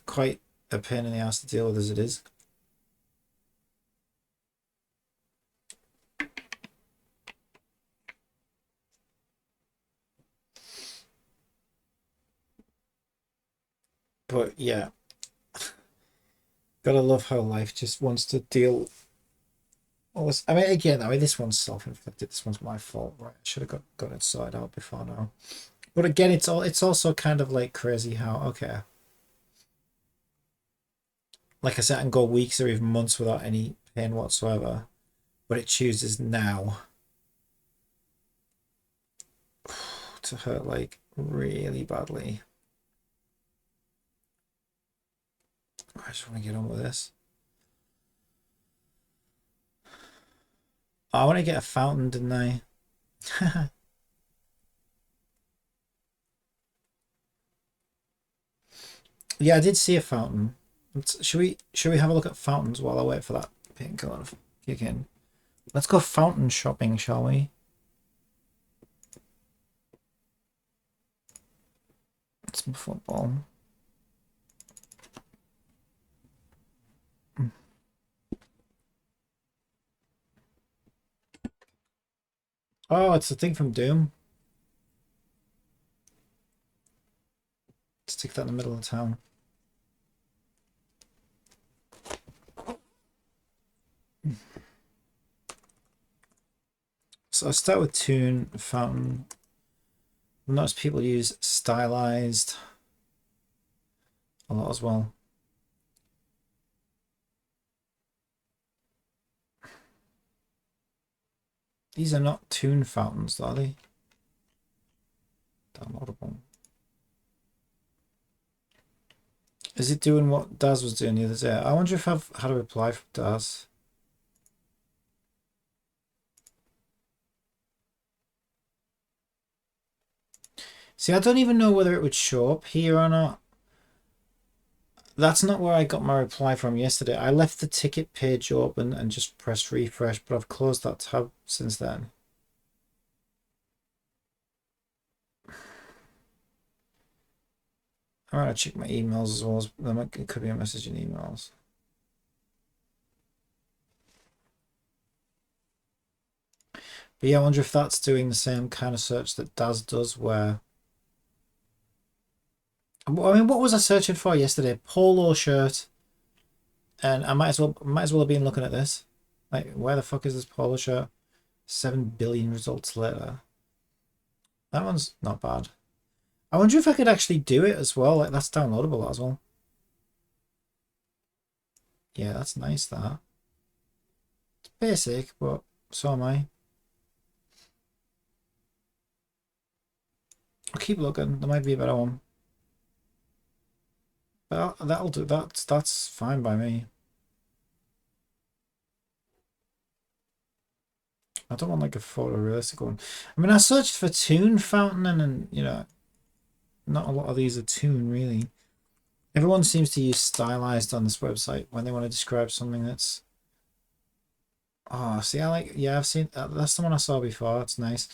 quite a pain in the ass to deal with as it is. But yeah, gotta love how life just wants to deal all this. I mean, again, this one's self-inflicted. This one's my fault, right? I should have got it sorted out before now. But again, it's also kind of like crazy how, okay, like I said, I can go weeks or even months without any pain whatsoever, but it chooses now to hurt like really badly. I just want to get on with this. I want to get a fountain, didn't I? Yeah, I did see a fountain. Should we have a look at fountains while I wait for that painkiller to kick in? Let's go fountain shopping, shall we? Some football. Oh, it's the thing from Doom. Stick that in the middle of town. So I'll start with tune, fountain. Notice people use stylized a lot as well. These are not tune fountains, are they? Downloadable. Is it doing what Daz was doing the other day? I wonder if I've had a reply from Daz. See, I don't even know whether it would show up here or not. That's not where I got my reply from yesterday. I left the ticket page open and just pressed refresh, but I've closed that tab since then. I'm gonna check my emails as well. It could be a message in emails. But yeah, I wonder if that's doing the same kind of search that Daz does, where I mean, what was I searching for yesterday? Polo shirt, and I might as well have been looking at this. Like, where the fuck is this polo shirt? 7 billion results later. That one's not bad. I wonder if I could actually do it as well. Like, that's downloadable as well. Yeah, that's nice, that. It's basic, but so am I. I'll keep looking. There might be a better one. But that'll do. That's fine by me. I don't want like a photorealistic one. I mean, I searched for Toon Fountain, and you know, not a lot of these are Toon really. Everyone seems to use stylized on this website when they want to describe something that's. Oh, see, yeah, I've seen that's the one I saw before. It's nice.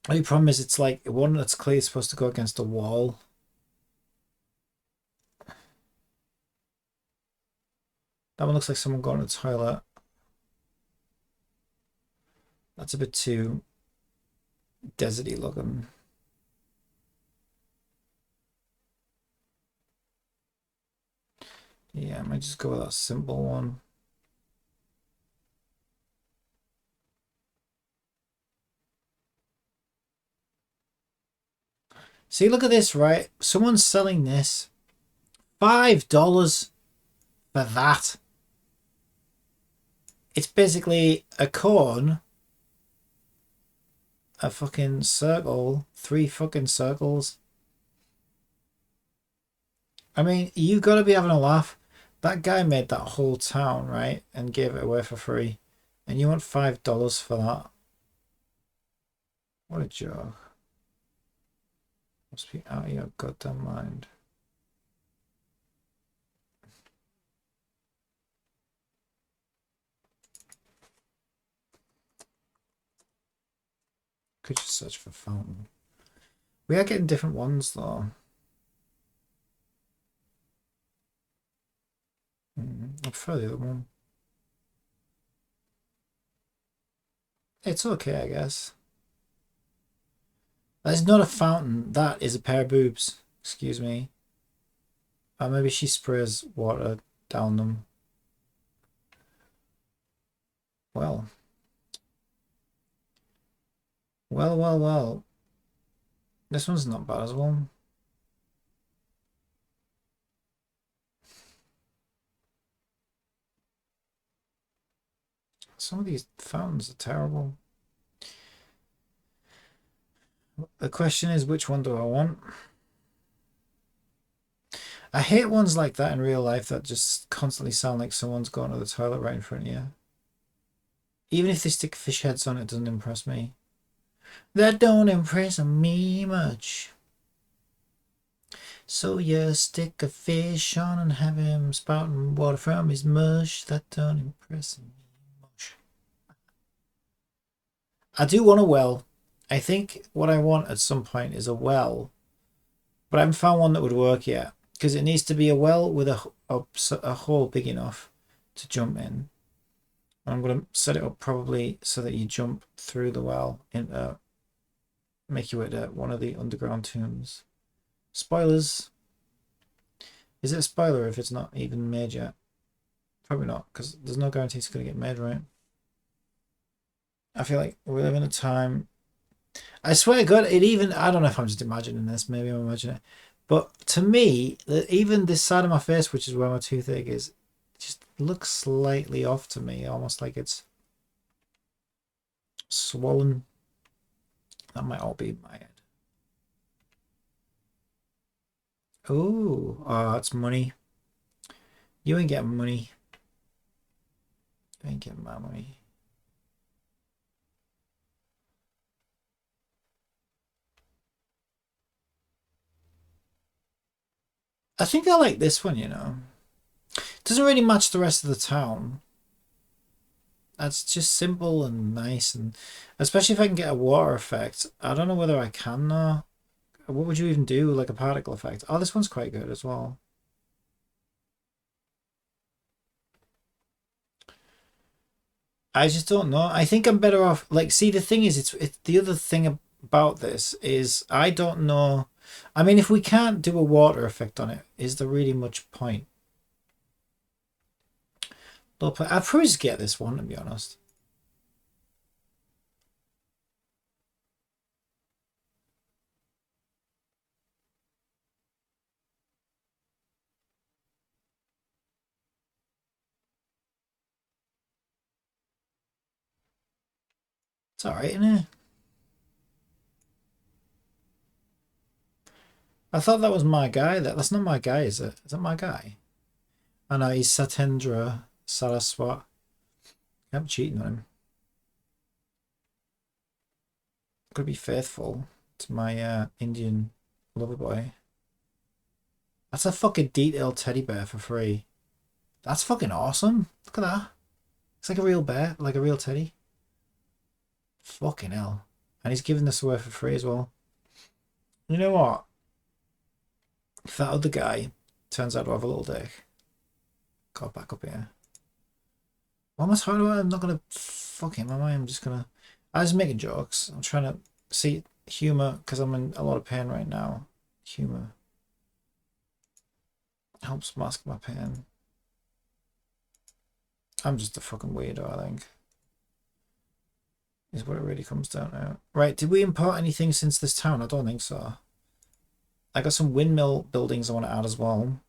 The only problem is it's like one that's clearly supposed to go against a wall. That one looks like someone going to the toilet. That's a bit too deserty looking. Yeah, I might just go with that simple one. See, look at this, right? Someone's selling this. $5 for that. It's basically a cone, a fucking circle, 3 fucking circles. I mean, you got to be having a laugh. That guy made that whole town, right? And gave it away for free. And you want $5 for that? What a joke. Must be out of your goddamn mind. Could just search for fountain. We are getting different ones though. I prefer the other one. It's okay, I guess. That is not a fountain. That is a pair of boobs. Excuse me. Or maybe she sprays water down them. Well. Well. This one's not bad as well. Some of these fountains are terrible. The question is, which one do I want? I hate ones like that in real life that just constantly sound like someone's going to the toilet right in front of you. Even if they stick fish heads on it, doesn't impress me. That don't impress me much. So you stick a fish on and have him spouting water from his mush. That don't impress me much. I do want a well. I think what I want at some point is a well, but I haven't found one that would work yet, because it needs to be a well with a hole big enough to jump in. I'm going to set it up probably so that you jump through the well into make your way to one of the underground tombs. Spoilers. Is it a spoiler if it's not even made yet? Probably not, because there's no guarantee it's going to get made, right? I feel like we live in a time. I swear to God, I don't know if I'm just imagining this, maybe I'm imagining it. But to me, even this side of my face, which is where my toothache is, just looks slightly off to me, almost like it's swollen. That might all be in my head. Oh, it's money. You ain't getting money. You ain't getting my money. I think I like this one, you know. Doesn't really match the rest of the town. That's just simple and nice, and especially if I can get a water effect. I don't know whether I can though. what would you even do like a particle effect? Oh, this one's quite good as well. I just don't know. I think I'm better off. Like, see, the thing is, it's the other thing about this is I don't know. I mean, if we can't do a water effect on it, is there really much point? I'd probably just get this one, to be honest. It's alright, isn't it? I thought that was my guy. That's not my guy, is it? Is that my guy? I know he's Satendra Saraswat. I'm cheating on him. Gotta be faithful to my Indian lover boy. That's a fucking detailed teddy bear for free. That's fucking awesome. Look at that. It's like a real bear, like a real teddy. Fucking hell. And he's giving this away for free as well. You know what? If that other guy turns out to have a little dick, go back up here. What am I talking about? I'm not gonna fuck him, am I? I'm just making jokes. I'm trying to see humor because I'm in a lot of pain right now. Humor helps mask my pain. I'm just a fucking weirdo, I think. Is what it really comes down to. Right, did we import anything since this town? I don't think so. I got some windmill buildings I want to add as well.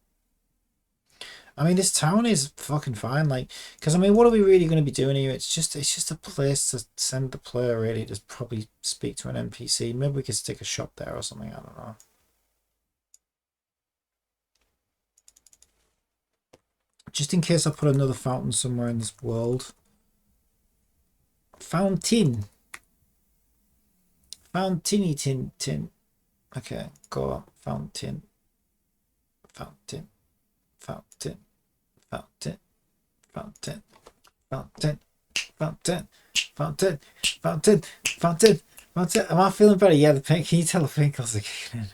I mean, this town is fucking fine, like, because I mean, what are we really going to be doing here? It's just a place to send the player, really, to probably speak to an NPC. Maybe we could stick a shop there or something, I don't know. Just in case I put another fountain somewhere in this world. Fountain. Fountainy tin tin. Okay, go on. Fountain. Fountain. Fountain. Fountain. Fountain. Fountain. Fountain. Fountain. Fountain. Fountain. Fountain. Am I feeling better? Yeah, can you tell the painkillers are kicking in?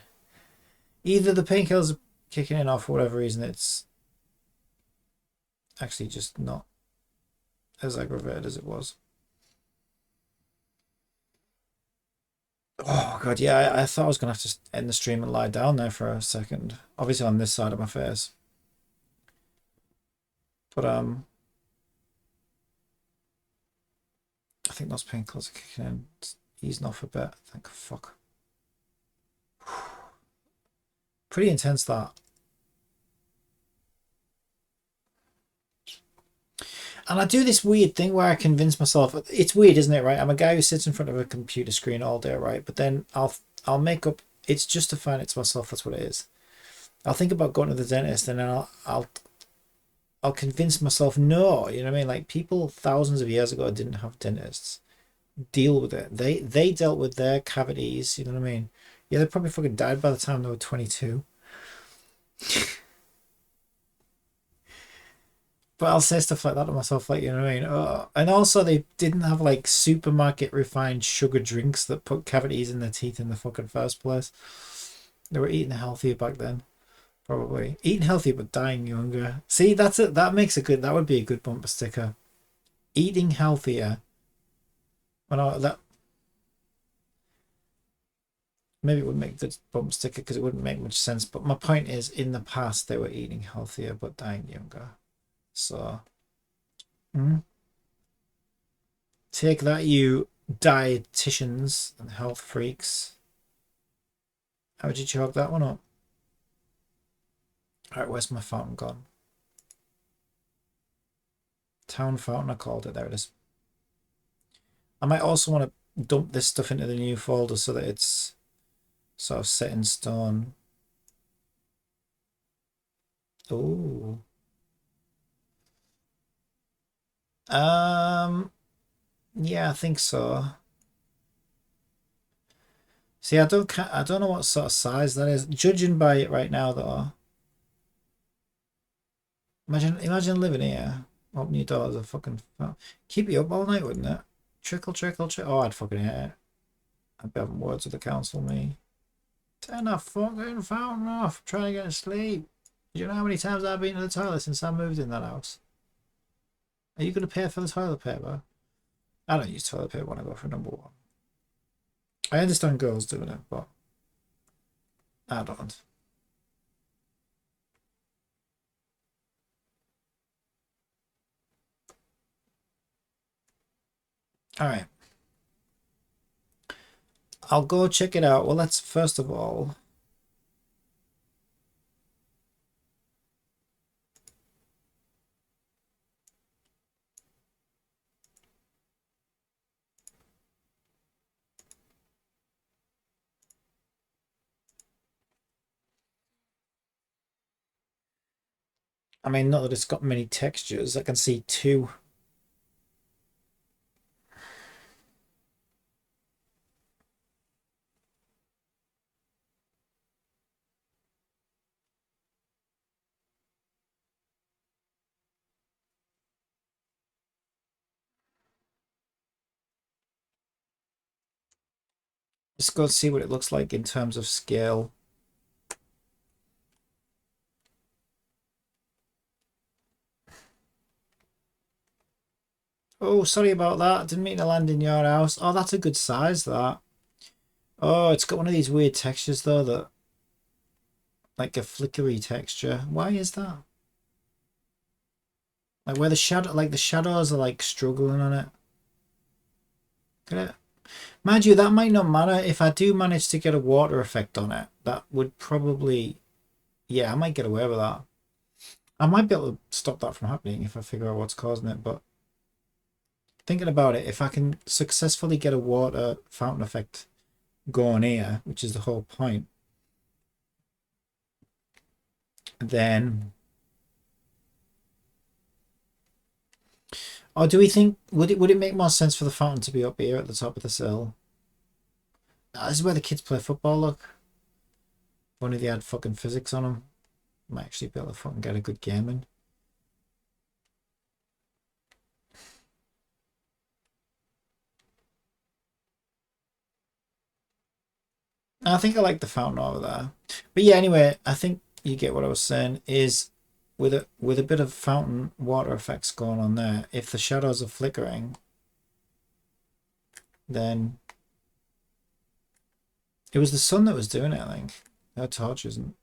Either the painkillers are kicking in or for whatever reason it's actually just not as aggravated as it was. Oh god, yeah, I thought I was gonna have to end the stream and lie down there for a second. Obviously on this side of my face. But I think those painkillers are kicking in. It's easing off a bit. Thank fuck. Pretty intense that. And I do this weird thing where I convince myself it's weird, isn't it, right? I'm a guy who sits in front of a computer screen all day, right? But then I'll make up it's justifying it to myself, that's what it is. I'll think about going to the dentist and then I'll convince myself no, you know what I mean? Like people thousands of years ago didn't have dentists. Deal with it. They dealt with their cavities, you know what I mean? Yeah, they probably fucking died by the time they were 22. But I'll say stuff like that to myself, like, you know what I mean? Oh. And also, they didn't have like supermarket refined sugar drinks that put cavities in their teeth in the fucking first place. They were eating healthier back then, probably. Eating healthier but dying younger. See, that's it. That makes a good. That would be a good bumper sticker. Eating healthier. Well, that maybe it would make a good bumper sticker because it wouldn't make much sense. But my point is, in the past, they were eating healthier but dying younger. So, take that, you dietitians and health freaks. How did you chalk that one up? Alright, where's my fountain gone? Town fountain, I called it. There it is. I might also want to dump this stuff into the new folder so that it's sort of set in stone. Oh. Yeah, I think so. See, I don't know what sort of size that is. Judging by it right now, though. Imagine living here. Open your doors, a fucking keep you up all night, wouldn't it? Trickle, trickle, trickle. Oh, I'd fucking hate it. I'd be having words with the council, me. Turn that fucking fountain off. I'm trying to get to sleep. Do you know how many times I've been to the toilet since I moved in that house? Are you going to pay for the toilet paper? I don't use toilet paper when I go for number one. I understand girls doing it, but I don't. Alright. I'll go check it out. Well, let's first of all... I mean, not that it's got many textures. I can see two. Let's go see what it looks like in terms of scale. Oh, sorry about that. Didn't mean to land in your house. Oh, that's a good size, that. Oh, it's got one of these weird textures, though, that... like a flickery texture. Why is that? Like where the shadow... like the shadows are like struggling on it. Look at it. Mind you, that might not matter. If I do manage to get a water effect on it, that would probably... yeah, I might get away with that. I might be able to stop that from happening if I figure out what's causing it, but... thinking about it, if I can successfully get a water fountain effect going here, which is the whole point, then... or do we think... would it make more sense for the fountain to be up here at the top of the hill? This is where the kids play football, look. If only they had fucking physics on them. Might actually be able to fucking get a good game in. I think I like the fountain over there. But yeah, anyway, I think you get what I was saying, is with a bit of fountain water effects going on there, if the shadows are flickering, then it was the sun that was doing it, I think. Her torch isn't.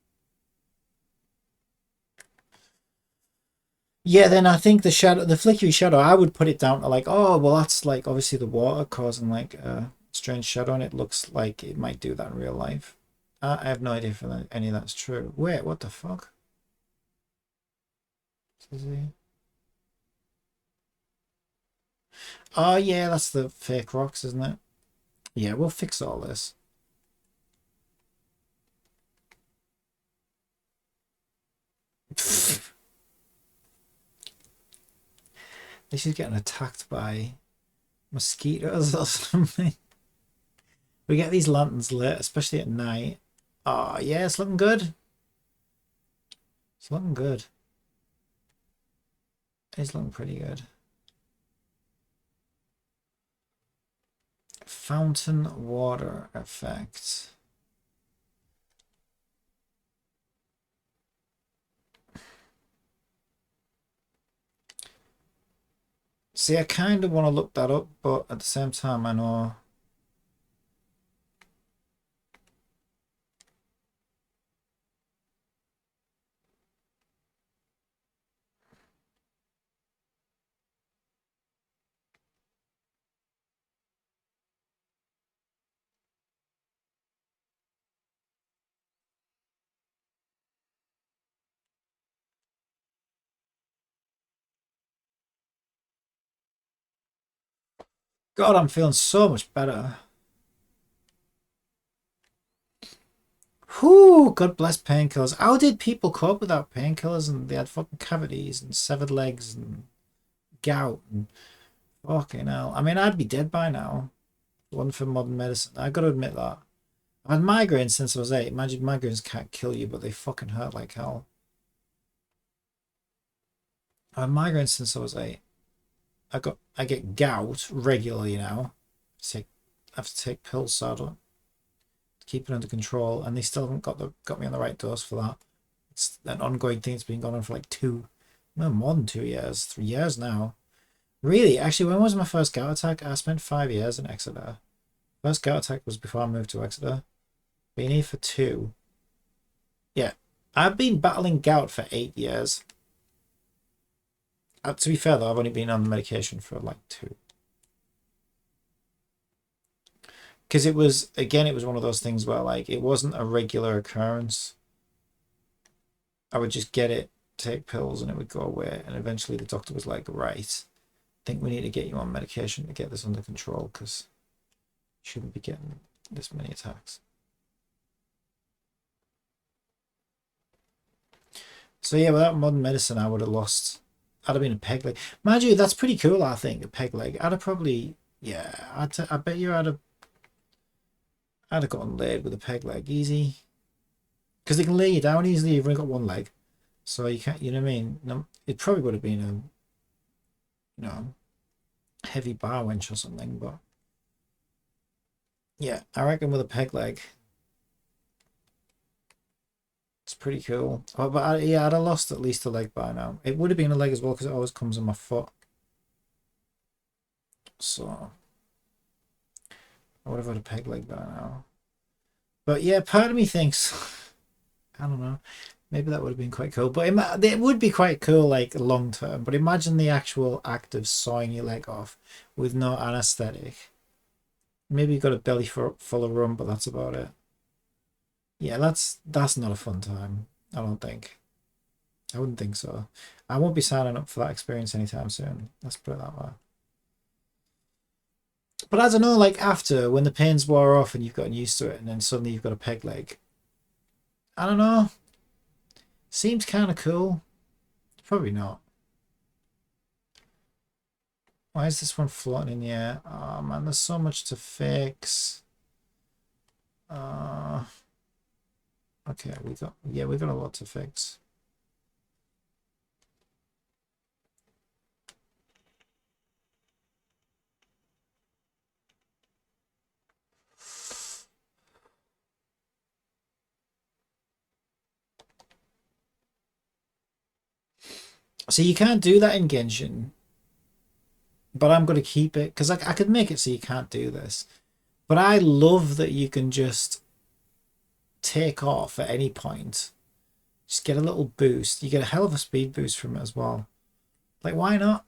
Yeah, then I think the shadow, the flickery shadow, I would put it down to like, oh, well, that's like obviously the water causing like a strange shadow, and it looks like it might do that in real life. I have no idea if any of that's true. Wait, what the fuck? Oh yeah, that's the fake rocks, isn't it? Yeah, we'll fix all this. This is getting attacked by mosquitoes or something. We get these lanterns lit, especially at night. Oh yeah, it's looking good. It's looking good. It's looking pretty good. Fountain water effect. See, I kind of want to look that up, but at the same time, I know... God, I'm feeling so much better. Whew, God bless painkillers. How did people cope without painkillers and they had fucking cavities and severed legs and gout and fucking hell? I mean, I'd be dead by now. One for modern medicine. I gotta admit that. I've had migraines since I was 8. Imagine migraines can't kill you, but they fucking hurt like hell. I've had migraines since I was 8. I get gout regularly now. I have to take pills so I don't keep it under control, and they still haven't got me on the right dose for that. It's an ongoing thing. It's been going on for like more than 2 years, 3 years now. Really, actually, when was my first gout attack? I spent 5 years in Exeter. First gout attack was before I moved to Exeter. Been here for 2. Yeah, I've been battling gout for 8 years. To be fair though, I've only been on medication for like 2. Because it was one of those things where like it wasn't a regular occurrence. I would just get it, take pills, and it would go away. And eventually the doctor was like, right, I think we need to get you on medication to get this under control because you shouldn't be getting this many attacks. So yeah, without modern medicine, I would have lost. I'd have been a peg leg. Mind you, that's pretty cool, I think, a peg leg. I'd have probably, yeah, I bet you I'd have gotten laid with a peg leg, easy. Because they can lay you down easily, you've only got one leg. So you can't, you know what I mean? No, it probably would have been heavy bar winch or something, but yeah, I reckon with a peg leg, it's pretty cool. Oh, but yeah, I'd have lost at least a leg by now. It would have been a leg as well because it always comes on my foot. So I would have had a peg leg by now. But yeah, part of me thinks, I don't know, maybe that would have been quite cool. But it would be quite cool, like long term. But imagine the actual act of sawing your leg off with no anesthetic. Maybe you got a belly full of rum, but that's about it. Yeah, that's not a fun time. I don't think. I wouldn't think so. I won't be signing up for that experience anytime soon. Let's put it that way. But I don't know, like after, when the pains wore off and you've gotten used to it, and then suddenly you've got a peg leg. I don't know. Seems kind of cool. Probably not. Why is this one floating in the air? Oh man, there's so much to fix. Okay, we got a lot to fix. So you can't do that in Genshin, but I'm going to keep it because I could make it so you can't do this. But I love that you can just take off at any point. Just get a little boost. You get a hell of a speed boost from it as well. Like, why not?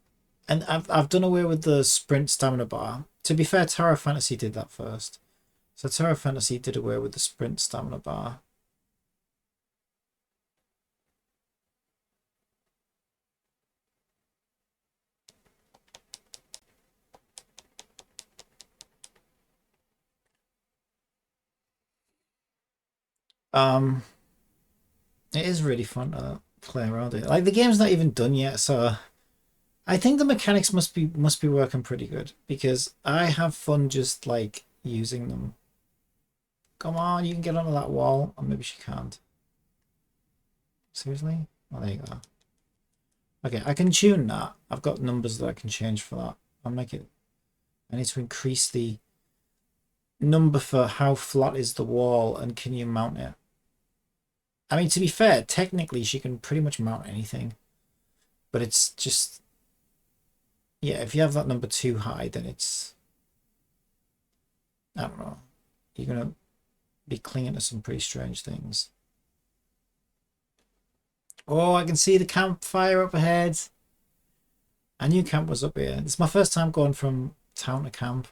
And I've done away with the sprint stamina bar. To be fair, Tower of Fantasy did that first. So Tower of Fantasy did away with the sprint stamina bar. It is really fun to play around it. Like the game's not even done yet, so I think the mechanics must be working pretty good because I have fun just like using them. Come on, you can get onto that wall. Or maybe she can't. Seriously? Oh, there you go. Okay, I can tune that. I've got numbers that I can change for that. I'll make it. I need to increase the number for how flat is the wall and can you mount it. I mean, to be fair, technically she can pretty much mount anything. But it's just... Yeah, if you have that number too high, then it's... I don't know. You're going to be clinging to some pretty strange things. Oh, I can see the campfire up ahead. I knew camp was up here. It's my first time going from town to camp.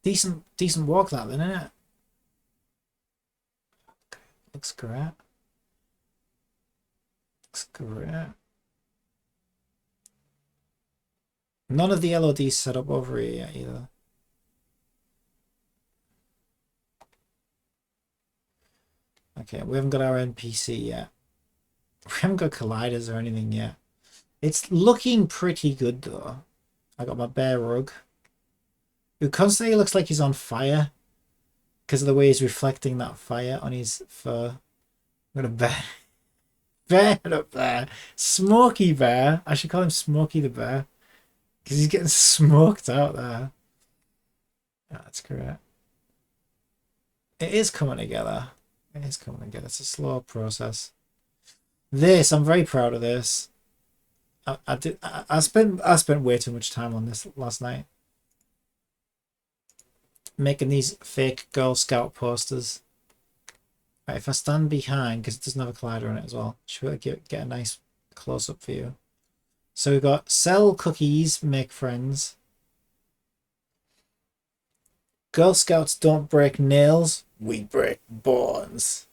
Decent walk that then, isn't it? Looks great. Looks great. None of the LODs set up over here yet either. Okay, we haven't got our NPC yet. We haven't got colliders or anything yet. It's looking pretty good though. I got my bear rug, who constantly looks like he's on fire because of the way he's reflecting that fire on his fur. I've got a bear up there. Smoky Bear. I should call him Smokey the Bear because he's getting smoked out there. Yeah, that's correct. It is coming together. It is coming together. It's a slow process. This, I'm very proud of this. I spent way too much time on this last night. Making these fake Girl Scout posters. Right, if I stand behind, because it doesn't have a collider in it as well, should we get a nice close up for you? So we've got sell cookies, make friends. Girl Scouts don't break nails, we break bones.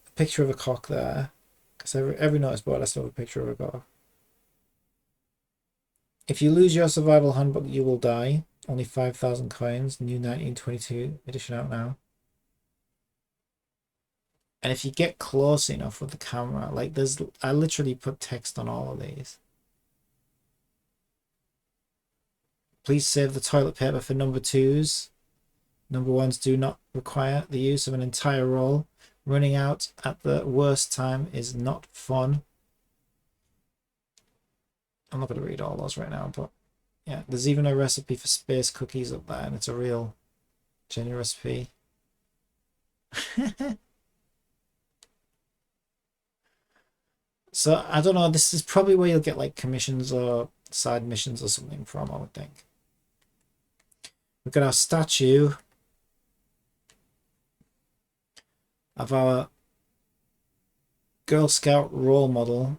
A picture of a cock there. Because every notice board has to have a picture of a cock. If you lose your survival handbook, you will die. Only 5,000 coins. New 1922 edition out now. And if you get close enough with the camera, like I literally put text on all of these. Please save the toilet paper for number 2s. Number 1s do not require the use of an entire roll. Running out at the worst time is not fun. I'm not going to read all those right now, but yeah, there's even a recipe for space cookies up there, and it's a real genuine recipe. So I don't know, this is probably where you'll get like commissions or side missions or something from, I would think. We've got our statue of our Girl Scout role model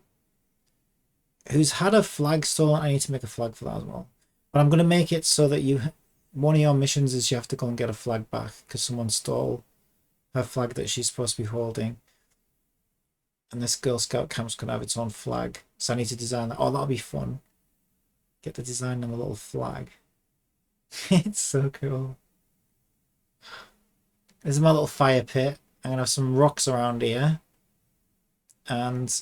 who's had a flag stolen. I need to make a flag for that as well. But I'm going to make it so that one of your missions is you have to go and get a flag back because someone stole her flag that she's supposed to be holding. And this Girl Scout camp's going to have its own flag. So I need to design that. Oh, that'll be fun. Get the design on a little flag. It's so cool. There's my little fire pit. I'm going to have some rocks around here. And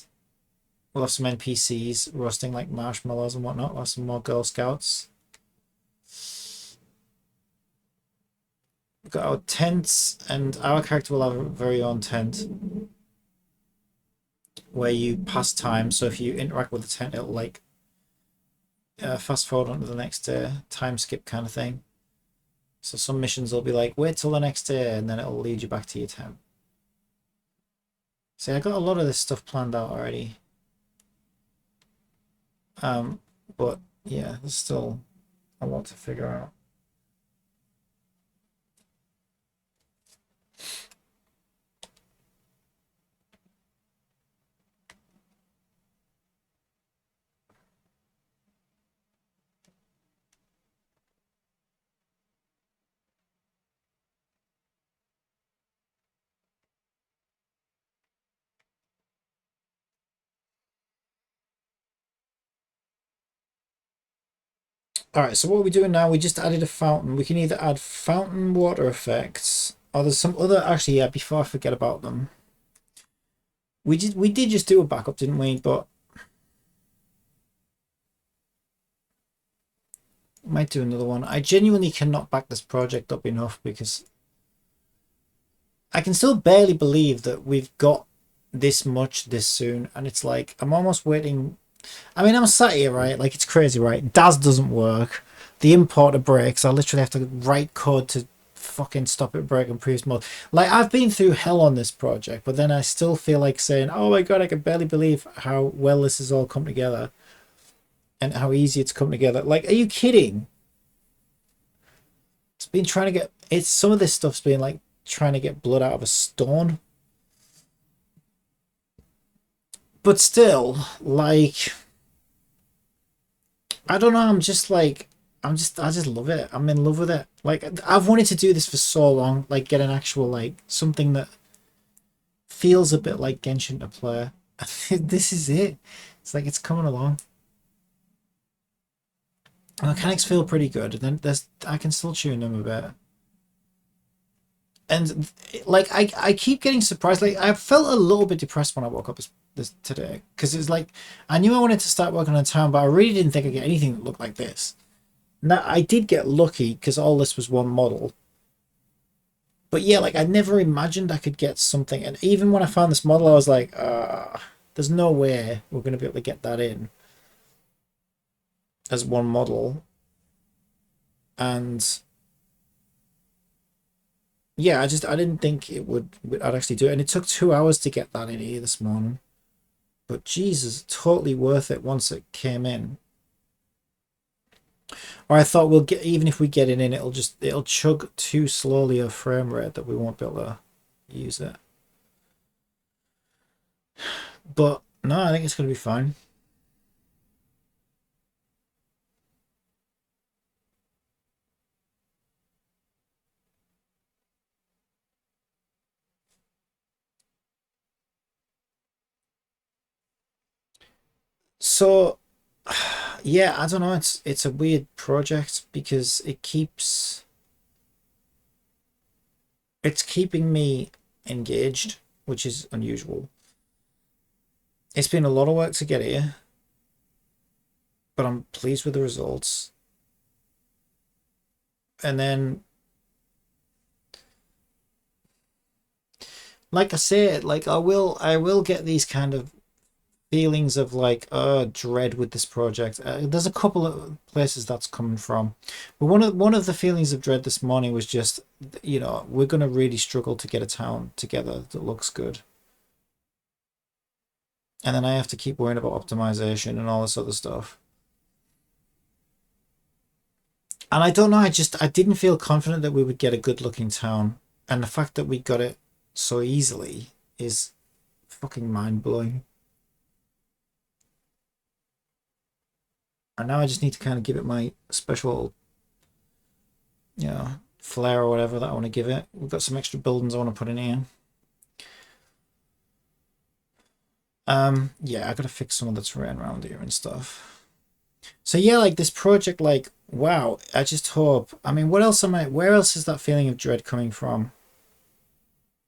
we'll have some NPCs roasting like marshmallows and whatnot. We'll have some more Girl Scouts. We've got our tents, and our character will have a very own tent where you pass time. So if you interact with the tent, it'll like fast forward onto the next time skip kind of thing. So some missions will be like, wait till the next day, and then it'll lead you back to your tent. See, I got a lot of this stuff planned out already. But yeah, there's still a lot to figure out. Alright, so what are we doing now? We just added a fountain. We can either add fountain water effects, or there's some other, actually, yeah, before I forget about them. We did just do a backup, didn't we? But might do another one. I genuinely cannot back this project up enough because I can still barely believe that we've got this much this soon, and it's like I'm almost waiting. I mean, I'm sat here, right? Like, it's crazy, right? DAS doesn't work. The importer breaks. I literally have to write code to fucking stop it breaking previous mode. Like, I've been through hell on this project, but then I still feel like saying, oh my god, I can barely believe how well this has all come together and how easy it's come together. Like, are you kidding? It's been trying to get... Some of this stuff's been like trying to get blood out of a stone. But still, like, I don't know, I just love it. I'm in love with it. Like, I've wanted to do this for so long, like, get an actual, like, something that feels a bit like Genshin to play. This is it. It's like, it's coming along. The mechanics feel pretty good, and then I can still tune them a bit. And, like, I keep getting surprised. Like, I felt a little bit depressed when I woke up this today, because it's like, I knew I wanted to start working on a town, but I really didn't think I'd get anything that looked like this. Now, I did get lucky because all this was one model. But yeah, like, I never imagined I could get something. And even when I found this model, I was like, there's no way we're going to be able to get that in as one model. And yeah, I didn't think I'd actually do it, and it took 2 hours to get that in here this morning. But Jesus, totally worth it once it came in. Or I thought we'll get, even if we get it in, it'll chug too slowly a frame rate that we won't be able to use it. But no, I think it's gonna be fine. So yeah, I don't know. It's a weird project because it's keeping me engaged, which is unusual. It's been a lot of work to get here, but I'm pleased with the results. And then, like I said, like I will get these kind of feelings of like dread with this project. There's a couple of places that's coming from, but one of the feelings of dread this morning was just, we're gonna really struggle to get a town together that looks good, and then I have to keep worrying about optimization and all this other stuff. And I don't know. I didn't feel confident that we would get a good looking town, and the fact that we got it so easily is fucking mind blowing. And now I just need to kind of give it my special, flair or whatever that I want to give it. We've got some extra buildings I want to put in here. Yeah, I gotta fix some of the terrain around here and stuff. So yeah, like this project, like wow, I just hope. I mean, what else am I? Where else is that feeling of dread coming from?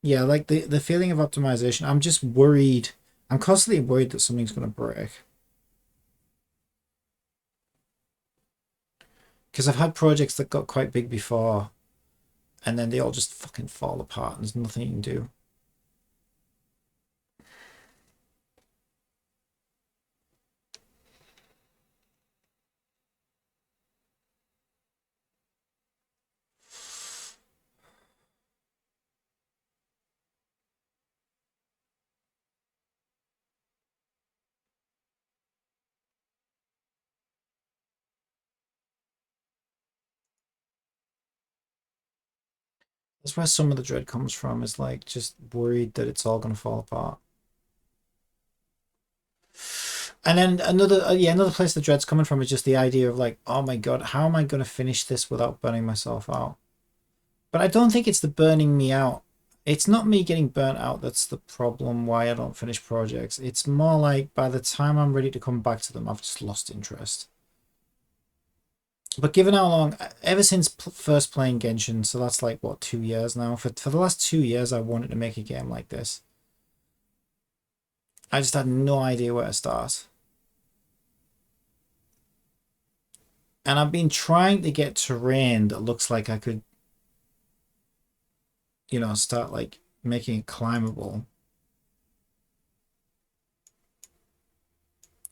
Yeah, like the feeling of optimization. I'm just worried. I'm constantly worried that something's gonna break. Because I've had projects that got quite big before, and then they all just fucking fall apart, and there's nothing you can do. That's where some of the dread comes from. Is like just worried that it's all gonna fall apart. And then another place the dread's coming from is just the idea of like, oh my god, how am I gonna finish this without burning myself out? But I don't think it's the burning me out. It's not me getting burnt out that's the problem why I don't finish projects. It's more like by the time I'm ready to come back to them, I've just lost interest. But given how long, ever since first playing Genshin, so that's like what, 2 years now. For the last 2 years, I wanted to make a game like this. I just had no idea where to start, and I've been trying to get terrain that looks like I could, start like making it climbable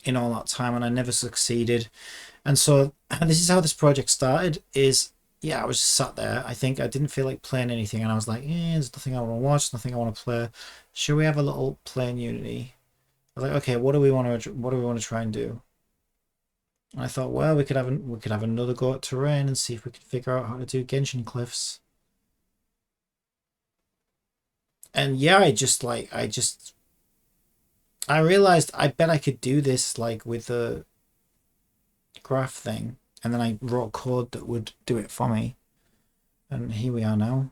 in all that time, and I never succeeded. And so this is how this project started. Is yeah, I was just sat there. I think I didn't feel like playing anything, and I was like, there's nothing I want to watch, nothing I want to play. Should we have a little play in Unity? I was like, okay, what do we want to try and do? And I thought, well, we could have another go at terrain and see if we could figure out how to do Genshin cliffs. And yeah, I realized I bet I could do this like with the graph thing, and then I wrote code that would do it for me. And here we are now.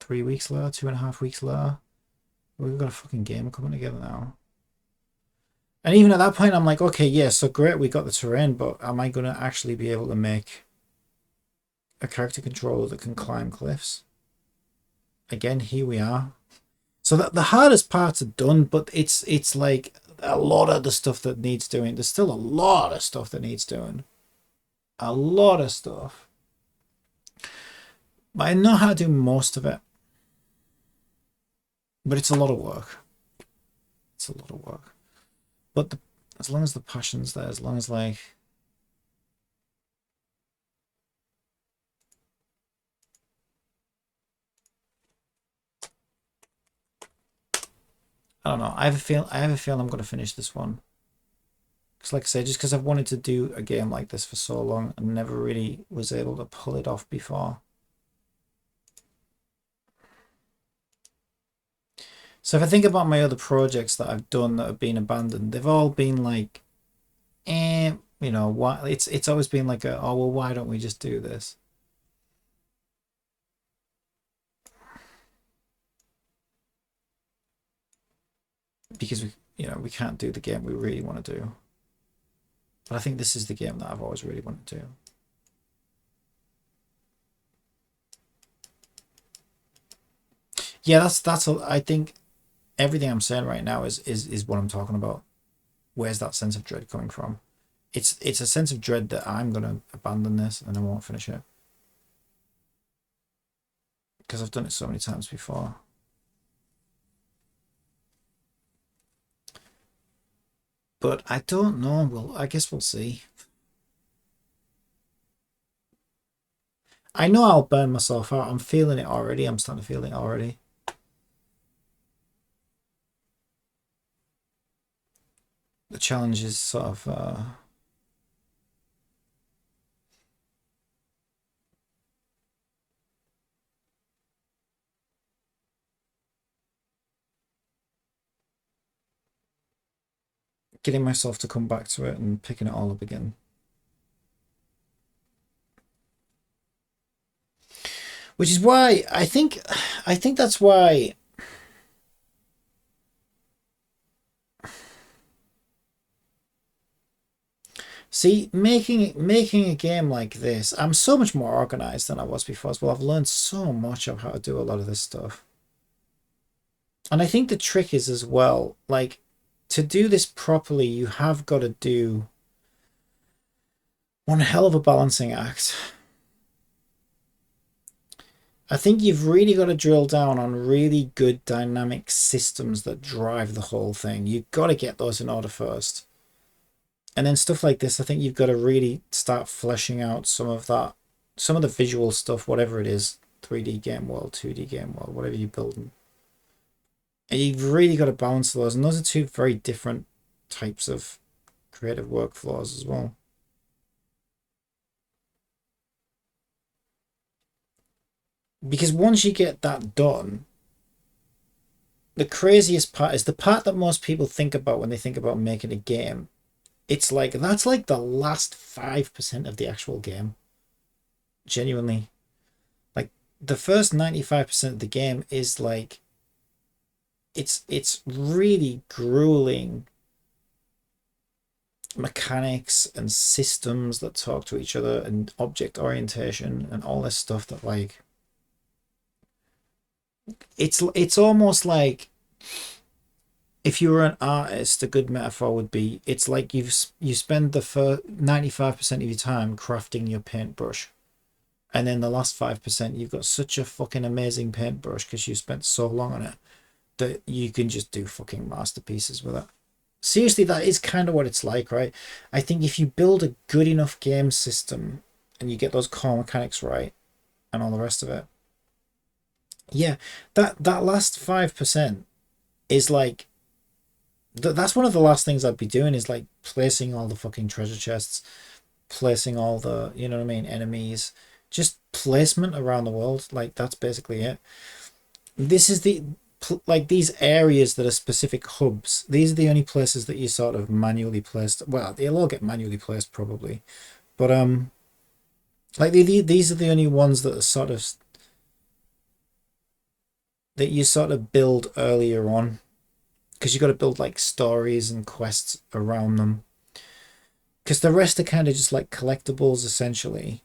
3 weeks later, 2.5 weeks later, we've got a fucking game coming together now. And even at that point, I'm like, okay, yeah, so great, we got the terrain, but am I going to actually be able to make a character controller that can climb cliffs? Again, here we are. So that the hardest parts are done, but it's like a lot of the stuff that needs doing. There's still a lot of stuff that needs doing. A lot of stuff. But I know how to do most of it. But it's a lot of work. It's a lot of work. But as long as the passion's there, as long as like I don't know. I have a feeling I'm gonna finish this one. Because like I say, just because I've wanted to do a game like this for so long and never really was able to pull it off before. So if I think about my other projects that I've done that have been abandoned, they've all been like, why it's always been like oh well, why don't we just do this? Because we can't do the game we really want to do. But I think this is the game that I've always really wanted to do. Yeah, I think everything I'm saying right now is what I'm talking about. Where's that sense of dread coming from? It's a sense of dread that I'm gonna abandon this and I won't finish it because I've done it so many times before. But I don't know. Well, I guess we'll see. I know I'll burn myself out. I'm feeling it already. I'm starting to feel it already. The challenge is sort of getting myself to come back to it and picking it all up again. Which is why I think that's why see making a game like this, I'm so much more organized than I was before as well. I've learned so much of how to do a lot of this stuff. And I think the trick is as well, like to do this properly, you have got to do one hell of a balancing act. I think you've really got to drill down on really good dynamic systems that drive the whole thing. You've got to get those in order first. And then stuff like this, I think you've got to really start fleshing out some of the visual stuff, whatever it is, 3D game world, 2D game world, whatever you're building. And you've really got to balance those. And those are two very different types of creative workflows as well. Because once you get that done, the craziest part is the part that most people think about when they think about making a game. It's like that's like the last 5% of the actual game. Genuinely. Like the first 95% of the game is like it's really grueling mechanics and systems that talk to each other and object orientation and all this stuff that like it's almost like if you were an artist, a good metaphor would be it's like you spend the first 95% of your time crafting your paintbrush, and then the last 5% you've got such a fucking amazing paintbrush because you spent so long on it that you can just do fucking masterpieces with it. Seriously, that is kind of what it's like, right? I think if you build a good enough game system and you get those core mechanics right and all the rest of it, yeah, that last 5% is like that's one of the last things I'd be doing is like placing all the fucking treasure chests, placing all the, you know what I mean, enemies, just placement around the world. Like that's basically it. This is like these areas that are specific hubs. These are the only places that you sort of manually placed. Well, they'll all get manually placed probably, but like these are the only ones that are sort of that you sort of build earlier on because you got to build like stories and quests around them because the rest are kind of just like collectibles essentially.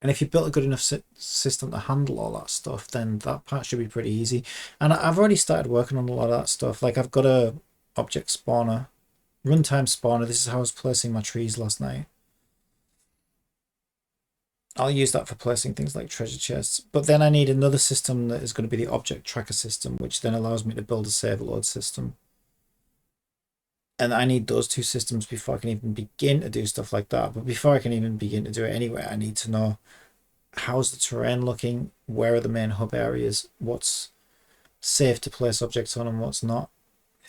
And if you built a good enough system to handle all that stuff, then that part should be pretty easy. And I've already started working on a lot of that stuff. Like I've got a object spawner, runtime spawner. This is how I was placing my trees last night. I'll use that for placing things like treasure chests. But then I need another system that is going to be the object tracker system, which then allows me to build a save load system. And I need those two systems before I can even begin to do stuff like that. But before I can even begin to do it anyway, I need to know how's the terrain looking, where are the main hub areas, what's safe to place objects on and what's not?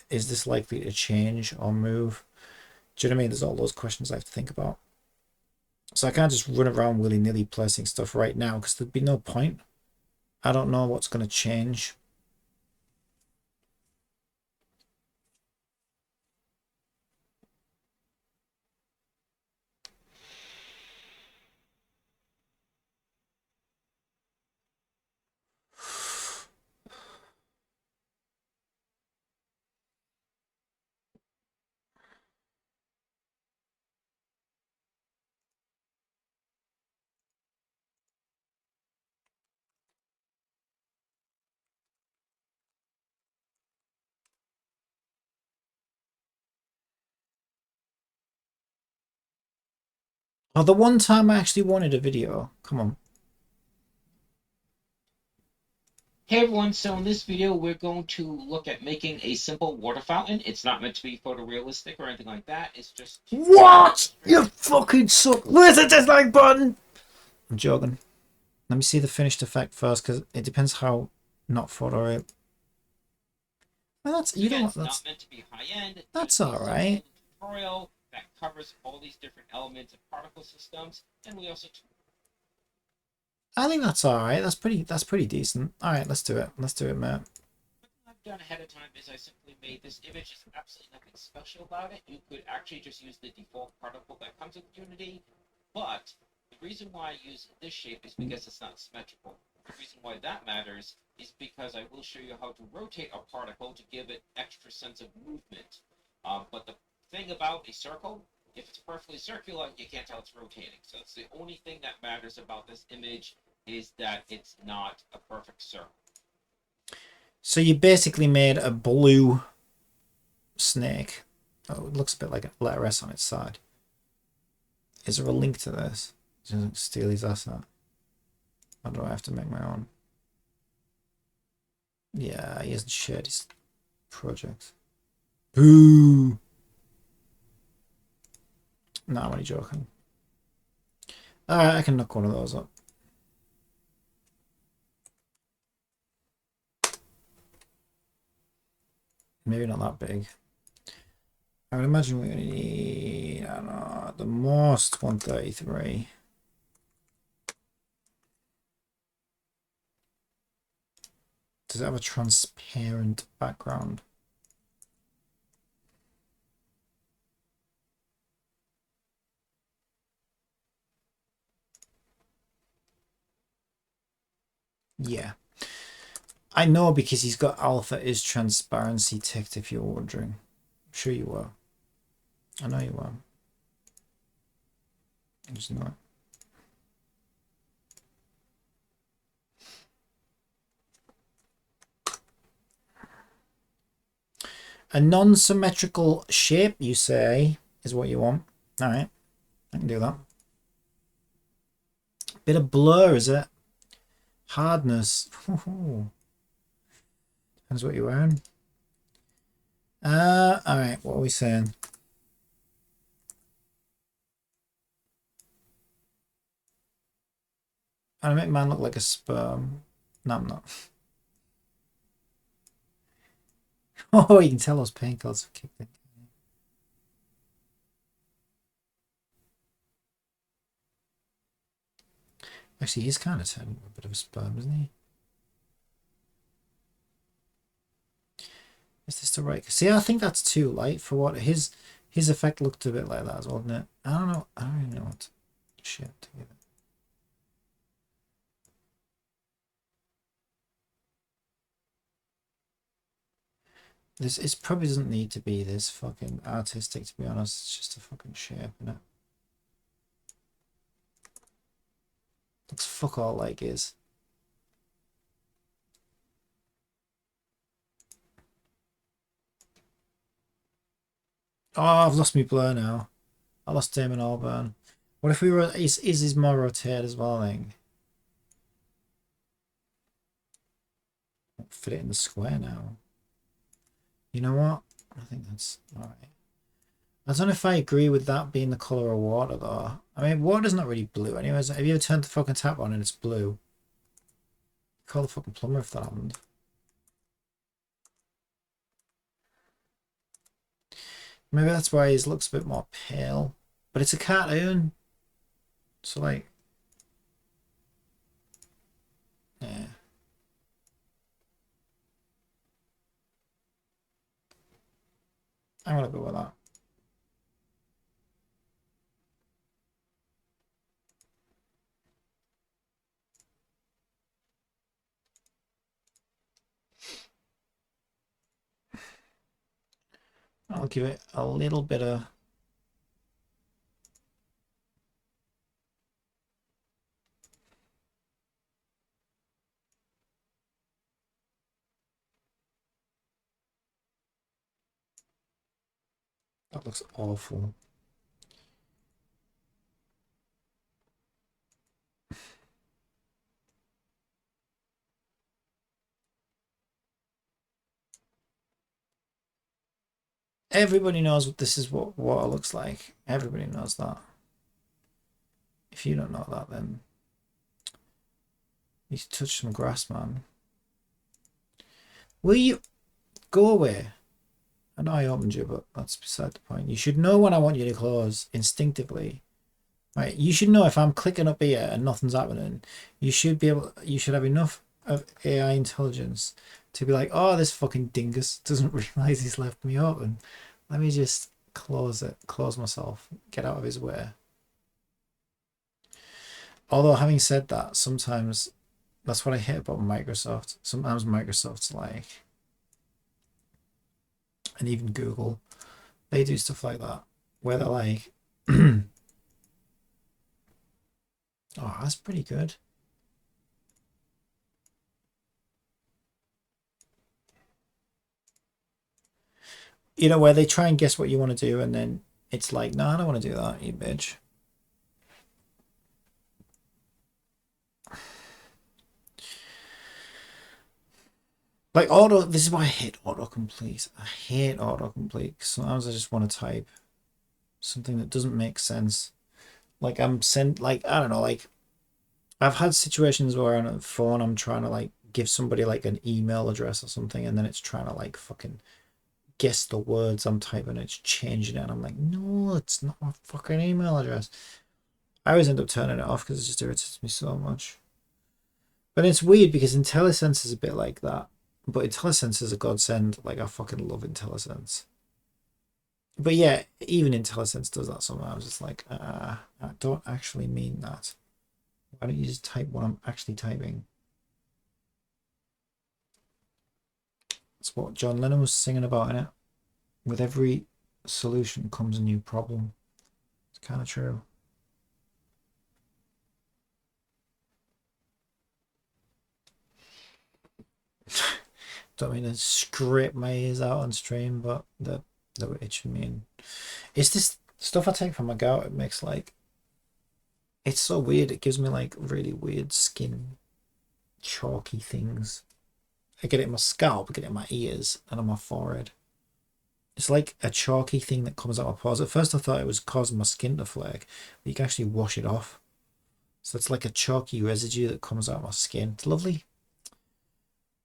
Is this likely to change or move? Do you know what I mean? There's all those questions I have to think about. So I can't just run around willy-nilly placing stuff right now because there'd be no point. I don't know what's going to change. Oh, the one time I actually wanted a video. Come on. Hey everyone, so in this video we're going to look at making a simple water fountain. It's not meant to be photorealistic or anything like that. It's just... What? You fucking suck. Where's the dislike button? I'm joking. Let me see the finished effect first because it depends how not photo it. Well, that's, you Again, know, it's that's, not meant to be high-end. that's alright. Tutorial that covers all these different elements of particle systems, and we also... I think that's alright. That's pretty decent. Alright, let's do it. Let's do it, mate. What I've done ahead of time is I simply made this image. There's absolutely nothing special about it. You could actually just use the default particle that comes with Unity, but the reason why I use this shape is because it's not symmetrical. The reason why that matters is because I will show you how to rotate a particle to give it extra sense of movement. But the thing about a circle, if it's perfectly circular, you can't tell it's rotating. So it's the only thing that matters about this image is that it's not a perfect circle. So you basically made a blue snake. Oh, it looks a bit like a letter S on its side. Is there a link to this? Just steal his asset. Or do I have to make my own? Yeah, he hasn't shared his project. Boo! No, I'm only joking. Alright, I can knock one of those up. Maybe not that big. I would imagine we're going to need, I don't know, at the most 133. Does it have a transparent background? Yeah. I know because he's got alpha is transparency ticked if you're wondering. I'm sure you were. I know you were. I just know it. A non-symmetrical shape, you say, is what you want. Alright, I can do that. Bit of blur, is it? Hardness. Depends what you're wearing. Alright, what are we saying? I make man look like a sperm. No, I'm not. Oh, you can tell those paint colors have kicked in. Actually, he's kind of turning a bit of a sperm, isn't he? Is this the right? See, I think that's too light for what his effect looked a bit like that as well, didn't it? I don't know. I don't even know what shit together. This it probably doesn't need to be this fucking artistic, to be honest. It's just a fucking shape, innit? Looks fuck all like his. Oh, I've lost me blur now. I lost Damon Albarn. What if we were? Is his more rotated as well? I think. Fit it in the square now. You know what? I think that's alright. I don't know if I agree with that being the colour of water though. I mean, water's not really blue anyways. Have you ever turned the fucking tap on and it's blue? Call the fucking plumber if that happened. Maybe that's why he looks a bit more pale. But it's a cartoon. So like, yeah. I'm gonna go with that. I'll give it a little bit of that looks awful. Everybody knows what this is what water looks like. Everybody knows that. If you don't know that, then you touch some grass, man. Will you go away? I know I opened you, but that's beside the point. You should know when I want you to close instinctively. Right? You should know if I'm clicking up here and nothing's happening. You should be able. You should have enough of AI intelligence to be like, oh, this fucking dingus doesn't realize he's left me open. Let me just close it, close myself, get out of his way. Although having said that, sometimes that's what I hate about Microsoft. Sometimes Microsoft's like, and even Google, they do stuff like that where they're like, oh, that's pretty good. You know, where they try and guess what you want to do, and then it's like, no, I don't want to do that, you bitch. Like auto, this is why I hate autocomplete. I hate autocomplete. Sometimes I just want to type something that doesn't make sense. Like I don't know, like I've had situations where on a phone I'm trying to like give somebody like an email address or something, and then it's trying to like fucking guess the words I'm typing. It's changing it, and I'm like, no, it's not my fucking email address. I always end up turning it off because it just irritates me so much. But it's weird because IntelliSense is a bit like that. But IntelliSense is a godsend. Like, I fucking love IntelliSense. But yeah, even IntelliSense does that sometimes. It's like, I don't actually mean that. Why don't you just type what I'm actually typing? That's what John Lennon was singing about in it. With every solution comes a new problem. It's kind of true. Don't mean to scrape my ears out on stream, but they were itching me. And it's this stuff I take from my gout. It makes like, it's so weird. It gives me like really weird skin, chalky things. I get it in my scalp, I get it in my ears, and on my forehead. It's like a chalky thing that comes out of my pores. At first, I thought it was causing my skin to flake, but you can actually wash it off. So it's like a chalky residue that comes out of my skin. It's lovely.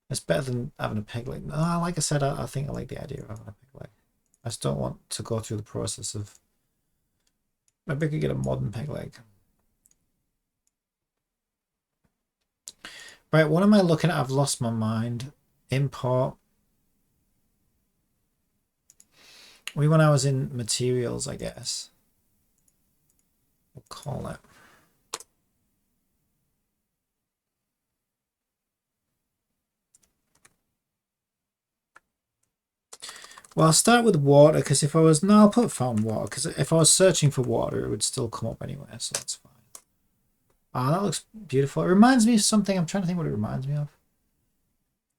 It's better than having a peg leg. Like I said, I think I like the idea of having a peg leg. I just don't want to go through the process of. Maybe I could get a modern peg leg. Right, what am I looking at? I've lost my mind. Import. When I was in materials, I guess. We'll call it. Well, I'll start with water, because if I was... No, I'll put fountain water, because if I was searching for water, it would still come up anyway, so that's fine. Ah, that looks beautiful. It reminds me of something. I'm trying to think what it reminds me of.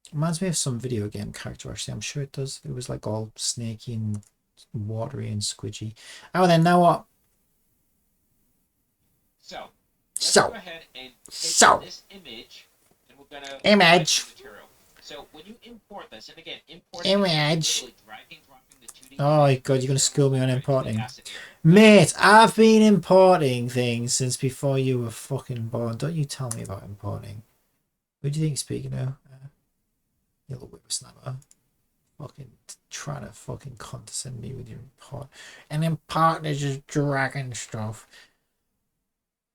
It reminds me of some video game character, actually. I'm sure it does. It was like all snaky and watery and squidgy. Oh, then now what? So, let's go ahead and take this image, and we're gonna image. Material. So when you import this, and again, import image. Dragging, dropping the 2D oh my god, you're gonna school me on importing, mate. I've been importing things since before you were fucking born. Don't you tell me about importing. Who do you think you're speaking to? You little whippersnapper. Fucking trying to fucking condescend me with your import. And then partners just dragging stuff.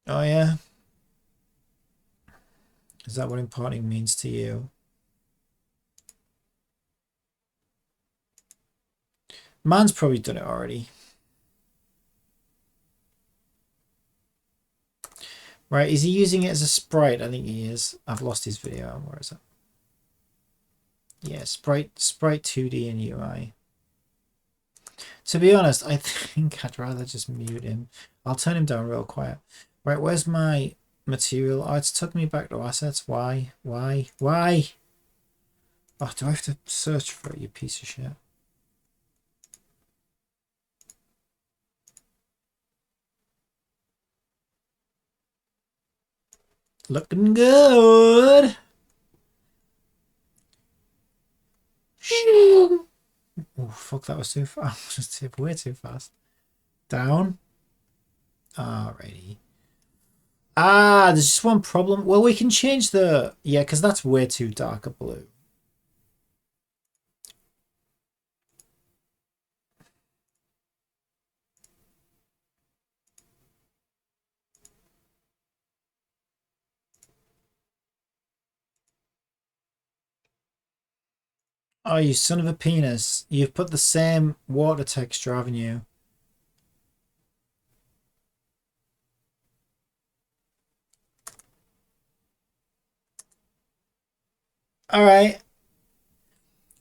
Oh yeah? Is that what importing means to you? Man's probably done it already. Right, is he using it as a sprite? I think he is. I've lost his video. Where is it? Yeah, sprite 2D and UI. To be honest, I think I'd rather just mute him. I'll turn him down real quiet. Right, where's my material? Oh, it's took me back to assets. Why? Why? Why? Oh, do I have to search for it, you piece of shit? Looking good. Oh, fuck, that was too fast. Just way too fast. Down. Alrighty. There's just one problem. Well, we can change the... Yeah, because that's way too dark a blue. Oh, you son of a penis. You've put the same water texture, haven't you? Alright.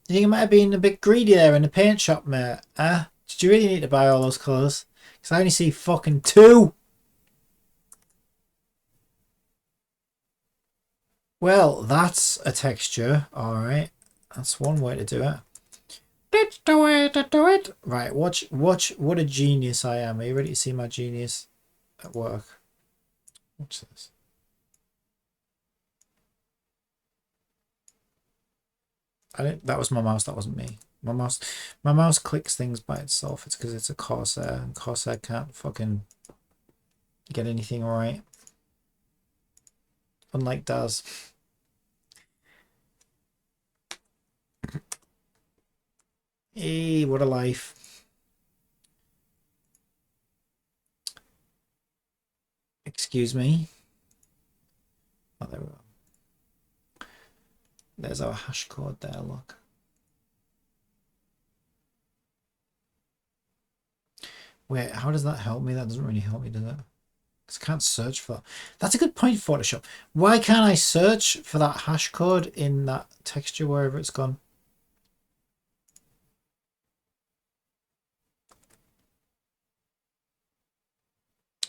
You think I might have been a bit greedy there in the paint shop, mate? Huh? Did you really need to buy all those colours? Because I only see fucking 2! Well, that's a texture. Alright. That's one way to do it. That's the way to do it. Right, watch what a genius I am. Are you ready to see my genius at work? Watch this. That was my mouse, that wasn't me. My mouse clicks things by itself. It's because it's a Corsair, and Corsair can't fucking get anything right. Unlike Daz. Hey, what a life. Excuse me. Oh, there we go. There's our hash code there, look. Wait, how does that help me? That doesn't really help me, does it? Because I can't search for that. That's a good point, Photoshop. Why can't I search for that hash code in that texture wherever it's gone?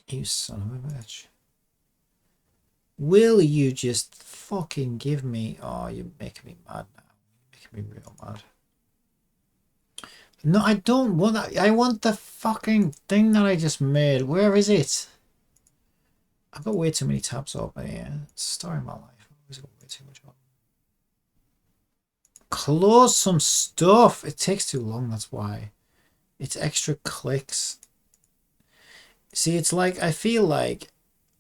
You son of a bitch. Will you just fucking give me... Oh, you're making me mad now. You're making me real mad. No, I don't want that. I want the fucking thing that I just made. Where is it? I've got way too many tabs open here. It's a story of my life. I've always got way too much open. Close some stuff. It takes too long, that's why. It's extra clicks. See, it's like, I feel like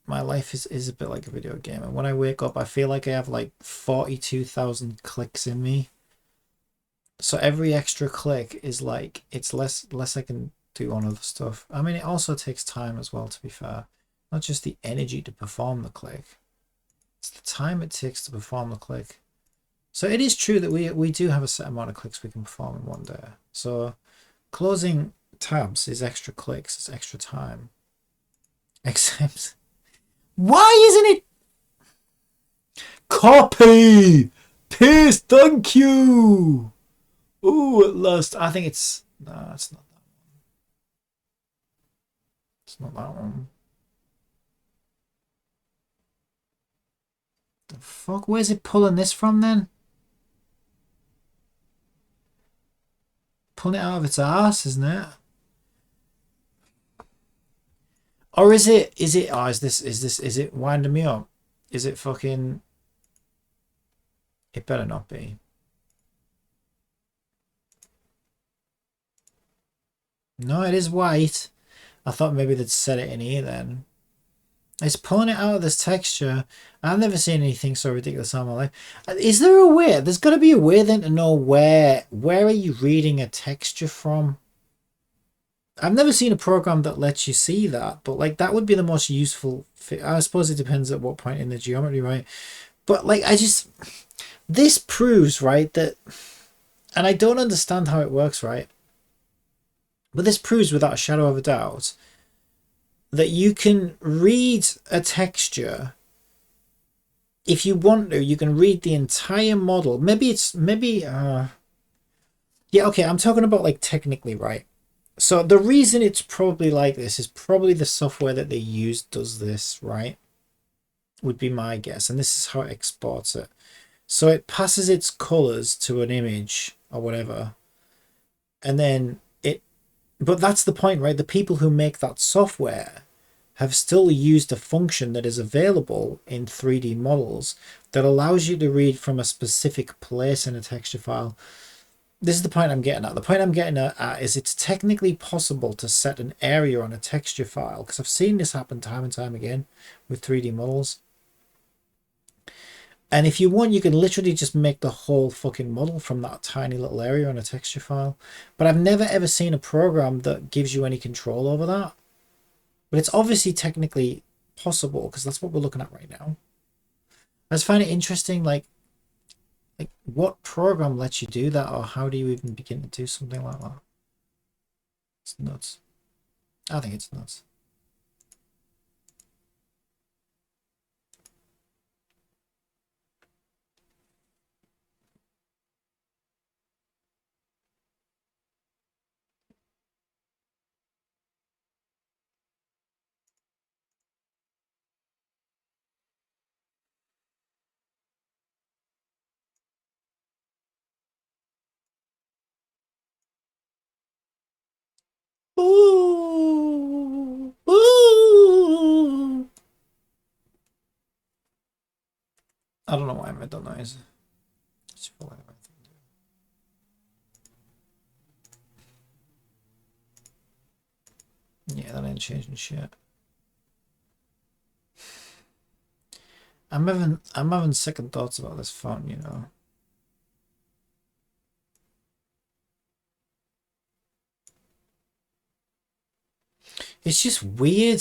my life is a bit like a video game. And when I wake up, I feel like I have like 42,000 clicks in me. So every extra click is like, it's less I can do on other stuff. I mean, it also takes time as well, to be fair. Not just the energy to perform the click. It's the time it takes to perform the click. So it is true that we do have a set amount of clicks we can perform in one day. So closing tabs is extra clicks, it's extra time. Except, why isn't it? Copy! Paste, thank you! Ooh, at last. I think it's... No, it's not that one. It's not that one. The fuck? Where's it pulling this from then? Pulling it out of its ass, isn't it? Or is it, oh, is it winding me up? Is it fucking, it better not be. No, it is white. I thought maybe they'd set it in here then. It's pulling it out of this texture. I've never seen anything so ridiculous in my life. Is there a way? There's got to be a way then to know where are you reading a texture from? I've never seen a program that lets you see that, but like that would be the most useful. I suppose it depends at what point in the geometry, right? But like this proves, right, that, and I don't understand how it works, right? But this proves without a shadow of a doubt that you can read a texture. If you want to, you can read the entire model. Yeah, okay, I'm talking about like technically, right? So the reason it's probably like this is probably the software that they use does this, right? Would be my guess. And this is how it exports it. So it passes its colors to an image or whatever. And then but that's the point, right? The people who make that software have still used a function that is available in 3D models that allows you to read from a specific place in a texture file. This is the point I'm getting at. The point I'm getting at is it's technically possible to set an area on a texture file, because I've seen this happen time and time again with 3D models. And if you want, you can literally just make the whole fucking model from that tiny little area on a texture file. But I've never ever seen a program that gives you any control over that. But it's obviously technically possible, because that's what we're looking at right now. I just find it interesting, like what program lets you do that, or how do you even begin to do something like that? It's nuts. I think it's nuts. Ooh, ooh. I don't know why I made that noise. Yeah, that ain't changing shit. I'm having second thoughts about this font, you know. It's just weird.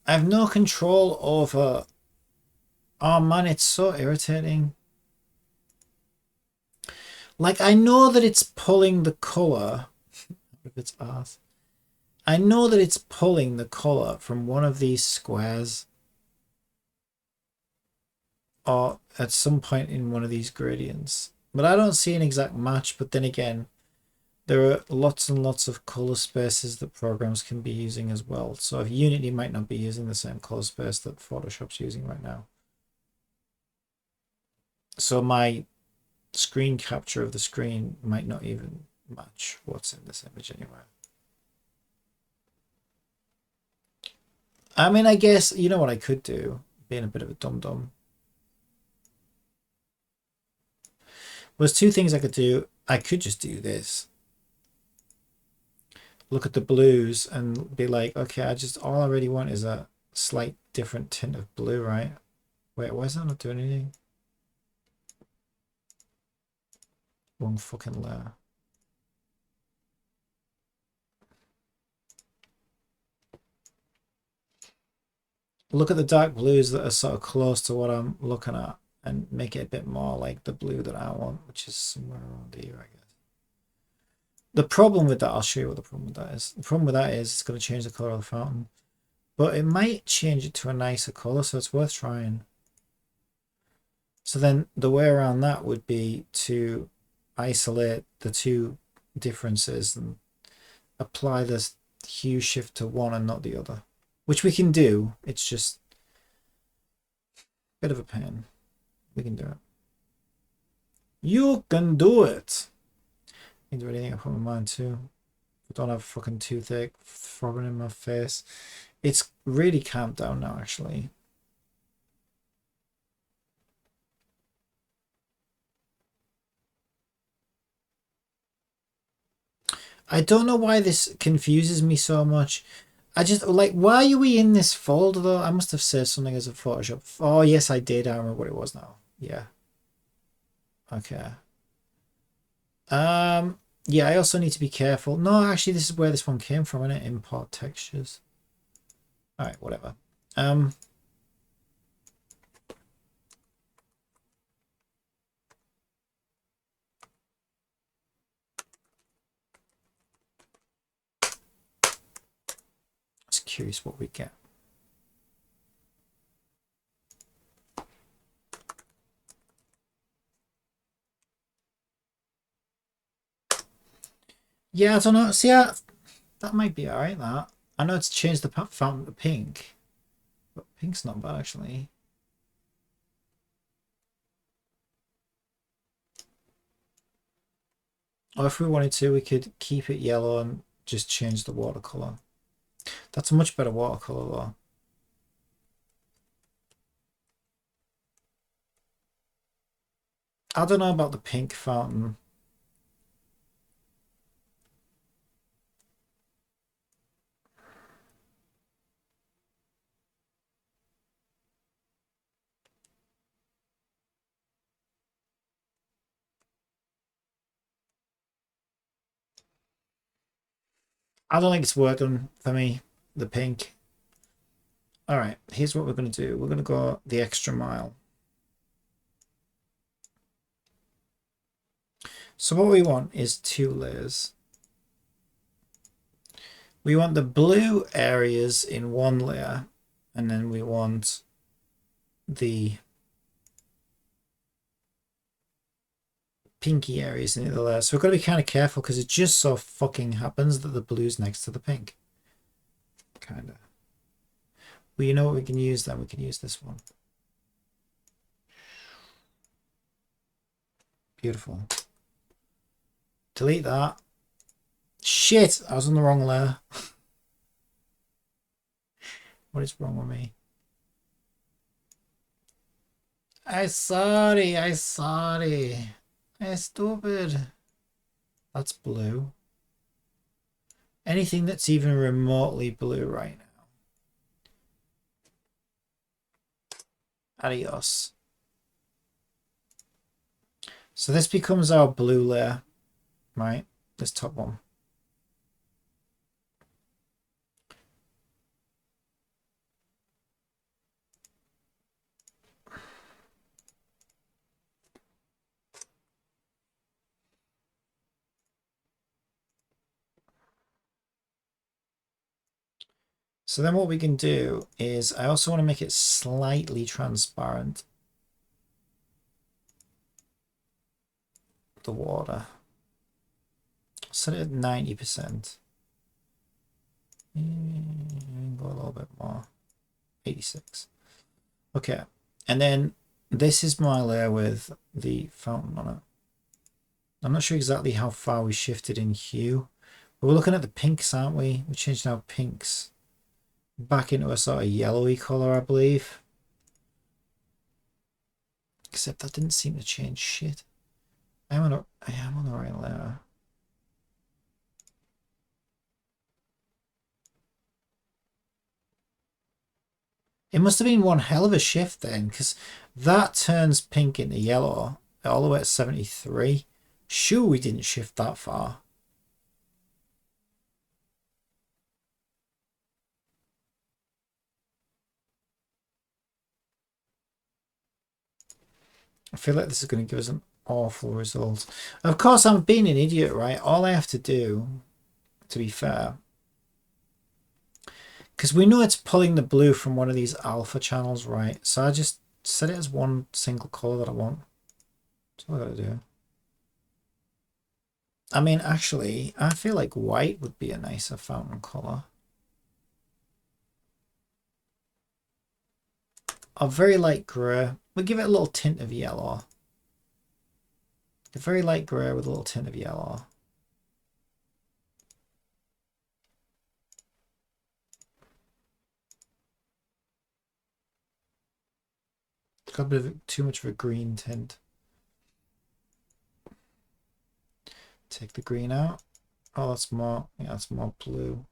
I have no control over. Oh man, it's so irritating. Like, I know that it's pulling the color. If it's ass. I know that it's pulling the color from one of these squares, or at some point in one of these gradients. But I don't see an exact match. But then again, there are lots and lots of color spaces that programs can be using as well. So if Unity might not be using the same color space that Photoshop's using right now. So my screen capture of the screen might not even match what's in this image anyway. I mean, I guess, you know what I could do, being a bit of a dum-dum. There's two things I could do. I could just do this. Look at the blues and be like, okay, all I really want is a slight different tint of blue, right? Wait, why is that not doing anything? Wrong fucking layer. Look at the dark blues that are sort of close to what I'm looking at and make it a bit more like the blue that I want, which is somewhere around here, I guess. The problem with that, I'll show you what the problem with that is. The problem with that is it's going to change the color of the fountain, but it might change it to a nicer color, so it's worth trying. So then the way around that would be to isolate the two differences and apply this hue shift to one and not the other, which we can do. It's just a bit of a pain. We can do it. You can do it. I can do anything I put in my mind too. I don't have fucking toothache throbbing in my face. It's really calmed down now, actually. I don't know why this confuses me so much. I just like, why are we in this folder though? I must have saved something as a Photoshop. Oh yes, I did. I remember what it was now. Yeah. Okay. Yeah, I also need to be careful. No, actually, this is where this one came from, isn't it? Import textures. All right, whatever. I was curious what we get. Yeah, I don't know. See, that might be all right. That I know it's changed the fountain to pink, but pink's not bad actually. Or if we wanted to, we could keep it yellow and just change the watercolor. That's a much better watercolor though. I don't know about the pink fountain. I don't think it's working for me, the pink. All right, here's what we're going to do. We're going to go the extra mile. So what we want is 2 layers. We want the blue areas in 1 layer, and then we want the pinky areas in the other layer. So we've got to be kind of careful because it just so fucking happens that the blue's next to the pink. Kind of. Well, you know what we can use then? We can use this one. Beautiful. Delete that. Shit, I was on the wrong layer. What is wrong with me? I'm sorry. I'm stupid. That's blue. Anything that's even remotely blue right now. Adios. So this becomes our blue layer, right? This top one. So then what we can do is, I also want to make it slightly transparent. The water. Set it at 90%. Go a little bit more. 86. Okay. And then this is my layer with the fountain on it. I'm not sure exactly how far we shifted in hue. But we're looking at the pinks, aren't we? We changed our pinks back into a sort of yellowy color, I believe. Except that didn't seem to change shit. I am on the right layer. It must have been one hell of a shift then, because that turns pink into yellow all the way at 73. Sure, we didn't shift that far. I feel like this is going to give us an awful result. Of course, I'm being an idiot, right? All I have to do, to be fair, because we know it's pulling the blue from one of these alpha channels, right? So I just set it as one single color that I want. That's all I gotta do. I mean, actually, I feel like white would be a nicer fountain color. A very light grey. We'll give it a little tint of yellow. A very light grey with a little tint of yellow. It's got a bit of too much of a green tint. Take the green out. Oh, that's more. Yeah, that's more blue.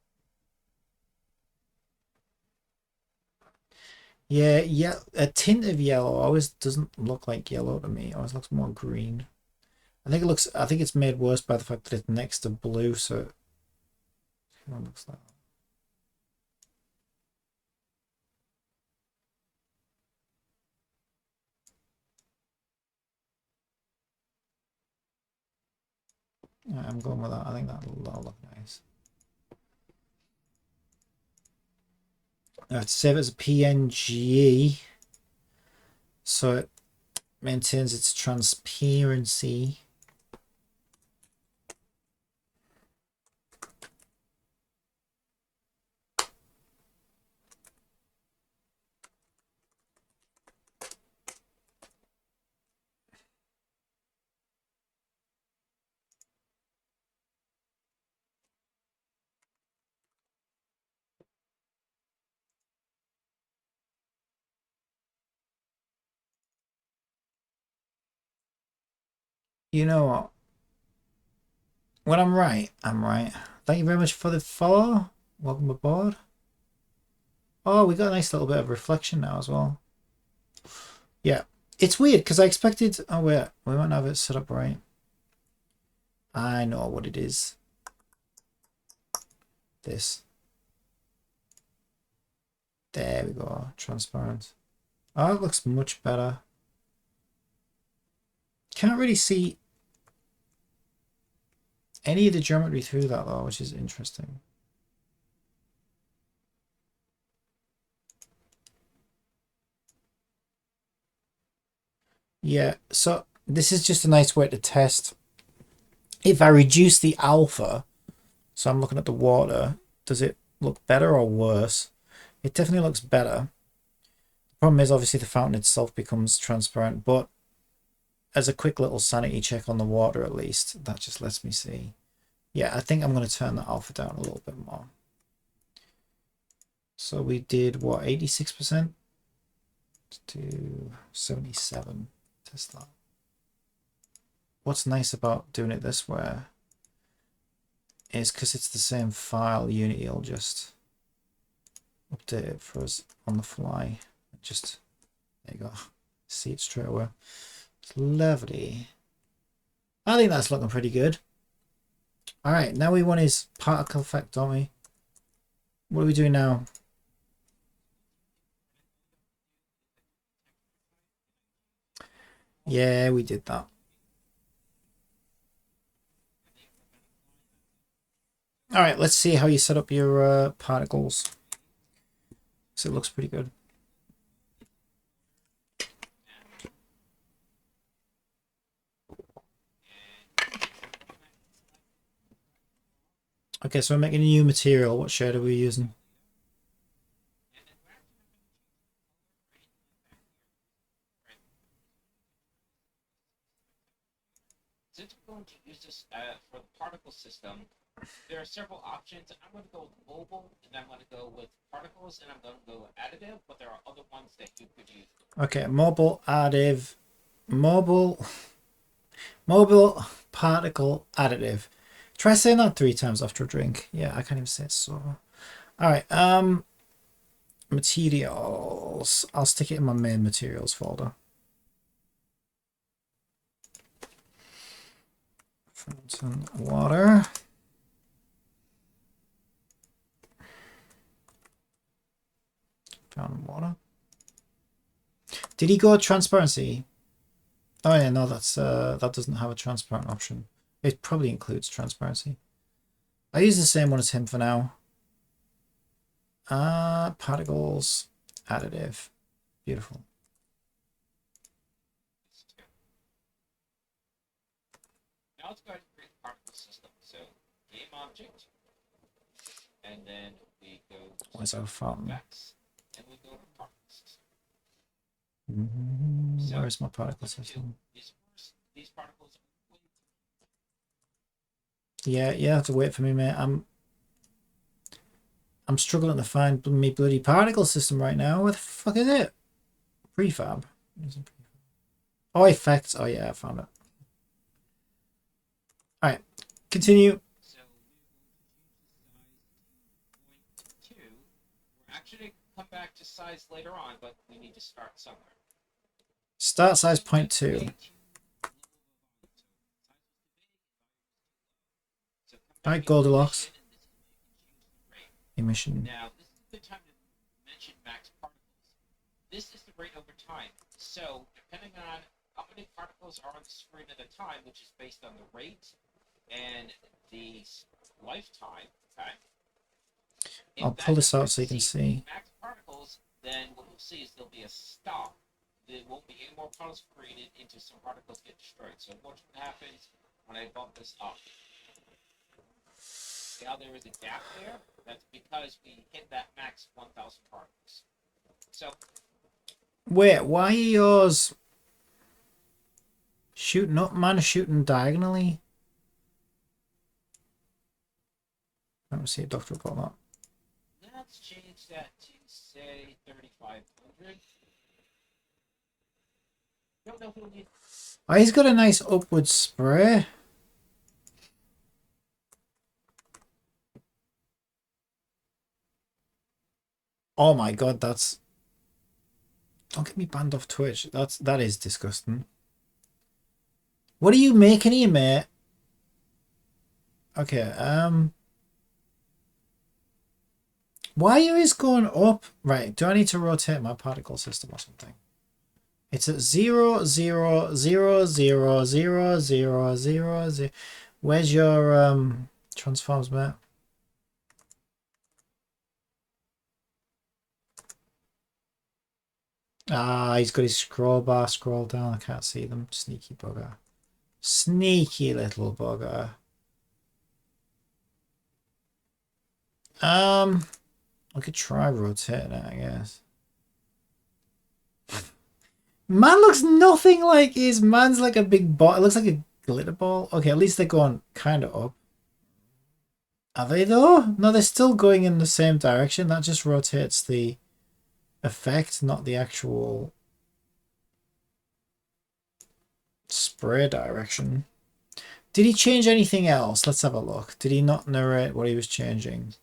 Yeah, yeah, a tint of yellow always doesn't look like yellow to me. It always looks more green. I think it's made worse by the fact that it's next to blue, so it looks like. Yeah, I'm going with that. I think that'll look nice. Alright, save it as a PNG, so it maintains its transparency. You know what? When I'm right, I'm right. Thank you very much for the follow. Welcome aboard. Oh, we got a nice little bit of reflection now as well. Yeah, it's weird because I expected. Oh wait, we might have it set up right. I know what it is. This. There we go. Transparent. Oh, it looks much better. Can't really see any of the geometry through that though, which is interesting. Yeah, so this is just a nice way to test. If I reduce the alpha, so I'm looking at the water, does it look better or worse? It definitely looks better. The problem is obviously the fountain itself becomes transparent, but as a quick little sanity check on the water at least, that just lets me see. Yeah, I think I'm going to turn the alpha down a little bit more. So we did what, 86% to 77. Test that. What's nice about doing it this way is because it's the same file, Unity will just update it for us on the fly. Just, there you go. See it straight away. It's lovely. I think that's looking pretty good. All right, now we want his particle effect, don't we? What are we doing now? Yeah, we did that. All right, let's see how you set up your particles. So it looks pretty good. Okay, so we're making a new material. What shade are we using? Since we're going to use this for the particle system, there are several options. I'm going to go with mobile, and I'm going to go with particles, and I'm going to go with additive, but there are other ones that you could use. Okay, mobile, additive, mobile, mobile, particle, additive. Try saying that 3 times after a drink. Yeah, I can't even say it so. All right, materials. I'll stick it in my main materials folder. Fountain water. Fountain water. Did he go transparency? Oh yeah, no, that's that doesn't have a transparent option. It probably includes transparency. I use the same one as him for now. Particles, additive. Beautiful. Now let's go ahead and create the particle system. So game object, and then we go to Where's our fountain? effects, and we go to particle system. So where's my particle system? These particles. Yeah, you have to wait for me, mate. I'm struggling to find me bloody particle system right now. Where the fuck is it? Prefab. Oh, effects. Oh yeah, I found it. All right, continue. So we're actually come back to size later on, but we need to start somewhere. Start size 0.2. So come All down right, here to Goldilocks. emission, and this is where you can choose the rate. Emission. Now, this is a good time to mention max particles. This is the rate over time. So, depending on how many particles are on the screen at a time, which is based on the rate and the lifetime, okay? If I'll that pull this number out so you can exceeds see. max particles, then what you'll see is there'll be a stop. There won't be any more particles created until some particles get destroyed. So watch what happens when I bump this up. See how there is a gap there? That's because we hit that max 1,000 particles. So Wait, why are yours shooting up? Mine are shooting diagonally. I don't see a doctor about that. let's change that to say 3,500. Don't know who you. Oh, he's got a nice upward spray. Oh my god, that's... Don't get me banned off Twitch. That is disgusting. What are you making here, mate? Okay, why are yours going up? Right, do I need to rotate my particle system or something? It's at 0, 0, 0, 0, 0, 0, 0, 0. Where's your transforms, mate? Ah, he's got his scroll bar, scroll down. I can't see them. Sneaky bugger. Sneaky little bugger. I could try rotating it, I guess. Man looks nothing like his. Man's like a big ball. It looks like a glitter ball. Okay, at least they're going kind of up. Are they though? No, they're still going in the same direction. That just rotates the effect, not the actual spray direction. Did he change anything else? Let's have a look. Did he not narrate what he was changing?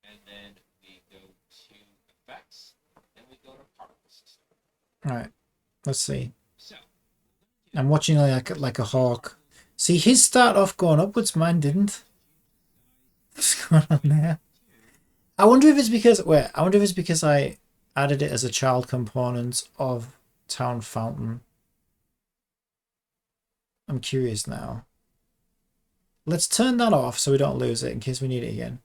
And then we go to effects, and we go to particle system. All right, let's see. So I'm watching like a hawk. See, his start off going upwards, mine didn't. What's going on there? I wonder if it's because... Wait, I wonder if it's because I added it as a child component of Town Fountain. I'm curious now. Let's turn that off so we don't lose it in case we need it again.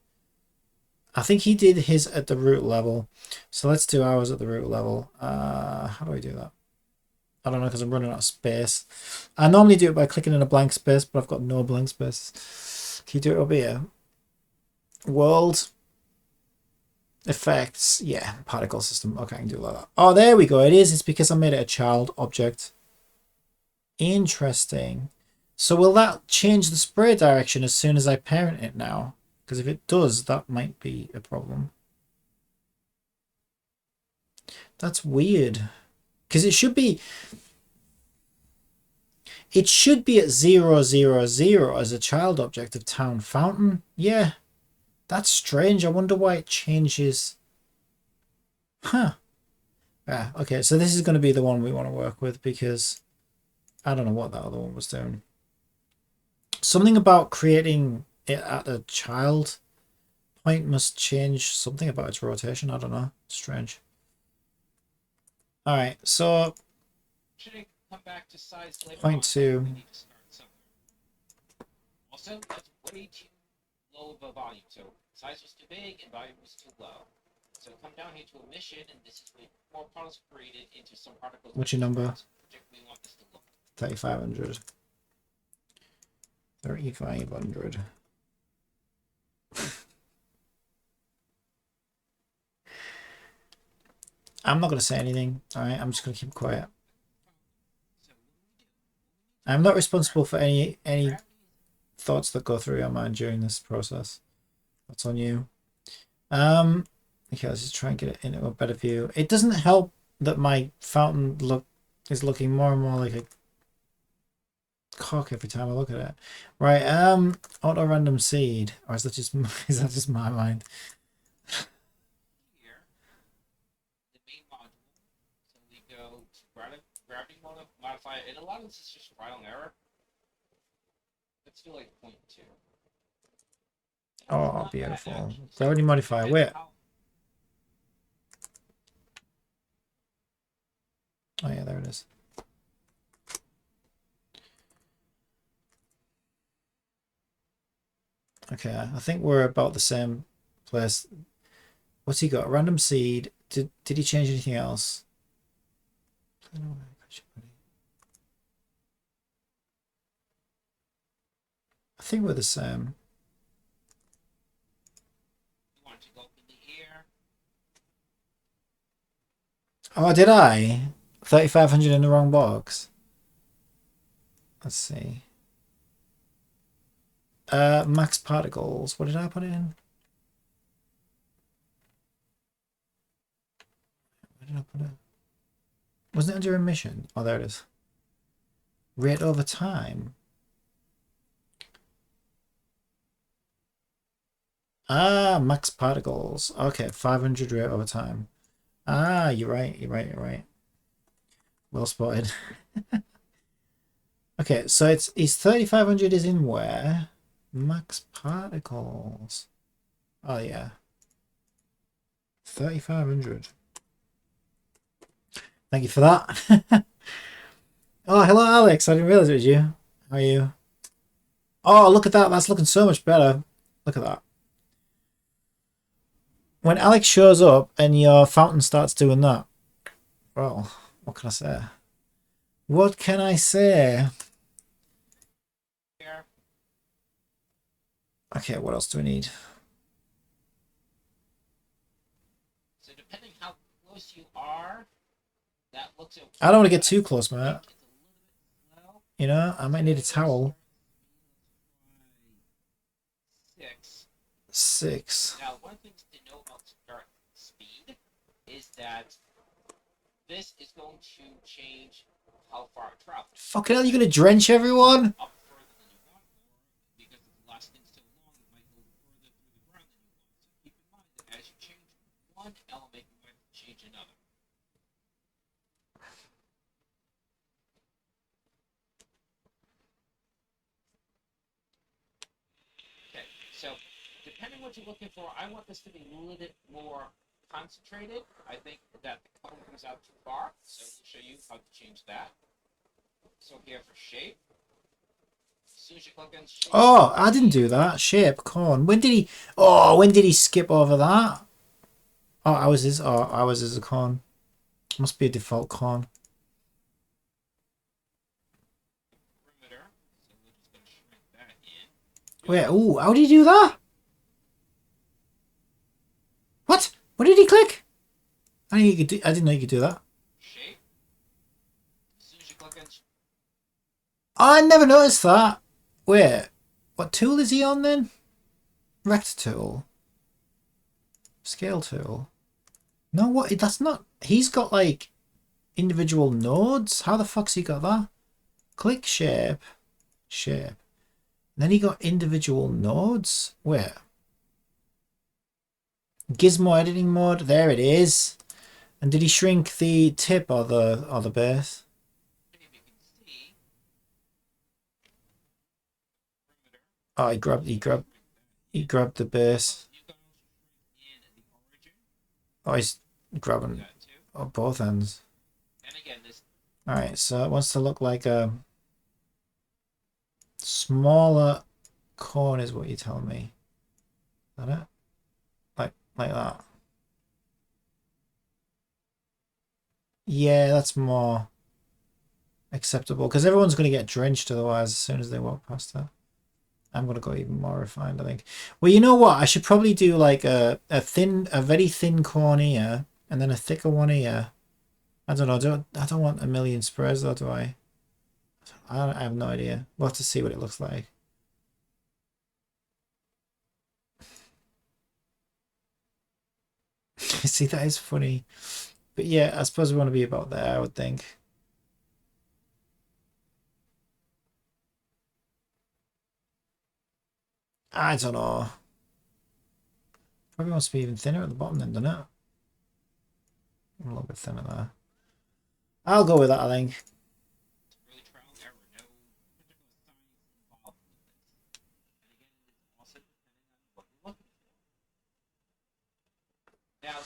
I think he did his at the root level. So let's do ours at the root level. How do I do that? I don't know because I'm running out of space. I normally do it by clicking in a blank space, but I've got no blank spaces. Can you do it over here? World. Effects. Yeah, particle system. Okay, I can do that. Oh, there we go. It is. It's because I made it a child object. Interesting. So will that change the spray direction as soon as I parent it now? Because if it does, that might be a problem. That's weird. Because it should be... It should be at 0, 0, 0 as a child object of Town Fountain. Yeah. That's strange. I wonder why it changes. Huh. Yeah, okay, so this is going to be the one we want to work with because I don't know what that other one was doing. Something about creating it at a child point must change something about its rotation. I don't know. Strange. All right, so should I come back to size later point on, two. we need to start somewhere. Also, that's way too low of a volume. So size was too big and volume was too low. So come down here to emission, and this is where more particles created into some particles. What's your number? We want this to look. 3,500. 3,500. I'm not going to say anything. All right, I'm just going to keep quiet. I'm not responsible for any thoughts that go through your mind during this process. That's on you. Okay, let's just try and get it into a better view. It doesn't help that my fountain is looking more and more like a cock every time I look at it. Right, auto random seed. Or is that just my mind? modify it, and a lot of this is just trial and error. Let's do like 0.2. Oh, beautiful. Gravity modifier. Wait. Oh yeah, there it is. Okay, I think we're about the same place. What's he got? Random seed. Did he change anything else? I think we're the same. You want it to go up in the air. Oh, did I? 3,500 in the wrong box. Let's see. Max particles. What did I put it in? Where did I put it? Wasn't it under emission? Oh, there it is. Rate over time. Ah, max particles. Okay, 500 rate over time. Ah, you're right. You're right. You're right. Well spotted. Okay, so it's 3,500 is in where? Max particles. Oh yeah. 3,500. Thank you for that. Oh, hello Alex. I didn't realize it was you. How are you? Oh, look at that. That's looking so much better. Look at that. When Alex shows up and your fountain starts doing that, well, what can I say? What can I say? Here. Okay, what else do we need? So depending how close you are, that looks at. I don't want to get too close, mate. It's a little bit slow. You know, I might need a towel. 6. 6. Now, one thing to know about start speed is that this is going to change how far it travels. Fucking hell, you gonna drench everyone? Up further than you want, or because it's lasting so long, it might go further through the ground than you want. So keep in mind that as you change one element, you might change another. Okay, so depending what you're looking for, I want this to be a little bit more concentrated. I think that the cone comes out too far, so we'll show you how to change that. So here for shape. As soon as you click on shape. Oh, I didn't do that. Shape, corn. When did he? Oh, when did he skip over that? Oh, ours is. Oh, ours is a corn. Must be a default corn. Perimeter. So we're just going to shrink that in. Wait. Oh, how did he do that? What? What did he click? I didn't, I didn't know you could do that. Shape. As soon as you click on. Oh, I never noticed that. Wait. What tool is he on then? Rector tool. Scale tool. No, what? That's not. He's got like individual nodes. How the fuck's he got that? Click shape. Shape. Then he got individual nodes. Where? Gizmo editing mode. There it is. And did he shrink the tip or the base? If you can see. Perimeter. Oh, he grabbed the base. You can also shrink in the origin. Oh, he's grabbing That too. both ends. And again, this. All right, so it wants to look like a smaller corn, is what you're telling me. Is that it? Like that. Yeah, that's more acceptable because everyone's going to get drenched otherwise as soon as they walk past that. I'm going to go even more refined, I think. Well, you know what? I should probably do like a very thin corn here and then a thicker one here. I don't know. I don't want a million sprays though, do I? I have no idea. We'll have to see what it looks like. See, that is funny. But yeah, I suppose we want to be about there, I would think. I don't know. Probably wants to be even thinner at the bottom then, doesn't it? A little bit thinner there. I'll go with that, I think.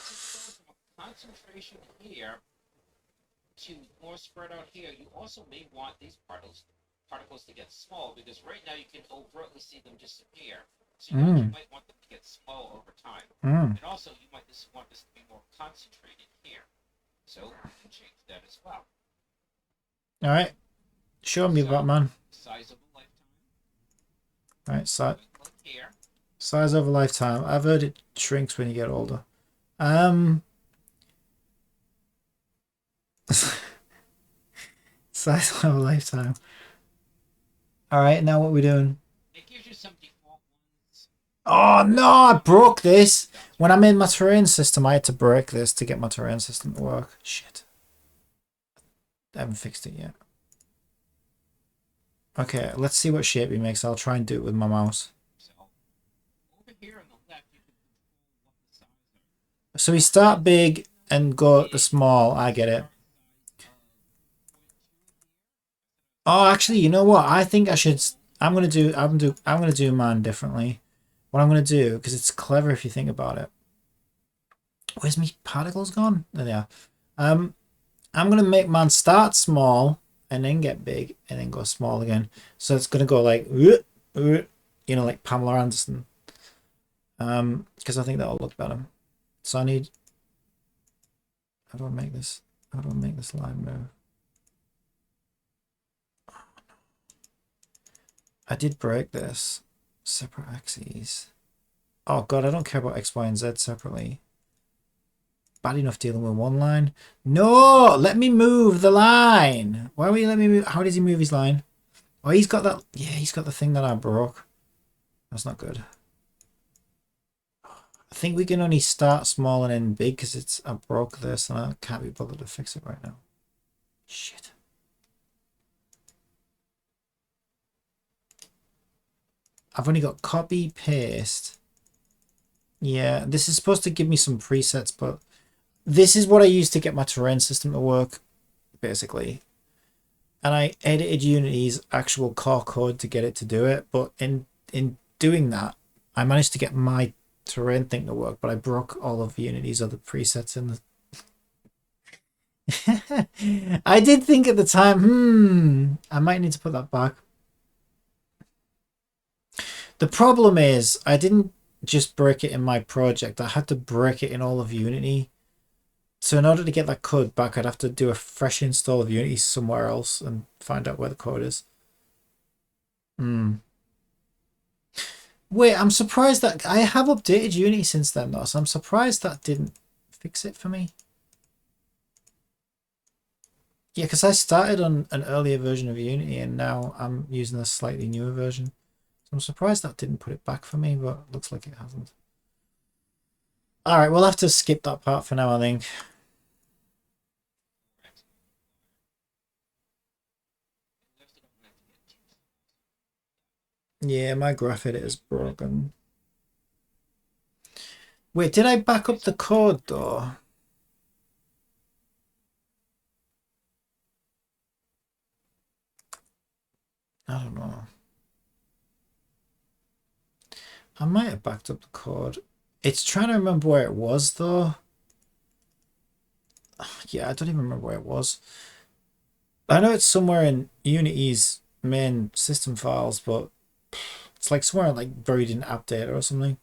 since it goes from a concentration here to more spread out here, you also may want these particles to get small, because right now you can overtly see them disappear. So you actually might want them to get small over time. And also you might just want this to be more concentrated here. So you can change that as well. All right. Show me, So, Batman. size of a lifetime. All right, Click here. size over lifetime. I've heard it shrinks when you get older. Size over lifetime. All right, now what are we doing? It gives you some default ones. Oh no, I broke this. When I made my terrain system, I had to break this to get my terrain system to work. Shit. I haven't fixed it yet. Okay, let's see what shape he makes. I'll try and do it with my mouse. So, over here on the left, you can control what the size are. So we start big and go to small. I get it. Oh, actually, you know what? I think I should. I'm gonna do mine differently. What I'm gonna do, because it's clever if you think about it. Where's my particles gone? There they are. I'm gonna make mine start small and then get big and then go small again. So it's gonna go like, you know, like Pamela Anderson. Because I think that'll look better. So I need. How do I make this? How do I make this line move? I did break this. Separate axes. Oh god, I don't care about X, Y, and Z separately. Bad enough dealing with one line. No! Let me move the line! Why will you let me move? How does he move his line? Oh, he's got that. Yeah, he's got the thing that I broke. That's not good. I think we can only start small and end big because I broke this and I can't be bothered to fix it right now. Shit. I've only got copy, paste. Yeah, this is supposed to give me some presets, but this is what I used to get my terrain system to work, basically. And I edited Unity's actual core code to get it to do it, but in doing that, I managed to get my terrain thing to work, but I broke all of Unity's other presets in the... I did think at the time, I might need to put that back. The problem is, I didn't just break it in my project. I had to break it in all of Unity. So in order to get that code back, I'd have to do a fresh install of Unity somewhere else and find out where the code is. Wait, I'm surprised that... I have updated Unity since then, though, so I'm surprised that didn't fix it for me. Yeah, because I started on an earlier version of Unity, and now I'm using a slightly newer version. I'm surprised that didn't put it back for me, but it looks like it hasn't. All right, we'll have to skip that part for now, I think. Yeah, my graph editor's broken. Wait, did I back up the code, though? I don't know. I might have backed up the code. It's trying to remember where it was, though. Yeah, I don't even remember where it was. I know it's somewhere in Unity's main system files, but it's like somewhere like buried in app data or something.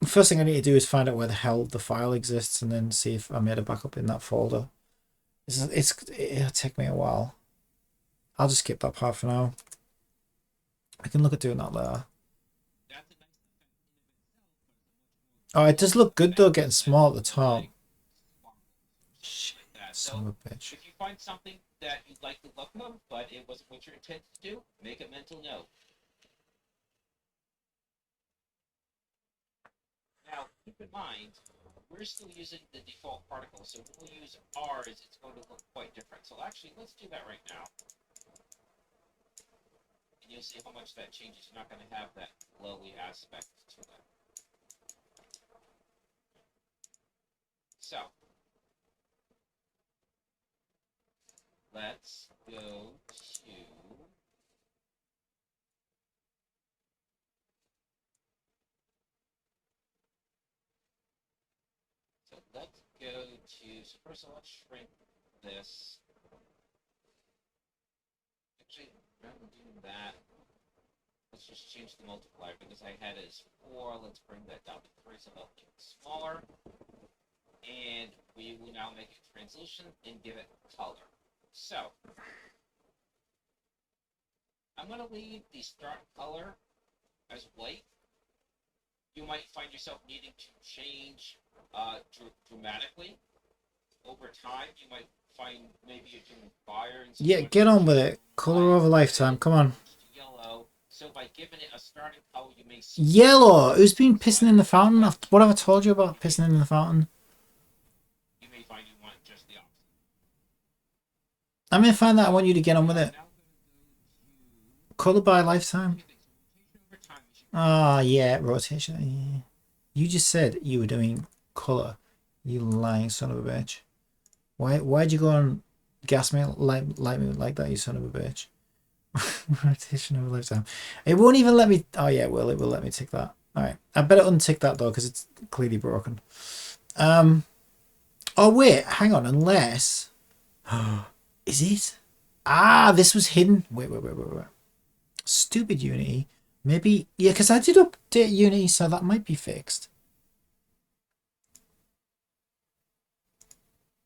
The first thing I need to do is find out where the hell the file exists and then see if I made a backup in that folder. It'll take me a while. I'll just skip that part for now. I can look at doing that later. Oh, it does look good though, getting small at the top. Shit, son of a bitch. If you find something that you'd like the look of, but it wasn't what you intended to do, make a mental note. Now, keep in mind, we're still using the default particle, so when we use ours, it's going to look quite different. So actually, let's do that right now. And you'll see how much that changes. You're not going to have that glowy aspect to it. So, let's go to... let's go to, so first of all, let's shrink this. Actually, rather than doing that, let's just change the multiplier because I had it as 4. Let's bring that down to 3 so that'll get smaller. And we will now make a transition and give it color. So, I'm going to leave the start color as white. You might find yourself needing to change dramatically over time. You might find maybe you're doing fire and Yeah, get on with it. Color over lifetime. Come on. yellow. So by giving it a starting color, you may Yellow. Who's been pissing in the fountain? What have I told you about pissing in the fountain? You may find you want just the opposite. I'm gonna find that. I want you to get on with it. Color by lifetime. Ah, yeah, rotation. Yeah. You just said you were doing color. You lying son of a bitch. Why'd you go and gas me light me like that, you son of a bitch? Rotation over lifetime. It won't even let me. Oh yeah, it will let me tick that. All right, I better untick that though because it's clearly broken. Oh wait, hang on. Unless, is it? Ah, this was hidden. Wait. Stupid Unity. Maybe, yeah, because I did update Unity, so that might be fixed.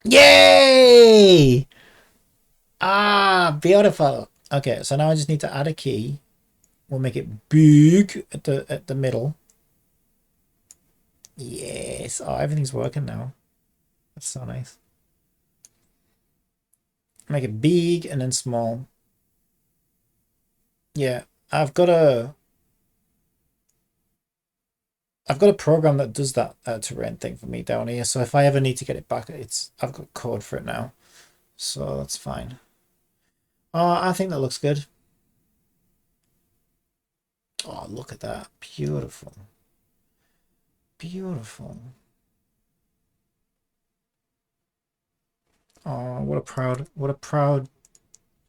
Yay! Ah, beautiful. Okay, so now I just need to add a key. We'll make it big at the middle. Yes. Oh, everything's working now. That's so nice. Make it big and then small. Yeah, I've got a program that does that terrain thing for me down here. So if I ever need to get it back, I've got code for it now. So that's fine. Oh, I think that looks good. Oh, look at that. Beautiful. Beautiful. Oh, what a proud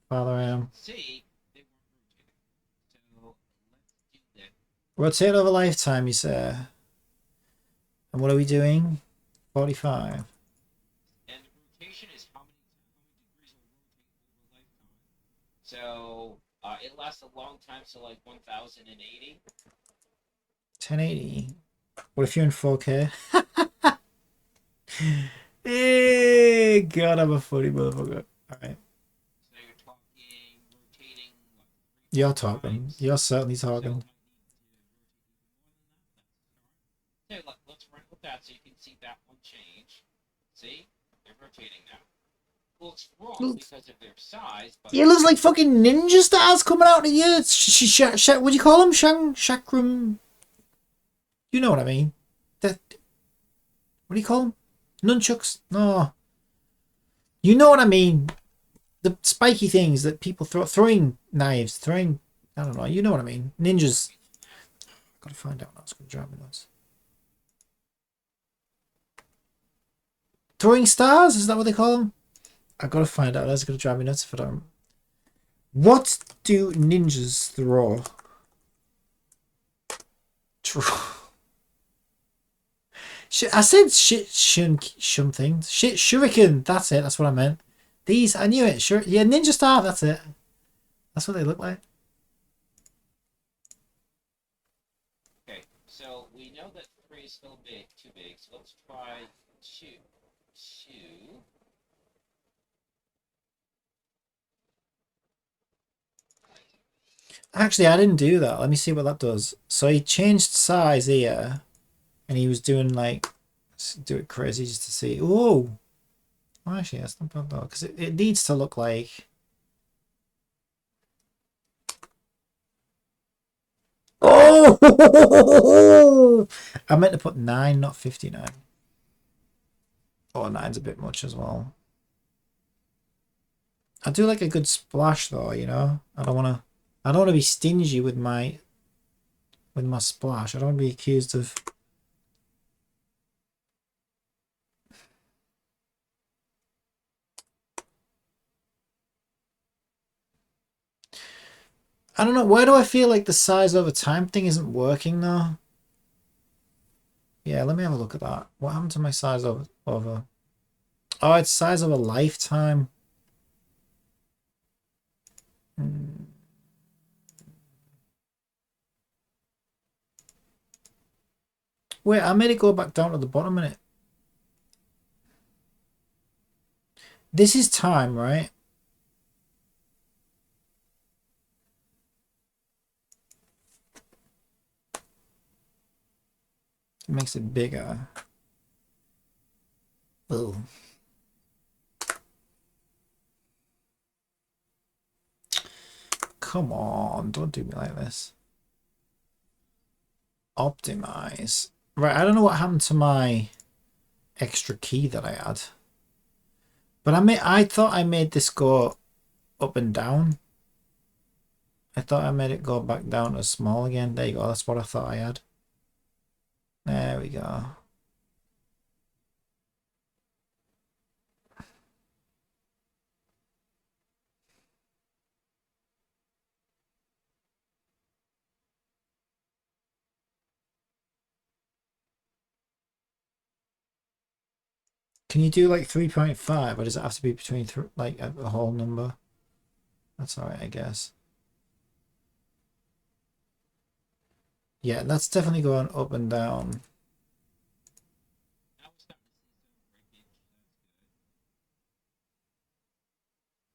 father I am. See, they weren't rotating. So let's do that. Rotate over lifetime, you say. And what are we doing? 45. And the rotation is how many degrees will rotate over lifetime. So it lasts a long time, so like 1080. 1080. What if you're in 4K? Hey, God, I'm a funny motherfucker. Alright. So you're talking rotating. What, You're talking. You're certainly talking. So let's run with that so you can see that one change. See? They're rotating now. Looks wrong because of their size, but It looks like fucking ninja stars coming out of you. What do you call them? Chakram. You know what I mean. That. What do you call them? Nunchucks? No. You know what I mean. The spiky things that people throwing knives, throwing. I don't know. You know what I mean. Ninjas. Gotta find out now. It's gonna drive me nuts. Throwing stars? Is that what they call them? I gotta find out. That's gonna drive me nuts if I don't. What do ninjas throw? I said something. Shit, shuriken. That's it. That's what I meant. These, I knew it. Sure, yeah, ninja star. That's it. That's what they look like. okay. So we know that 3 is still too big. So let's try 2. 2. Actually, I didn't do that. Let me see what that does. So he changed size here, and he was doing like, do it crazy just to see. Oh, well, actually, that's not bad though, because it needs to look like. Oh, I meant to put 9, not 59. Oh, 9's a bit much as well. I do like a good splash though, you know. I don't want to be stingy with my splash. I don't want to be accused of. I don't know. Why do I feel like the size over time thing isn't working though? Yeah, let me have a look at that. What happened to my size over? Oh, it's size of a lifetime. Hmm. Wait, I made it go back down to the bottom in it. This is time, right? It makes it bigger. Oh. Come on, don't do me like this. Optimize. Right, I don't know what happened to my extra key that I had. But I thought I made this go up and down. I thought I made it go back down to small again. There you go, that's what I thought I had. There we go. Can you do like 3.5 or does it have to be between like a whole number? That's alright, I guess. Yeah, that's definitely going up and down.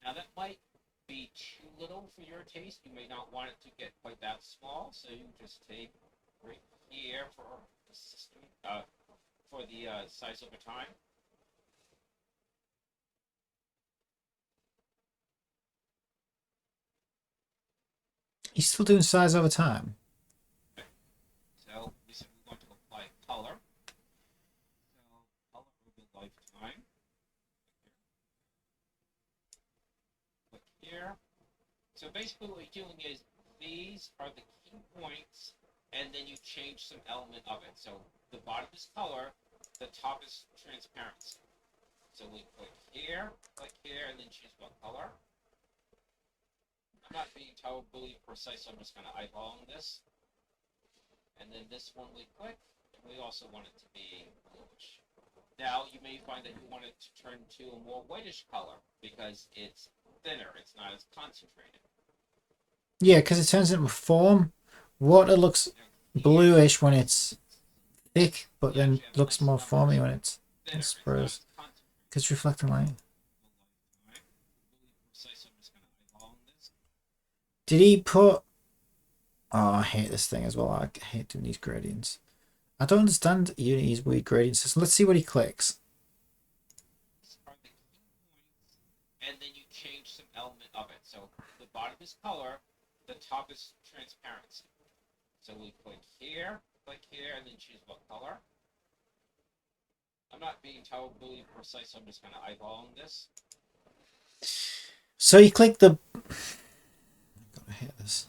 Now that might be too little for your taste. You may not want it to get quite that small, so you just take right here for the system, for the size over time. He's still doing size over time. So we said we want to apply color. So color over lifetime. Click here. So basically what you're doing is these are the key points and then you change some element of it. So the bottom is color, the top is transparency. So we click here, and then choose what color. I'm not being totally precise, so I'm just kind of eyeballing this. And then this one we click, and we also want it to be bluish. Now you may find that you want it to turn to a more whitish color because it's thinner, it's not as concentrated. Yeah, because it turns into a foam. Water looks bluish when it's thick, but then looks more foamy when it's dispersed. Because it's reflecting light. Did he put... Oh, I hate this thing as well. I hate doing these gradients. I don't understand Unity's weird gradient system. Let's see what he clicks. And then you change some element of it. So the bottom is color, the top is transparency. So we click here, and then choose what color. I'm not being totally precise, so I'm just kind of eyeballing this. So he clicked the... I gotta hit this.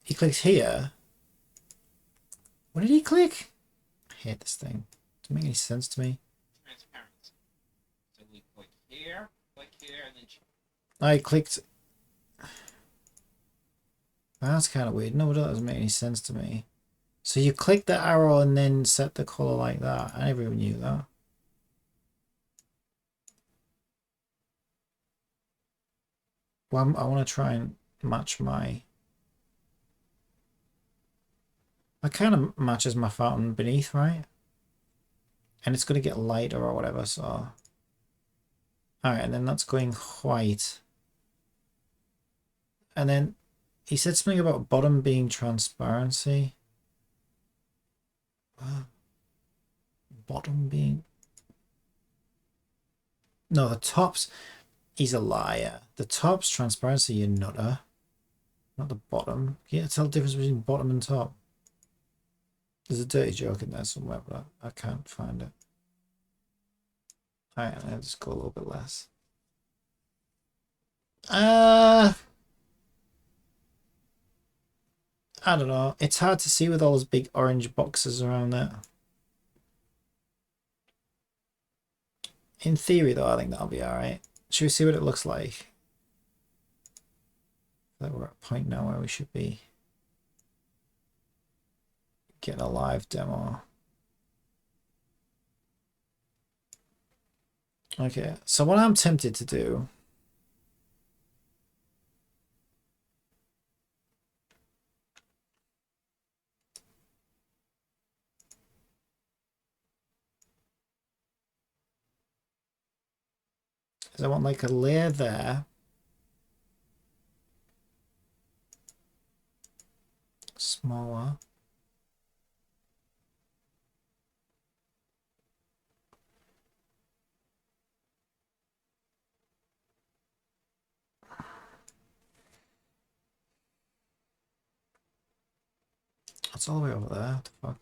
He clicked here. What did he click? I hate this thing. Doesn't make any sense to me. Transparency. So we click here, and then I clicked... That's kind of weird. No, that doesn't make any sense to me. So you click the arrow and then set the color like that. I never even knew that. Well, I want to try and match my... That kind of matches my fountain beneath, right? And it's going to get lighter or whatever, so... Alright, and then that's going white. And then he said something about bottom being transparency. Bottom being... No, the top's... He's a liar. The top's transparency, you nutter. Not the bottom. You can't tell the difference between bottom and top. There's a dirty joke in there somewhere, but I can't find it. Alright, I'll just go a little bit less. I don't know. It's hard to see with all those big orange boxes around there. In theory, though, I think that'll be alright. Should we see what it looks like? I think we're at a point now where we should be getting a live demo. Okay, so what I'm tempted to do is I want like a layer there. Smaller. It's all the way over there. What the fuck?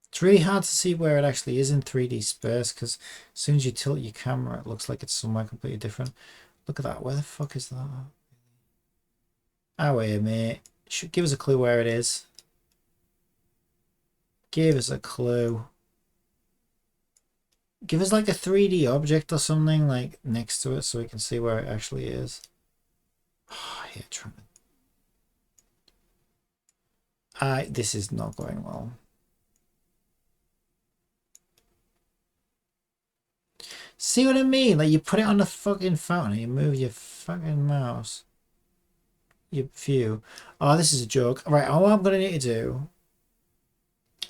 It's really hard to see where it actually is in 3D space because as soon as you tilt your camera, it looks like it's somewhere completely different. Look at that. Where the fuck is that? Oh, wait a minute. Should give us a clue where it is. Give us a clue. Give us like a 3D object or something like next to it so we can see where it actually is. Oh, yeah, trying to... this is not going well. See what I mean? Like you put it on the fucking fountain and you move your fucking mouse. Your view. Oh, this is a joke. Right, all I'm gonna need to do.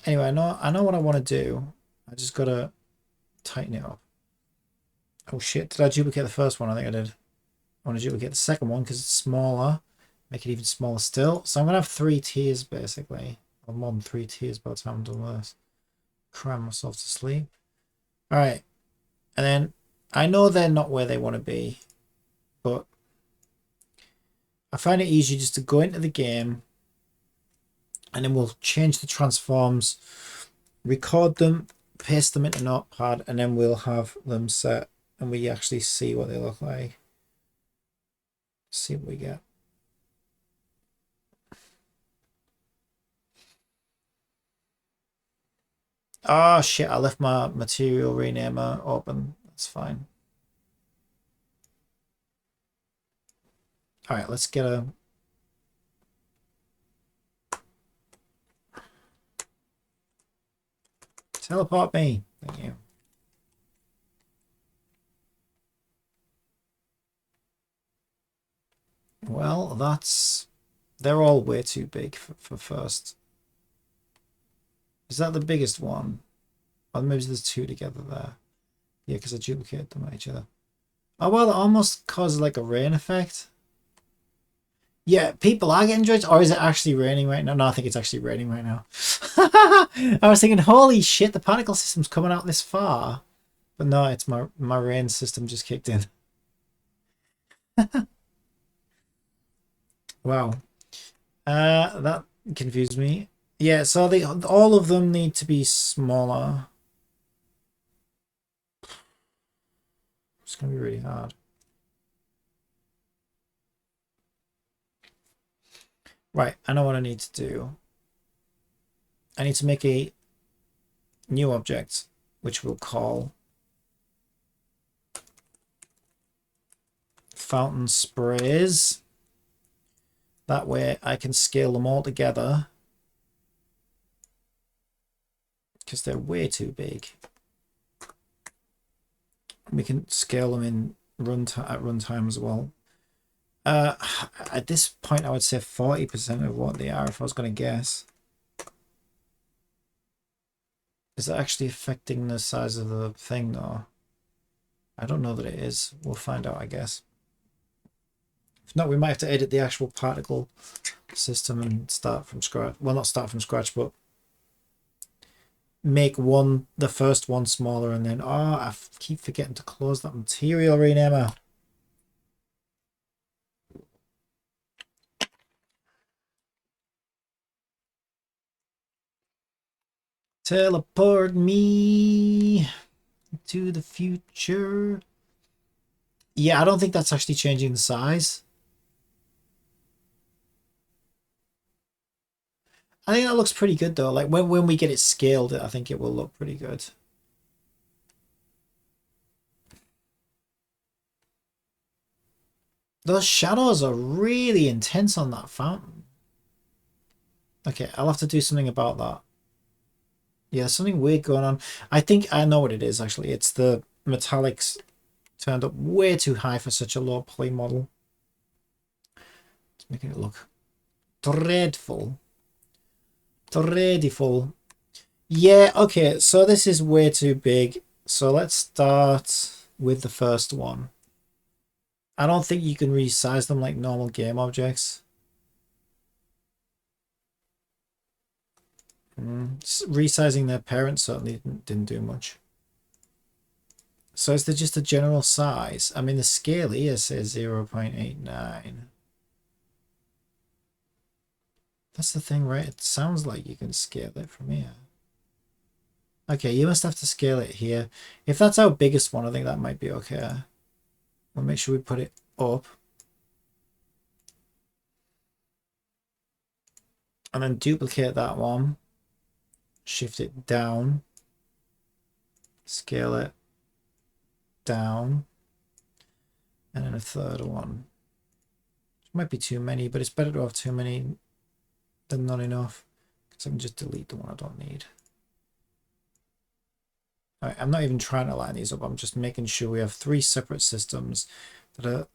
Anyway, I know what I want to do. I just gotta tighten it up. Oh shit, did I duplicate the first one? I think I did. I want to duplicate the second one because it's smaller. Make it even smaller still. So I'm gonna have 3 tiers basically. Or more than 3 tiers by the time I'm done with this. Cram myself to sleep. Alright. And then I know they're not where they want to be, but I find it easier just to go into the game and then we'll change the transforms, record them, paste them into Notepad, and then we'll have them set and we actually see what they look like. See what we get. Oh shit, I left my material renamer open. That's fine. Alright, let's get a... Teleport me. Thank you. Well, that's... They're all way too big for first. Is that the biggest one? Or maybe there's 2 together there. Yeah, because I duplicated them at each other. Oh, well, it almost causes like a rain effect. Yeah, people are getting drenched. Or is it actually raining right now? No, I think it's actually raining right now. I was thinking, holy shit, the particle system's coming out this far. But no, it's my rain system just kicked in. Wow. That confused me. Yeah, so all of them need to be smaller. It's gonna be really hard. Right, I know what I need to do. I need to make a new object, which we'll call fountain sprays. That way I can scale them all together because they're way too big. We can scale them in at runtime as well. At this point, I would say 40% of what they are if I was going to guess. Is it actually affecting the size of the thing though? I don't know that it is. We'll find out, I guess. If not, we might have to edit the actual particle system and start from scratch. Well, not start from scratch, but make the first one smaller and then, I keep forgetting to close that material renamer. Teleport me to the future. Yeah, I don't think that's actually changing the size. I think that looks pretty good though. Like when we get it scaled, I think it will look pretty good. Those shadows are really intense on that fountain. Okay, I'll have to do something about that. Yeah, there's something weird going on. I think I know what it is, actually. It's the metallics turned up way too high for such a low poly model. It's making it look dreadful. Dreadful. Yeah, okay, so this is way too big. So let's start with the first one. I don't think you can resize them like normal game objects. Resizing their parents certainly didn't do much. So is there just a general size? I mean, the scale here says 0.89. That's the thing, right? It sounds like you can scale it from here. Okay, you must have to scale it here. If that's our biggest one, I think that might be okay. We'll make sure we put it up. And then duplicate that one. Shift it down. Scale it down. And then a third one. It might be too many, but it's better to have too many than not enough. Because I can just delete the one I don't need. Right, I'm not even trying to line these up. I'm just making sure we have 3 separate systems that are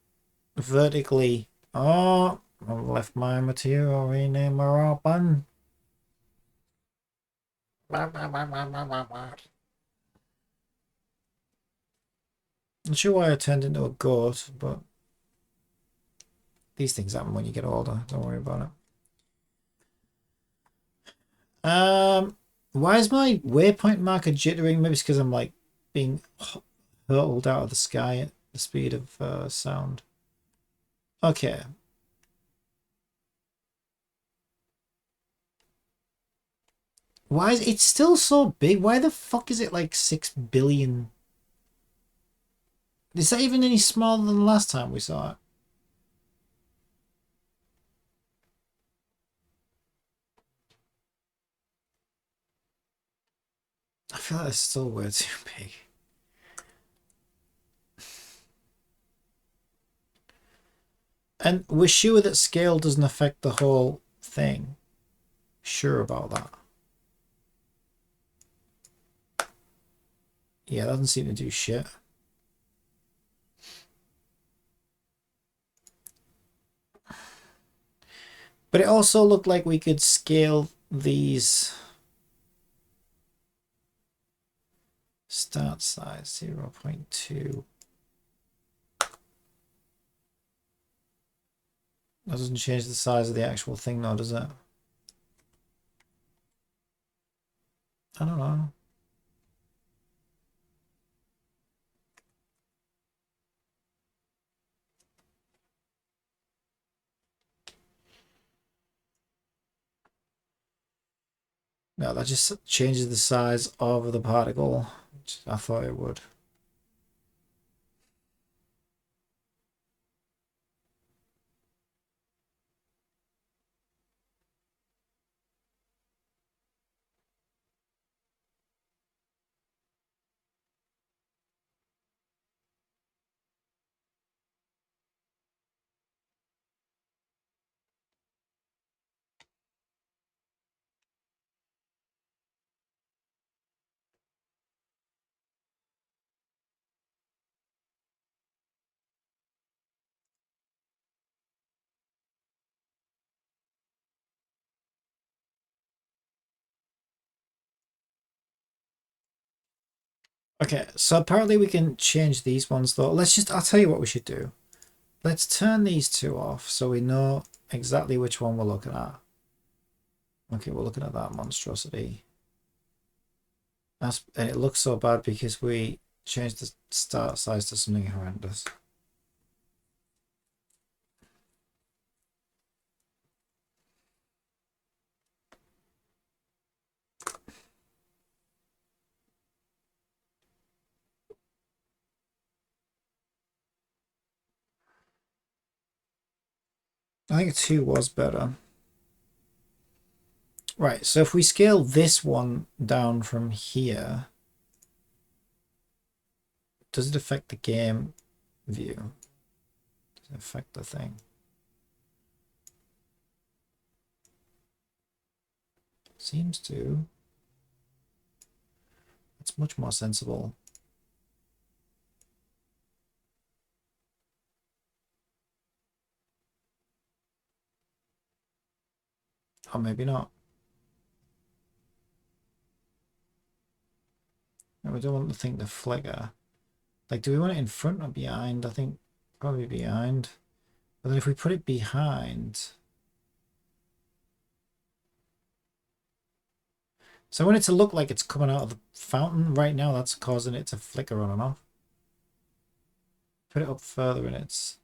vertically. Oh, I left my material renamer open. Not sure why I turned into a goat, but these things happen when you get older. Don't worry about it. Why is my waypoint marker jittering? Maybe it's because I'm like being hurled out of the sky at the speed of sound. Okay. Why is it still so big? Why the fuck is it like 6 billion? Is that even any smaller than the last time we saw it? I feel like it's still way too big. And we're sure that scale doesn't affect the whole thing. Sure about that. Yeah, that doesn't seem to do shit. But it also looked like we could scale these. Start size 0.2. That doesn't change the size of the actual thing though, does it? I don't know. No, that just changes the size of the particle, which I thought it would. Okay, so apparently we can change these ones though. I'll tell you what we should do. Let's turn these two off so we know exactly which one we're looking at. Okay, we're looking at that monstrosity. And it looks so bad because we changed the start size to something horrendous. I think 2 was better. Right, so if we scale this one down from here, does it affect the game view? affect the thing. Seems to. It's much more sensible. Or maybe not. No, we don't want the thing to flicker. Like, do we want it in front or behind? I think probably behind. But then if we put it behind... So I want it to look like it's coming out of the fountain. Right now, that's causing it to flicker on and off. Put it up further and it's...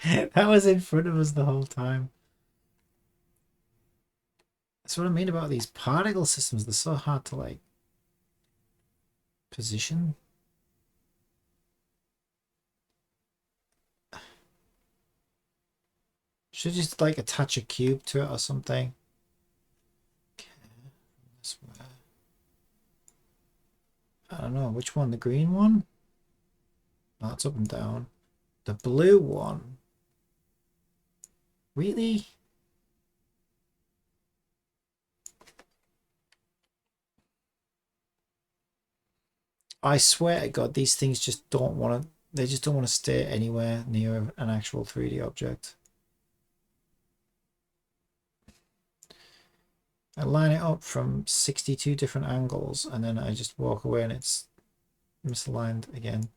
That was in front of us the whole time. That's what I mean about these particle systems. They're so hard to, like, position. Should just, like, attach a cube to it or something. Okay, this way. I don't know, which one? The green one? No, it's up and down. The blue one? Really? I swear to God, these things just don't want to, they just don't want to stay anywhere near an actual 3D object. I line it up from 62 different angles and then I just walk away and it's misaligned again.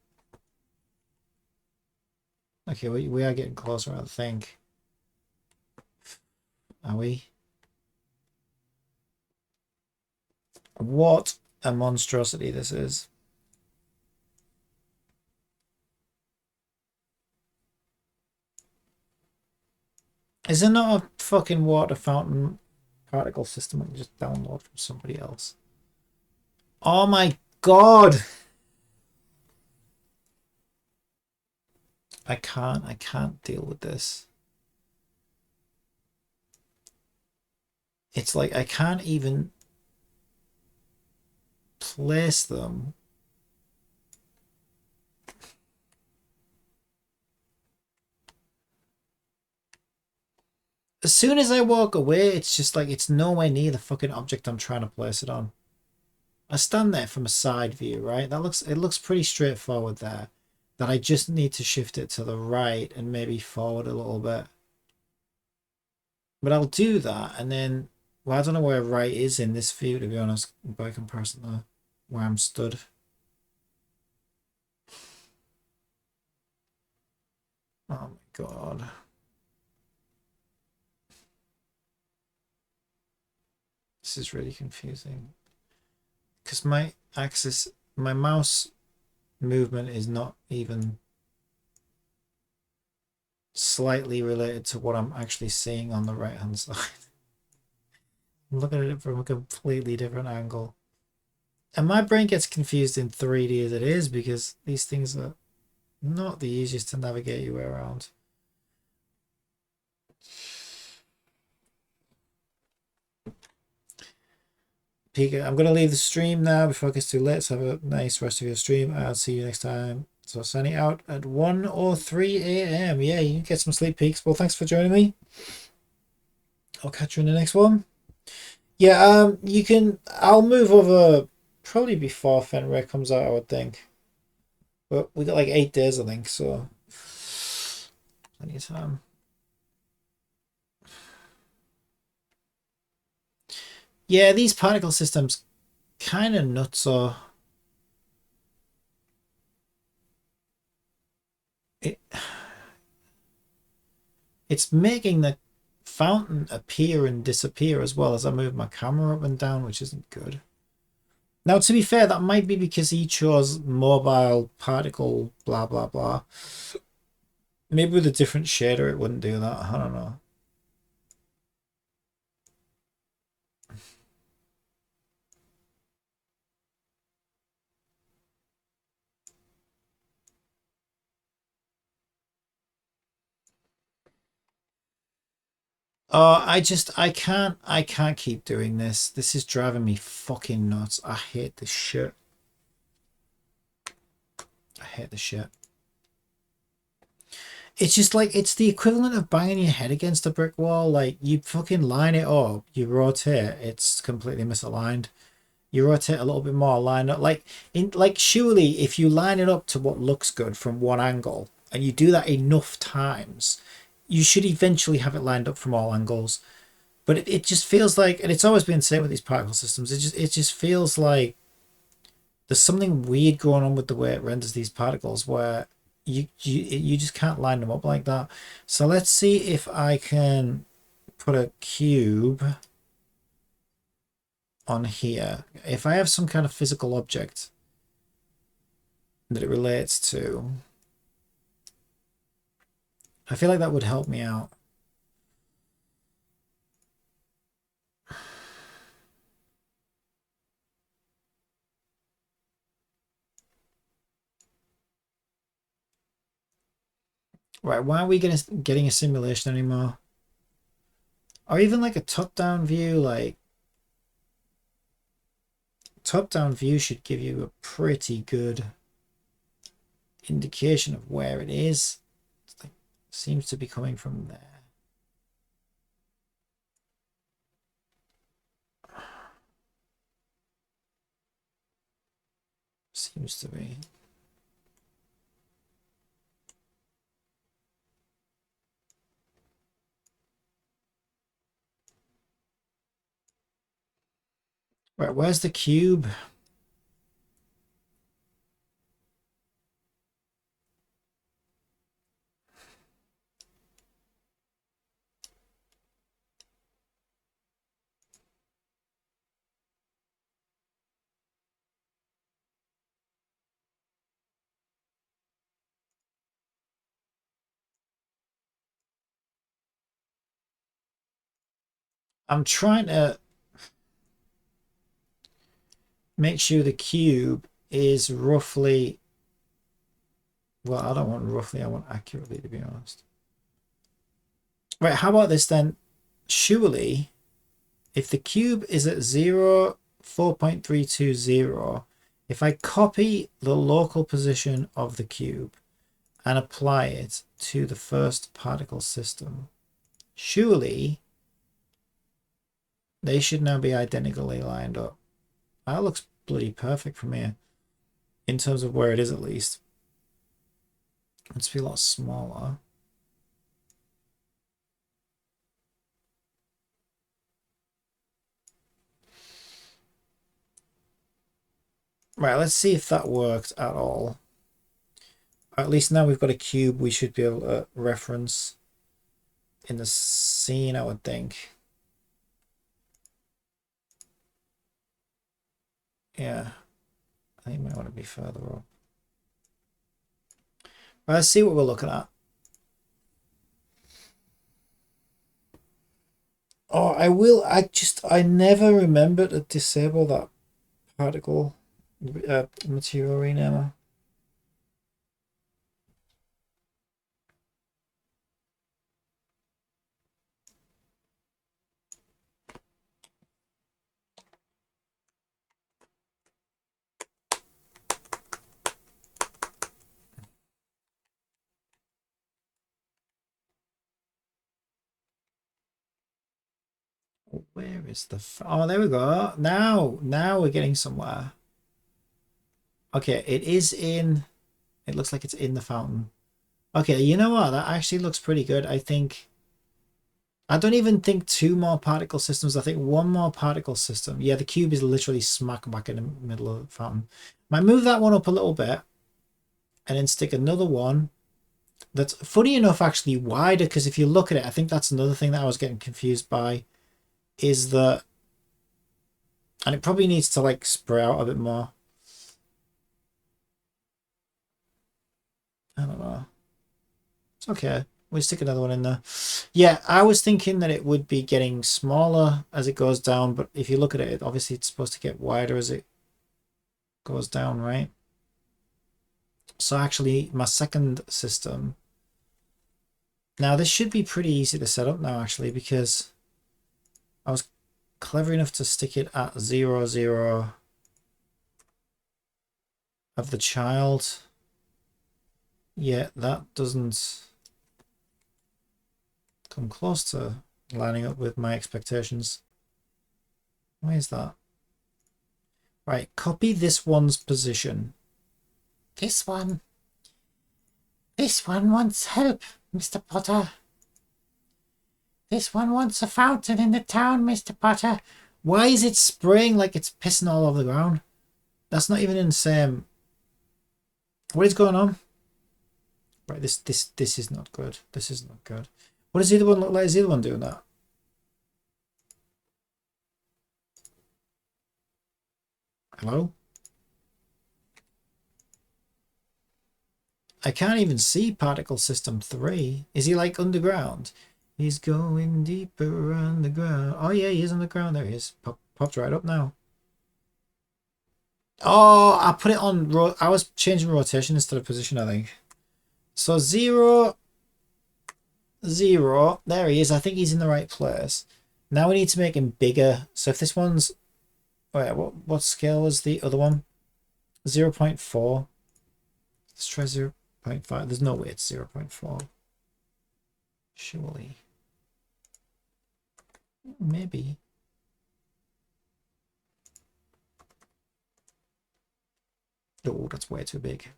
Okay, we are getting closer, I think. Are we? What a monstrosity this is. Is there not a fucking water fountain particle system I can just download from somebody else? Oh my God! I can't deal with this. It's like I can't even place them. As soon as I walk away, it's just like it's nowhere near the fucking object I'm trying to place it on. I stand there from a side view, right? It looks pretty straightforward there. That I just need to shift it to the right and maybe forward a little bit. But I'll do that and then, well, I don't know where right is in this view, to be honest, by comparison to where I'm stood. Oh my God. This is really confusing. Because my axis, my mouse movement is not even slightly related to what I'm actually seeing on the right hand side. I'm looking at it from a completely different angle. And my brain gets confused in 3D as it is because these things are not the easiest to navigate your way around. Pika, I'm going to leave the stream now before it gets too late. So have a nice rest of your stream. I'll see you next time. So signing out at 1 or 3 a.m. Yeah, you can get some sleep peaks. Well, thanks for joining me. I'll catch you in the next one. Yeah, you can. I'll move over probably before Fenrir comes out, I would think. But we got like 8 days, I think, so plenty of time. Yeah, these particle systems kind of nuts. So it's making the fountain appear and disappear as well as I move my camera up and down, which isn't good. Now, to be fair, that might be because he chose mobile particle blah blah blah. Maybe with a different shader it wouldn't do that. I don't know. I can't keep doing this. This is driving me fucking nuts. I hate this shit. hate the shit. It's just like, it's the equivalent of banging your head against a brick wall. Like, you fucking line it up, you rotate, it's completely misaligned. You rotate a little bit more, line up. Like surely if you line it up to what looks good from one angle, and you do that enough times, you should eventually have it lined up from all angles. But it just feels like, and it's always been the same with these particle systems, it just feels like there's something weird going on with the way it renders these particles where you just can't line them up like that. So let's see if I can put a cube on here. If I have some kind of physical object that it relates to, I feel like that would help me out. Right, why aren't we getting a simulation anymore? Or even like a top-down view, like top-down view should give you a pretty good indication of where it is. It's like, seems to be coming from there. Seems to be. Right, where's the cube? I'm trying to make sure the cube is roughly, well, I don't want roughly, I want accurately, to be honest. Right, how about this then? Surely, if the cube is at 0, 4.320, if I copy the local position of the cube and apply it to the first particle system, surely they should now be identically lined up. That looks bloody perfect from here, in terms of where it is at least. It's be a lot smaller. Right, let's see if that worked at all. At least now we've got a cube we should be able to reference in the scene, I would think. Yeah, I think we might want to be further up. But let's see what we're looking at. Oh, I never remember to disable that particle material renamer. Where is the... Oh, there we go. Now we're getting somewhere. Okay, it is in... It looks like it's in the fountain. Okay, you know what? That actually looks pretty good. I don't even think 2 more particle systems. I think 1 more particle system. Yeah, the cube is literally smack back in the middle of the fountain. Might move that one up a little bit and then stick another one that's, funny enough, actually wider, because if you look at it, I think that's another thing that I was getting confused by, is that, and it probably needs to like spray out a bit more. I don't know. It's okay. We'll stick another one in there. Yeah, I was thinking that it would be getting smaller as it goes down, but if you look at it, obviously it's supposed to get wider as it goes down, right? So actually, my second system... Now, this should be pretty easy to set up now, actually, because I was clever enough to stick it at 0, 0 of the child. Yeah, that doesn't come close to lining up with my expectations. Why is that? Right, copy this one's position. This one. This one wants help, Mr. Potter. This one wants a fountain in the town, Mr. Potter. Why is it spraying like it's pissing all over the ground? That's not even in the same. What is going on? Right, this is not good. This is not good. What does the other one look like? Is the other one doing that? Hello? I can't even see Particle System 3. Is he like underground? He's going deeper underground. Oh yeah, he is underground. There he is. Popped right up now. Oh, I put it on. I was changing rotation instead of position, I think. So 0, 0. There he is. I think he's in the right place. Now we need to make him bigger. So if this one's... Wait, what scale is the other one? 0.4. Let's try 0.5. There's no way it's 0.4. Surely. Maybe. Oh, that's way too big.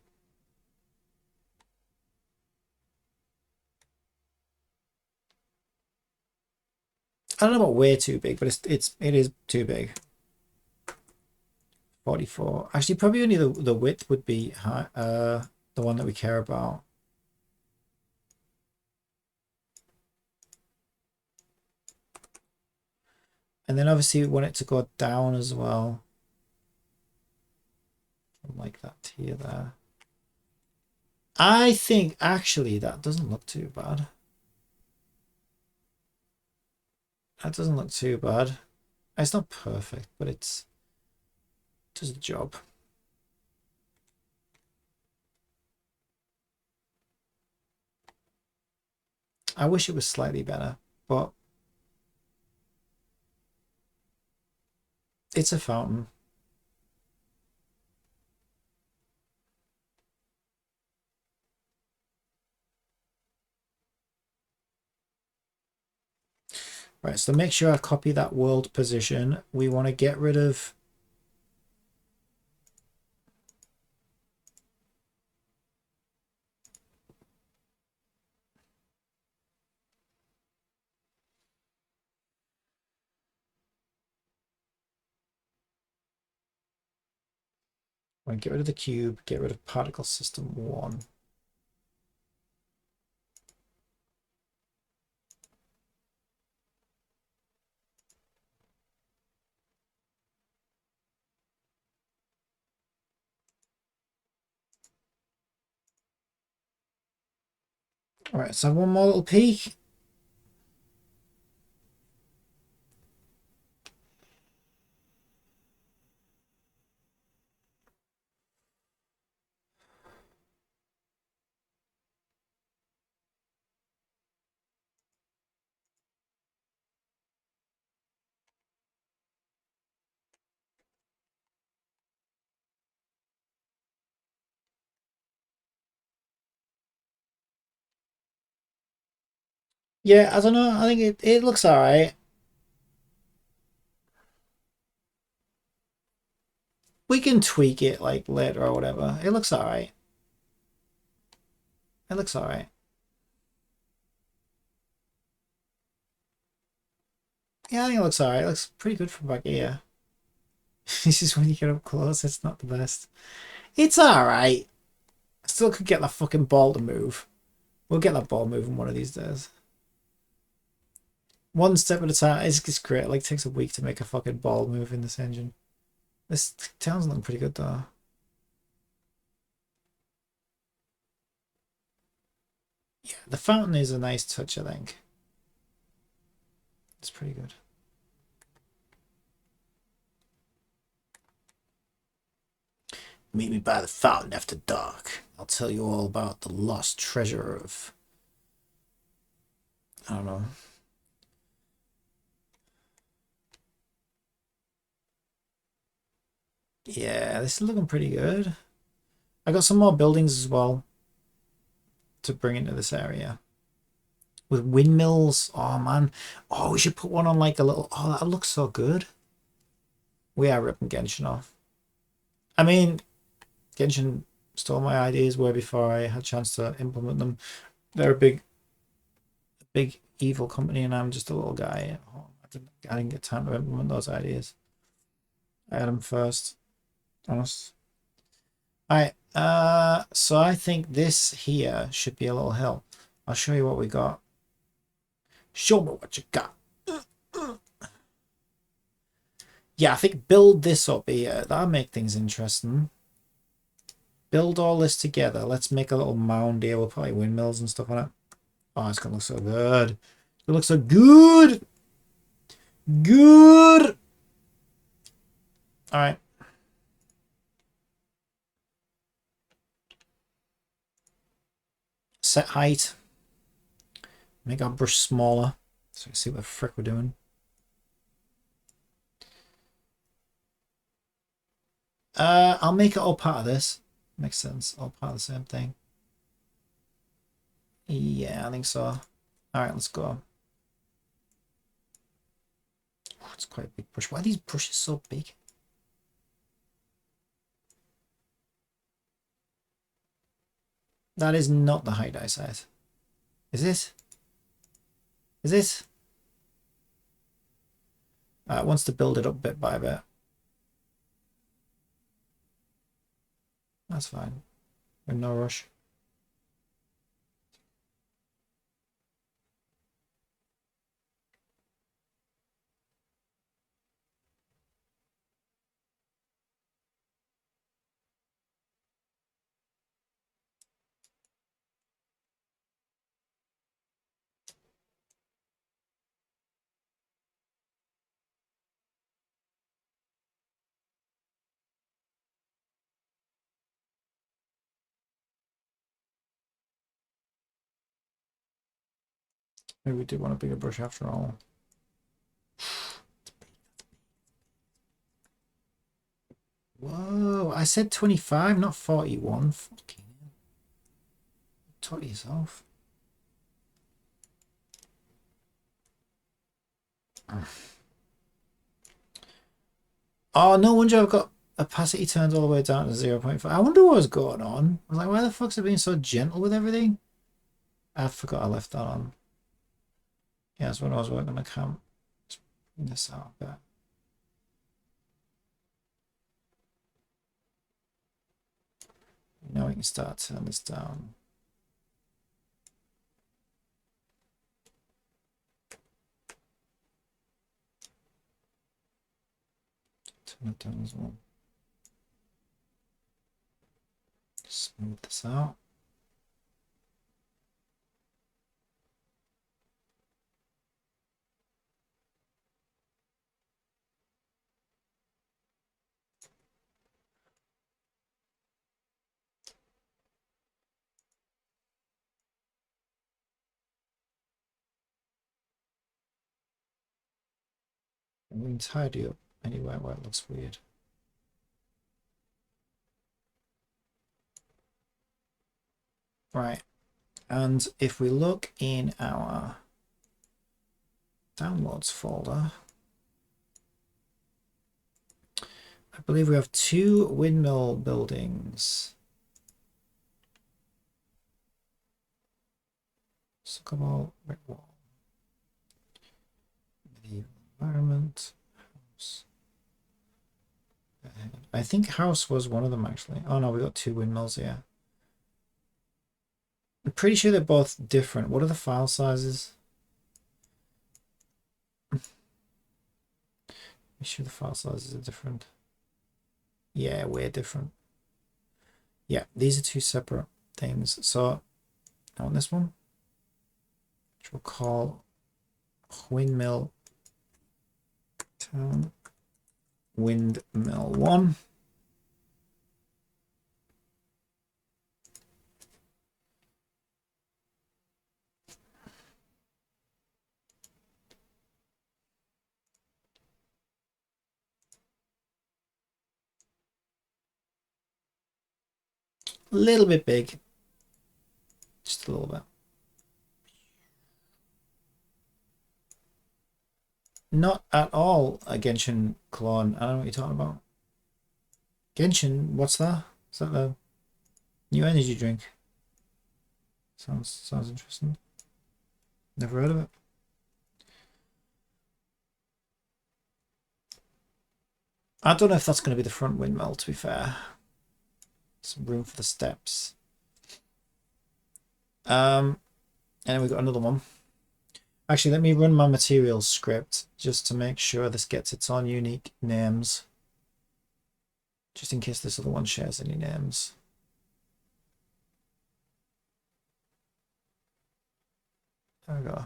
I don't know about way too big, but it is too big. 44. Actually, probably only the width would be high, the one that we care about. And then obviously we want it to go down as well. Like that here, there. I think actually that doesn't look too bad. That doesn't look too bad. It's not perfect, but it does the job. I wish it was slightly better, but it's a fountain. Right, so make sure I copy that world position. We want to get rid of... get rid of the cube, get rid of particle system 1. All right, so one more little peek. Yeah, I don't know. I think it looks all right. We can tweak it like later or whatever. It looks all right. It looks all right. Yeah, I think it looks all right. It looks pretty good from back here. This is when you get up close. It's not the best. It's all right. I still could get that fucking ball to move. We'll get that ball moving one of these days. One step at a time. It's great. It like takes a week to make a fucking ball move in this engine. This town's looking pretty good though. Yeah, the fountain is a nice touch, I think. It's pretty good. Meet me by the fountain after dark. I'll tell you all about the lost treasure of... I don't know. Yeah, this is looking pretty good. I got some more buildings as well. to bring into this area. With windmills. Oh, man. Oh, we should put one on like a little... Oh, that looks so good. We are ripping Genshin off. I mean, Genshin stole my ideas way before I had a chance to implement them. They're a big evil company, and I'm just a little guy at home. I didn't get time to implement those ideas. I had them first. Honest. Alright, so I think this here should be a little hill. I'll show you what we got. Show me what you got. Yeah, I think build this up here. That'll make things interesting. Build all this together. Let's make a little mound here. We'll put like windmills and stuff on it. Oh, it's gonna look so good. It looks so good. Good. Alright. Set height. Make our brush smaller so we can see what the frick we're doing. I'll make it all part of this. Makes sense. All part of the same thing. Yeah, I think so. Alright, let's go. Oh, it's quite a big brush. Why are these brushes so big? That is not the height I said. Is it? Is it? It wants to build it up bit by bit. That's fine. We're in no rush. Maybe we do want a bigger brush after all. Whoa, I said 25, not 41. Fucking hell. Taught yourself. Oh, no wonder I've got opacity turned all the way down to 0.5. I wonder what was going on. I was like, why the fuck's it being so gentle with everything? I forgot I left that on. Yeah, that's when I was working on the camp. Let's bring this out a bit. Now we can start turning this down. Turn it down as well. Smooth this out. And we can tidy up anywhere where it looks weird. Right, and if we look in our downloads folder, I believe we have 2 windmill buildings. Sycamore, brick wall, medieval environment, house. I think house was one of them actually. Oh no, we got 2 windmills here. I'm pretty sure they're both different. What are the file sizes? I'm sure the file sizes are different. Yeah, way different. Yeah, these are 2 separate things. So I want this one, which we'll call windmill town windmill 1. A little bit big. Just a little bit. Not at all a Genshin clone. I don't know what you're talking about. Genshin, what's that? Is that the new energy drink? Sounds interesting. Never heard of it. I don't know if that's going to be the front windmill, to be fair. Some room for the steps. And then we've got another one. Actually, let me run my materials script just to make sure this gets its own unique names. Just in case this other one shares any names. There we go.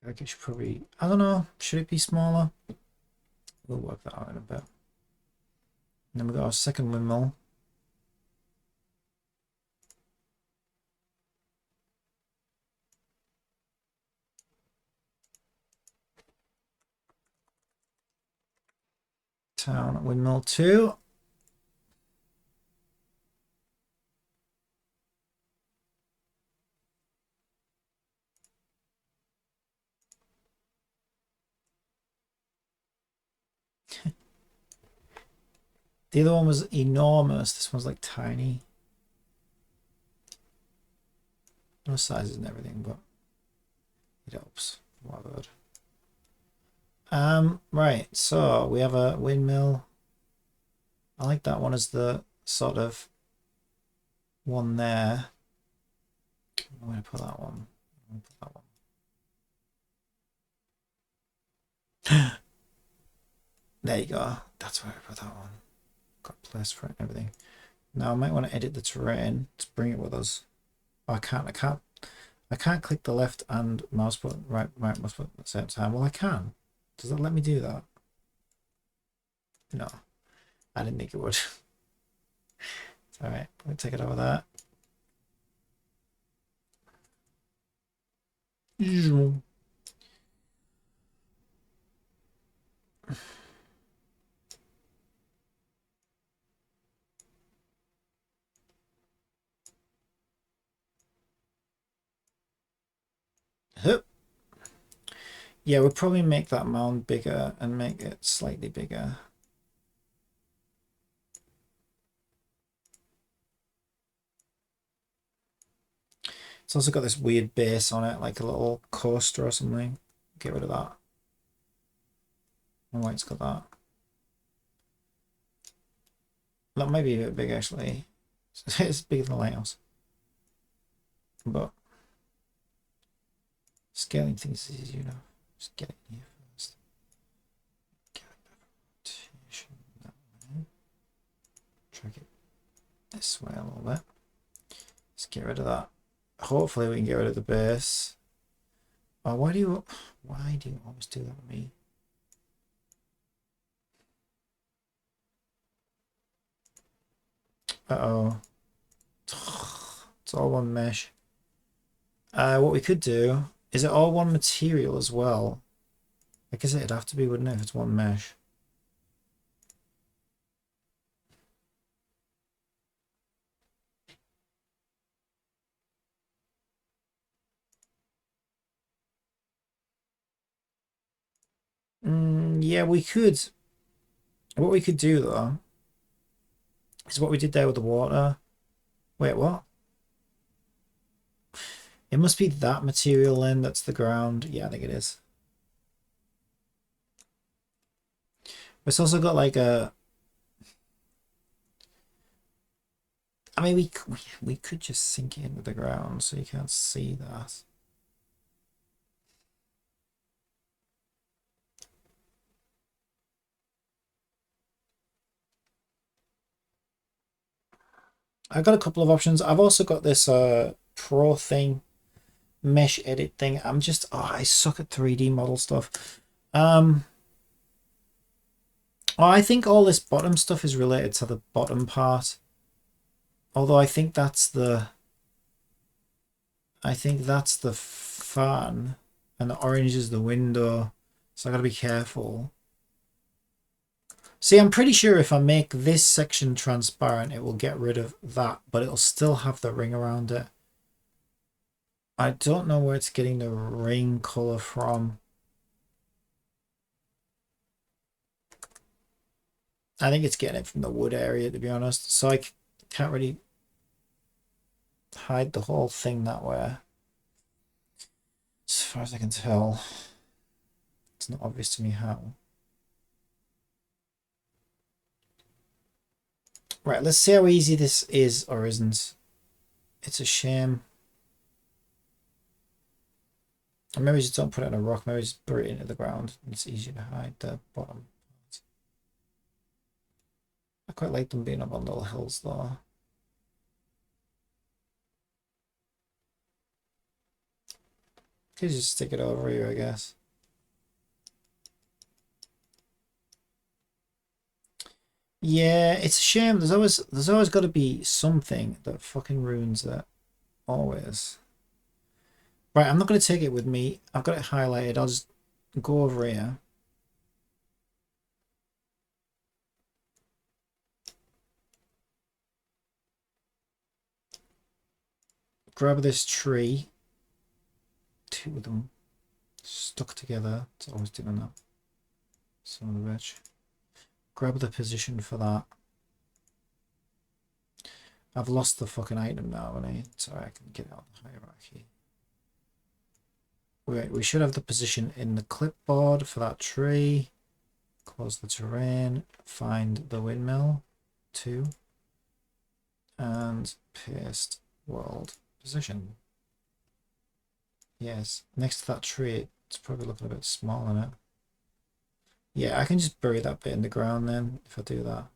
I guess probably, I don't know, should it be smaller? We'll work that out in a bit. And then we've got our second windmill. Town windmill 2. The other one was enormous. This one's like tiny. No sizes and everything, but it helps. What I've heard. Right, so we have a windmill. I like that one as the sort of one there. I'm going to put that one. I'm going to put that one. There you go. That's where I put that one. Got place for it and everything. Now I might want to edit the terrain to bring it with us. Oh, I can't click the left and mouse button, right mouse button at the same time. Well, I can. Does that let me do that? No, I didn't think it would. All right, we'll take it over there. Yeah, we'll probably make that mound bigger and make it slightly bigger. It's also got this weird base on it, like a little coaster or something. Get rid of that. Oh, it's got that. That might be a bit big actually. It's bigger than the lighthouse. But scaling things is easy enough. Just get it here first. Drag it this way a little bit. Let's get rid of that. Hopefully we can get rid of the base. Oh, why do you always do that with me? Uh-oh. It's all one mesh. What we could do, is it all one material as well? I guess it'd have to be, wouldn't it, if it's one mesh? Yeah, we could. What we could do though is what we did there with the water. Wait, what? It must be that material then that's the ground. Yeah, I think it is. It's also got like a... I mean, we could just sink it into the ground so you can't see that. I've got a couple of options. I've also got this pro thing, mesh edit thing. I suck at 3D model stuff. I think all this bottom stuff is related to the bottom part. Although I think that's the I think that's the fan, and the orange is the window. So I gotta be careful. See, I'm pretty sure if I make this section transparent, it will get rid of that, but it'll still have the ring around it. I don't know where it's getting the ring color from. I think it's getting it from the wood area, to be honest. So I can't really hide the whole thing that way. As far as I can tell, it's not obvious to me how. Right, let's see how easy this is or isn't. It's a shame. Or maybe just don't put it on a rock, maybe just bury it into the ground. It's easier to hide the bottom. I quite like them being up on little hills though. Could just stick it over here, I guess. Yeah, it's a shame. There's always got to be something that fucking ruins it. Always. Right, I'm not going to take it with me. I've got it highlighted. I'll just go over here. Grab this tree. Two of them stuck together. It's always doing that. Son of a bitch. Grab the position for that. I've lost the fucking item now, haven't I? Sorry, I can get out the hierarchy. Wait, we should have the position in the clipboard for that tree. Close the terrain. Find the windmill. 2. And paste world position. Yes, next to that tree, it's probably looking a bit small in it. Yeah, I can just bury that bit in the ground then if I do that.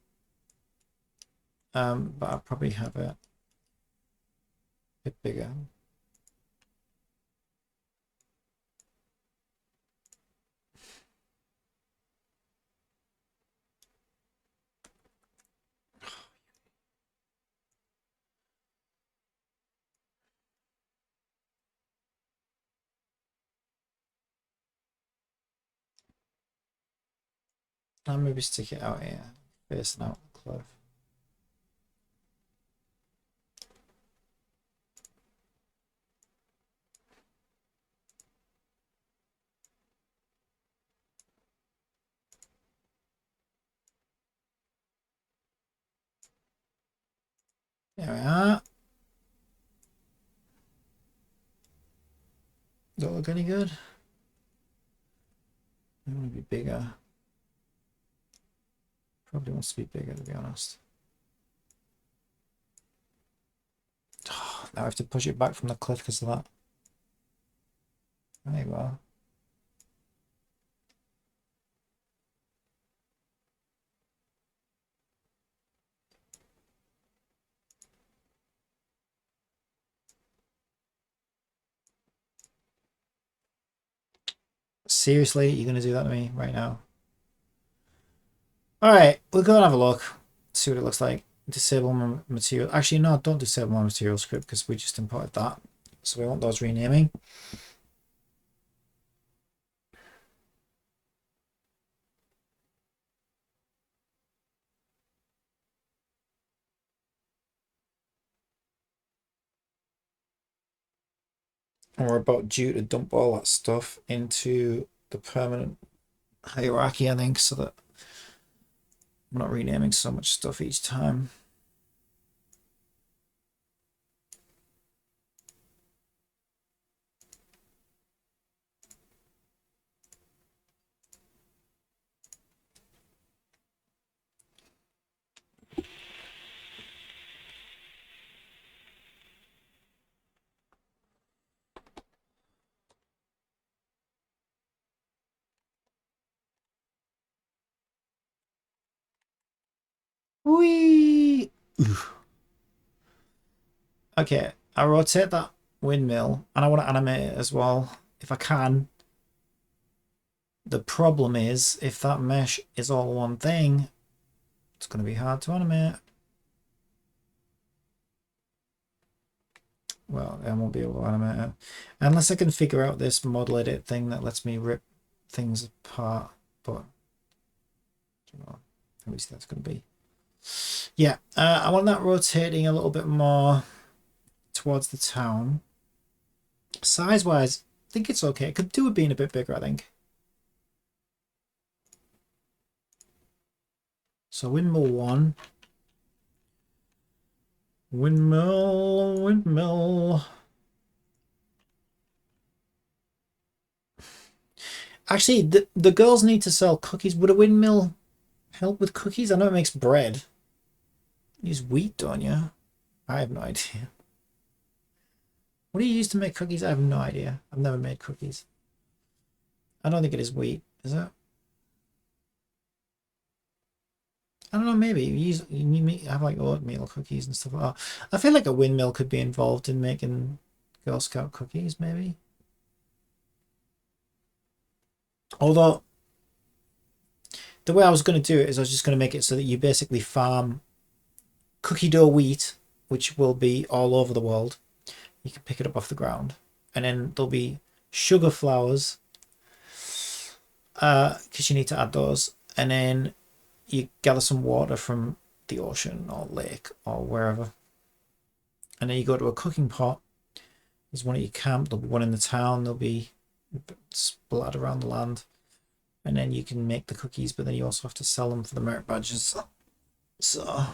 But I'll probably have it a bit bigger. I'll maybe stick it out here, facing out the cliff. There we are. Don't look any good. I want to be bigger. Probably wants to be bigger, to be honest. Oh, now I have to push it back from the cliff because of that. There you go. Seriously, you're going to do that to me right now? Alright, we'll go and have a look. See what it looks like. Disable my material. Actually, no, don't disable my material script because we just imported that. So we want those renaming. And we're about due to dump all that stuff into the permanent hierarchy, I think, so that I'm not renaming so much stuff each time. Whee! Okay, I rotate that windmill and I want to animate it as well if I can. The problem is if that mesh is all one thing, it's going to be hard to animate. well, I won't be able to animate it. Unless I can figure out this model edit thing that lets me rip things apart. But, I don't know, at least that's going to be. Yeah, I want that rotating a little bit more towards the town. Size-wise, I think it's okay. It could do with being a bit bigger, I think. So windmill 1. Windmill. Actually, the girls need to sell cookies. Would a windmill help with cookies? I know it makes bread. You use wheat, don't you? I have no idea. What do you use to make cookies? I have no idea. I've never made cookies. I don't think it is wheat, is it? I don't know, maybe. You have like oatmeal cookies and stuff like that. I feel like a windmill could be involved in making Girl Scout cookies, maybe. Although, the way I was going to do it is I was just going to make it so that you basically farm cookie dough wheat, which will be all over the world. You can pick it up off the ground. And then there'll be sugar flowers, because you need to add those. And then you gather some water from the ocean or lake or wherever. And then you go to a cooking pot. There's one at your camp, there'll be one in the town, there'll be splattered around the land. And then you can make the cookies, but then you also have to sell them for the merit badges. So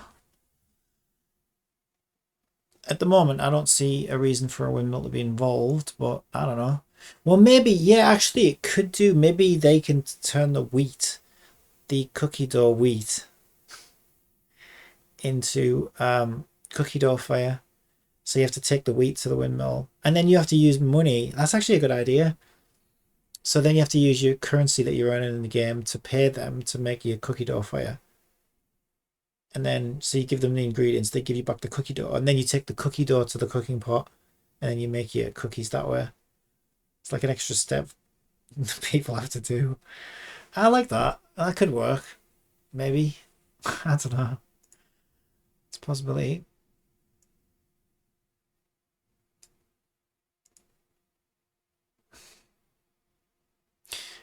at the moment, I don't see a reason for a windmill to be involved, but I don't know. Well, maybe, yeah, actually, it could do. Maybe they can turn the wheat, the cookie dough wheat, into cookie dough fire. So you have to take the wheat to the windmill, and then you have to use money. That's actually a good idea. So then you have to use your currency that you're earning in the game to pay them to make your cookie dough fire. And then, so you give them the ingredients, they give you back the cookie dough, and then you take the cookie dough to the cooking pot, and then you make your cookies that way. It's like an extra step people have to do. I like that. That could work. Maybe. I don't know. It's a possibility.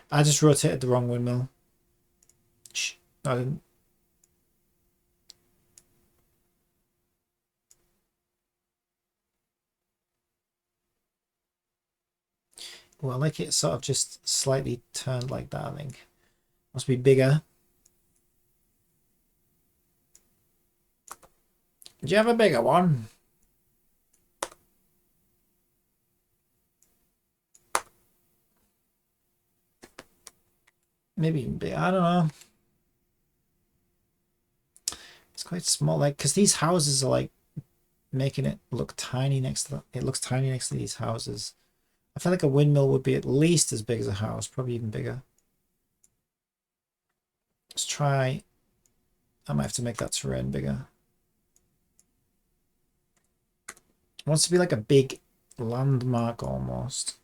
I just rotated the wrong windmill. Shh. No, I didn't. Well, I like it sort of just slightly turned like that, I think. Must be bigger. Do you have a bigger one? Maybe even bigger. I don't know. It's quite small, like, because these houses are like making it look tiny next to it looks tiny next to these houses. I feel like a windmill would be at least as big as a house, probably even bigger. Let's try. I might have to make that terrain bigger. It wants to be like a big landmark almost.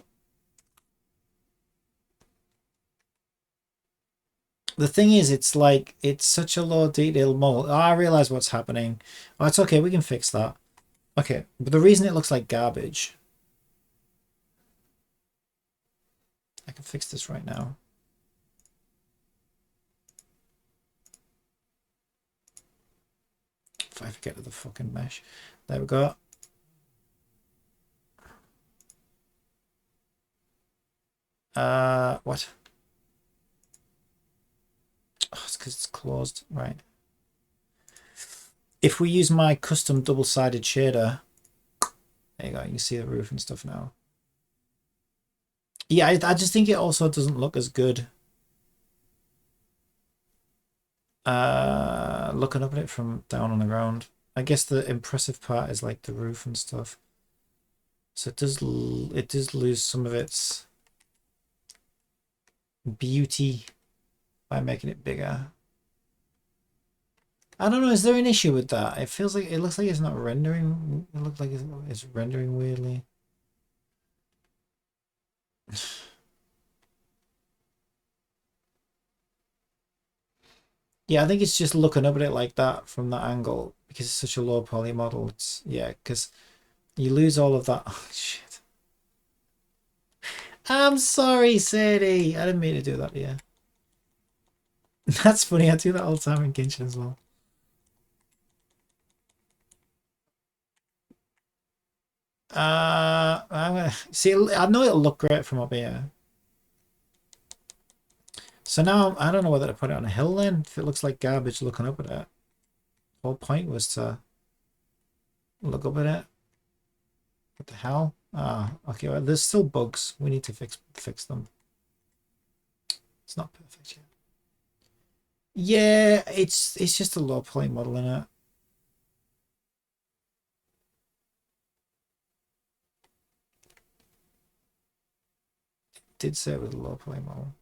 The thing is, it's like, it's such a low detail model. Oh, I realize what's happening. Oh, it's okay, we can fix that. Okay, but the reason it looks like garbage, I can fix this right now. If I forget the fucking mesh. There we go. What? Oh, it's because it's closed, right? If we use my custom double-sided shader, there you go, you can see the roof and stuff now. Yeah, I just think it also doesn't look as good. Looking up at it from down on the ground. I guess the impressive part is like the roof and stuff. So it does lose some of its beauty by making it bigger. I don't know, is there an issue with that? It feels like, it looks like it's not rendering. It looks like it's rendering weirdly. Yeah, I think it's just looking up at it like that from that angle because it's such a low poly model. It's, yeah, because You lose all of that. Oh, shit. I'm sorry, Sadie. I didn't mean to do that to you. That's funny. I do that all the time in Genshin as well. I'm gonna see. I know it'll look great from up here. So now I don't know whether to put it on a hill then. If it looks like garbage looking up at it. The whole point was to look up at it. What the hell? Ah, okay. Well, there's still bugs. We need to fix them. It's not perfect yet. Yeah, it's just a low poly model in it. Did say it was a low poly model.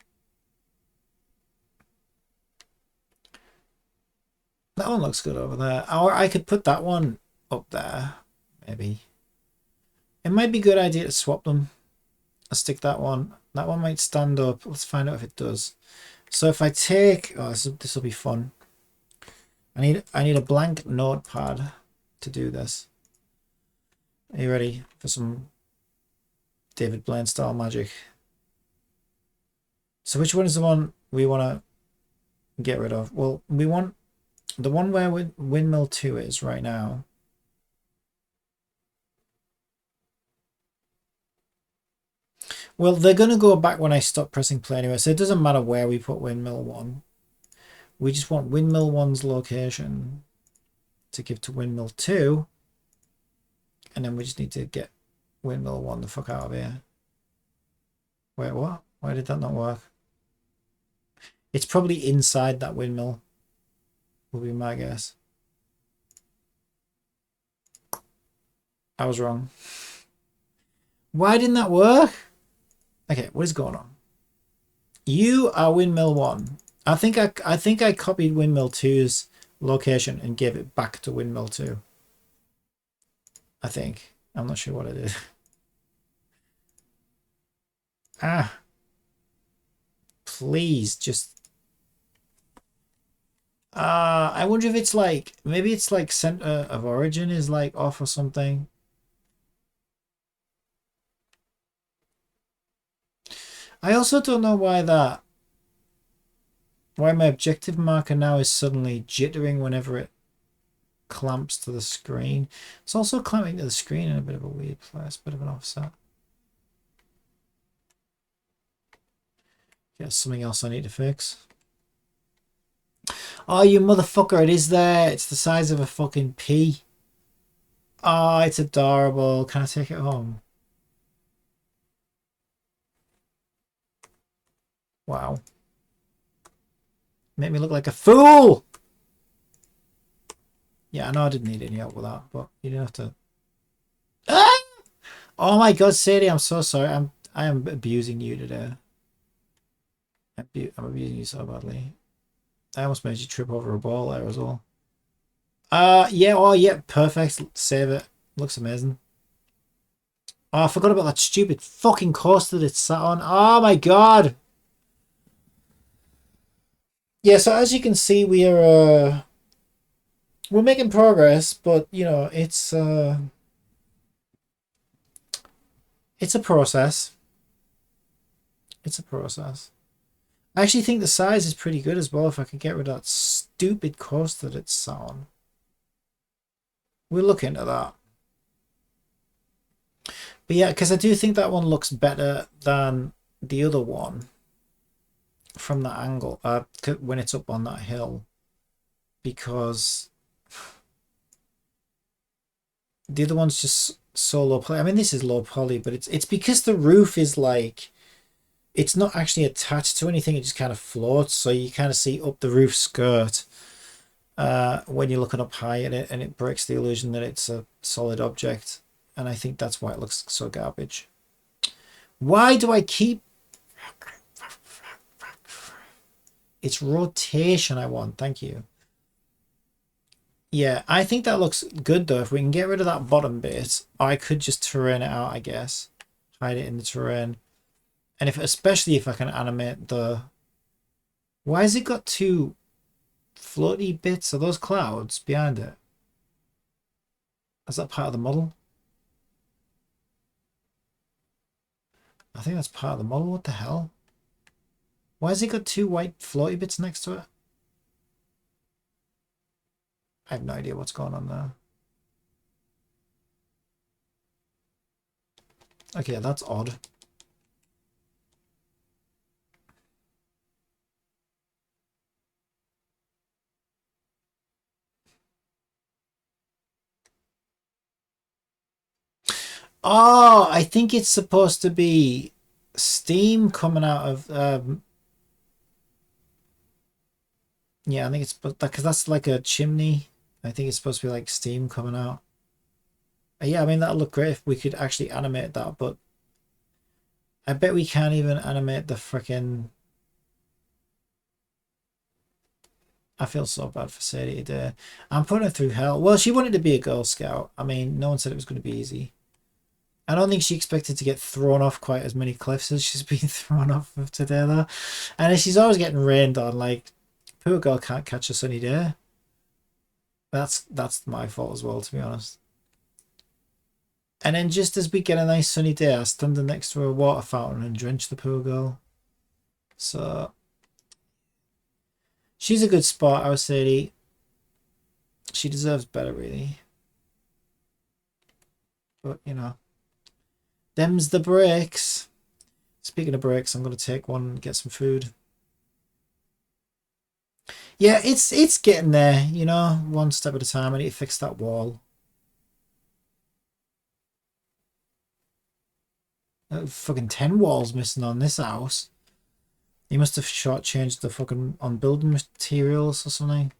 That one looks good over there. Or I could put that one up there, maybe. It might be a good idea to swap them. I'll stick that one. That one might stand up. Let's find out if it does. So if I take, oh, this will be fun. I need a blank notepad to do this. Are you ready for some David Blaine style magic? So which one is the one we want to get rid of? Well, we want the one where windmill 2 is right now. Well, they're going to go back when I stop pressing play anyway, so it doesn't matter where we put windmill 1. We just want windmill 1's location to give to windmill 2. And then we just need to get windmill 1 the fuck out of here. Wait, what? Why did that not work? It's probably inside that windmill, will be my guess. I was wrong. Why didn't that work? Okay, what is going on? You are windmill 1. I think I copied windmill 2's location and gave it back to windmill 2. I think. I'm not sure what I did. Ah. Please, just... I wonder if it's like... Maybe it's like center of origin is like off or something. I also don't know why my objective marker now is suddenly jittering whenever it clamps to the screen. It's also clamping to the screen in a bit of a weird place, bit of an offset. Yeah, something else I need to fix. Oh, you motherfucker, it is there. It's the size of a fucking pea. Oh, it's adorable. Can I take it home? Wow. Make me look like a fool! Yeah, I know I didn't need any help with that, but you didn't have to... Ah! Oh my god, Sadie, I'm so sorry. I am abusing you today. I'm abusing you so badly. I almost made you trip over a ball there as well. Yeah, oh yeah, perfect. Save it. Looks amazing. Oh, I forgot about that stupid fucking coaster that it sat on. Oh my god! Yeah, so as you can see, we're making progress, but you know, it's a process. It's a process. I actually think the size is pretty good as well if I can get rid of that stupid coaster that it's sat on. We'll look into that. But yeah, because I do think that one looks better than the other one from that angle when it's up on that hill, because the other one's just so low poly. I mean, this is low poly, but it's because the roof is like, it's not actually attached to anything, it just kind of floats, so you kind of see up the roof skirt when you're looking up high at it, and it breaks the illusion that it's a solid object. And I think that's why it looks so garbage. Why do I keep... It's rotation I want, thank you. Yeah, I think that looks good though. If we can get rid of that bottom bit, I could just terrain it out, I guess. Hide it in the terrain. And especially if I can animate the... Why has it got two floaty bits? Are those clouds behind it? Is that part of the model? I think that's part of the model. What the hell? Why has it got two white floaty bits next to it? I have no idea what's going on there. Okay, that's odd. Oh, I think it's supposed to be steam coming out of yeah, I think it's because that's like a chimney. I think it's supposed to be like steam coming out. Yeah, I mean that'll look great if we could actually animate that, but I bet we can't even animate the frickin'. I feel so bad for Sadie today. I'm putting her through hell. Well, she wanted to be a Girl Scout. I mean, no one said it was going to be easy. I don't think she expected to get thrown off quite as many cliffs as she's been thrown off of today, though. And she's always getting rained on. Like, poor girl can't catch a sunny day. That's my fault as well, to be honest. And then just as we get a nice sunny day, I stand next to a water fountain and drench the poor girl. So she's a good sport, our Sadie. She deserves better, really. But, you know, them's the breaks. Speaking of breaks, I'm going to take one and get some food. Yeah, it's getting there, you know, one step at a time. I need to fix that wall. Fucking 10 walls missing on this house. He must have shortchanged the fucking on building materials or something.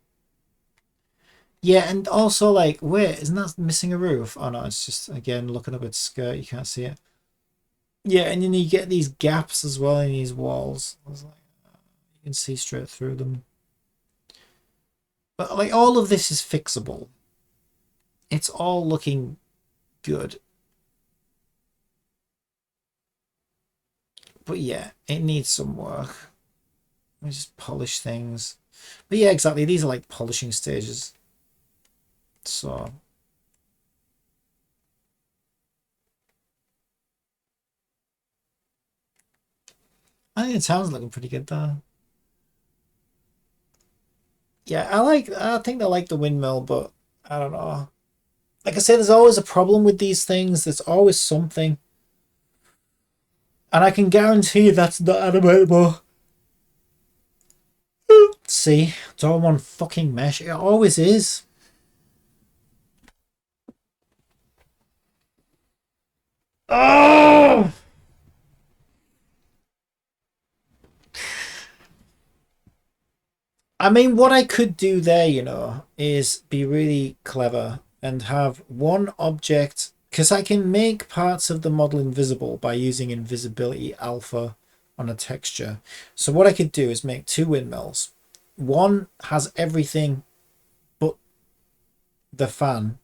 Yeah, and also like, wait, isn't that missing a roof? Oh no, it's just again looking up its skirt, you can't see it. Yeah, and then you get these gaps as well in these walls. I was like, you can see straight through them. But like all of this is fixable. It's all looking good. But yeah, it needs some work. Let me just polish things. But yeah, exactly. These are like polishing stages. So I think the town's looking pretty good though. Yeah, I think I like the windmill, but I don't know. Like I say, there's always a problem with these things. There's always something. And I can guarantee that's not animatable. See, it's all one fucking mesh. It always is. Oh! I mean, what I could do there, you know, is be really clever and have one object, because I can make parts of the model invisible by using invisibility alpha on a texture. So what I could do is make two windmills. One has everything but the fan,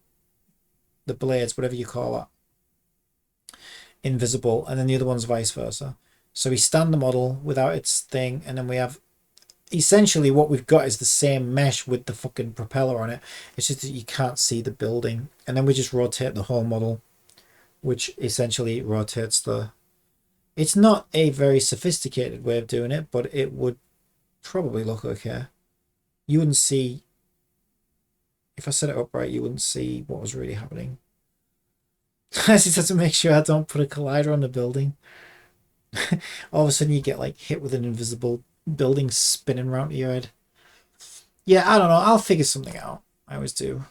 the blades, whatever you call it, invisible, and then the other one's vice versa. So we stand the model without its thing, and then we have essentially what we've got is the same mesh with the fucking propeller on it. It's just that you can't see the building. And then we just rotate the whole model, which essentially rotates the... It's not a very sophisticated way of doing it, but it would probably look okay. You wouldn't see... If I set it up right, you wouldn't see what was really happening. I just have to make sure I don't put a collider on the building. All of a sudden you get like hit with an invisible building spinning around your head. Yeah, I don't know. I'll figure something out. I always do.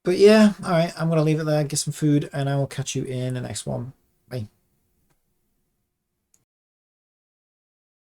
But yeah, all right. I'm going to leave it there, get some food, and I will catch you in the next one.